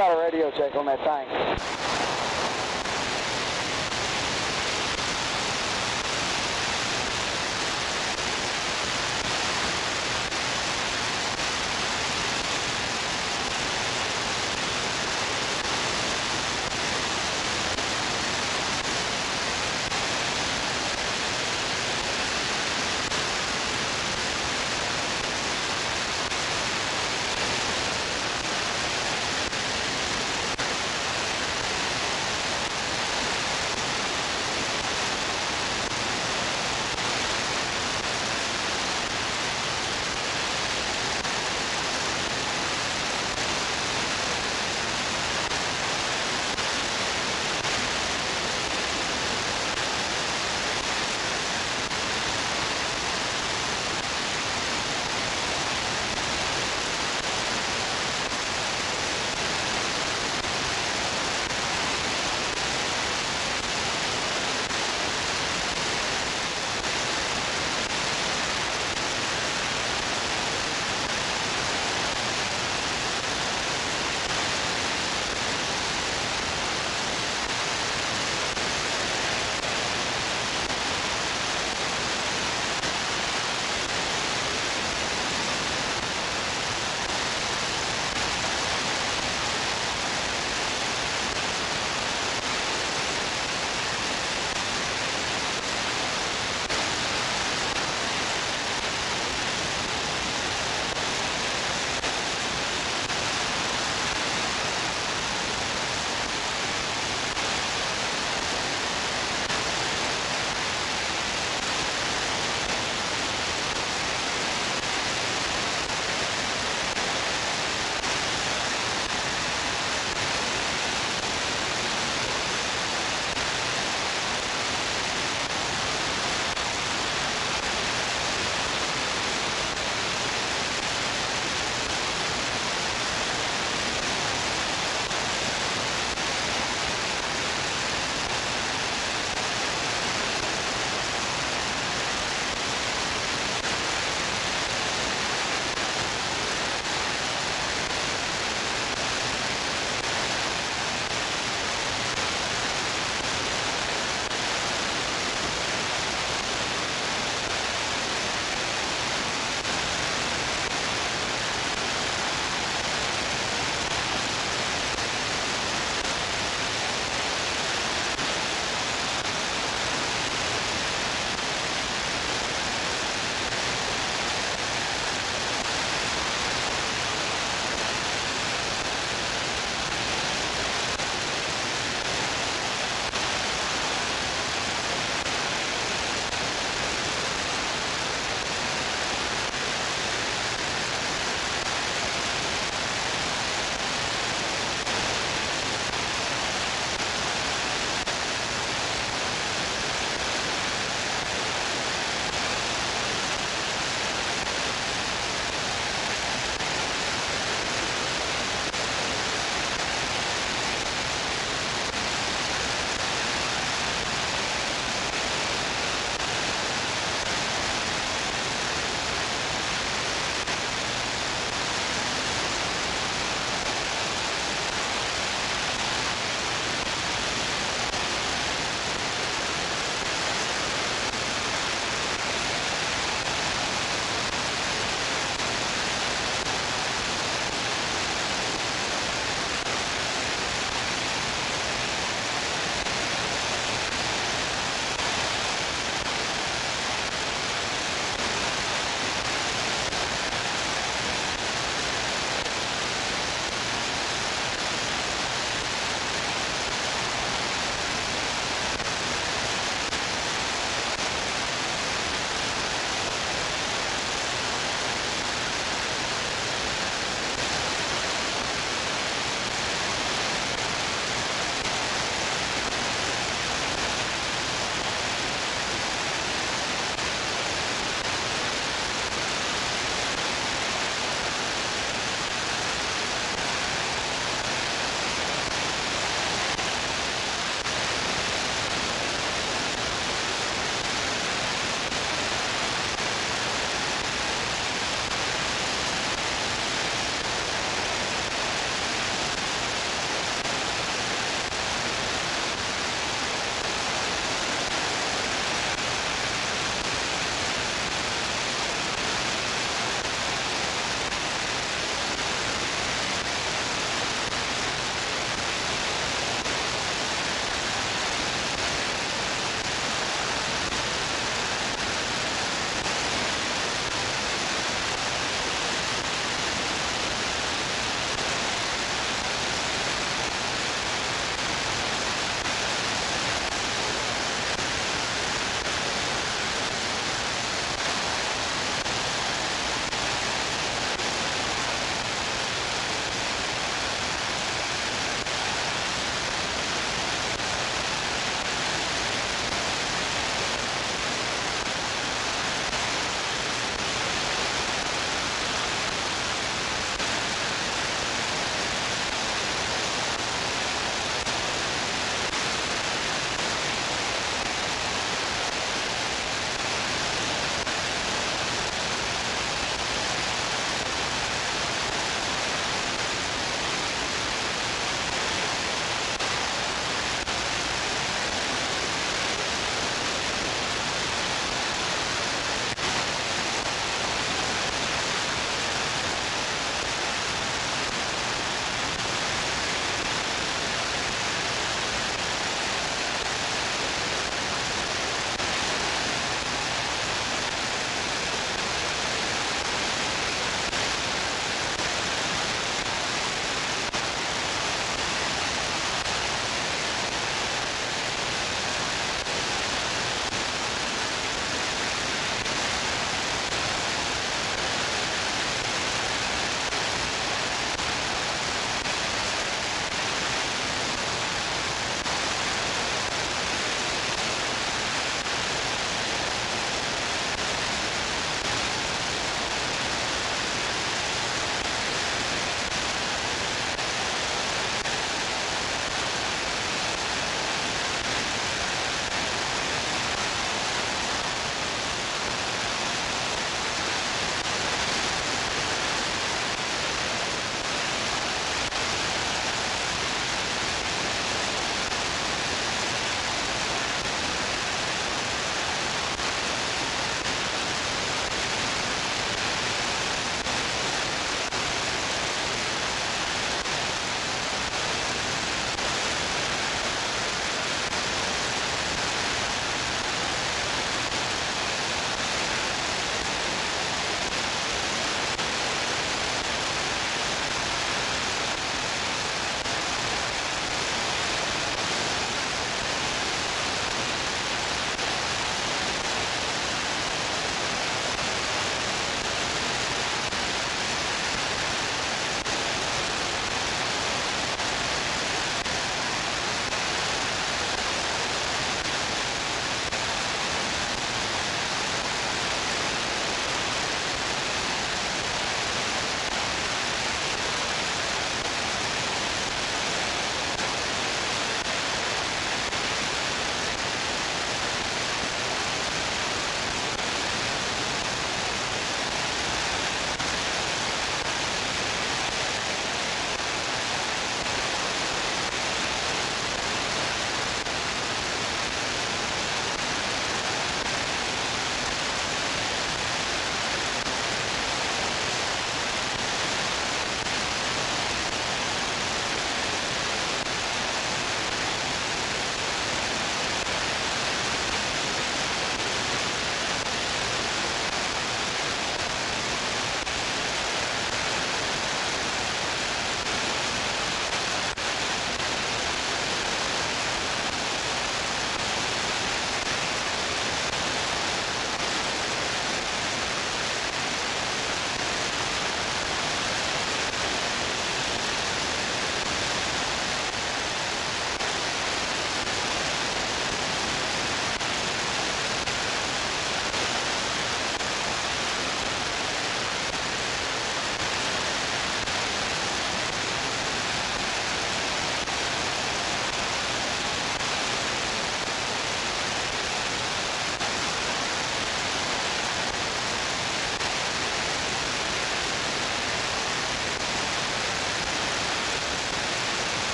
Speaker 8: about a radio check on that thing?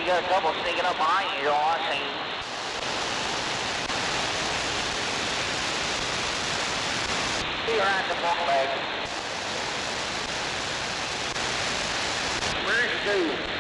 Speaker 17: got a couple sneaking up behind you, I seen. You're at the bunk bag. Where's the dude?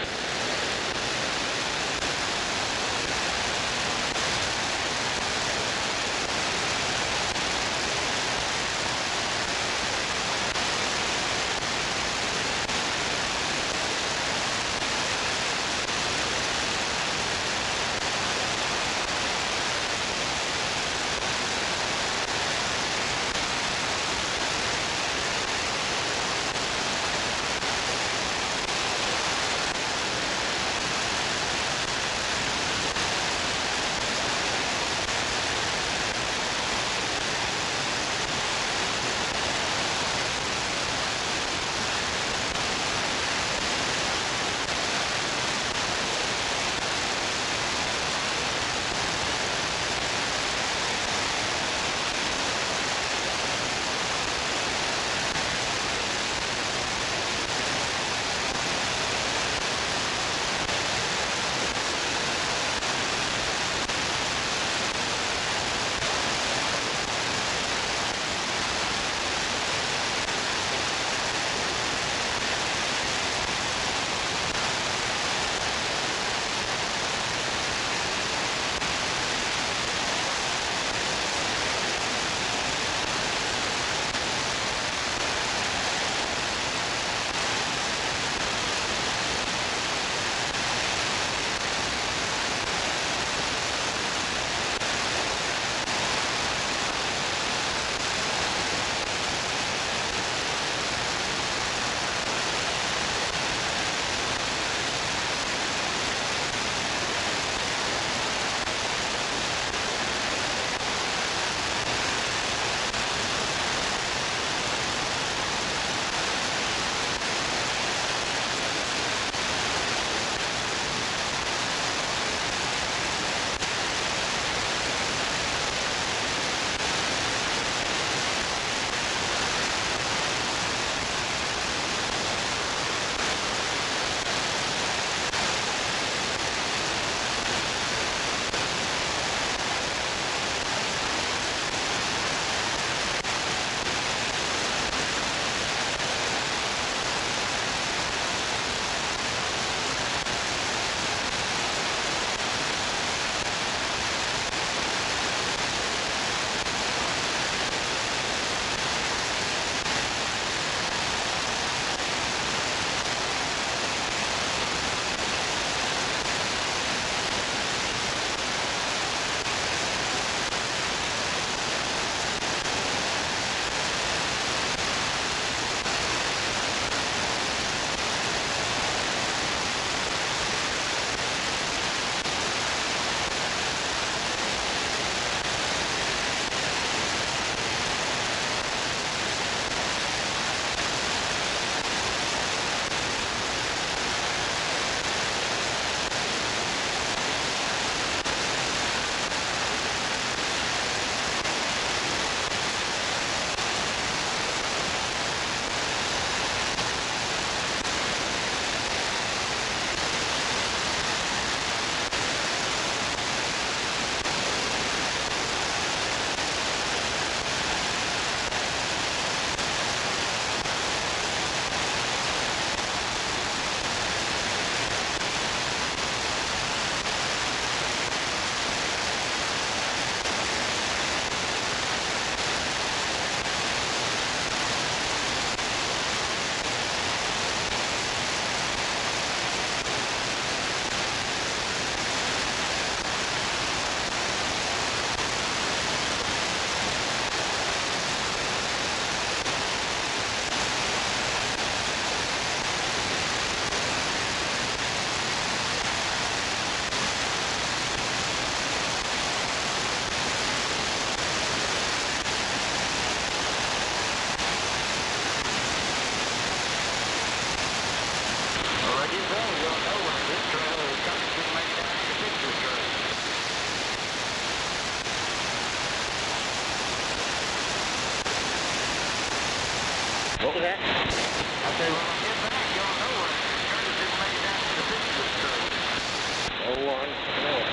Speaker 8: What was that? I said, when I get back, y'all know where it is. Curtis didn't make it down to the 50th Street. whole lot more.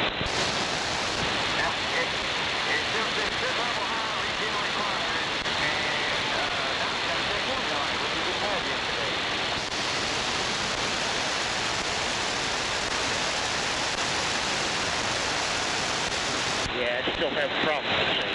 Speaker 8: Now, it's just this level high region required, and now we got a big one tonight, which we didn't have yesterday. Yeah, I still have a problem with it.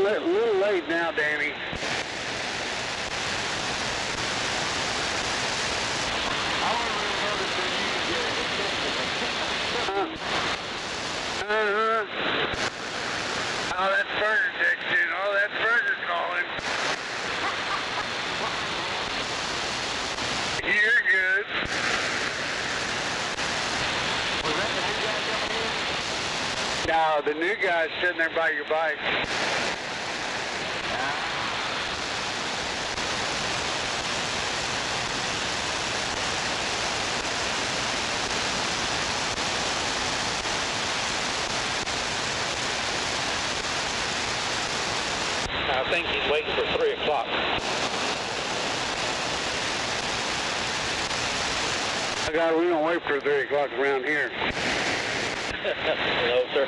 Speaker 8: A little late now, Danny. Oh, that's Burger section. Oh, that's Burger calling. You're good. Was that the new guy coming in? No, the new guy's sitting there by your bike.
Speaker 18: I think he's waiting for 3 o'clock.
Speaker 7: We don't wait for 3 o'clock around here.
Speaker 18: No, sir.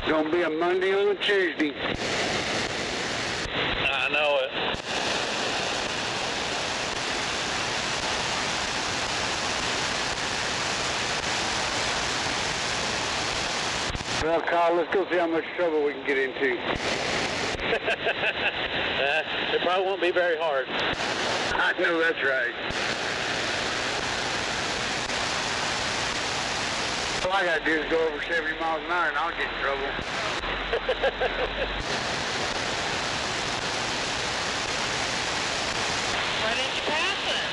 Speaker 7: Gonna be a Monday on a Tuesday.
Speaker 18: I know it.
Speaker 7: Well, Kyle, let's go see how much trouble we can get into.
Speaker 18: It probably won't be very hard.
Speaker 7: I know that's right. All I gotta do is go over 70 miles an hour and I'll get in trouble.
Speaker 19: Why didn't you pass it?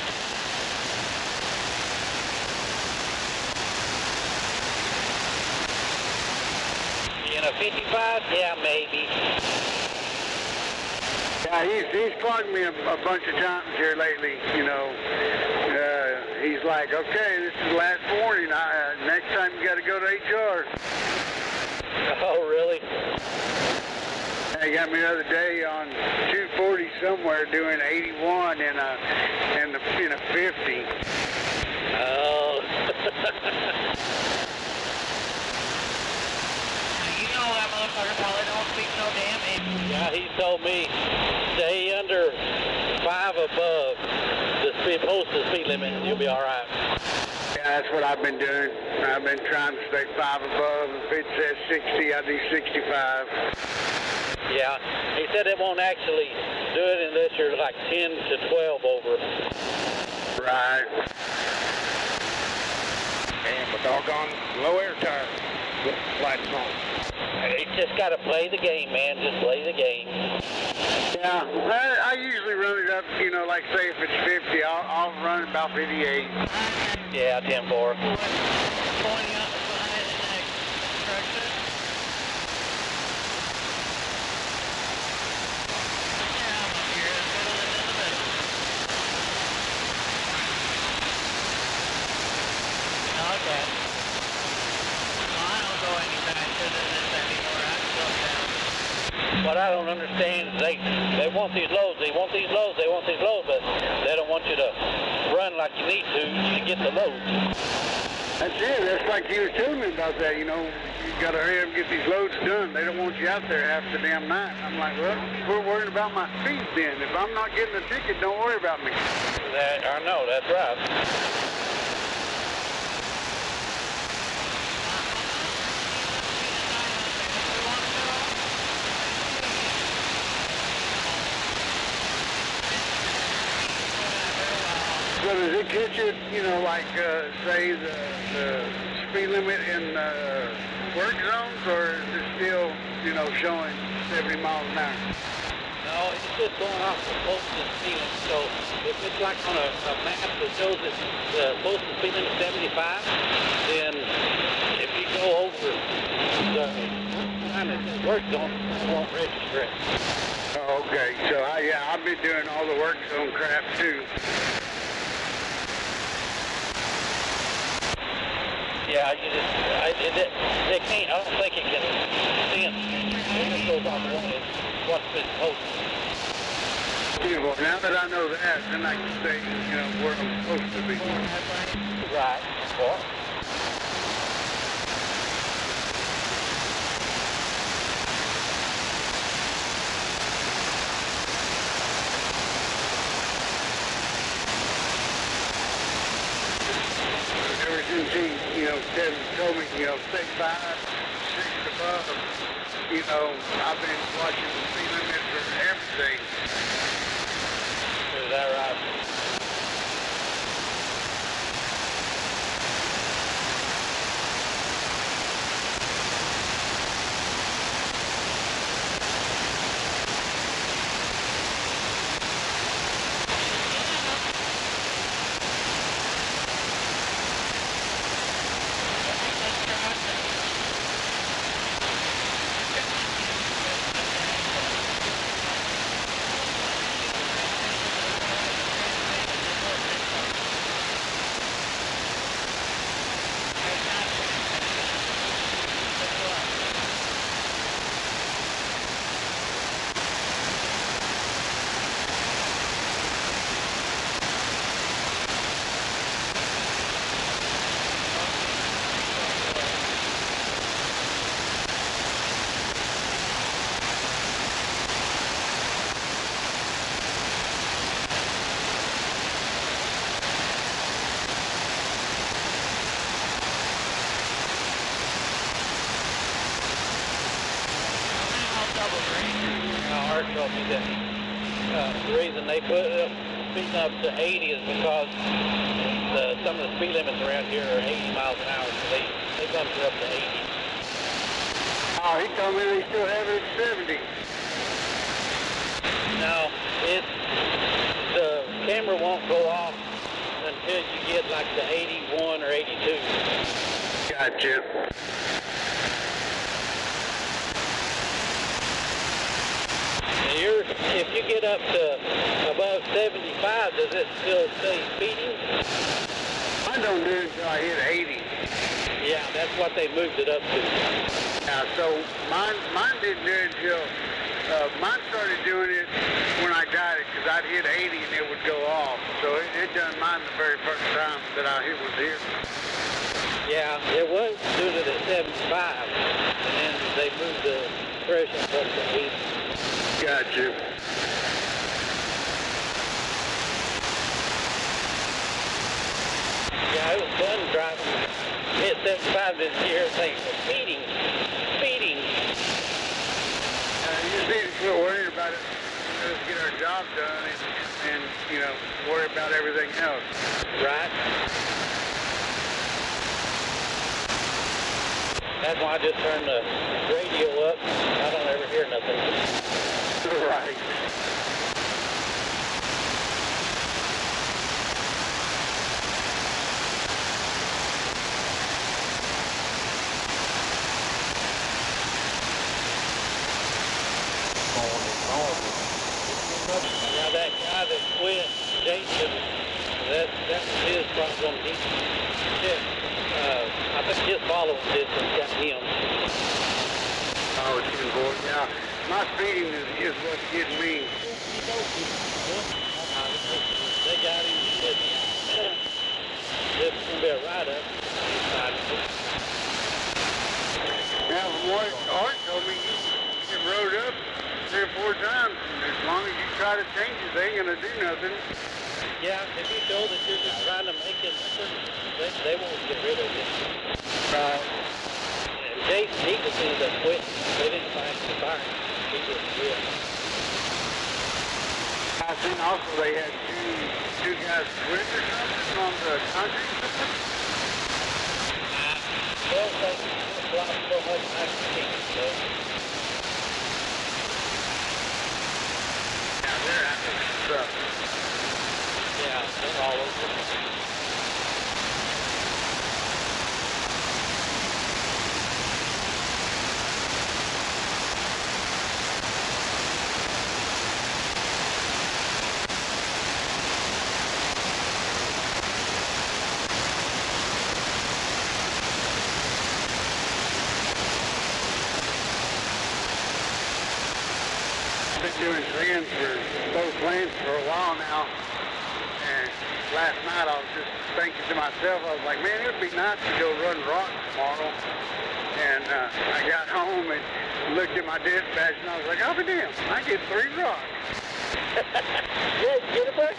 Speaker 18: In a 55? Yeah, maybe.
Speaker 7: Yeah, he's clogged me a bunch of times here lately, you know.
Speaker 20: he's like, okay, this is the last warning. Next time you got to go to HR.
Speaker 18: Oh, really?
Speaker 20: He got me the other day on 240 somewhere doing 81 in a 50.
Speaker 18: Oh.
Speaker 19: You know that motherfucker probably don't speak no damn English.
Speaker 18: Yeah, he told me stay under 5 above the posted speed limit and you'll be all right.
Speaker 20: Yeah, that's what I've been doing. I've been trying to stay 5 above. If it says 60, I do 65.
Speaker 18: Yeah, he said it won't actually do it unless you're like 10 to 12 over.
Speaker 20: Right.
Speaker 8: Damn, a doggone low air tire. Lights on.
Speaker 18: You just got to play the game, man. Just play the game.
Speaker 20: Yeah, I usually run it up, you know, like say if it's 50, I'll run it about 58.
Speaker 18: Yeah, 10-4.
Speaker 19: 20 up behind the next structure. Okay. Well, I don't go any faster than this anymore. I slow down.
Speaker 18: What I don't understand is they want these loads, they want these loads, they want these loads, but they don't want you to run like you need to get the loads.
Speaker 20: That's it. That's like you were telling me about that, you know. You got to hurry up and get these loads done. They don't want you out there half the damn night. I'm like, well, we're worrying about my speed then. If I'm not getting a ticket, don't worry about me.
Speaker 18: I know, that's right.
Speaker 20: So does it get you, you know, like, say, the speed limit in work zones, or is it still, you know, showing 70 miles an hour?
Speaker 18: No, it's just going off the posted speed limit. So if it's like on a map that shows that the posted speed limit is 75, then if you go over the kind of work zone, it won't register it.
Speaker 20: Oh, okay. So, yeah, I've been doing all the work zone crap, too.
Speaker 18: Yeah, you just, they can't, I don't think it can sense when it goes off what's been posted.
Speaker 20: Yeah, well, now that I know that, then I can say, you know, where I'm supposed to be.
Speaker 18: Right. Well,
Speaker 20: ever since he, you know, told me, you know, stay 5, 6 above, you know, I've been watching the speed limit for everything.
Speaker 18: is that right? Art told me that the reason they put speeding up to 80 is because some of the speed limits around here are 80 miles an hour, so they bumped it up to 80.
Speaker 20: Oh, he told me they still have it at 70.
Speaker 18: No, the camera won't go off until you get like the 81 or 82.
Speaker 20: Gotcha.
Speaker 18: If you get up to above 75, does it still stay speeding?
Speaker 20: Mine don't do it until I hit 80.
Speaker 18: Yeah, that's what they moved it up to.
Speaker 20: Yeah, so mine didn't do it until, mine started doing it when I got it, because I'd hit 80 and it would go off. So it done mine the very first time that I was here.
Speaker 18: Yeah, it was doing it at 75, and then they moved the threshold up to 80.
Speaker 20: Gotcha.
Speaker 18: Yeah, it was fun driving. Hit 75 this year, everything was speeding.
Speaker 20: You just need to quit worrying about it. Let's get our job done and you know, worry about everything else.
Speaker 18: Right. That's why I just turned the radio up. I don't ever hear nothing.
Speaker 20: Right.
Speaker 18: Yeah, that guy that quit, Jason, that was his problem. I think his following distance got him.
Speaker 20: Oh, it's good, boy. Yeah, my speeding is what's getting me.
Speaker 18: They got him. This is going to be a ride-up.
Speaker 20: Now, from what Art told me, you get rode up 3 or 4 times, and as long as you try to change it, they ain't going to do nothing.
Speaker 18: Yeah, if you show that you're just trying to make it, they won't get rid of it. And Jason, he just ended up quitting. They didn't find the fire. He just quit.
Speaker 20: I seen also they had two guys quit or something on the concrete system.
Speaker 18: Well, they just lost so much nitrogen, so.
Speaker 20: Yeah, they're after stuff.
Speaker 18: Yeah, they're all over.
Speaker 20: I've been doing trends for both lanes for a while now, and last night I was just thinking to myself, I was like, man, it would be nice to go run rock tomorrow. And I got home and looked at my dispatch and I was like, I'll be damned, I get 3 rocks.
Speaker 18: Yeah, get a buck.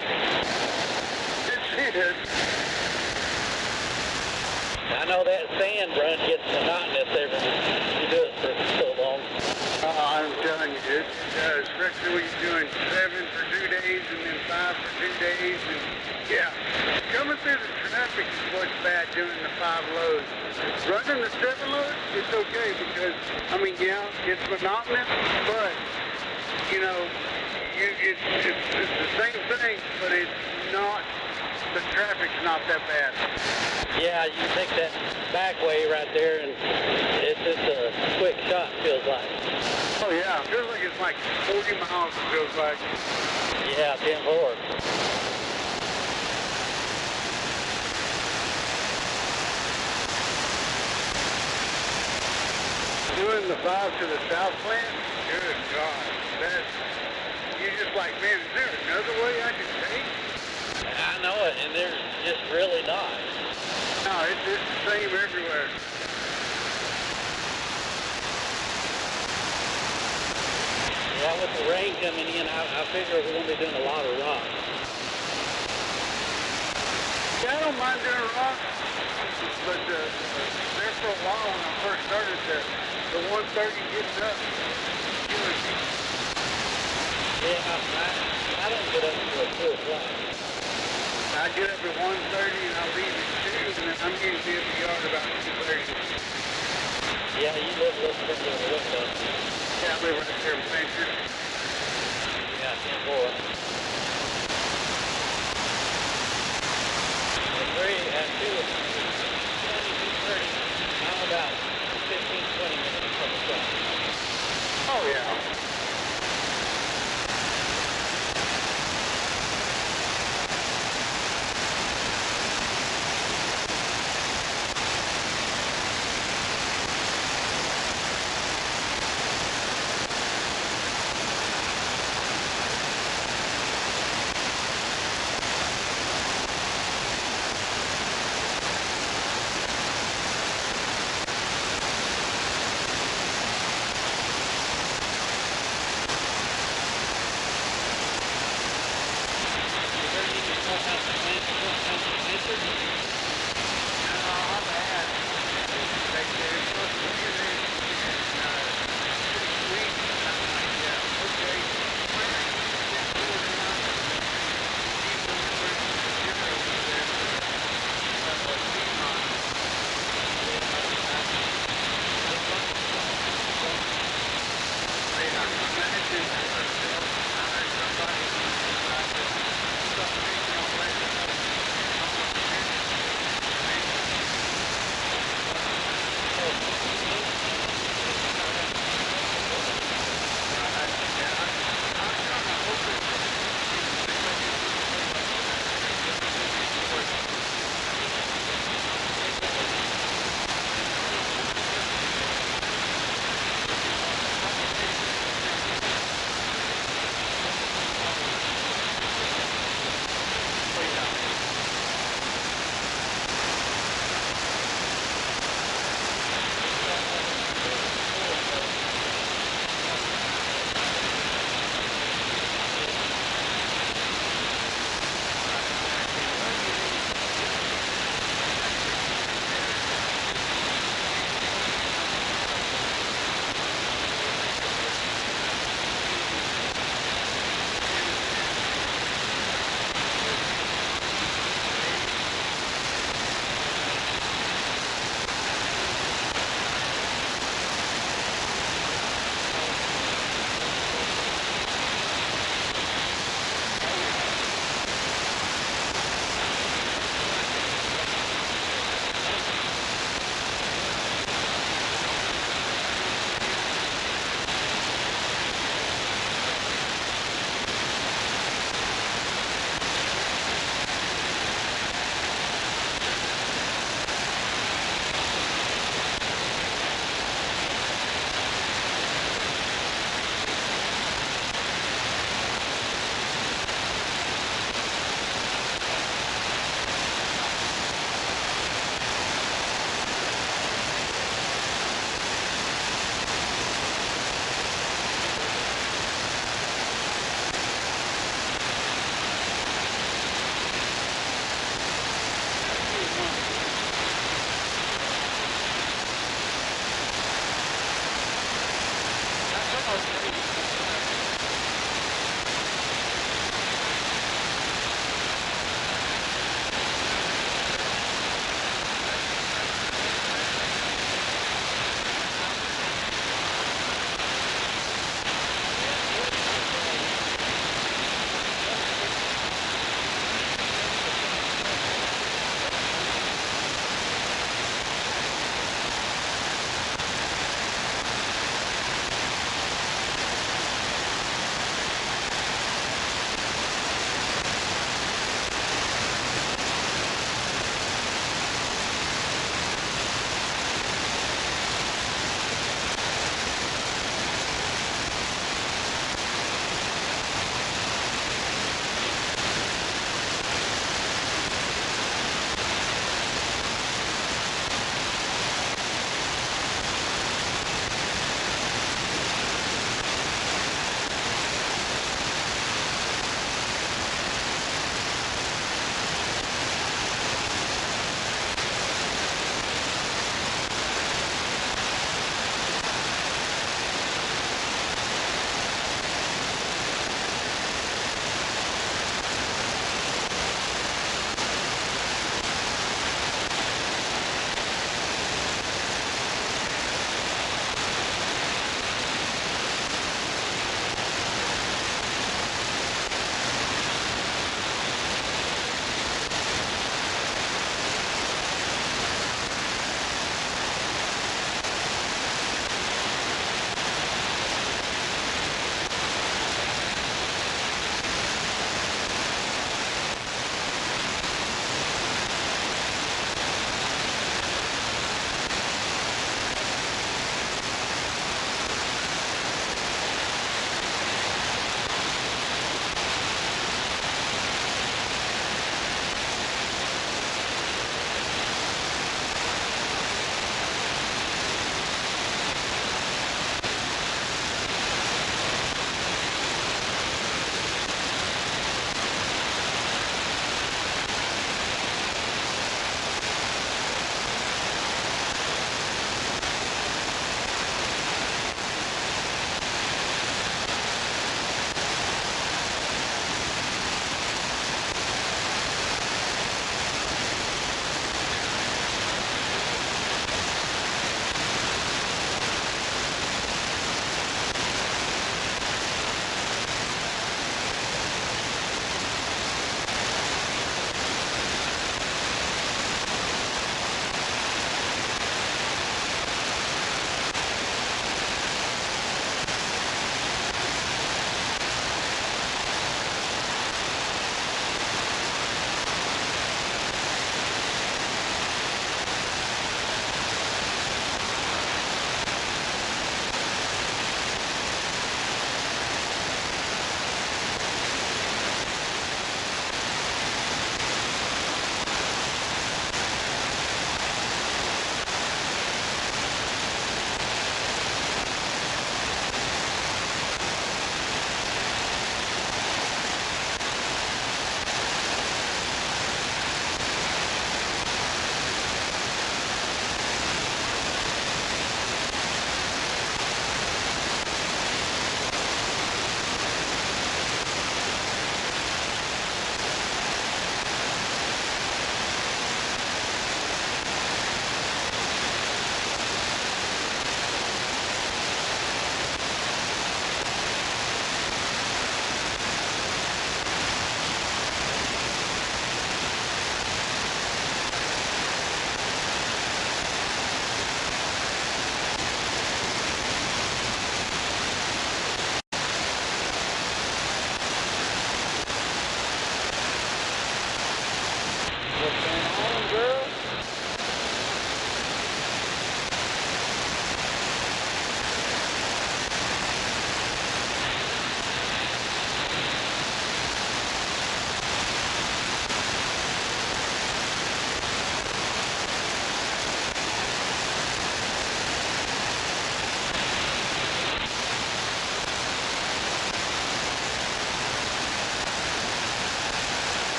Speaker 20: It did.
Speaker 18: I know that sand run gets monotonous every you do it for so long.
Speaker 20: I'm telling you, it does, especially when you're doing 7 for 2 days and then 5 for 2 days. And yeah, coming through the traffic is what's bad doing the 5 loads. Running the 7 loads, it's okay because, I mean, yeah, it's monotonous, but, you know, it's the same thing, but it's not, the traffic's not that bad.
Speaker 18: Yeah, you take that back way right there and it's just a quick shot, feels like.
Speaker 20: Oh yeah, it feels like it's like 40 miles, it feels like.
Speaker 18: Yeah, 10-4.
Speaker 20: Doing the 5 to the south plant, good God, you're just like, man, is there another way I can take?
Speaker 18: I know it, and there's just really not.
Speaker 20: No, it's the same everywhere.
Speaker 18: Yeah, with the rain coming in, I figure we're going to be doing a lot of rock.
Speaker 20: Yeah, I don't mind doing rock, but there for a while when I first started, the 130 getting up.
Speaker 18: Yeah, I don't get up until 2 o'clock.
Speaker 20: I get up at 1:30 and I leave at 2, and then I'm usually at the yard about 2:30.
Speaker 18: Yeah, you live a little further than the window.
Speaker 20: Yeah, I live right there in Painter.
Speaker 18: Yeah, 10-4. At 2, 22:30, I'm about 15-20 minutes from the truck.
Speaker 20: Oh, yeah.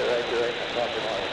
Speaker 8: Roger, Roger, Marty.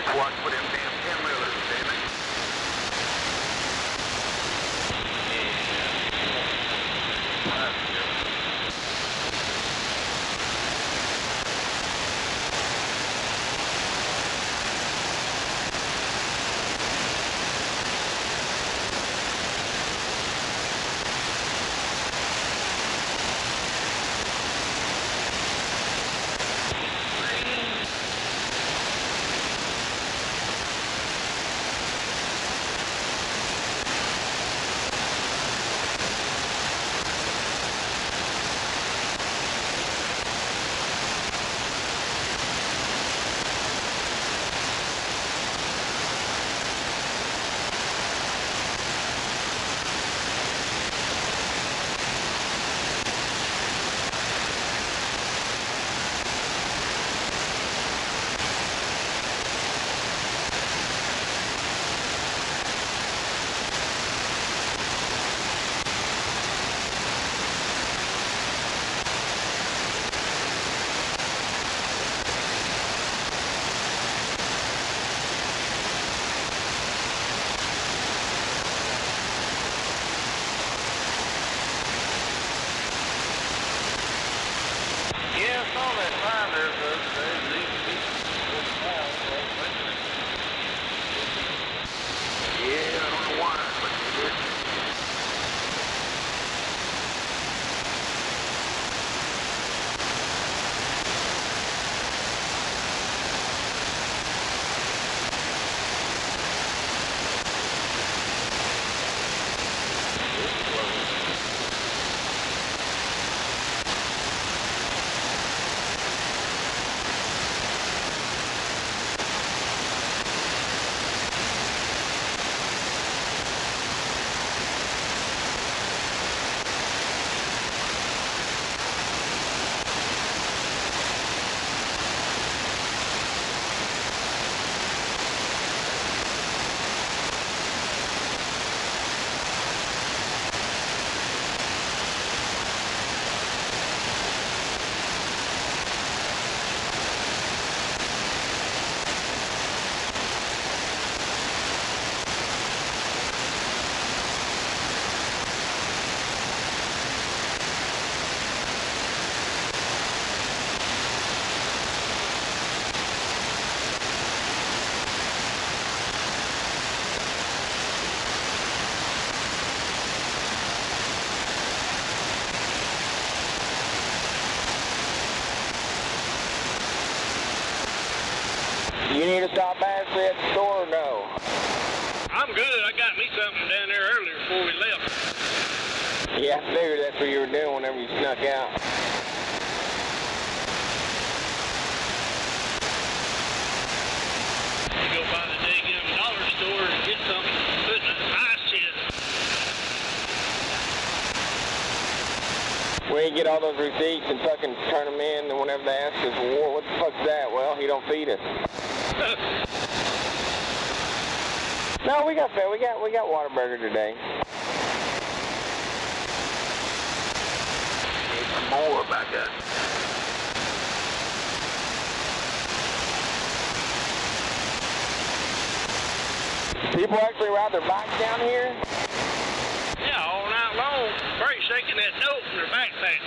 Speaker 1: Just watch for them damn 10-wheelers, damn it.
Speaker 8: You need to stop by and see at the store or no?
Speaker 15: I'm good. I got me something down there earlier before we left.
Speaker 8: Yeah, I figured that's what you were doing whenever you snuck out.
Speaker 15: You go by the daggum dollar store and get something to put in an ice chest.
Speaker 8: We get all those receipts and fucking turn them in, and whenever they ask us, well, what the fuck's that? Well, he don't feed us. No, we got fed. We got Whataburger today.
Speaker 1: Need some more about that.
Speaker 8: People actually ride their bikes down here?
Speaker 15: Yeah, all night long. Probably shaking that dope in their backpack.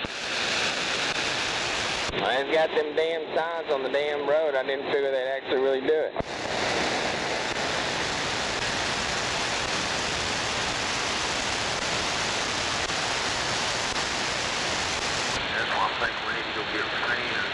Speaker 8: They've got them damn signs on the damn road. I didn't figure they'd actually really do it.
Speaker 1: That's why I think we need to go get a fan.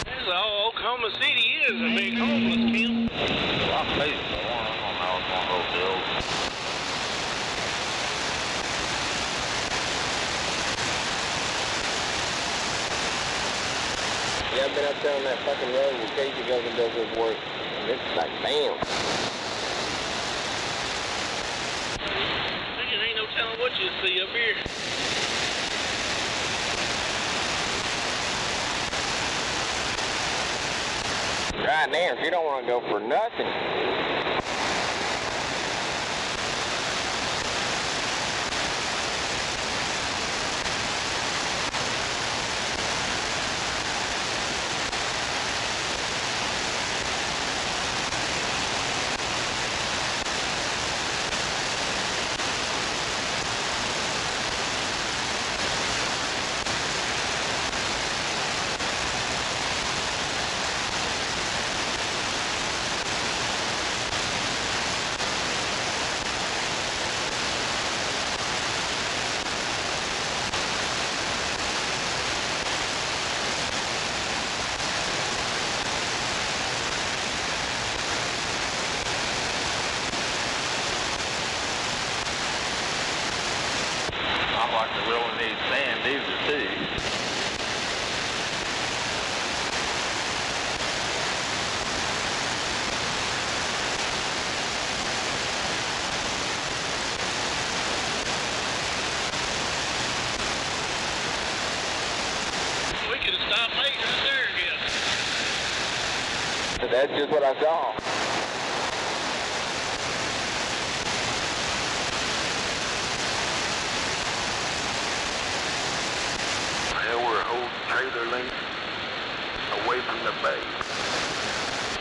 Speaker 15: This is all Oklahoma City is, a big homeless camp.
Speaker 12: Well, I paid for one. I don't know if one of those bills.
Speaker 8: Yeah, I've been up there on that fucking road where Casey goes and does his work. And it's like, damn.
Speaker 15: There ain't no telling what you'll see up here.
Speaker 8: Right there, if you don't want to go for nothing.
Speaker 12: like they really need sand either, too.
Speaker 15: We could have stopped Nate right there again.
Speaker 8: That's just what I saw.
Speaker 1: There were a whole trailer length away from the bay.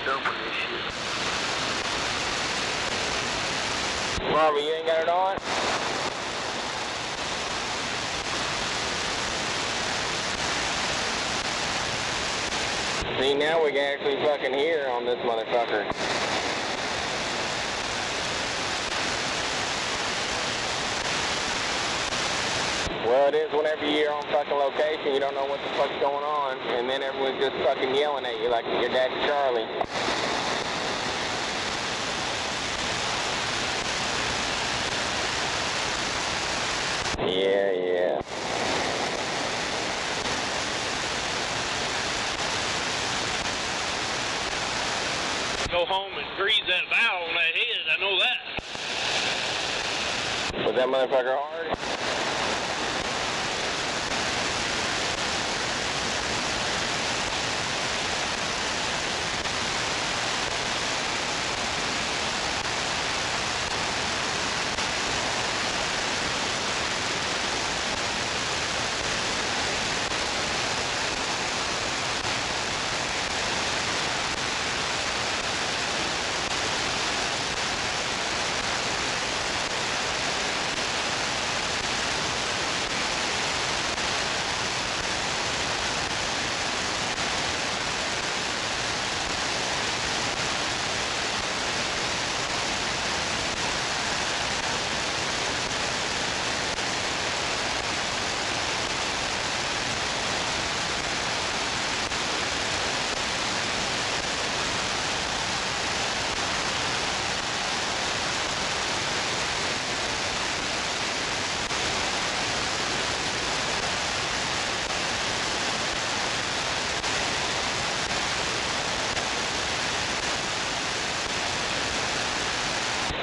Speaker 1: Dumping this shit.
Speaker 8: Mama, you ain't got it on? See, now we can actually fucking hear on this motherfucker. Well, it is whenever you're on fucking location, you don't know what the fuck's going on, and then everyone's just fucking yelling at you like your daddy Charlie. Yeah.
Speaker 15: Go home and grease that valve on that head, I know that.
Speaker 8: Was that motherfucker hard?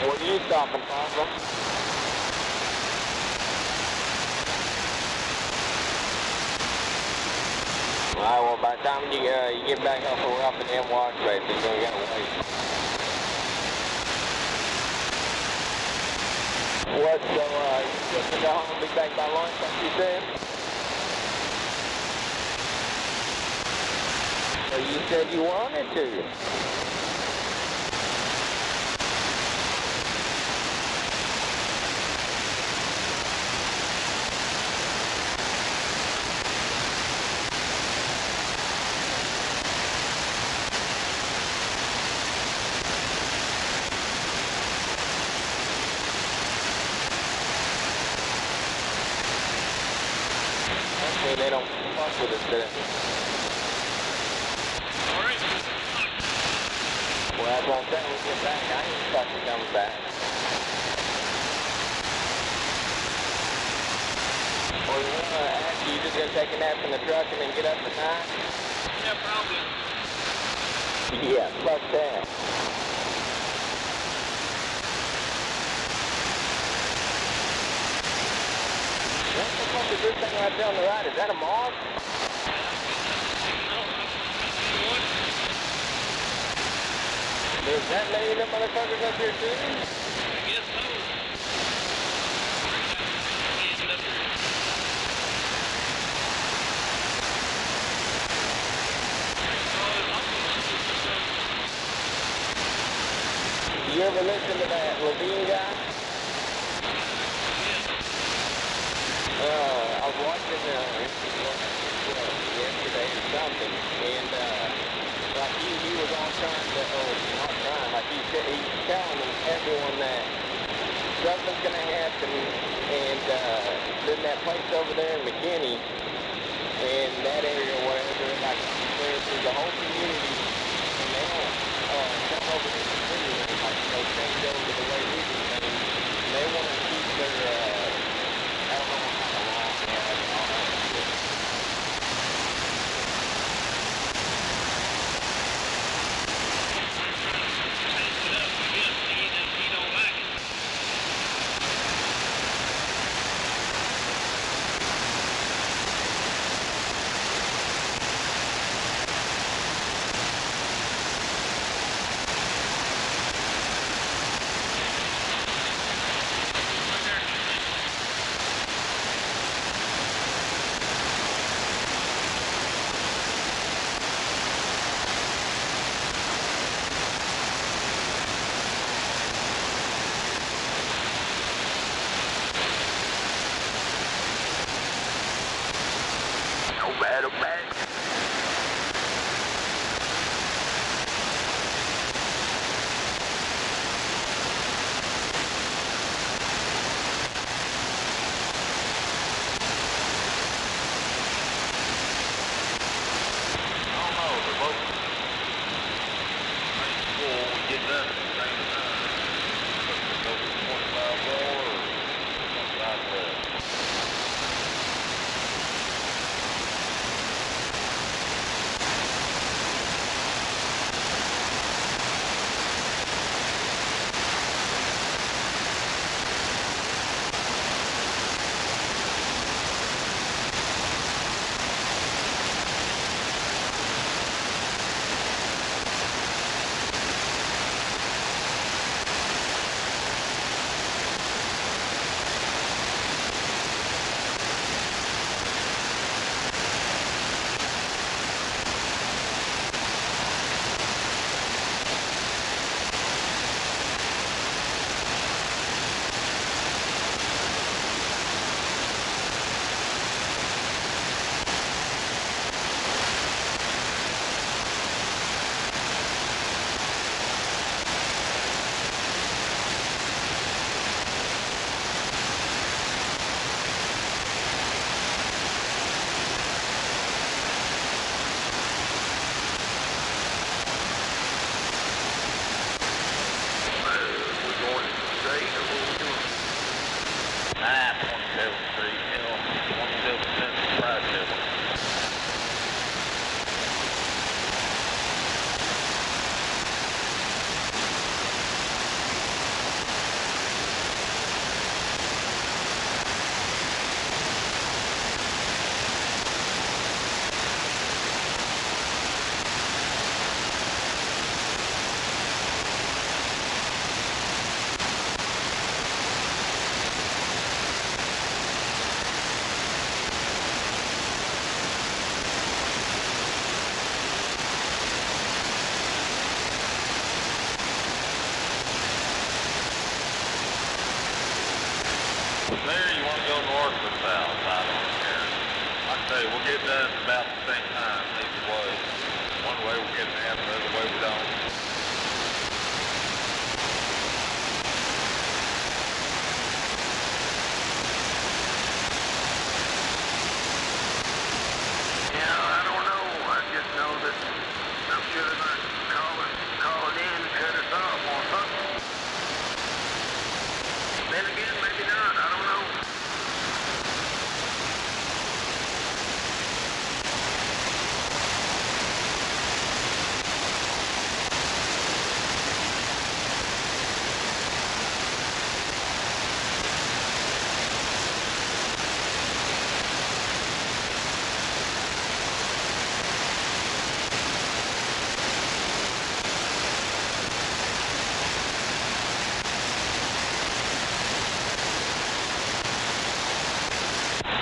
Speaker 8: What are you stopping, Papa? Alright, well, by the time you get back up, we're up in the wash space, so you're going to get away. What, so, you just to go home and be back by lunch, like you said? So you said you wanted to. They don't fuck with us, do they? Well, that's what I'm saying. When we get back, I ain't fucking coming back. Well, you want to ask you just going to take a nap in the truck and then get up at 9?
Speaker 15: Yeah, probably.
Speaker 8: Yeah, fuck that. What the fuck is this thing right there on the right? Is that a moth? There's that many of them motherfuckers up here too?
Speaker 15: I guess so.
Speaker 8: You ever listen to that Levine guy? I was watching yesterday or something, and like he was on trying to, not trying, like he's telling everyone that something's going to happen, and then that place over there in McKinney, in that area where they're like, there's a whole community, and they don't come over to the city, like they change over to the way we do things, and they want to keep their, I don't know what kind of
Speaker 12: Heaven Street, 27 cents a fried chicken. There, you want to go north or south? I don't care. Like I say, we'll get done at about the same time, either way. One way we'll get an the other way we don't.
Speaker 8: Yeah, I don't know. I just know that I'm sure they're going to call it in and cut us off on something. Then again, maybe not. I don't know.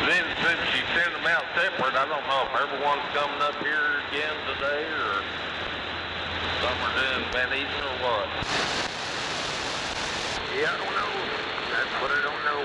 Speaker 12: Then since you send them out separate, I don't know if everyone's coming up here again today or some are doing Van Eaton or what.
Speaker 8: Yeah, I don't know. That's what I don't know.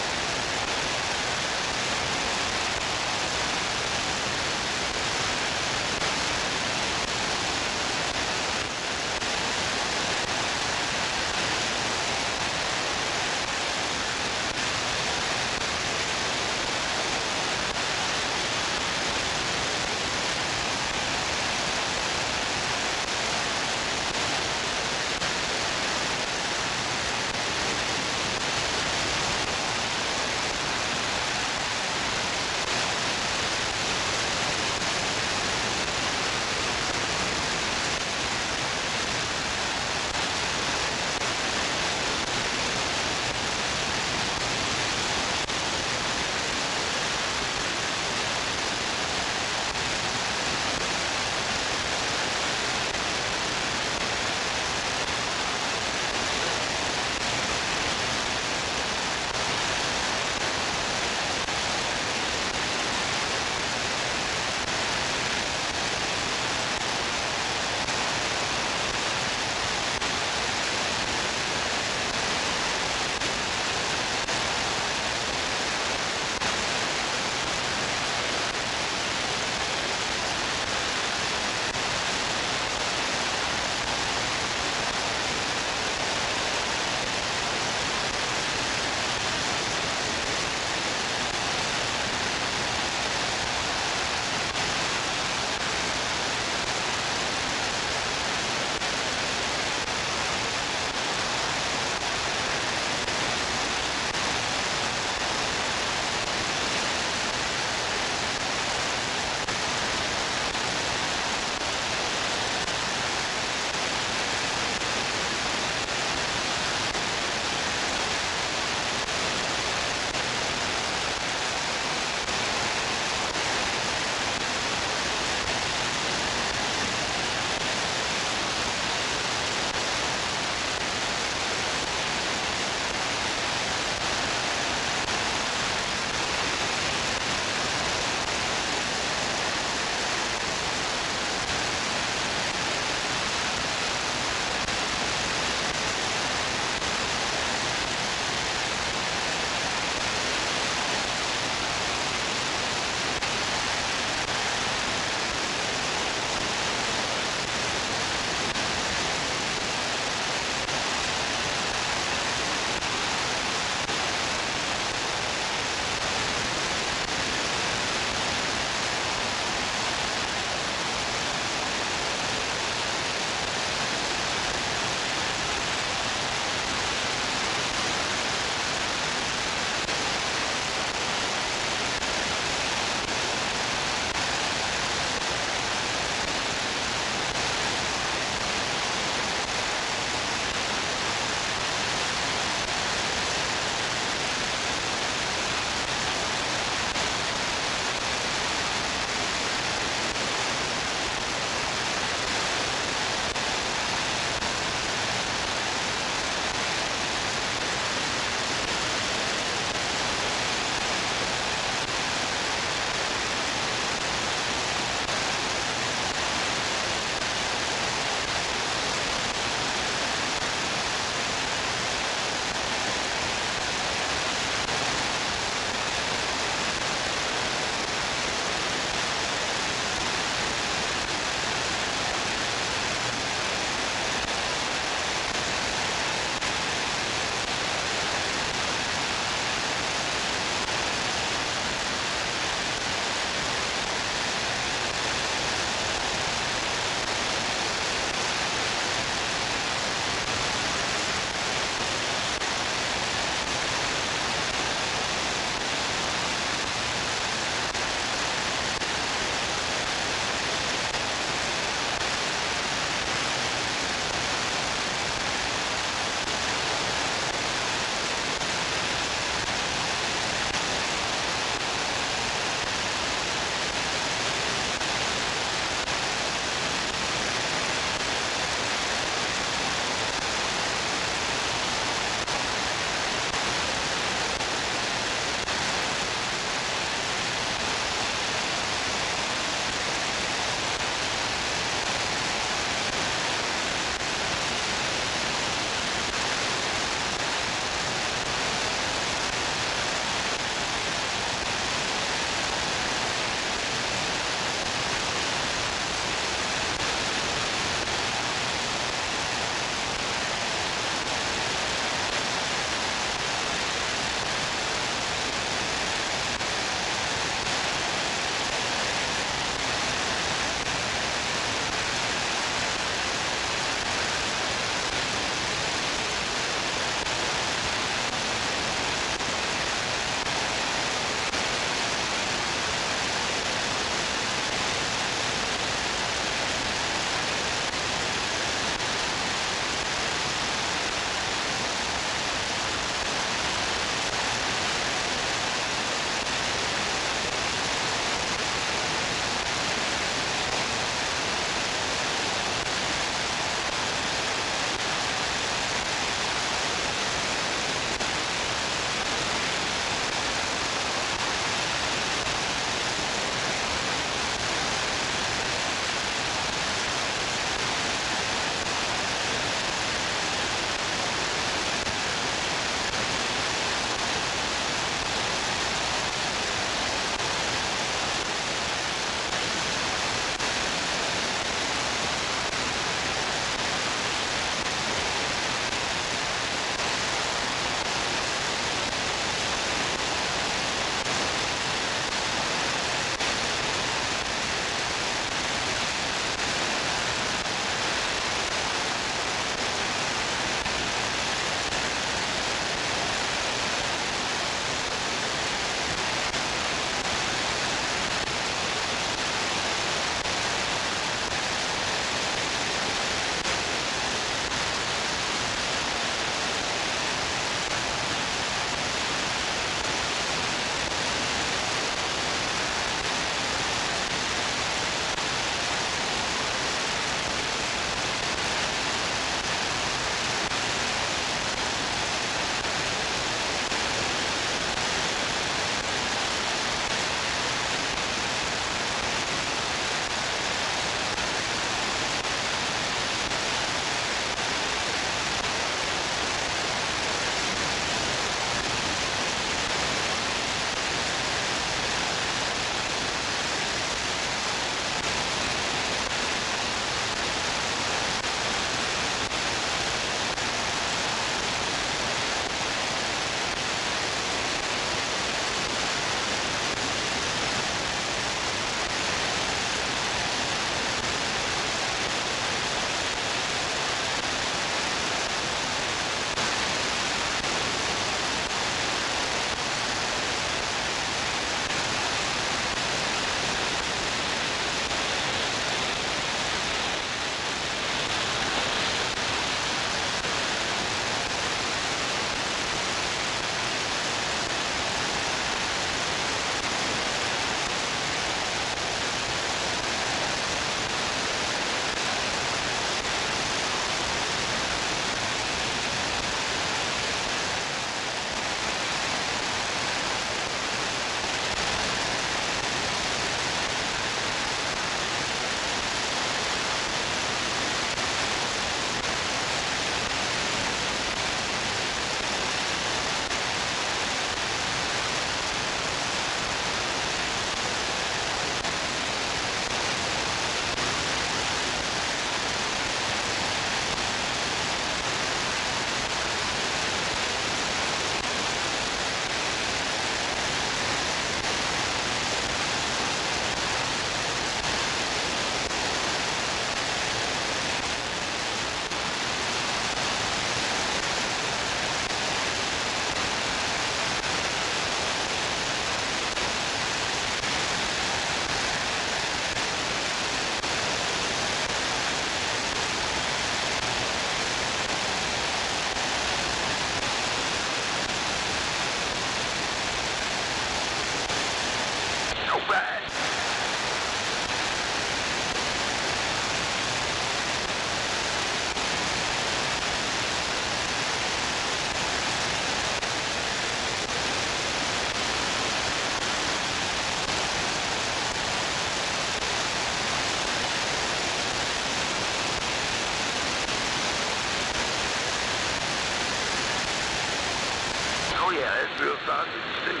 Speaker 1: Nashville sausage too.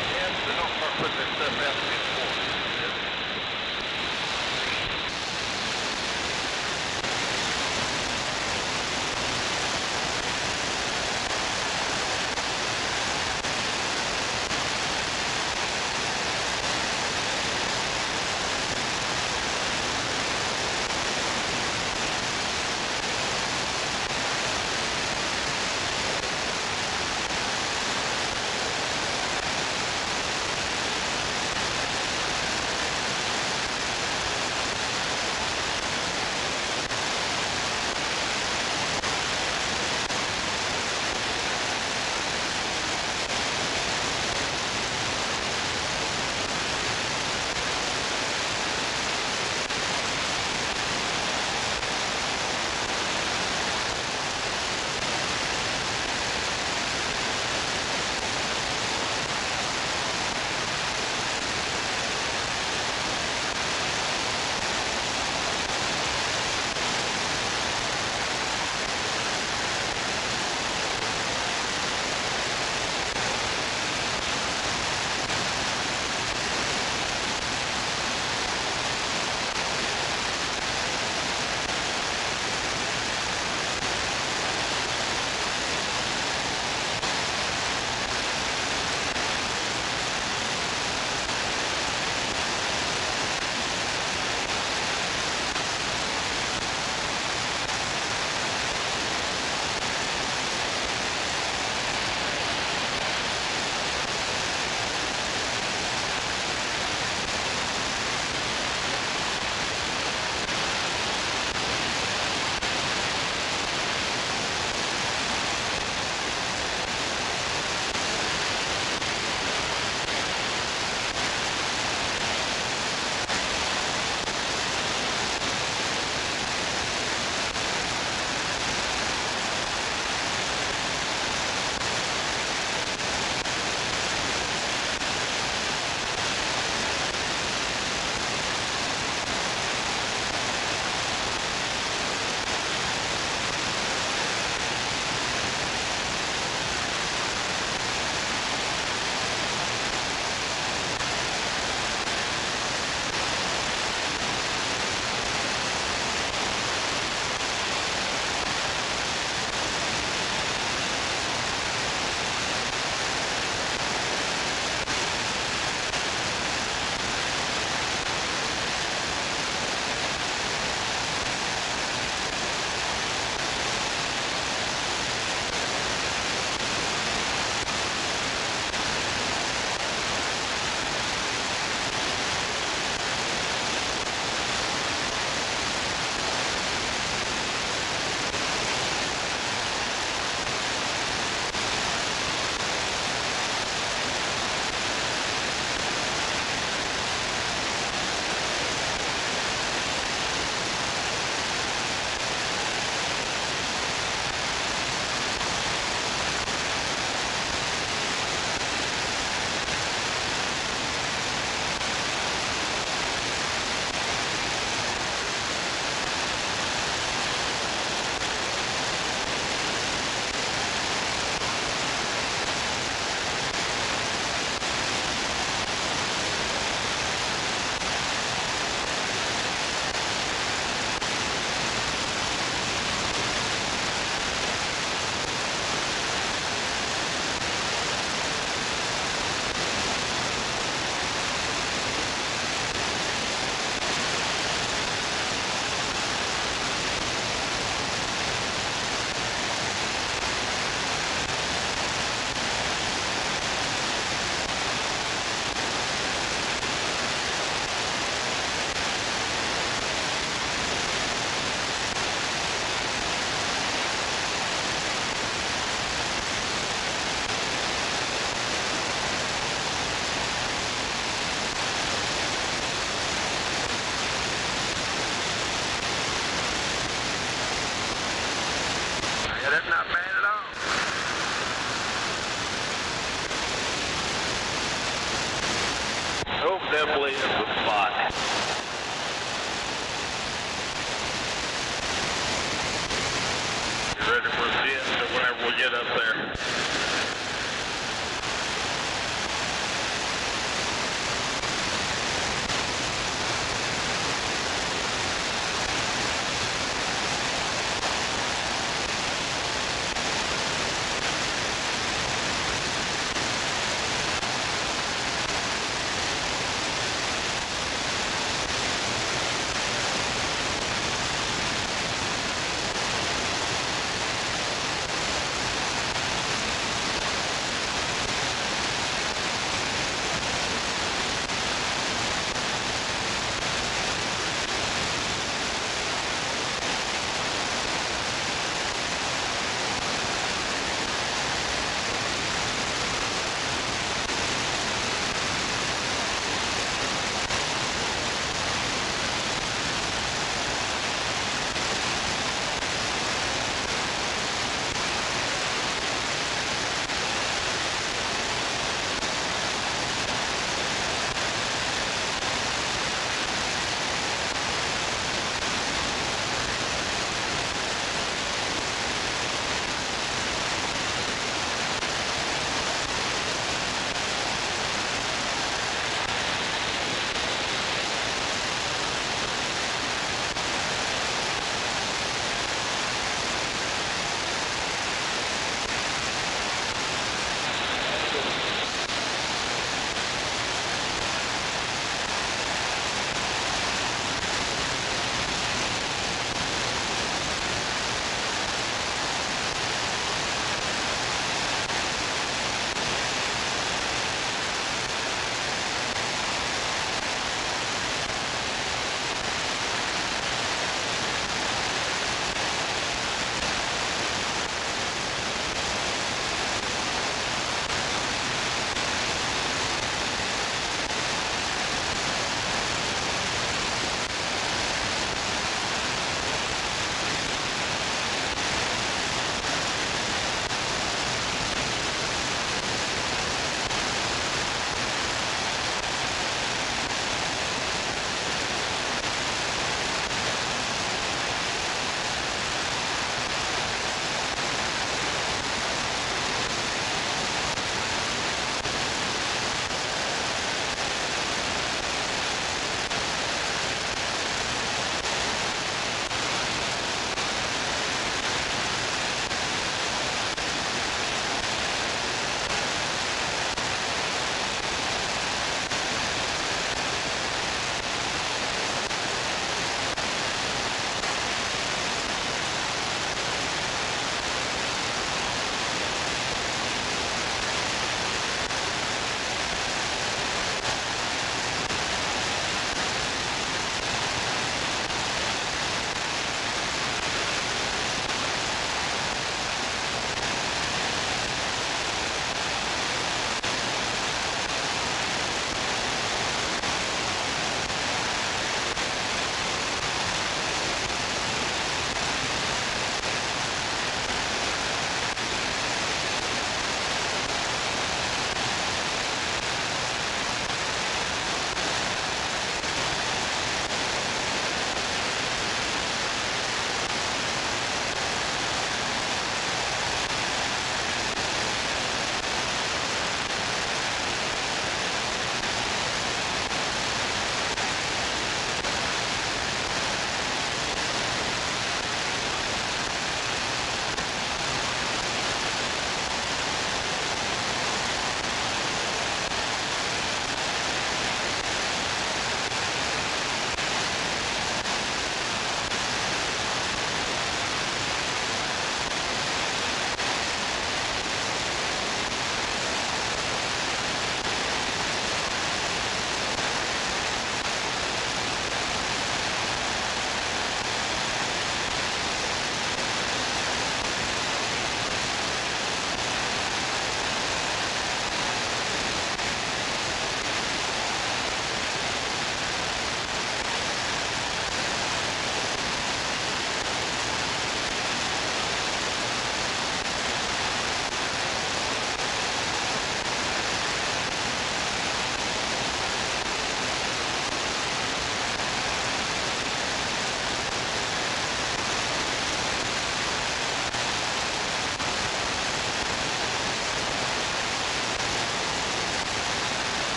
Speaker 12: Yeah, they don't start putting that stuff out in the morning.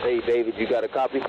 Speaker 21: Hey, David, you got a copy?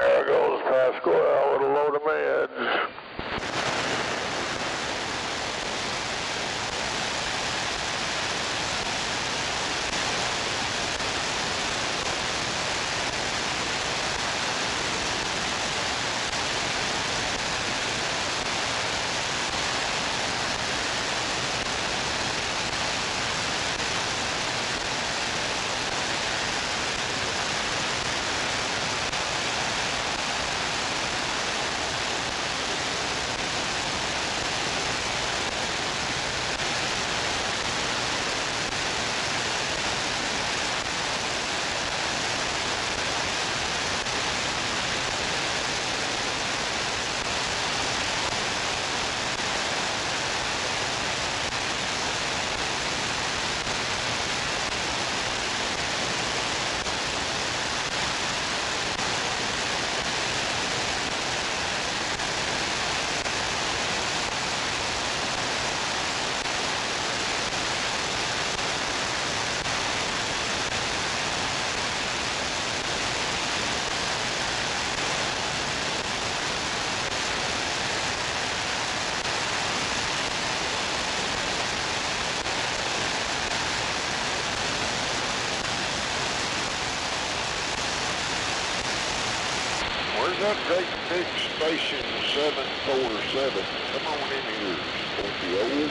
Speaker 1: There goes Pasquale with a load of meds. Where's that great big station 747? Come on in here, Scorpio.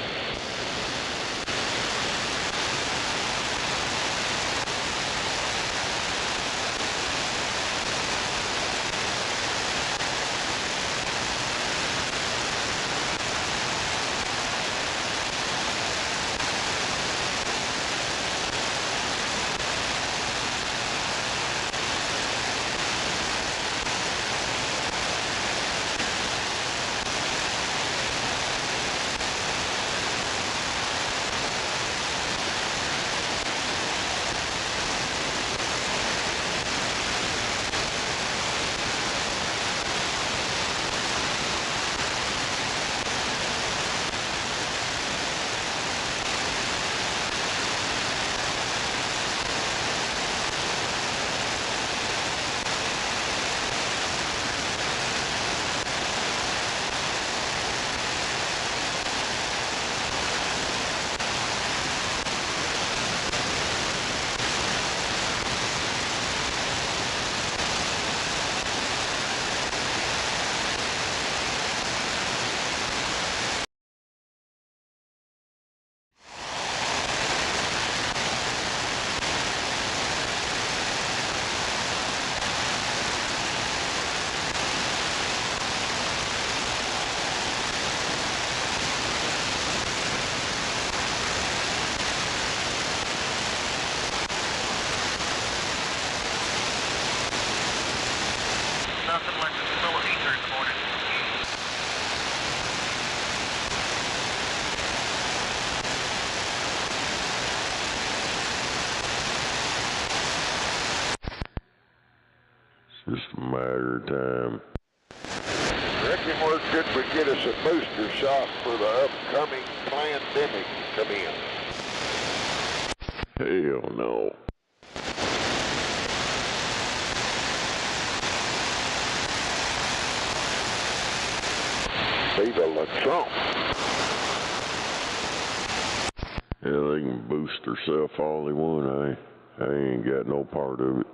Speaker 17: Nothing like a smell of ether in the morning.
Speaker 2: It's just a matter of time.
Speaker 1: Reckon word could we get us a booster shot for the upcoming pandemic to come in?
Speaker 2: Hell no.
Speaker 1: Viva la Trump.
Speaker 2: Yeah, they can boost themselves all they want. I ain't got no part of it.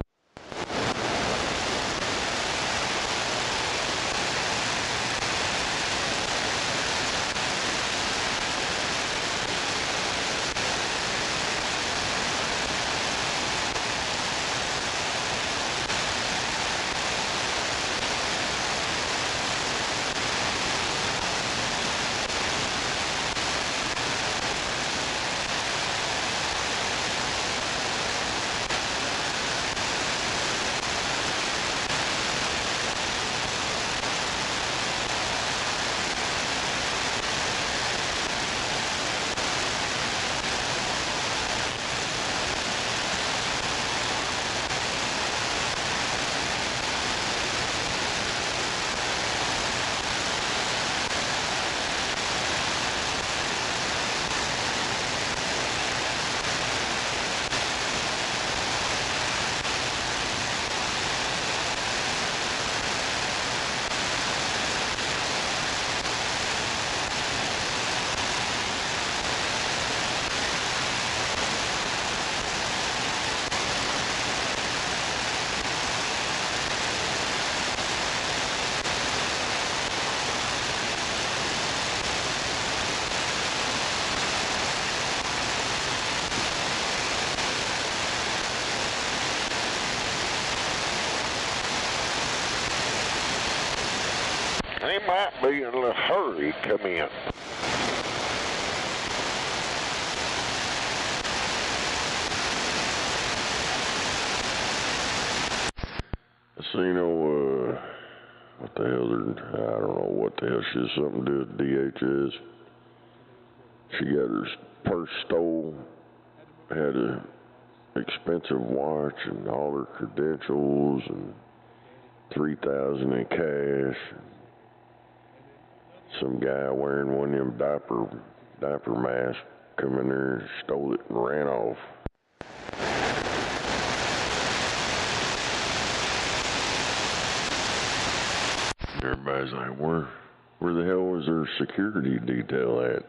Speaker 1: They might be in a hurry. Come in.
Speaker 2: So, you know, what the hell, I don't know what the hell, she has something to do with DHS. She got her purse stole, had a expensive watch and all her credentials and $3,000 in cash. Some guy wearing one of them diaper masks come in there, stole it and ran off. Everybody's like, where the hell was their security detail at?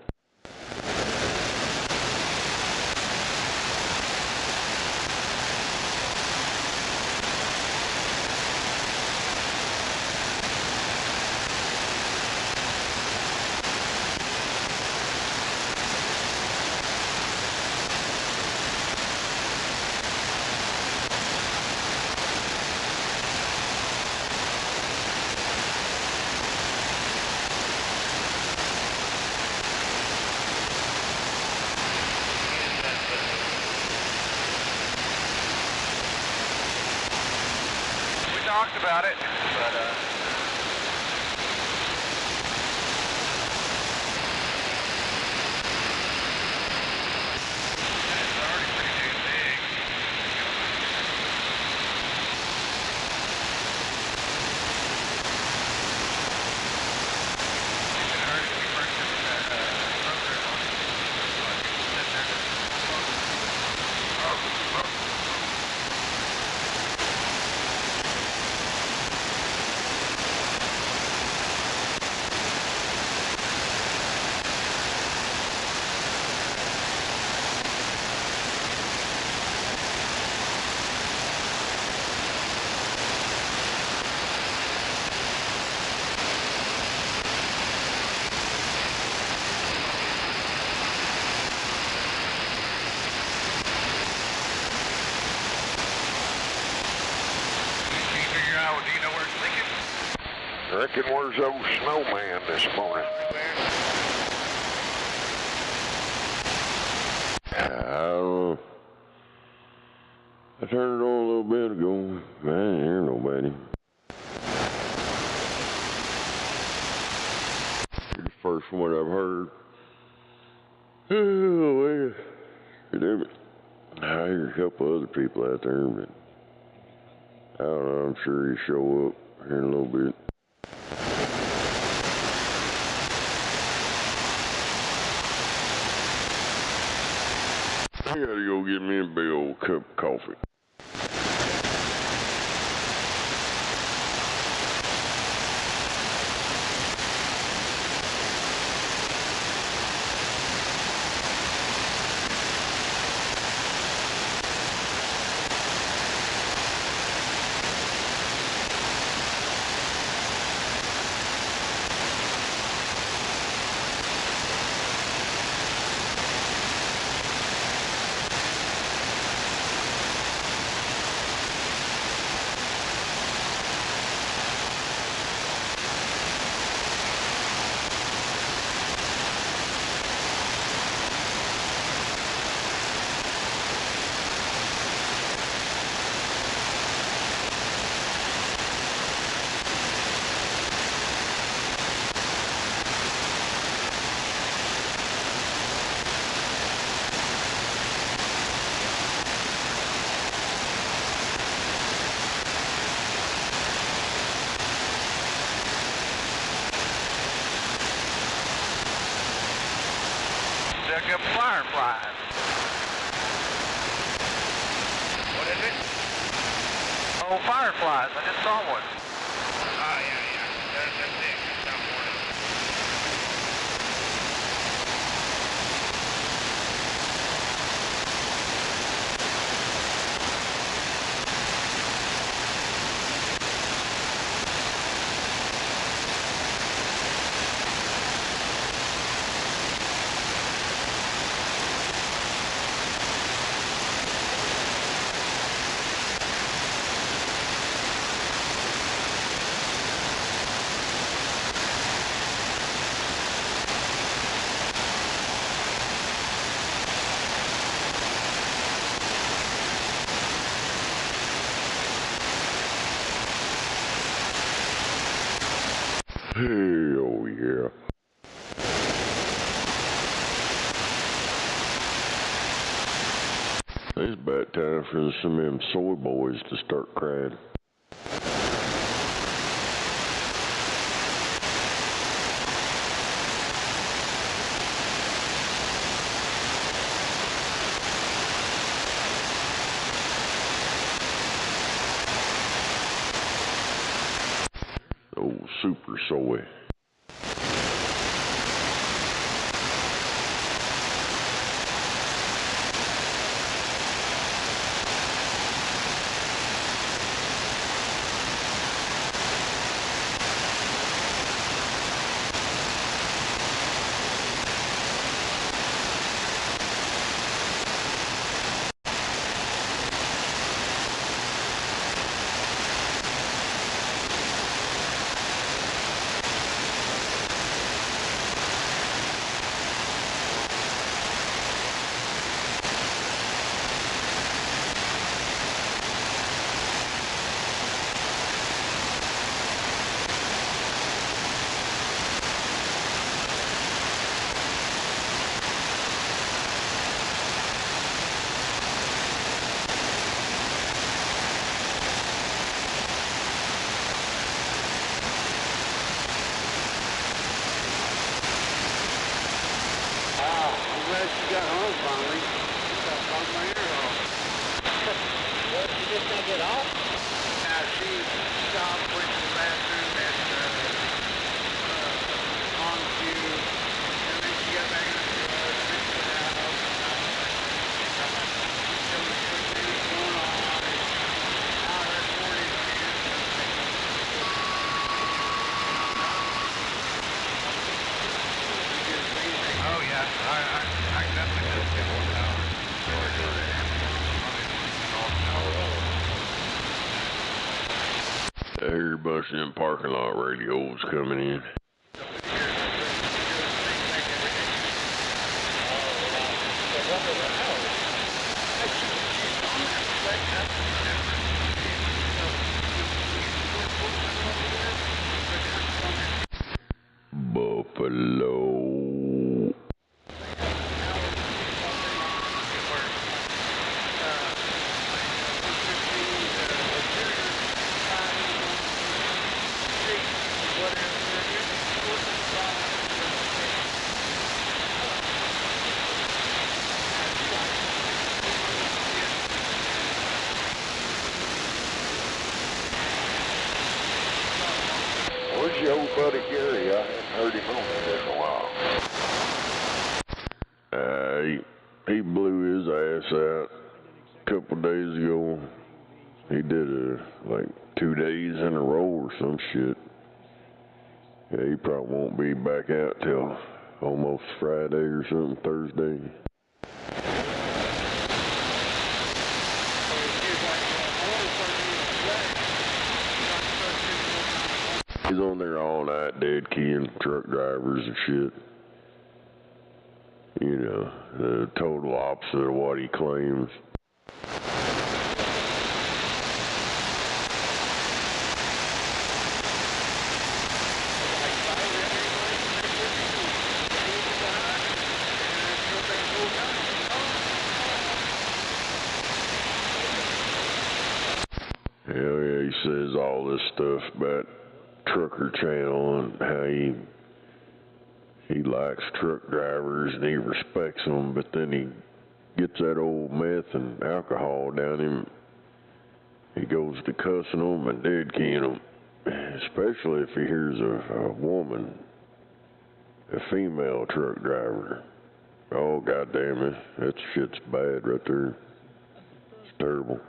Speaker 12: Talked about it, but it's already pretty damn big. It hurt if we first took that program on it. Like, sit there to
Speaker 1: I reckon where's old snowman this morning?
Speaker 2: I don't know. I turned it on a little bit ago. I didn't hear nobody. You're the first one I've heard. Oh, damn it. I hear a couple other people out there, but I don't know. I'm sure he'll show up here in a little bit. I gotta go get me a big old cup of coffee.
Speaker 12: Dug up fireflies. What is it? Oh, fireflies. I just saw one. Oh, yeah. That's big. That's morning.
Speaker 2: Hell yeah. It's about time for some of them soy boys to start crying. Oh, super soy. I hear a bunch of them parking lot radios coming in. Buffalo.
Speaker 1: Where's your old buddy Gary? I haven't heard him on there in a while.
Speaker 2: He blew his ass out a couple days ago. He did like 2 days in a row or some shit. Yeah, he probably won't be back out till almost Friday or something, Thursday. He's on there all night dead keying truck drivers and shit. You know, the total opposite of what he claims. Hell yeah, he says all this stuff about Trucker Channel and how he likes truck drivers and he respects them, but then he gets that old meth and alcohol down him. He goes to cussing them and dead keying them, especially if he hears a woman, a female truck driver. Oh, goddamn it, that shit's bad right there. It's terrible.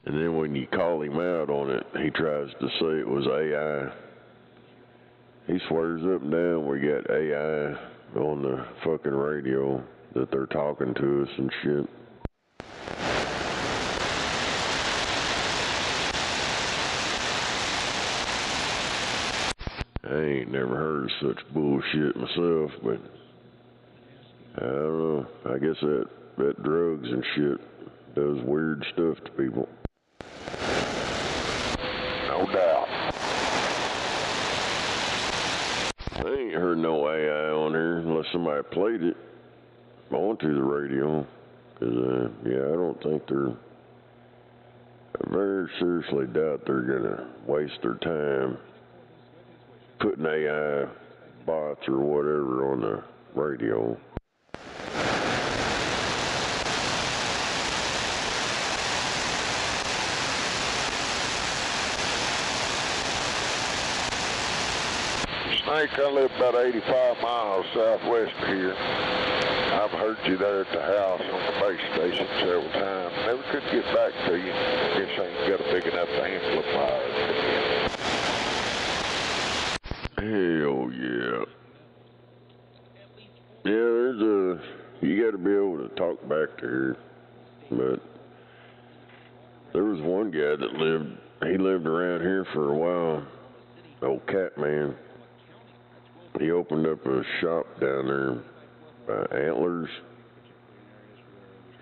Speaker 2: And then when you call him out on it, he tries to say it was AI. He swears up and down we got AI on the fucking radio, that they're talking to us and shit. I ain't never heard of such bullshit myself, but I don't know. I guess that drugs and shit does weird stuff to people.
Speaker 1: No doubt.
Speaker 2: I ain't heard no AI on here unless somebody played it onto the radio. Because, yeah, I don't think I very seriously doubt they're going to waste their time putting AI bots or whatever on the radio.
Speaker 1: Snake, I live about 85 miles southwest of here. I've heard you there at the house on the base station several times. Never could get back to you. Guess I ain't got a big enough amplifier.
Speaker 2: Hell yeah. Yeah, you got to be able to talk back to her. But there was one guy that lived around here for a while, old cat man. He opened up a shop down there by Antlers,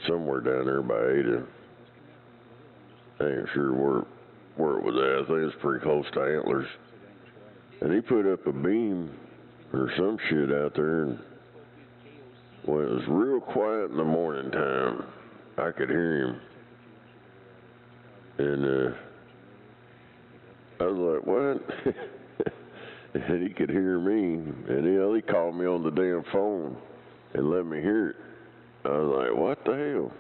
Speaker 2: somewhere down there by Ada. I ain't sure where it was at. I think it's pretty close to Antlers. And he put up a beam or some shit out there, and when it was real quiet in the morning time, I could hear him. And I was like, what? And he could hear me, and he called me on the damn phone and let me hear it. I was like, what the hell?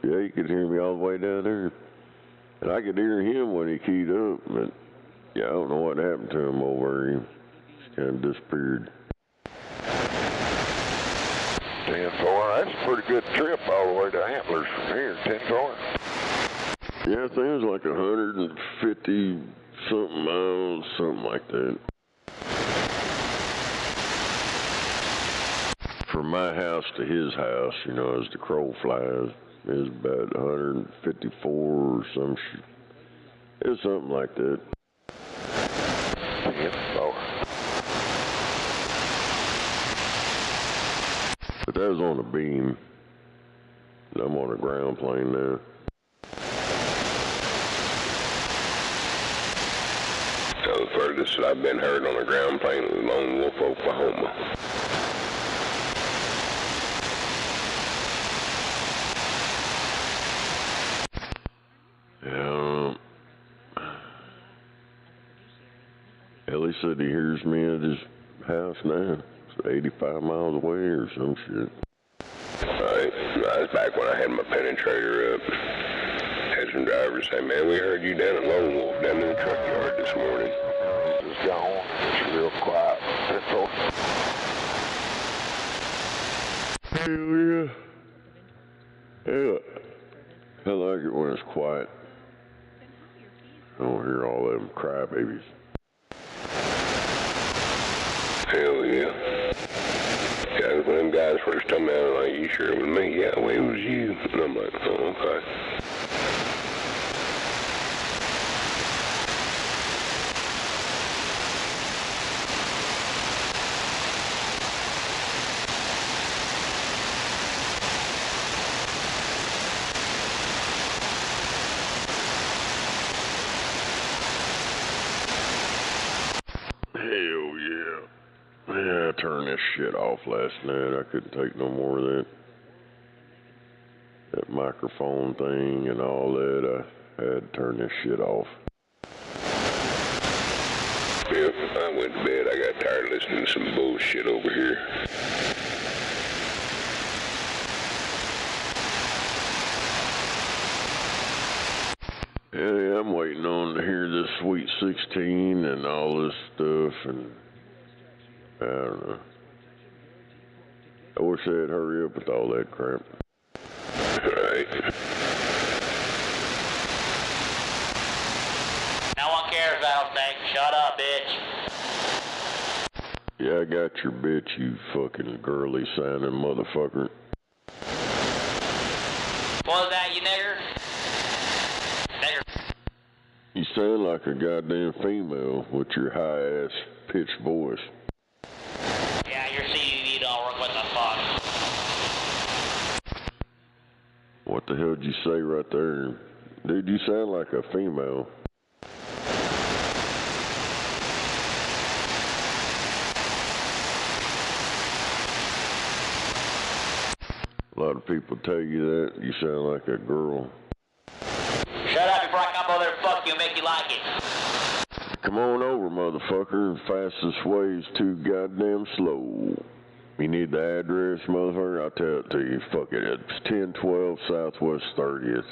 Speaker 2: Yeah, he could hear me all the way down there. And I could hear him when he keyed up, but yeah, I don't know what happened to him over there. He just kind of disappeared.
Speaker 1: 10-4, that's a pretty good trip all the way to Antlers from here, 10-4.
Speaker 2: Yeah, I think it was like 150 something miles, something like that. From my house to his house, you know, as the crow flies, is about 154 or some shit. It was something like that.
Speaker 1: 10-4.
Speaker 2: But that was on a beam. And I'm on a ground plane now.
Speaker 5: So the furthest I've been heard on a ground plane was Lone Wolf, Oklahoma.
Speaker 2: Yeah, Ellie said he hears me at his house now. It's 85 miles away or some shit.
Speaker 5: Alright, that's back when I had my penetrator up. Had some drivers say, man, we heard you down at Lone Wolf, down in the truck yard this morning.
Speaker 1: Just gone. It's real quiet.
Speaker 2: Hell yeah. Yeah. I like it when it's quiet. I don't hear all them crybabies.
Speaker 5: Hell yeah. Yeah, when them guys first told me, I was like, you sure it was me? Yeah, well, it was you. And I'm like, oh, okay.
Speaker 2: Hell yeah. Yeah, I turned this shit off last night. I couldn't take no more of that microphone thing and all that. I had to turn this shit off.
Speaker 5: Yep, I went to bed. I got tired of listening to some bullshit over here.
Speaker 2: Yeah, I'm waiting on to hear this Sweet 16 and all this stuff, and I don't know. I wish they'd hurry up with all that crap.
Speaker 5: Right.
Speaker 17: No one cares about Snake. Shut up, bitch.
Speaker 2: Yeah, I got your bitch, you fucking girly sounding motherfucker.
Speaker 17: What was that, you nigger? Nigger.
Speaker 2: You sound like a goddamn female with your high-ass pitched voice.
Speaker 17: Yeah, your CDD don't work. What the fuck?
Speaker 2: What the hell did you say right there? Dude, you sound like a female. A lot of people tell you that. You sound like a girl.
Speaker 17: Shut up before I come over there and fuck you and make you like it.
Speaker 2: Come on over, motherfucker. The fastest way is too goddamn slow. You need the address, motherfucker? I'll tell it to you. Fuck it. It's 1012 Southwest 30th.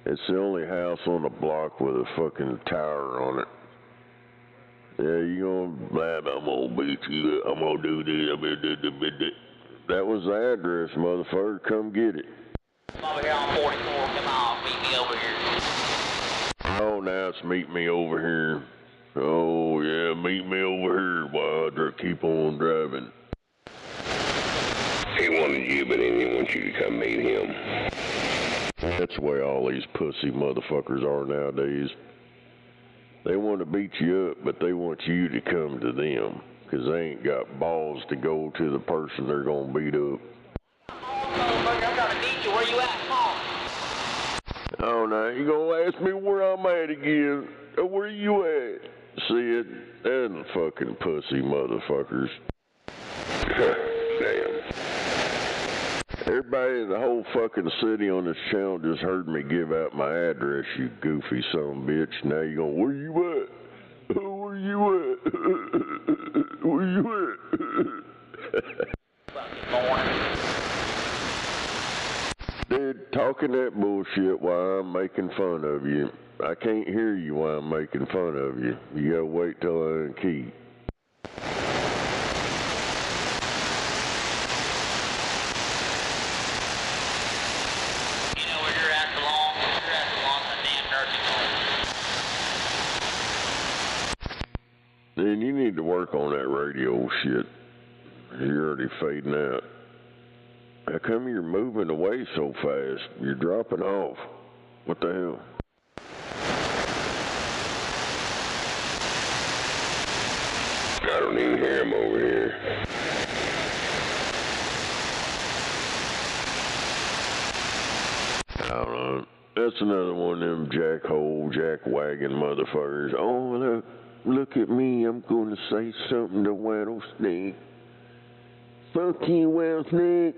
Speaker 2: It's the only house on the block with a fucking tower on it. Yeah, you gonna blab, I'm gonna beat you up, I'm gonna do this, I'm gonna do this. That was the address, motherfucker. Come get it.
Speaker 17: I'm over here on 44. Come on, meet me over here.
Speaker 2: Oh, now it's meet me over here. Oh, yeah, meet me over here while I keep on driving.
Speaker 13: He wanted you, but he didn't want you to come meet him.
Speaker 2: That's the way all these pussy motherfuckers are nowadays. They want to beat you up, but they want you to come to them, because they ain't got balls to go to the person they're going to beat up.
Speaker 17: I'm gonna beat you. Where you at? Come on.
Speaker 2: Oh, now you going to ask me where I'm at again? Where you at? See it? Them fucking pussy motherfuckers.
Speaker 13: Damn.
Speaker 2: Everybody in the whole fucking city on this channel just heard me give out my address, you goofy son of a bitch. Now you going, where you at? Where you at? Where you at? Dude, talking that bullshit while I'm making fun of you. I can't hear you while I'm making fun of you. You gotta wait till I unkey. Then you need to work on that radio shit. You're already fading out. How come you're moving away so fast? You're dropping off. What the hell?
Speaker 13: I don't even hear him over here.
Speaker 2: I don't know. That's another one of them jack-wagon motherfuckers. Oh, look at me. I'm going to say something to Rattlesnake. Fuck you, Rattlesnake.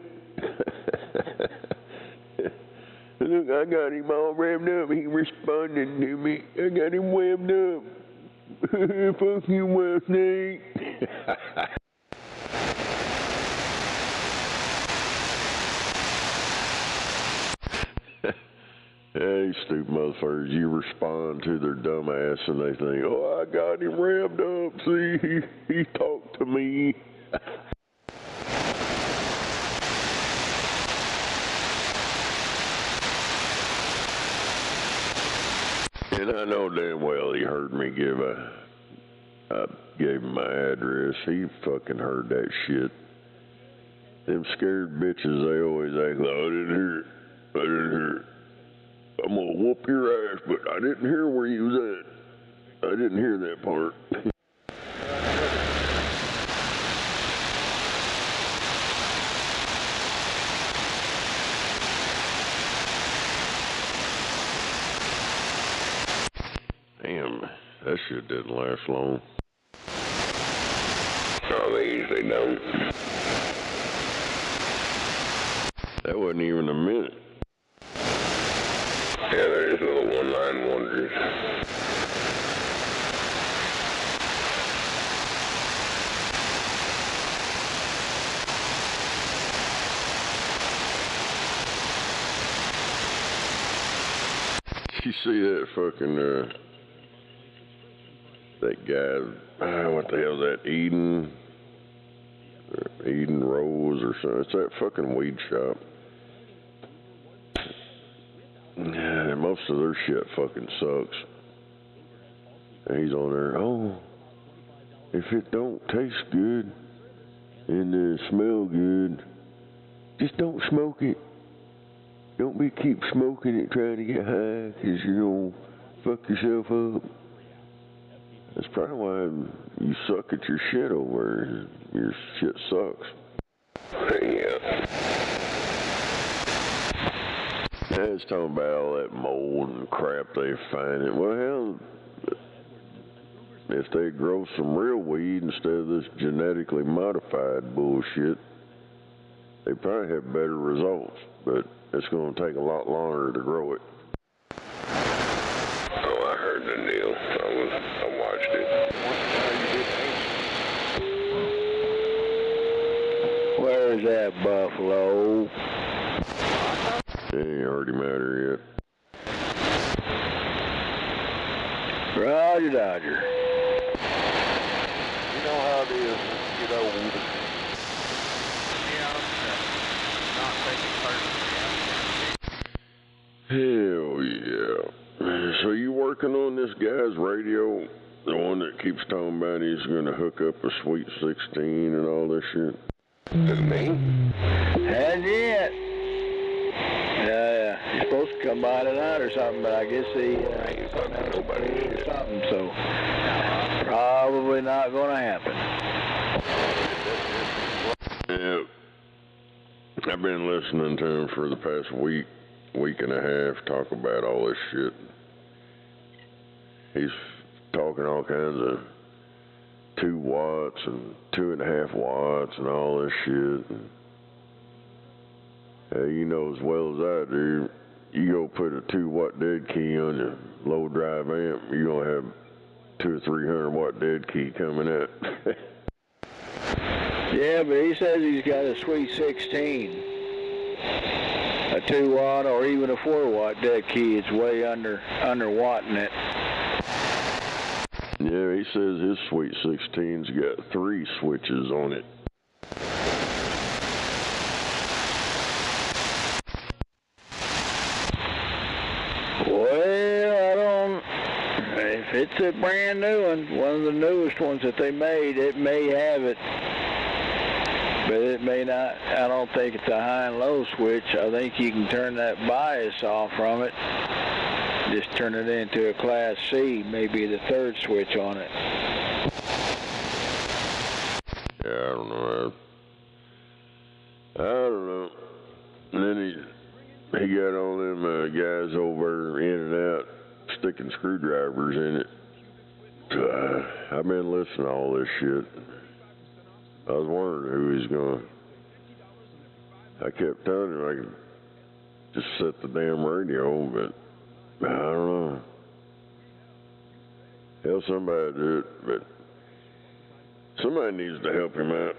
Speaker 2: Look, I got him all revved up. He responded to me. I got him revved up. Fuck you, Rattlesnake. Hey, stupid motherfuckers, you respond to their dumb ass and they think, oh, I got him revved up, see, he talked to me. And I know damn well he heard me I gave him my address. He fucking heard that shit. Them scared bitches, they always act like, I didn't hear it. I didn't hear it. I'm gonna whoop your ass, but I didn't hear where you was at. I didn't hear that part. Damn, that shit didn't last long.
Speaker 13: No, they usually don't.
Speaker 2: That wasn't even a minute.
Speaker 13: Yeah, they're just little one-line wonders.
Speaker 2: You see that fucking, that guy, what the hell is that, Eden Rose or something? It's that fucking weed shop. Yeah, most of their shit fucking sucks. And he's on there, oh, if it don't taste good and smell good, just don't smoke it. Don't keep smoking it trying to get high, because you're going to fuck yourself up. That's probably why you suck at your shit over. Your shit sucks.
Speaker 13: Yeah.
Speaker 2: It's talking about all that mold and crap they find it. Well, hell, if they grow some real weed instead of this genetically modified bullshit, they probably have better results, but it's going to take a lot longer to grow it.
Speaker 5: Oh, I heard the deal. I watched it.
Speaker 13: Where's that buffalo?
Speaker 2: It ain't already matter yet.
Speaker 13: Roger, Dodger.
Speaker 16: You know how it is. Get old.
Speaker 9: Not taking
Speaker 2: Hell yeah. So you working on this guy's radio? The one that keeps talking about he's going to hook up a Sweet 16 and all this shit?
Speaker 5: Me?
Speaker 13: Hasn't yet. He's supposed to come by tonight or something, but I guess he
Speaker 5: ain't talking to nobody.
Speaker 13: Something, so probably not going to happen.
Speaker 2: Yeah. I've been listening to him for the past week and a half talk about all this shit. He's talking all kinds of 2 watts and 2.5 watts and all this shit. And, you know as well as I do, you go put a 2-watt dead key on your low drive amp, you're going to have 200 or 300 watt dead key coming up.
Speaker 13: Yeah, but he says he's got a Sweet 16. A 2-watt or even a 4-watt dead key. It's way under watting it.
Speaker 2: Yeah, he says his Sweet 16's got 3 switches on it.
Speaker 13: Well, I don't. If it's a brand new one of the newest ones that they made, it may have it. But it may not. I don't think it's a high and low switch. I think you can turn that bias off from it. Just turn it into a Class C, maybe the 3rd switch on it.
Speaker 2: Yeah, I don't know. I don't know. And then he got all them guys over in and out sticking screwdrivers in it. So, I've been listening to all this shit. I was wondering who he's going to. I kept telling him I could just set the damn radio, but I don't know. Hell, somebody do it, but somebody needs to help him out.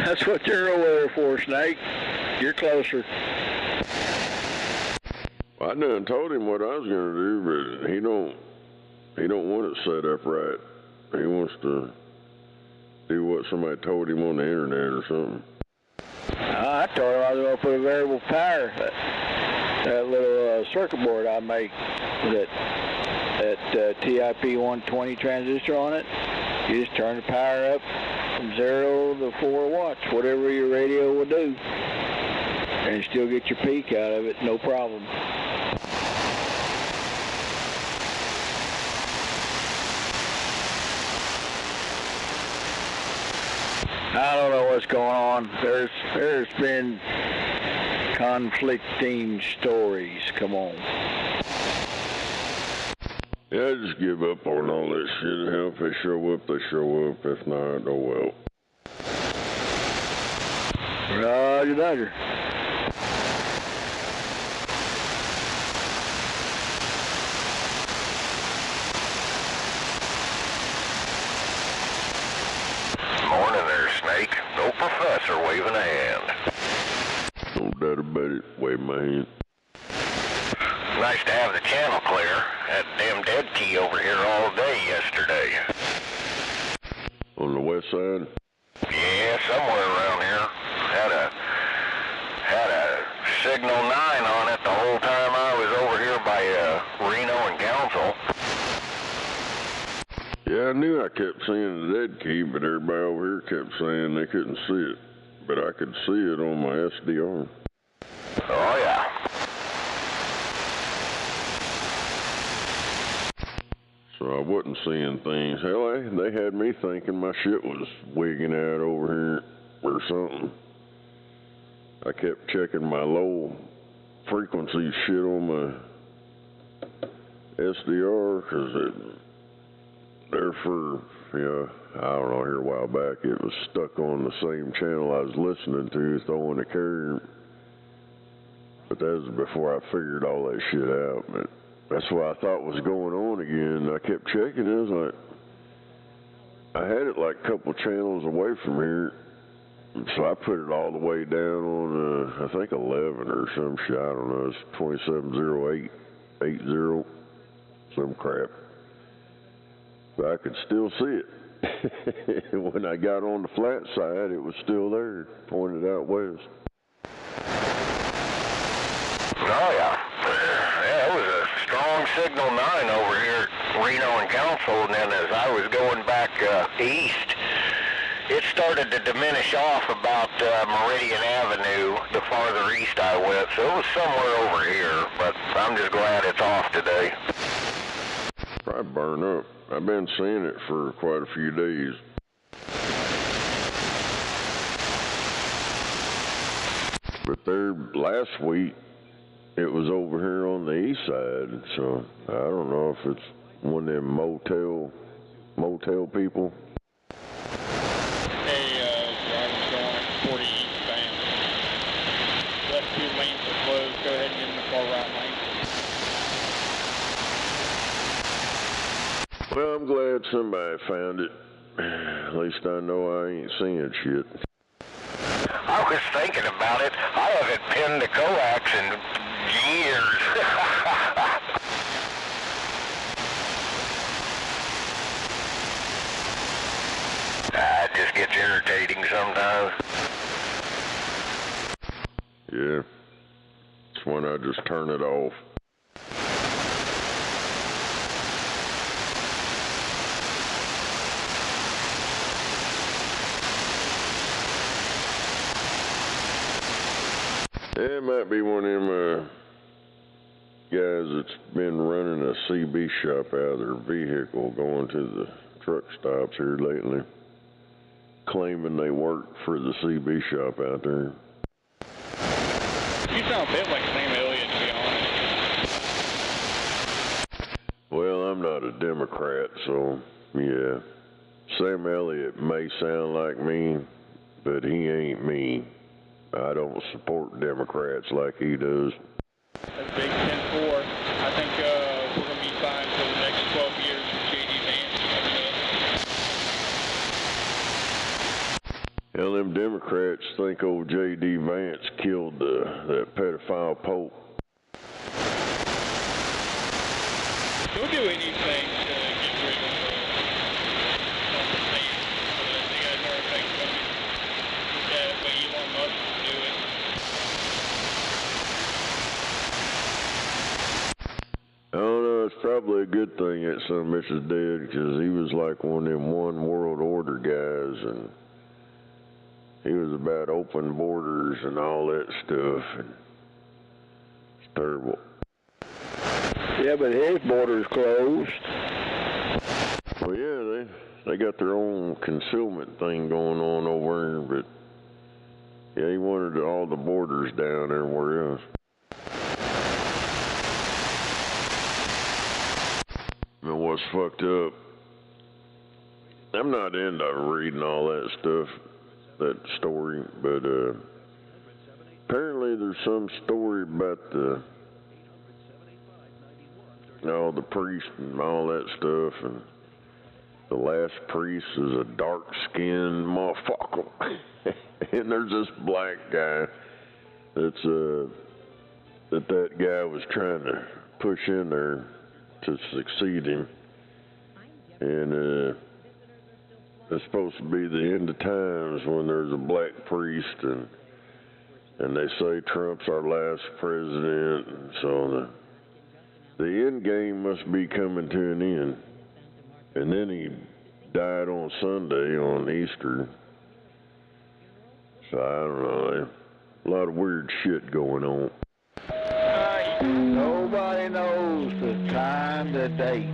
Speaker 13: That's what you're over there for, Snake. You're closer.
Speaker 2: Well, I done told him what I was going to do, but he don't want it set up right. He wants to do what somebody told him on the internet or something.
Speaker 13: I told him I was going to put a variable power, that little circuit board I make, that TIP 120 transistor on it. You just turn the power up from 0 to 4 watts, whatever your radio will do, and you still get your peak out of it, no problem. I don't know what's going on. There's been conflicting stories. Come on.
Speaker 2: Yeah, just give up on all this shit. Hell, if they show up, they show up. If not, oh well.
Speaker 13: Roger, Dodger.
Speaker 5: Morning there, Snake. No professor waving a hand.
Speaker 2: No doubt about it. Wave my hand.
Speaker 5: Nice to have the channel clear. Had damn dead key over here all day yesterday.
Speaker 2: On the west side?
Speaker 5: Yeah, somewhere around here. Had a signal 9 on it the whole time I was over here by Reno and Council.
Speaker 2: Yeah, I knew I kept seeing the dead key, but everybody over here kept saying they couldn't see it. But I could see it on my SDR.
Speaker 5: Oh, yeah.
Speaker 2: So I wasn't seeing things. Hell, they had me thinking my shit was wigging out over here or something. I kept checking my low frequency shit on my SDR because there for, I don't know, here a while back, it was stuck on the same channel I was listening to, throwing the carrier. But that was before I figured all that shit out. But that's what I thought was going on again. I kept checking it. I was like, I had it like a couple channels away from here. So I put it all the way down on, I think 11 or some shit. I don't know. It's 270880, some crap. But I could still see it. When I got on the flat side, it was still there, pointed out west.
Speaker 13: Oh, yeah. Yeah, it was a strong signal 9 over here at Reno and Council, and then as I was going back east, it started to diminish off about Meridian Avenue the farther east I went, so it was somewhere over here, but I'm just glad it's off today.
Speaker 2: Probably burn up. I've been seeing it for quite a few days. But there, last week, it was over here on the east side, so I don't know if it's one of them motel people.
Speaker 15: Hey, driver's going at 40 eastbound. Left 2 lanes are closed. Go ahead and get in the far right lane.
Speaker 2: Well, I'm glad somebody found it. At least I know I ain't seeing shit.
Speaker 13: I was thinking about it. I haven't pinned the coax in years. It just gets irritating sometimes.
Speaker 2: Yeah. It's when I just turn it off. It might be one of them guys that's been running a CB shop out of their vehicle going to the truck stops here lately, claiming they work for the CB shop out there.
Speaker 15: You sound a bit like Sam Elliott, to be honest.
Speaker 2: Well, I'm not a Democrat, so yeah. Sam Elliott may sound like me, but he ain't me. I don't support Democrats like he does.
Speaker 15: That's Big 10-4. I think we're going to be fine for the next 12 years with J.D. Vance.
Speaker 2: Hell, them Democrats think old J.D. Vance killed that pedophile Pope.
Speaker 15: They'll do anything to get rid of Trump. They got no effect on it. Yeah, but Elon Musk will do it.
Speaker 2: I don't know, it's probably a good thing that son of a bitch is dead, because he was like one of them one world order guys, and he was about open borders and all that stuff, and it's terrible.
Speaker 6: Yeah, but his border's closed.
Speaker 2: Well, yeah, they got their own concealment thing going on over there, but yeah, he wanted all the borders down everywhere else. And what's fucked up, I'm not into reading all that stuff, that story, but apparently there's some story about all the priests and all that stuff, and the last priest is a dark-skinned motherfucker. And there's this black guy that's that guy was trying to push in there to succeed him, and it's supposed to be the end of times when there's a black priest, and they say Trump's our last president, and so the end game must be coming to an end. And then he died on Sunday on Easter. So I don't know, a lot of weird shit going on.
Speaker 6: Nobody knows the time, the date.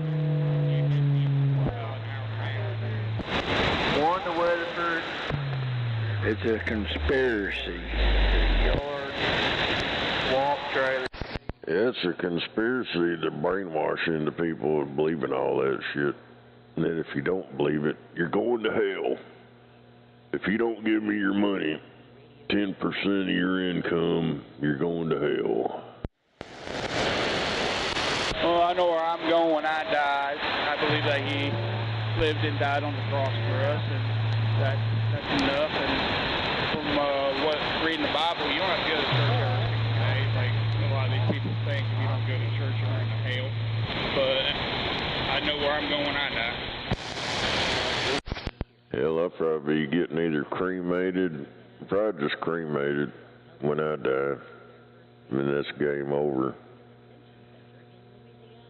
Speaker 8: One, the Weatherford,
Speaker 6: It's a conspiracy.
Speaker 15: Swamp trailer.
Speaker 2: It's a conspiracy to brainwash into people believing all that shit. And then if you don't believe it, you're going to hell. If you don't give me your money, 10% of your income, you're going to hell.
Speaker 15: Well, I know where I'm going when I die. I believe that he lived and died on the cross for us, and that's enough. And from what reading the Bible, you don't have to go to church every single day. Like a lot of these people think, if you don't go to church, you're going to hell. But I know where I'm going when I die.
Speaker 2: Hell, I'll probably be getting either cremated, probably just cremated when I die. I mean, that's game over.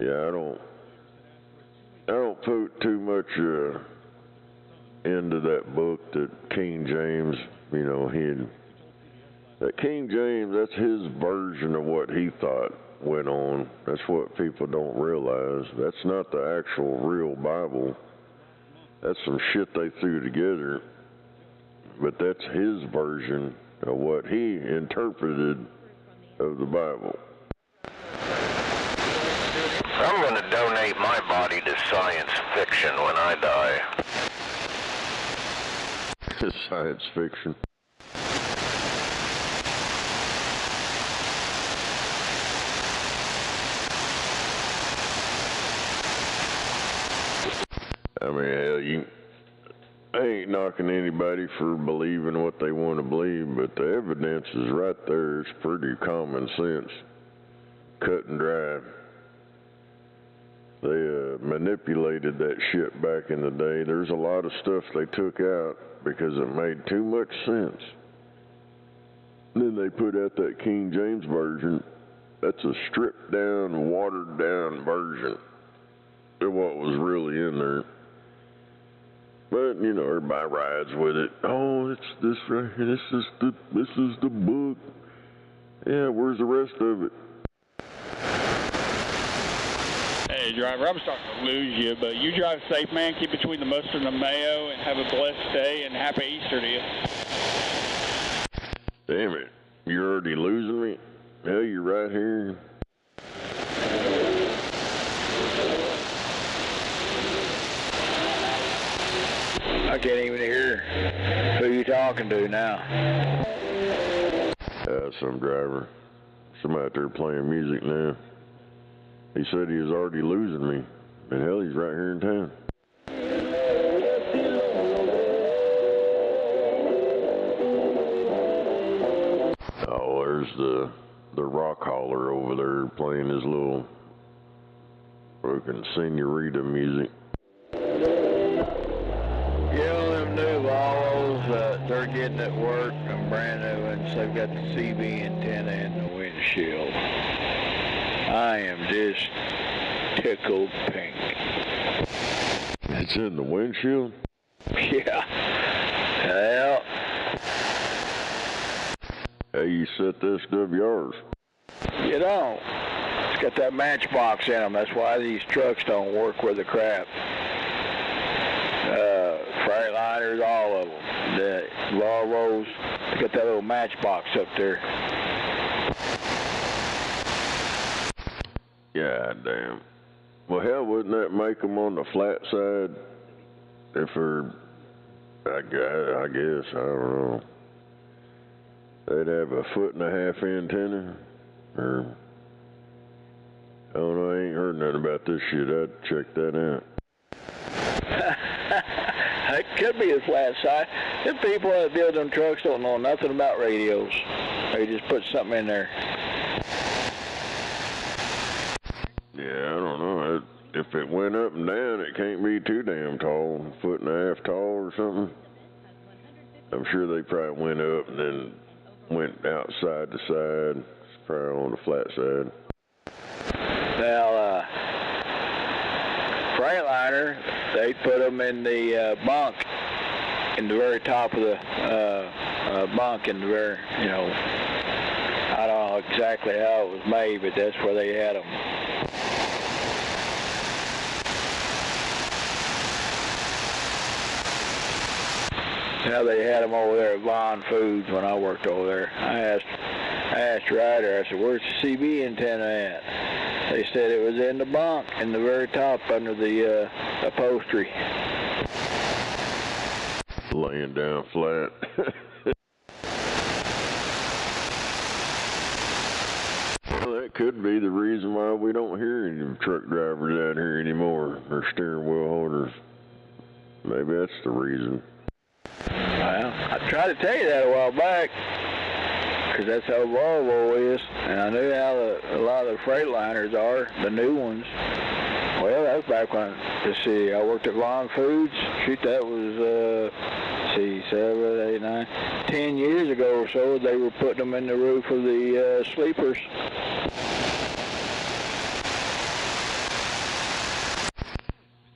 Speaker 2: Yeah, I don't put too much into that book that King James, you know, that King James, that's his version of what he thought went on. That's what people don't realize. That's not the actual real Bible. That's some shit they threw together. But that's his version of what he interpreted of the Bible.
Speaker 13: I'm going to donate my body to science fiction when I die.
Speaker 2: Science fiction. I mean, hell, I ain't knocking anybody for believing what they want to believe, but the evidence is right there. It's pretty common sense. Cut and dry. They manipulated that shit back in the day. There's a lot of stuff they took out because it made too much sense. Then they put out that King James version. That's a stripped down, watered down version of what was really in there. But, you know, everybody rides with it. Oh, it's this right here. This is the book. Yeah, where's the rest of it?
Speaker 15: Hey, driver, I'm starting to lose you, but you drive safe, man. Keep between the mustard and the mayo, and have a blessed day, and happy Easter to you.
Speaker 2: Damn it. You're already losing me? Hell, you're right here.
Speaker 6: I can't even hear who you talking to now.
Speaker 2: Some driver. Somebody out there playing music now. He said he was already losing me. And hell, he's right here in town. Oh, there's the rock hauler over there playing his little fucking senorita music.
Speaker 6: You know them new Volvos, they're getting at work, and brand new ones. They've got the CB antenna in the windshield. I am just tickled pink.
Speaker 2: It's in the windshield?
Speaker 6: Yeah. Well.
Speaker 2: Hey, you set this WRs?
Speaker 6: You don't. It's got that matchbox in them. That's why these trucks don't work with the crap. Freightliners, all of them. The Volvos, they got that little matchbox up there.
Speaker 2: God damn. Well, hell, wouldn't that make them on the flat side? If they're, I guess, I don't know. They'd have a 1.5 foot antenna, or, I don't know, I ain't heard nothing about this shit. I'd check that out.
Speaker 6: It could be a flat side. Them people that build them trucks don't know nothing about radios. They just put something in there.
Speaker 2: Yeah, I don't know. If it went up and down, it can't be too damn tall. 1.5 foot tall or something. I'm sure they probably went up and then went out side to side. It's probably on the flat side.
Speaker 6: Now, Freightliner, they put them in the bunk, in the very top of the bunk, in the very, you know, I don't know exactly how it was made, but that's where they had them. Now they had them over there at Vaughn Foods when I worked over there. I asked Ryder, I said, where's the CB antenna at? They said it was in the bunk, in the very top under the upholstery.
Speaker 2: Laying down flat. Well, that could be the reason why we don't hear any truck drivers out here anymore, or steering wheel holders. Maybe that's the reason.
Speaker 6: Well, I tried to tell you that a while back, because that's how Volvo is, and I knew how a lot of the Freightliners are, the new ones. Well, that was back when, let's see, I worked at Vaughn Foods. Shoot, that was, 7, 8, 9, 10 years ago or so. They were putting them in the roof of the sleepers.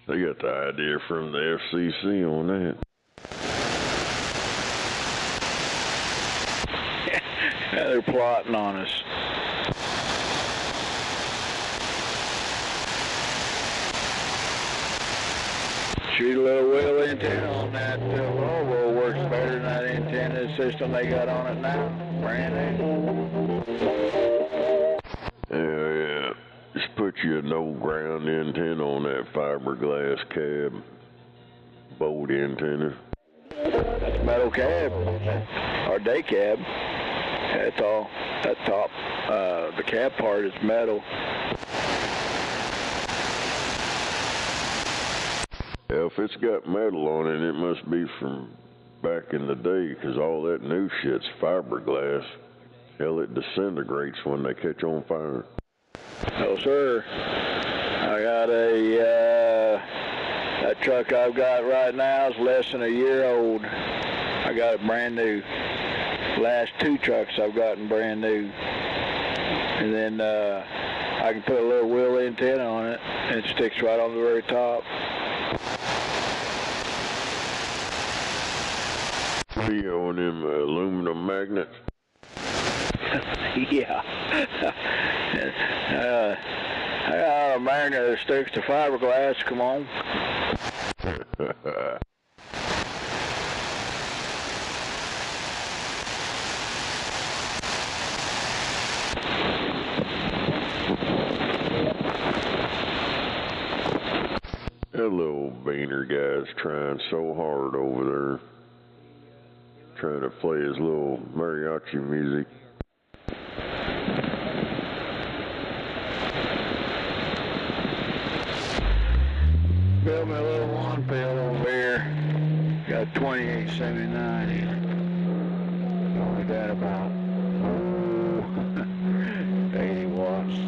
Speaker 2: They got the idea from the FCC on that.
Speaker 6: Yeah, they're plotting on us. Shoot, a little wheel antenna on that Volvo works better than that antenna system they got on it now. Brand new.
Speaker 2: Yeah. Just put you a no ground antenna on that fiberglass cab bolt antenna.
Speaker 6: That's metal cab, or day cab. That's all. That top, the cab part is metal.
Speaker 2: Yeah, if it's got metal on it, it must be from back in the day, because all that new shit's fiberglass. Hell, it disintegrates when they catch on fire.
Speaker 6: No, sir. I got that truck I've got right now is less than a year old. I got it brand new. Last 2 trucks I've gotten brand new. And then I can put a little wheel antenna on it, and it sticks right on the very top.
Speaker 2: On them aluminum magnets.
Speaker 6: Yeah. I got a magnet that sticks to fiberglass. Come on.
Speaker 2: That little Boehner guy's trying so hard over there, trying to play his little mariachi music.
Speaker 6: Build me a little one pill over here. Got 2879 here. Only got about 80 watts.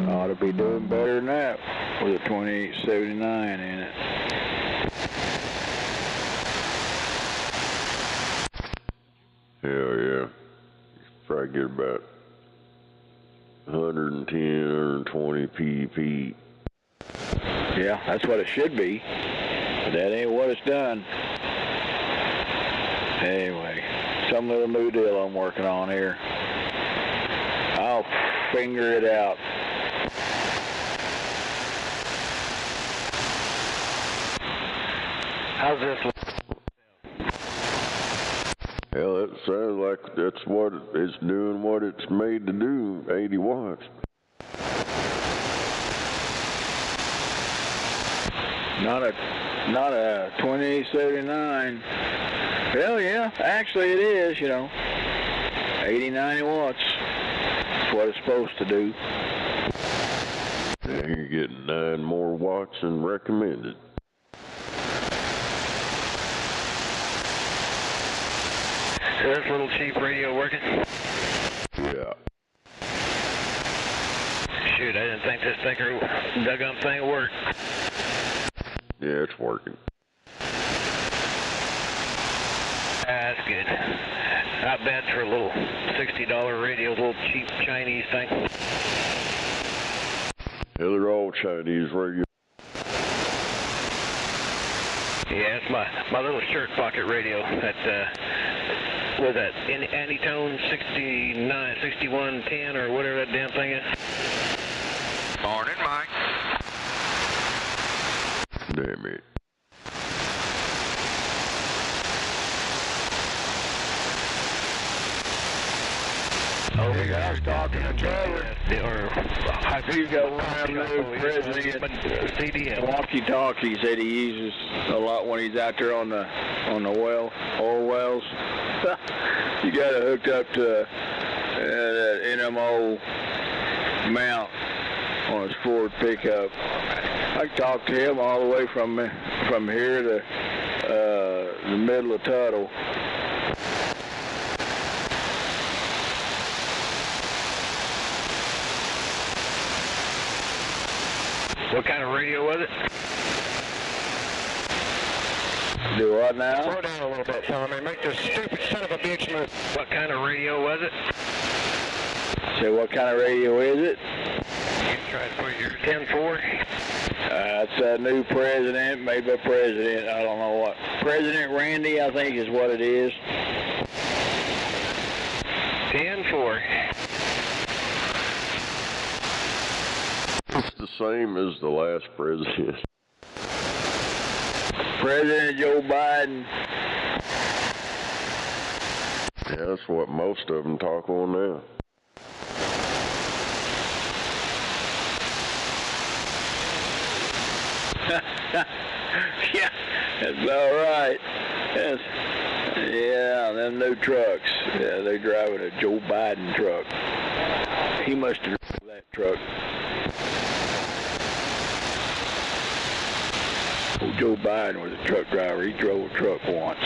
Speaker 6: Ought to be doing better than that with a 2879 in it.
Speaker 2: Hell yeah. Probably get about 110, 120 pp.
Speaker 6: Yeah, that's what it should be. But that ain't what it's done. Anyway, some little new deal I'm working on here. I'll figure it out. How's this look?
Speaker 2: Hell, it sounds like that's what it's doing, what it's made to do, 80 watts.
Speaker 6: Not a 2879. Well, yeah, actually it is, you know. 80, 90 watts. That's what it's supposed to do.
Speaker 2: Yeah, you're getting 9 more watts than recommended.
Speaker 18: Is this little cheap radio working?
Speaker 2: Yeah.
Speaker 18: Shoot, I didn't think this doggone thing would work.
Speaker 2: Yeah, it's working.
Speaker 18: That's good. Not bad for a little $60 radio, little cheap Chinese thing.
Speaker 2: Yeah, they're all Chinese radio.
Speaker 18: Yeah, it's my little shirt pocket radio. That was that Anytone 6110 or whatever that damn thing is.
Speaker 12: Morning, Mike.
Speaker 2: Damn it.
Speaker 6: I was talking to Trevor. He's got one new president walkie-talkie. Said he uses a lot when he's out there on the oil wells. You got it hooked up to that NMO mount on his Ford pickup. I can talk to him all the way from here to the middle of Tuttle.
Speaker 13: What kind of radio was it?
Speaker 6: Do what now?
Speaker 13: Slow down a little bit, Tommy. Make this stupid son of a bitch move. What kind of radio was it?
Speaker 6: Say, what kind of radio is it?
Speaker 13: You try to put your 10-4.
Speaker 6: It's a new president, made by President, I don't know what. President Randy, I think is what it is.
Speaker 13: 10-4.
Speaker 2: It's the same as the last president.
Speaker 6: President Joe Biden.
Speaker 2: Yeah, that's what most of them talk on now.
Speaker 6: Yeah, that's all right. Yeah, them new trucks. Yeah, they're driving a Joe Biden truck. He must have driven that truck. Oh, Joe Biden was a truck driver. He drove a truck once.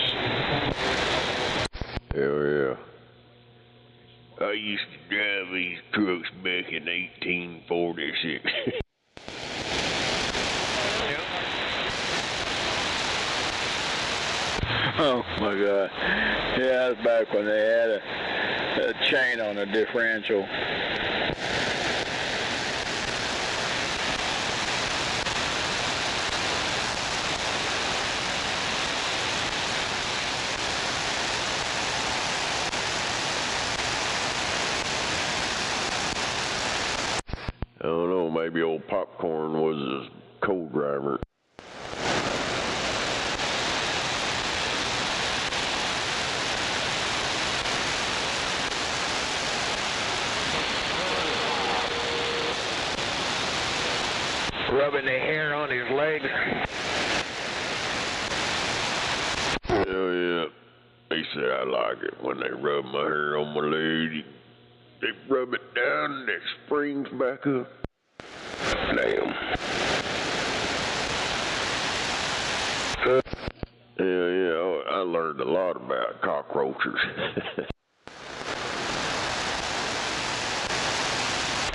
Speaker 2: Hell yeah.
Speaker 5: I used to drive these trucks back in 1846.
Speaker 6: Oh my God. Yeah, that's back when they had a chain on a differential.
Speaker 2: I don't know, maybe old Popcorn was a co-driver.
Speaker 13: Rubbing the hair on his legs.
Speaker 2: Hell yeah. He said I like it when they rub my hair on my leg. They rub it down and it springs back up.
Speaker 5: Damn.
Speaker 2: Yeah, I learned a lot about cockroaches.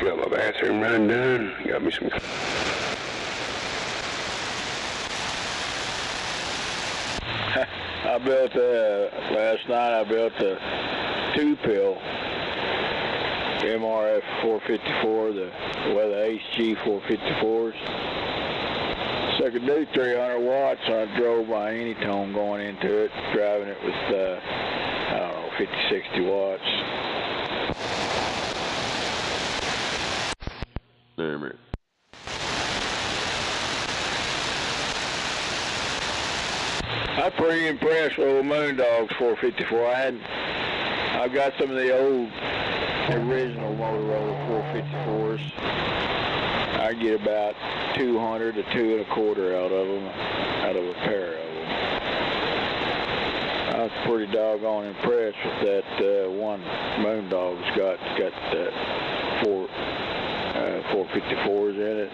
Speaker 5: Got my bathroom running down. Got me some.
Speaker 6: I built last night. I built a 2-pill MRF 454, the HG 454s. So I could do 300 watts. I drove my Anytone going into it, driving it with I don't know, 50, 60 watts.
Speaker 2: Damn it.
Speaker 6: I'm pretty impressed with old Moondog's 454. I've got some of the old original Motorola 454s. I get about 200 to 2 1/4 out of them, out of a pair of them. I was pretty doggone impressed with that one Moondog's got 454s in it.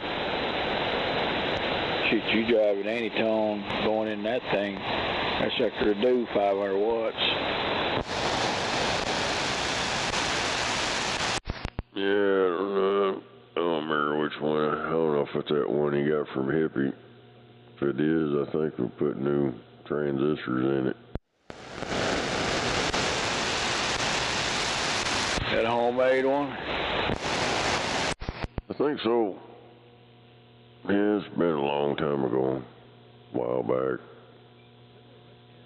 Speaker 6: Shoot, you drive an Anytone going in that thing, that sucker to do 500 watts.
Speaker 2: Yeah, I don't remember which one. I don't know if it's that one he got from Hippie. If it is, I think we put new transistors in it.
Speaker 6: That homemade one?
Speaker 2: I think so. Yeah, it's been a long time ago, a while back.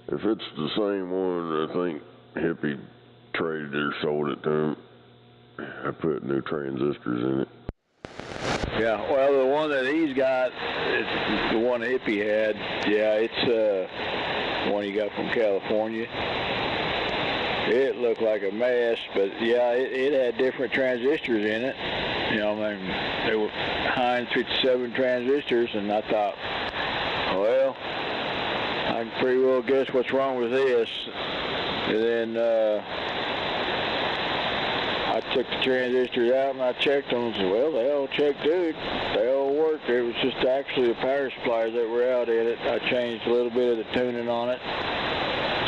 Speaker 2: If it's the same one, I think Hippie traded or sold it to him. I put new transistors in it.
Speaker 6: Yeah, well, the one that he's got, it's the one Hippie had. Yeah, it's the one he got from California.
Speaker 21: it looked like a mess, but yeah, it had different transistors in it. You know, I mean, they were Heinz 57 transistors, and I thought, well, I can pretty well guess what's wrong with this. And then I took the transistors out and I checked them and said, well, they all checked good. They all worked. It was just actually the power supplies that were out in it. I changed a little bit of the tuning on it.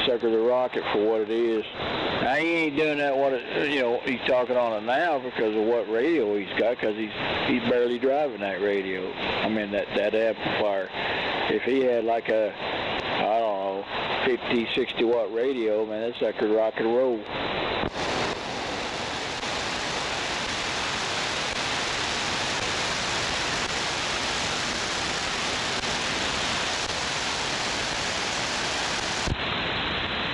Speaker 21: Sucker the rocket for what it is. Now he ain't doing that he's talking on it now because of what radio he's got, because he's barely driving that radio. I mean that amplifier. If he had like a, I don't know, 50, 60 watt radio, man, that sucker could rock and roll.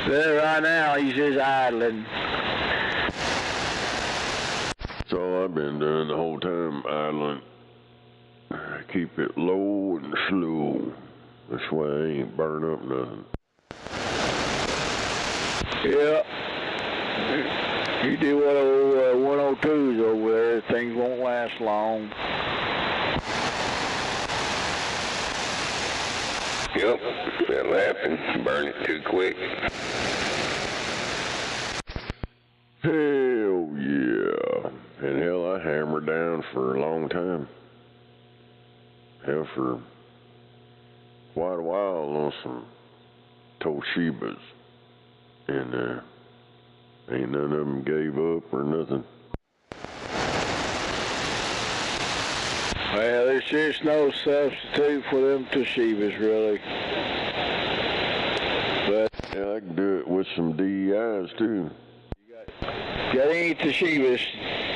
Speaker 21: Then right now he's just idling.
Speaker 2: That's all I've been doing the whole time, idling. Keep it low and slow. This way I ain't burn up nothing.
Speaker 21: Yeah. You do what 102s over there, things won't last long.
Speaker 13: Yep, that'll happen. Burn it too quick.
Speaker 2: Hell yeah. And hell, I hammered down for a long time. Hell, for quite a while on some Toshibas. And ain't none of them gave up or nothing.
Speaker 21: Well, there's just no substitute for them Toshibas, really. But
Speaker 2: yeah, I can do it with some DEIs too.
Speaker 21: Got any Toshibas,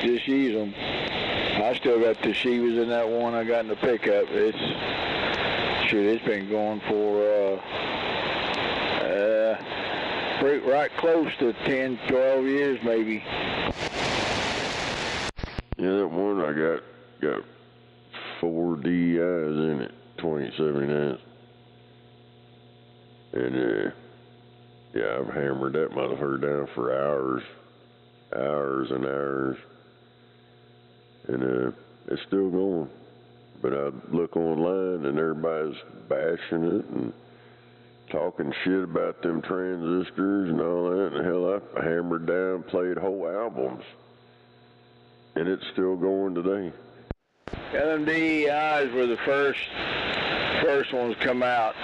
Speaker 21: just use them. I still got Toshibas in that one I got in the pickup. It's been going for right close to 10, 12 years maybe.
Speaker 2: Yeah, that one I got 4 DEIs in it, 2079. And yeah, I've hammered that motherfucker down for hours and hours. And it's still going. But I look online and everybody's bashing it and talking shit about them transistors and all that. And hell, I hammered down, played whole albums. And it's still going today.
Speaker 21: Yeah, them DEIs were the first ones come out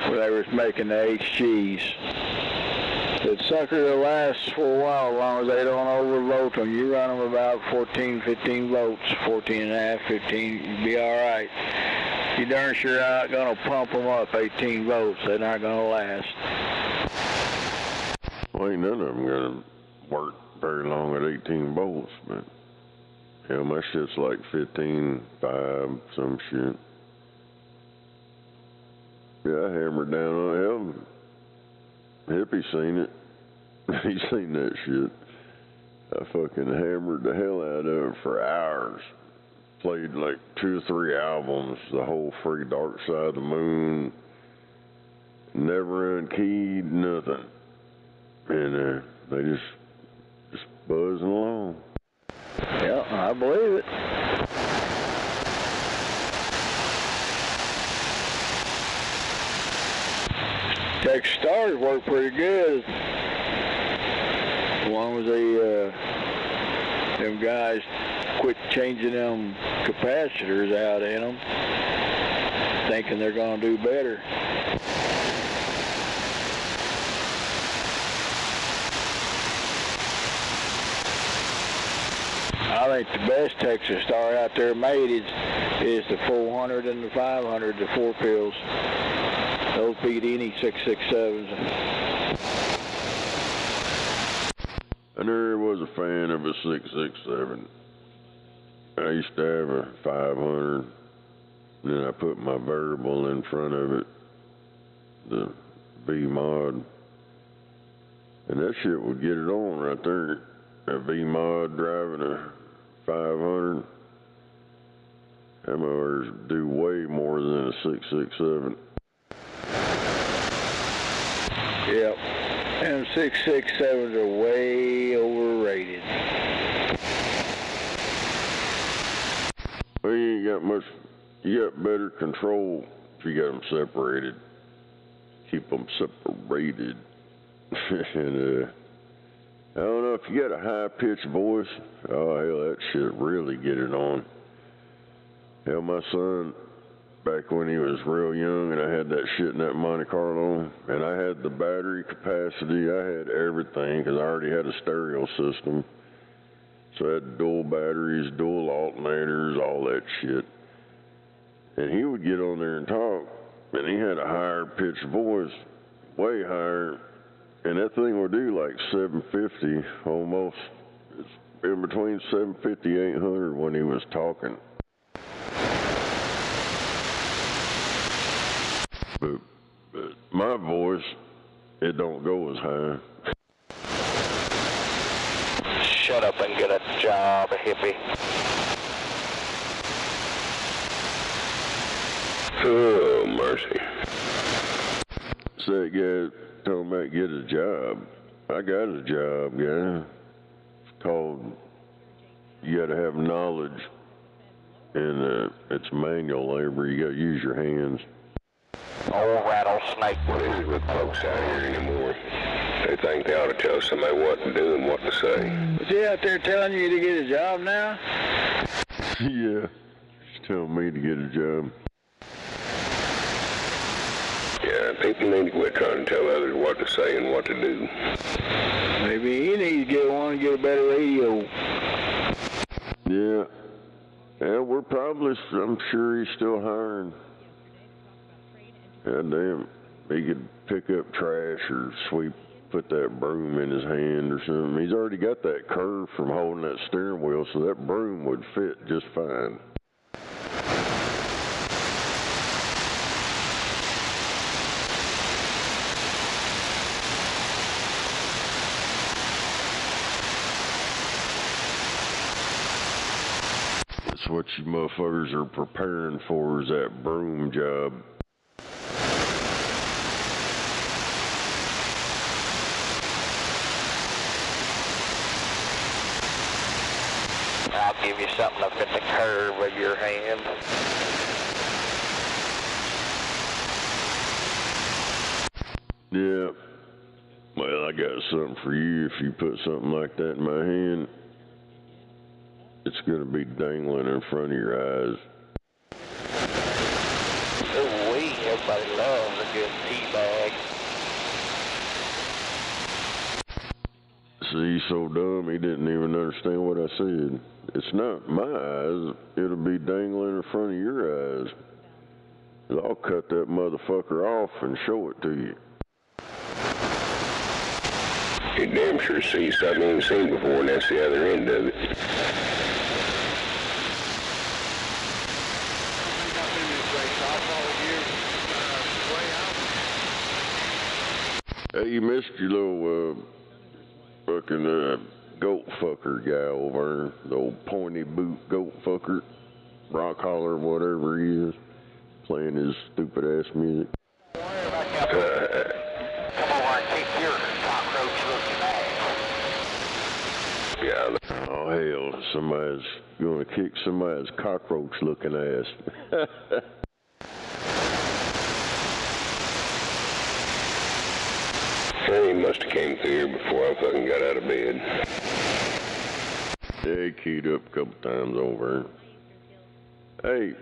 Speaker 21: when they was making the HGs. The sucker will last for a while as long as they don't overvolt them. You run them about 14, 15 volts, 14 and a half, 15, you'll be all right. You darn sure are not going to pump them up 18 volts. They're not going to last.
Speaker 2: Well, ain't none of them going to work very long at 18 volts, but hell, my shit's like 15.5, some shit. Yeah, I hammered down on him. Hippie seen it. He seen that shit. I fucking hammered the hell out of it for hours. Played like 2 or 3 albums, the whole free Dark Side of the Moon. Never unkeyed, nothing. And they just buzzing along.
Speaker 21: Yeah, I believe it. Texas Stars work pretty good as long as them guys quit changing them capacitors out in them, thinking they're going to do better. I think the best Texas Star out there made is the 400 and the 500, the 4 pills. Those beat any 667s.
Speaker 2: I never was a fan of a 667. I used to have a 500, and then I put my variable in front of it, the V-mod, and that shit would get it on right there. A V-mod driving a 500, that mother's do way more than a 667.
Speaker 21: Yep. M667s are way overrated.
Speaker 2: Well, you ain't got much, you got better control if you got them separated. Keep them separated. And, I don't know, if you got a high-pitched voice, oh, hell, that shit really get it on. Hell, my son, back when he was real young and I had that shit in that Monte Carlo, and I had the battery capacity, I had everything, because I already had a stereo system. So I had dual batteries, dual alternators, all that shit. And he would get on there and talk, and he had a higher pitched voice, way higher, and that thing would do like 750 almost. It's in between 750 and 800 when he was talking. But my voice, it don't go as high.
Speaker 8: Shut up and get a job, hippie.
Speaker 5: Oh, mercy.
Speaker 2: So that guy told me to get a job. I got a job, guy. It's called, you gotta have knowledge, and it's manual labor. You gotta use your hands.
Speaker 8: Old rattlesnake.
Speaker 5: What is it with folks out here anymore? They think they ought to tell somebody what to do and what to say.
Speaker 21: Is he out there telling you to get a job now?
Speaker 2: Yeah, he's telling me to get a job.
Speaker 5: Yeah, people need to quit trying to tell others what to say and what to do.
Speaker 21: Maybe he needs to get one and get a better radio.
Speaker 2: Yeah. Yeah, we're probably, I'm sure he's still hiring. God damn, he could pick up trash or sweep, put that broom in his hand or something. He's already got that curve from holding that steering wheel, so that broom would fit just fine. That's what you motherfuckers are preparing for, is that broom job.
Speaker 8: I'll give you something to fit the curve of your hand.
Speaker 2: Yeah. Well, I got something for you. If you put something like that in my hand, it's going to be dangling in front of your eyes.
Speaker 8: Ooh-wee, everybody loves a good tea bag.
Speaker 2: See, he's so dumb, he didn't even understand what I said. It's not my eyes. It'll be dangling in front of your eyes. I'll cut that motherfucker off and show it to you.
Speaker 5: You damn sure see something you ain't seen before, and that's the other end of it.
Speaker 2: Hey, you missed your little, fucking, goat fucker guy over there. The old pointy boot goat fucker. Rock holler, whatever he is. Playing his stupid ass music.
Speaker 8: Come over and kick your cockroach-looking ass.
Speaker 5: Yeah.
Speaker 2: Oh, hell, somebody's gonna kick somebody's cockroach-looking ass.
Speaker 5: He must have came through here before I fucking got out of bed.
Speaker 2: Yeah, he keyed up a couple times over. Hey,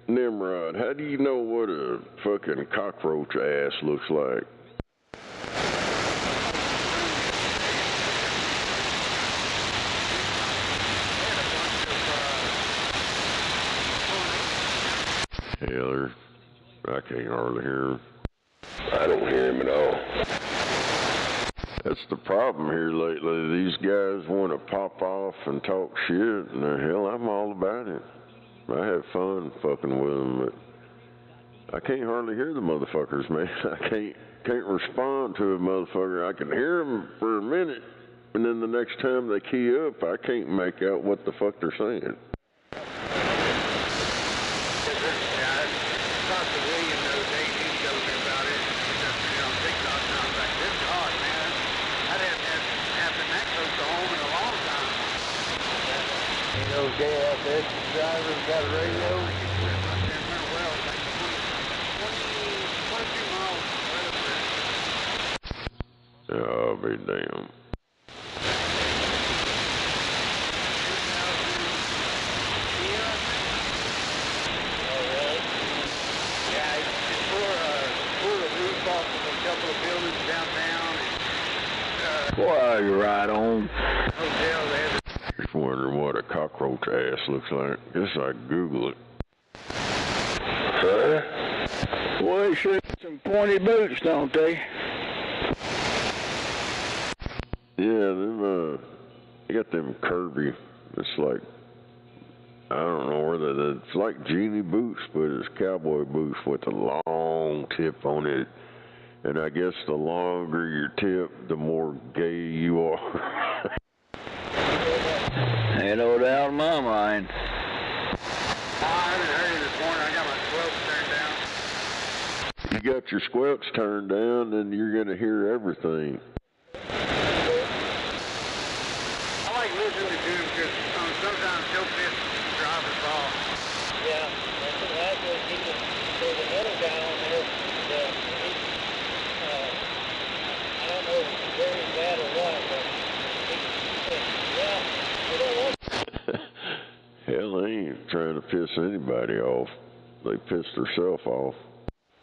Speaker 2: Nimrod, how do you know what a fucking cockroach ass looks like? Hell, I can't hardly hear him.
Speaker 5: I don't hear him at all.
Speaker 2: That's the problem here lately. These guys want to pop off and talk shit, and hell, I'm all about it. I have fun fucking with them, but I can't hardly hear the motherfuckers, man. I can't respond to a motherfucker. I can hear them for a minute, and then the next time they key up, I can't make out what the fuck they're saying.
Speaker 16: those gas drivers got a radio?
Speaker 20: Well, like 22 miles.
Speaker 2: Yeah, I'll be damned.
Speaker 21: Boy, you're right on.
Speaker 2: Just wondering what a cockroach ass looks like. Guess I Google it.
Speaker 21: Huh? Boy, they sure got some pointy boots, don't they?
Speaker 2: Yeah, they got them curvy. It's like, I don't know whether it's like genie boots, but it's cowboy boots with a long tip on it. And I guess the longer your tip, the more gay you are.
Speaker 21: Ain't no doubt in my mind.
Speaker 20: I haven't heard you this morning. I got my squelch turned down.
Speaker 2: You got your squelch turned down, then you're going to hear everything.
Speaker 20: I like listening to him because sometimes he'll piss drivers off.
Speaker 18: Yeah, that's what happens. There's another guy on there that I don't know if it's very bad or what, but he said, yeah, we don't want
Speaker 2: Hell, they ain't trying to piss anybody off. They pissed themselves off.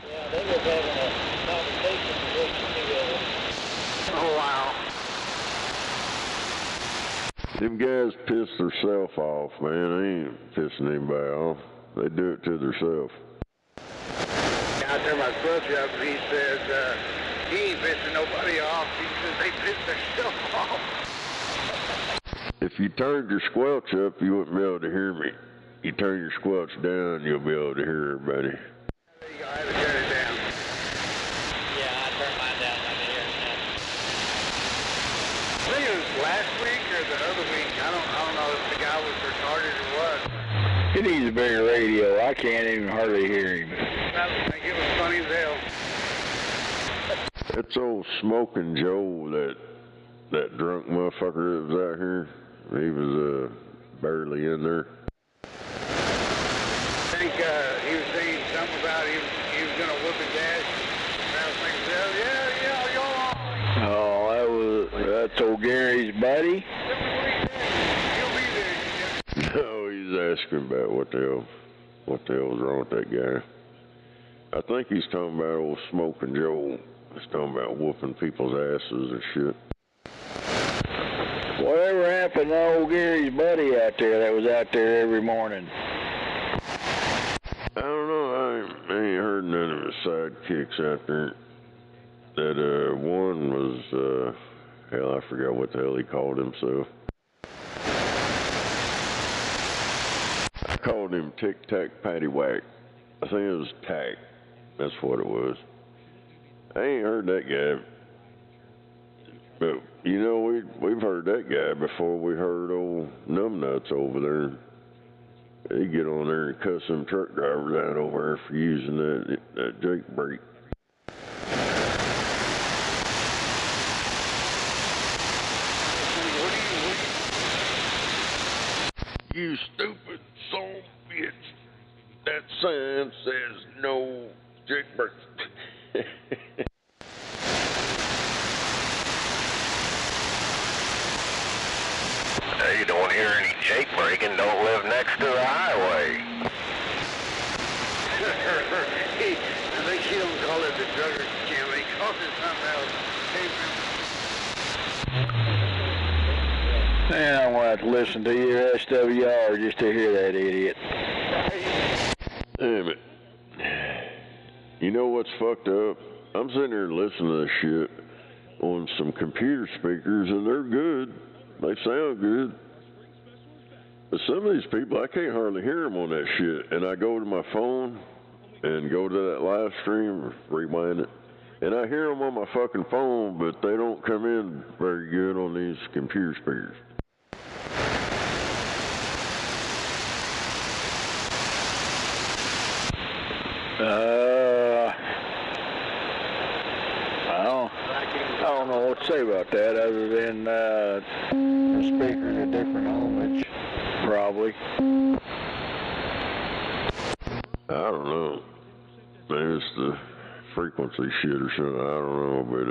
Speaker 18: Yeah, they was having a conversation with the
Speaker 20: Oh, wow.
Speaker 2: Them guys piss themselves off, man. They ain't pissing anybody off. They do it to themselves.
Speaker 20: I turned my squelch up and he says, he ain't pissing nobody off. He says they piss themselves off.
Speaker 2: If you turned your squelch up, you wouldn't be able to hear me. You turn your squelch down, you'll be able to hear everybody.
Speaker 20: There you go. I had to turn it down.
Speaker 18: Yeah, I turned mine down. I can hear it now.
Speaker 20: I think it was last week or the other week. I don't know if the guy was retarded or what.
Speaker 21: He needs a bigger radio. I can't even hardly hear him.
Speaker 20: I think it was funny as hell.
Speaker 2: That's old Smoking Joe, that drunk motherfucker that was out here. He was barely in there.
Speaker 20: I think he was saying something about he was going to whoop his ass. And I was thinking, yeah, go on.
Speaker 21: Oh, that's old Gary's buddy?
Speaker 20: He'll be there.
Speaker 2: No, he's asking about what the hell's wrong with that guy. I think he's talking about old Smoking Joe. He's talking about whooping people's asses and shit.
Speaker 21: Whatever happened to old Gary's buddy out there that was out there every morning?
Speaker 2: I don't know. I ain't heard none of his sidekicks out there. That one was, hell, I forgot what the hell he called himself. I called him Tic Tac Paddywhack. I think it was Tack. That's what it was. I ain't heard that guy. But, you know, we've heard that guy before we heard old Numbnuts over there. He'd get on there and cuss some truck drivers out over there for using that Jake brake. You stupid son of a bitch. That sign says no Jake brakes.
Speaker 5: You don't hear any Jake braking, don't live next to the highway.
Speaker 20: I think he don't call it the drugger's scam. He calls it something else.
Speaker 21: Man, I'm going to have to listen to your SWR just to hear that idiot.
Speaker 2: Damn it. You know what's fucked up? I'm sitting here listening to this shit on some computer speakers, and they're good. They sound good. But some of these people, I can't hardly hear them on that shit. And I go to my phone and go to that live stream, rewind it, and I hear them on my fucking phone, but they don't come in very good on these computer speakers.
Speaker 21: I don't know what to say about that other than the speaker's a different ohmage, probably. really.
Speaker 2: I don't know. Maybe it's the frequency shit or something. I don't know, but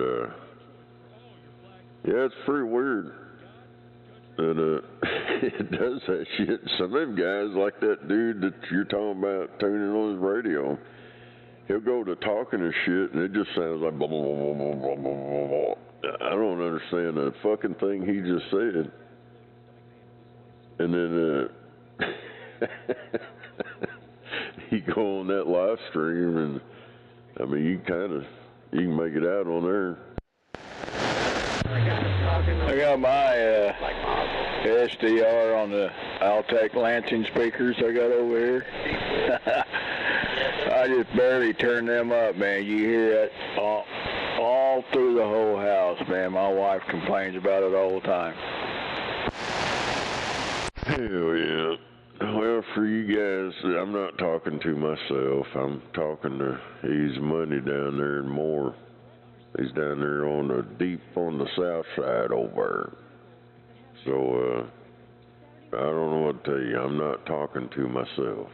Speaker 2: yeah, it's pretty weird that it does that shit. Some of them guys, like that dude that you're talking about tuning on his radio, he'll go to talking and shit, and it just sounds like blah, blah, blah, blah, blah, blah, blah, blah. I don't understand the fucking thing he just said. And then he go on that live stream, and I mean, you can make it out on there.
Speaker 21: I got my SDR on the Altec Lansing speakers I got over here. I just barely turn them up, man. You hear it all through the whole house, man. My wife complains about it all the time.
Speaker 2: Hell yeah. Well, for you guys, I'm not talking to myself. I'm talking to He's Money down there and more. He's down there on the deep on the south side over. So, I don't know what to tell you. I'm not talking to myself.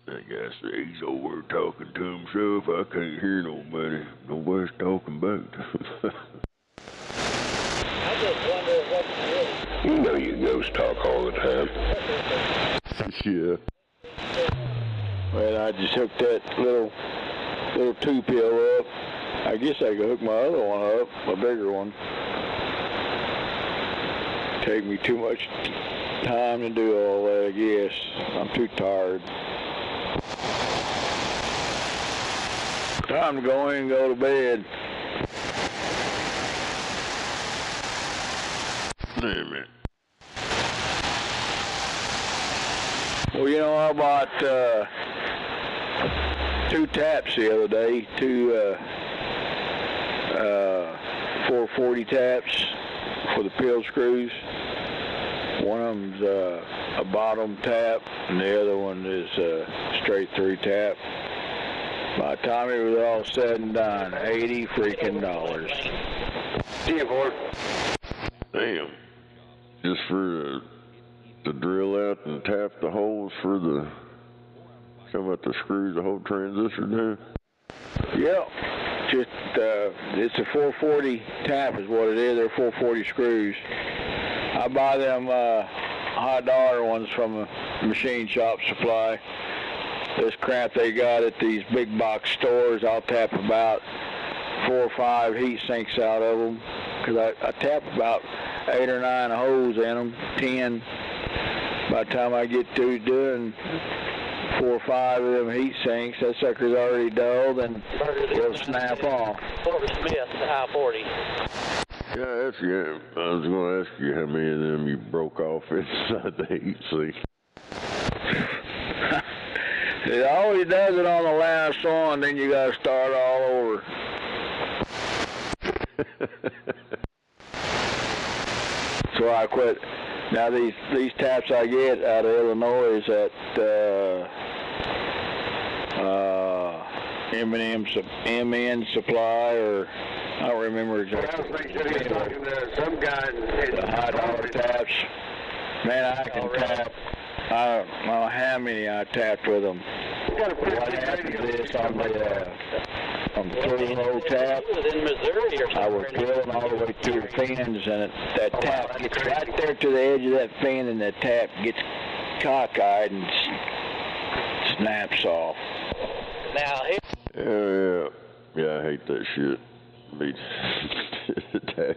Speaker 2: That guy said he's over talking to himself. I can't hear nobody. Nobody's talking back to him.
Speaker 13: You know you ghost talk all the time.
Speaker 2: Yeah.
Speaker 21: Well, I just hooked that little 2-pill up. I guess I could hook my other one up, a bigger one. Take me too much time to do all that, I guess. I'm too tired. Time to go in and go to bed.
Speaker 2: Wait a minute.
Speaker 21: Well, you know, I bought 2 taps the other day, 2 440 taps for the pill screws. One of them's a bottom tap, and the other one is a straight through tap. By the time it was all said and done, $80 freaking.
Speaker 13: See you, boy.
Speaker 2: Damn. Just for to drill out and tap the holes for the, come out the screws, the whole transistor down?
Speaker 21: Yep. Just, it's a 440 tap is what it is. They're 440 screws. I buy them high dollar ones from a machine shop supply. This crap they got at these big box stores, I'll tap about 4 or 5 heat sinks out of them. Because I tap about 8 or 9 holes in them, 10. By the time I get through doing 4 or 5 of them heat sinks, that sucker's already dulled and it'll snap off.
Speaker 18: Fort Smith, I-40.
Speaker 2: Yeah, that's good. I was going to ask you how many of them you broke off inside the heat sink.
Speaker 21: It always does it on the last one, then you got to start all over. So I quit. Now these taps I get out of Illinois is at MN Supply, or I don't remember exactly.
Speaker 13: I was thinking talking to some guy in
Speaker 21: the high dollar taps. Man, I can tap. I don't know how many I tapped with them. What happens is on the 3-hole tap, I was drilling all the way through the fins, and that tap gets right there to the edge of that fin, and that tap gets cockeyed and snaps off.
Speaker 18: Now,
Speaker 2: Yeah, I hate that shit. Tap.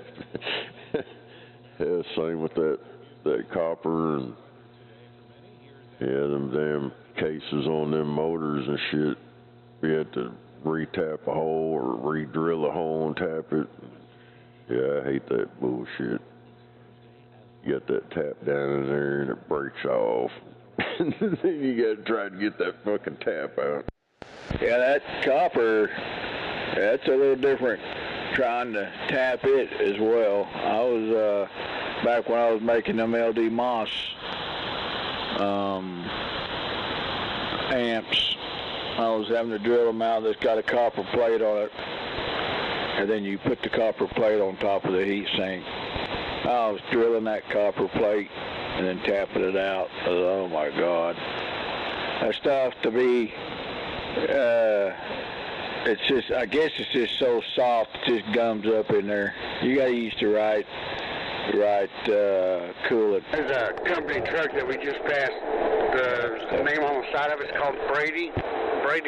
Speaker 2: Yeah, same with that copper and them damn cases on them motors and shit. We had to re-tap a hole or re-drill a hole and tap it. Yeah, I hate that bullshit. You got that tap down in there and it breaks off. And then you gotta try to get that fucking tap out.
Speaker 21: Yeah, that copper, that's a little different trying to tap it as well. I was, back when I was making them LD Moss, amps. I was having to drill them out that's got a copper plate on it. And then you put the copper plate on top of the heat sink. I was drilling that copper plate and then tapping it out. Oh my God. That stuff to be, it's just, I guess it's just so soft, it just gums up in there. You got to use the right coolant.
Speaker 20: There's a company truck that we just passed. The name on the side of it's called Brady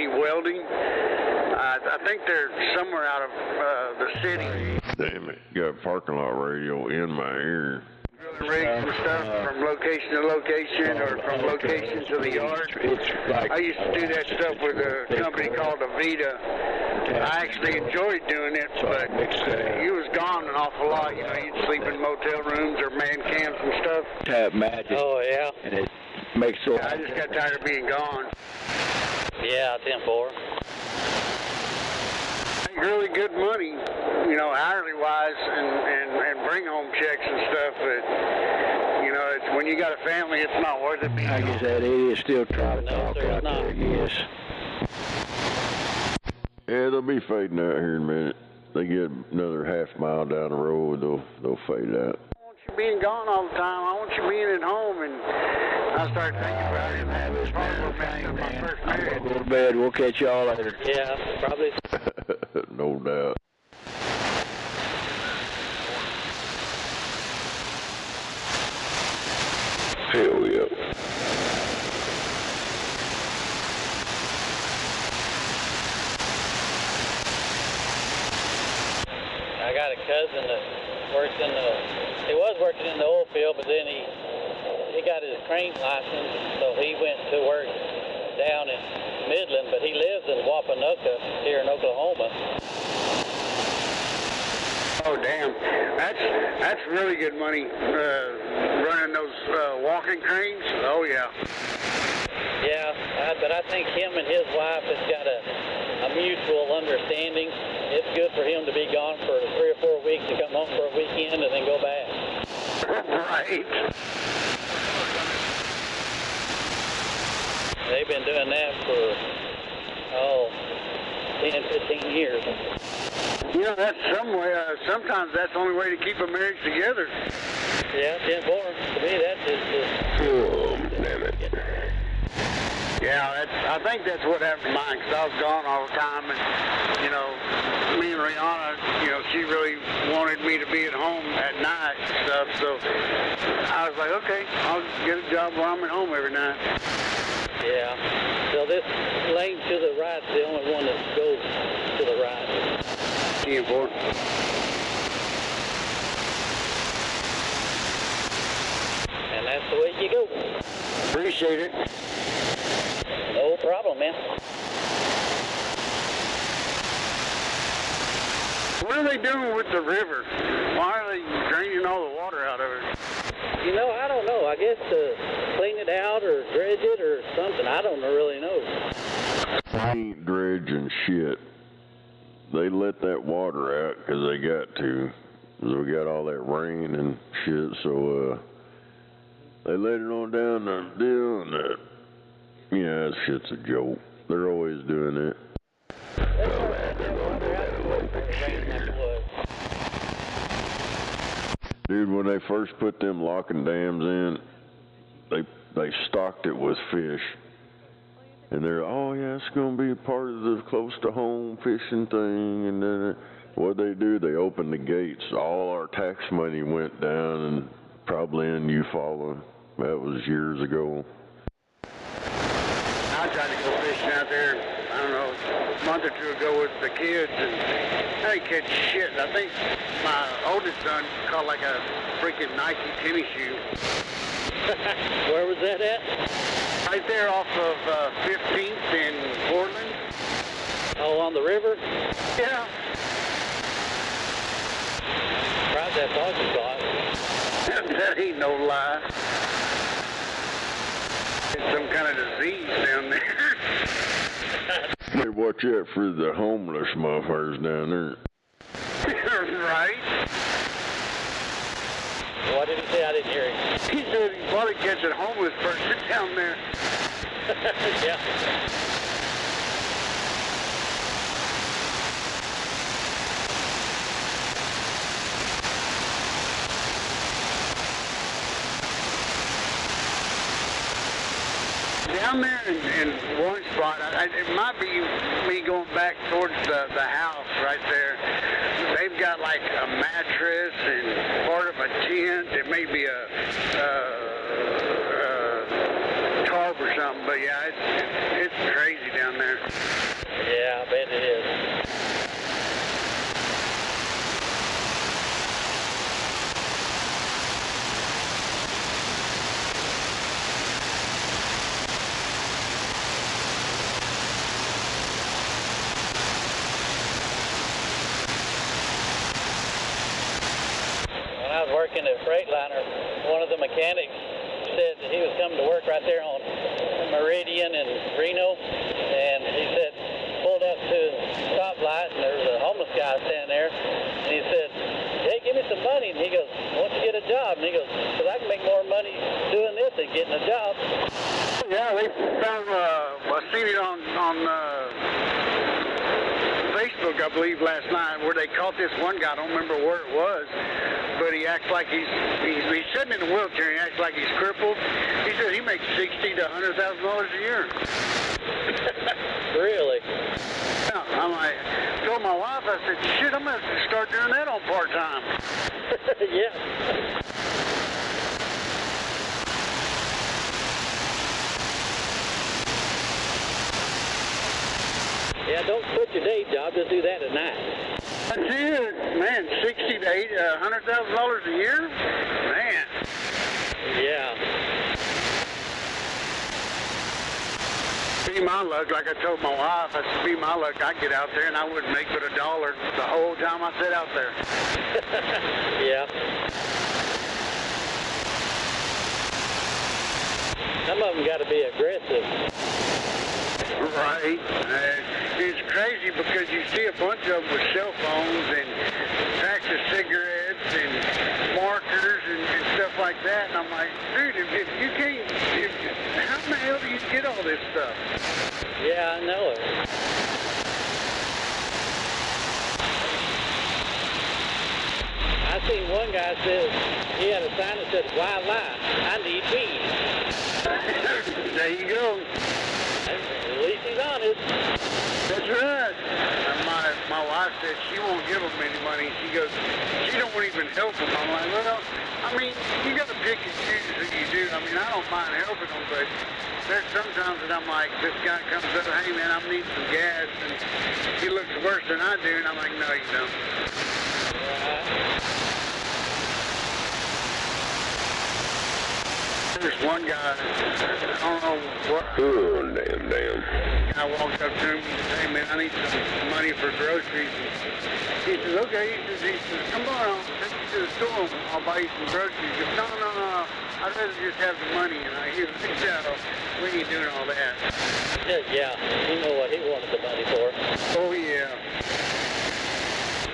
Speaker 20: Welding. I think they're somewhere out of the city.
Speaker 2: Damn it, got a parking lot radio in my ear.
Speaker 20: Rigs and stuff from location to location or from location to the yard. I used to do that stuff with a company called Avita. I actually enjoyed doing it, but you was gone an awful lot. You know, you'd sleep in motel rooms or man camps and stuff.
Speaker 21: Tap magic.
Speaker 18: Oh, yeah.
Speaker 21: And it makes so.
Speaker 20: I just got tired of being gone.
Speaker 18: Yeah, 10-4.
Speaker 20: Really good money, you know, hourly wise, and bring home checks and stuff. But you know, it's when you got a family, it's not worth it.
Speaker 21: I guess that idiot still trying to talk out there. Yes.
Speaker 2: Yeah, they'll be fading out here in a minute. They get another half mile down the road, they'll fade out.
Speaker 20: I want you being gone all the time. I want you being at home, and I started thinking about it. And it's probably my first marriage.
Speaker 21: Go to bed. We'll catch y'all later.
Speaker 18: Yeah, probably.
Speaker 2: No doubt. Hell yeah.
Speaker 18: I got a cousin that works he was working in the oil field, but then he got his crane license, so he went to work down in Midland, but he lives in Wapanucka here in Oklahoma.
Speaker 20: Oh damn, that's really good money. Running those walking cranes. Oh yeah.
Speaker 18: Yeah, but I think him and his wife has got a mutual understanding. It's good for him to be gone for 3 or 4 weeks and come home for a weekend and then go back.
Speaker 20: Right.
Speaker 18: They've been doing that for 10, 15 years.
Speaker 20: You know, that's some way. Sometimes that's the only way to keep a marriage together.
Speaker 18: Yeah, 10-4. To me, that's just.
Speaker 2: Oh, damn it.
Speaker 20: Yeah, I think that's what happened to mine, because I was gone all the time, and, you know, me and Rihanna, you know, she really wanted me to be at home at night and stuff, so I was like, okay, I'll get a job where I'm at home every night.
Speaker 18: Yeah, so this lane to the right is the only one that goes to the right.
Speaker 20: 10-4.
Speaker 18: And that's the way you go.
Speaker 20: Appreciate it.
Speaker 18: No problem, man.
Speaker 20: What are they doing with the river? Why are they draining all the water out of it?
Speaker 18: You know, I don't know. I guess to clean it out or dredge it or something. I don't really know.
Speaker 2: They ain't dredging shit. They let that water out because they got to. Because we got all that rain and shit, so they let it on down the deal and that. Yeah, that shit's a joke. They're always doing it. Dude, when they first put them locking dams in, they stocked it with fish. And they're, oh yeah, it's going to be a part of the close to home fishing thing. And then what they do, they open the gates. All our tax money went down, and probably in Eufaula. That was years ago.
Speaker 20: I tried to go fishing out there, I don't know, a month or two ago with the kids, and I didn't catch shit. I think my oldest son caught like a freaking Nike tennis shoe.
Speaker 18: Where was that at?
Speaker 20: Right there off of 15th in Portland.
Speaker 18: Oh, on the river?
Speaker 20: Yeah.
Speaker 18: Right, that's awesome spot.
Speaker 20: That ain't no lie. It's some kind of disease down there.
Speaker 2: Better watch out for the homeless motherfuckers down there.
Speaker 20: Right.
Speaker 18: What did he say? I didn't hear him.
Speaker 20: He said he probably catch a homeless person down there.
Speaker 18: Yeah.
Speaker 20: Down there in one spot, it might be me going back towards the house right there. They've got like a mattress and part of a tent. It may be a tarp or something, but yeah, it's crazy down there.
Speaker 18: Yeah, I bet it is. When I was working at Freightliner, one of the mechanics said that he was coming to work right there on Meridian and Reno, and he said, pulled up to the stoplight, and there was a homeless guy standing there, and he said, hey, give me some money, and he goes, why don't you get a job? And he goes, because I can make more money doing this than getting a job.
Speaker 20: Yeah, they found, I seen it on Facebook, I believe, last night, where they caught this one guy. I don't remember where it was, but he acts like he's sitting in a wheelchair. He acts like he's crippled. He said he makes $60,000 to $100,000 a year.
Speaker 18: Really?
Speaker 20: Yeah, I'm like, told my wife, I said, shit, I'm gonna have to start doing that on part-time.
Speaker 18: Yeah. Yeah, don't quit your day job, just do that at night.
Speaker 20: That's it, man, $60,000 to $100,000 a year? Man.
Speaker 18: Yeah.
Speaker 20: Be my luck, like I told my wife, I said, be my luck, I'd get out there and I wouldn't make but $1 the whole time I sat out there.
Speaker 18: Yeah. Some of them got to be aggressive.
Speaker 20: Right. It's crazy because you see a bunch of them with cell phones and packs of cigarettes and markers and stuff like that. And I'm like, dude, if you can't, how the hell do you get all this stuff?
Speaker 18: Yeah, I know it. I seen one guy said he had a sign that said, why lie? I need weed.
Speaker 20: There you go.
Speaker 18: At least he's honest.
Speaker 20: That's right. My wife said she won't give them any money. She goes, she don't even help them. I'm like, well, I mean, you got to pick and choose who you do. I mean, I don't mind helping them, but there's sometimes that I'm like, this guy comes up, hey man, I'm needing some gas, and he looks worse than I do, and I'm like, no, you don't. There's one guy, I don't know what.
Speaker 5: Oh, damn.
Speaker 20: I walked up to him and said, hey man, I need some money for groceries. He says, okay. He says, come on, I'll take you to the store. I'll buy you some groceries. He goes, no. I'd rather just have the money. And I hear, we ain't doing all that.
Speaker 18: Yeah, he knew what he wanted the money for.
Speaker 20: Oh yeah.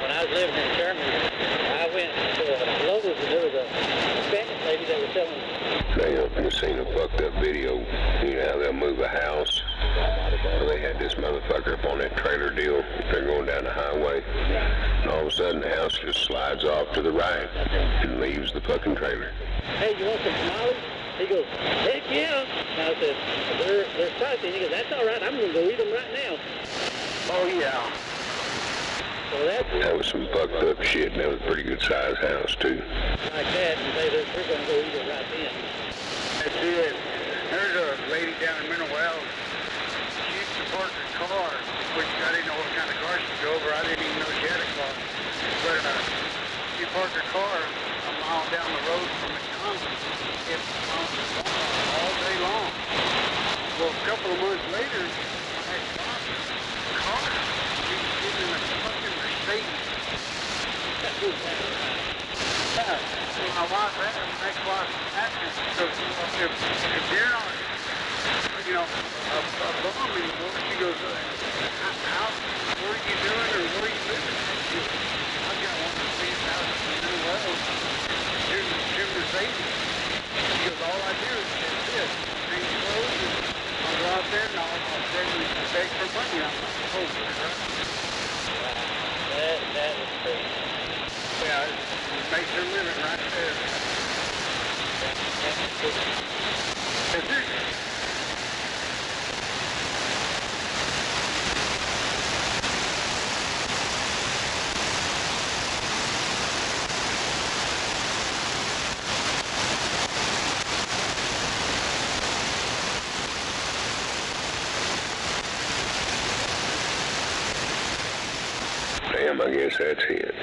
Speaker 18: When I was living in Germany, I went to Lowe's and there was a Spanish lady that was selling.
Speaker 5: I've seen a fucked up video. You know how they'll move a house. Well, they had this motherfucker up on that trailer deal. They're going down the highway. And all of a sudden the house just slides off to the right and leaves the fucking trailer.
Speaker 18: Hey, you want some tamales? He goes, heck yeah. And I said, they're spicy. He goes, that's all right. I'm going to go eat them right now.
Speaker 20: Oh yeah.
Speaker 18: So
Speaker 5: that was some fucked up shit. That was a pretty good sized house too.
Speaker 18: Like that, and say that we're going to go eat it right then.
Speaker 20: That's it. There's a lady down in Mineral Wells. She used to park her car, which I didn't know what kind of car she drove, or I didn't even know she had a car. But she parked her car a mile down the road from McDonald's. It's all day long. Well, a couple of months later, my ex-boss, the car, she was getting in a fucking Mercedes. Yeah. So my wife asked him, my ex-boss asked him, so if you're not, you know, a bum anymore, she goes, how, what are you doing or where are you living? She goes, I've got one of the biggest houses in the world, two Mercedes. She goes, all I do is this, change clothes, and I'll go plenty of them over there, right?
Speaker 18: That is crazy.
Speaker 20: Yeah, it makes their living right there. Is it?
Speaker 5: Damn, I guess that's it.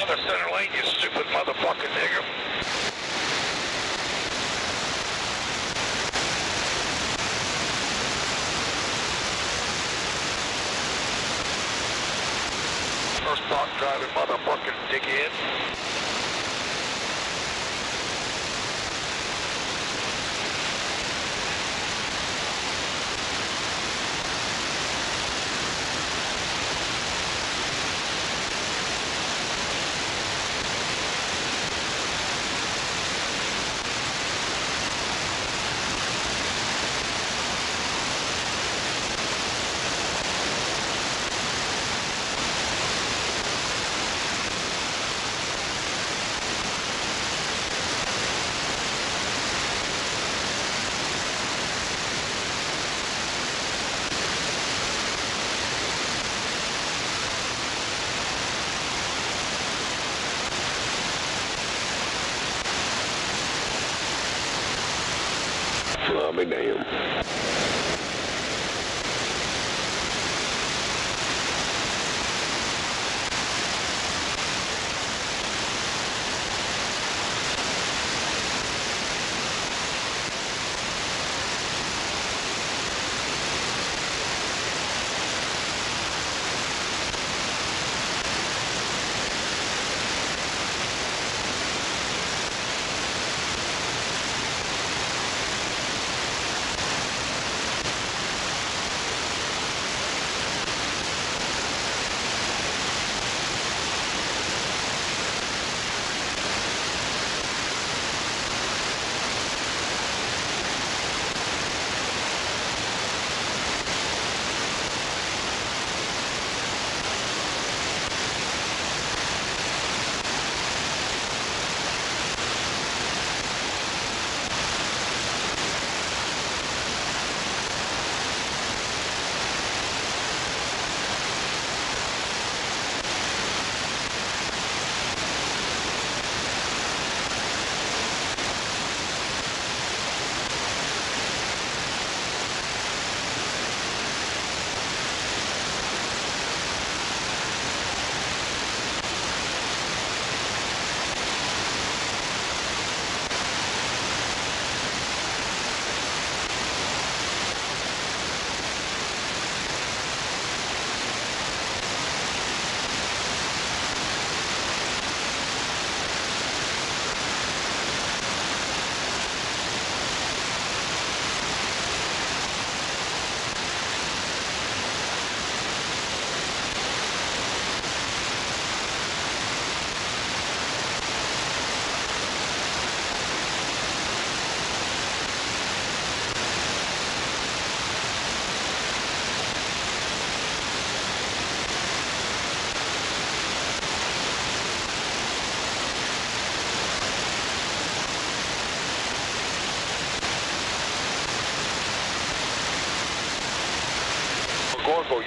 Speaker 1: The center lane, you stupid motherfucking nigger. First block driving motherfucking dickhead.
Speaker 5: I'll be damned.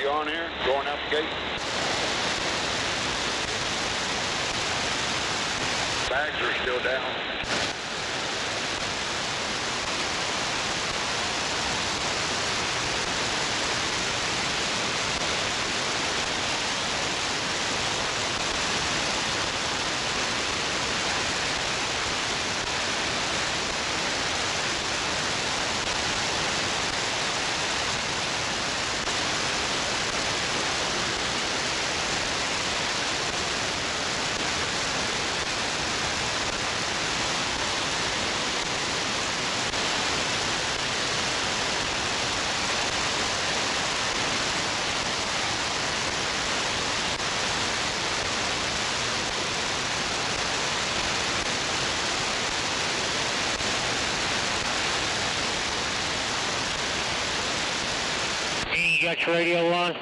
Speaker 20: radio on here, going out the gate. Bags are still down.
Speaker 3: You got your radio on?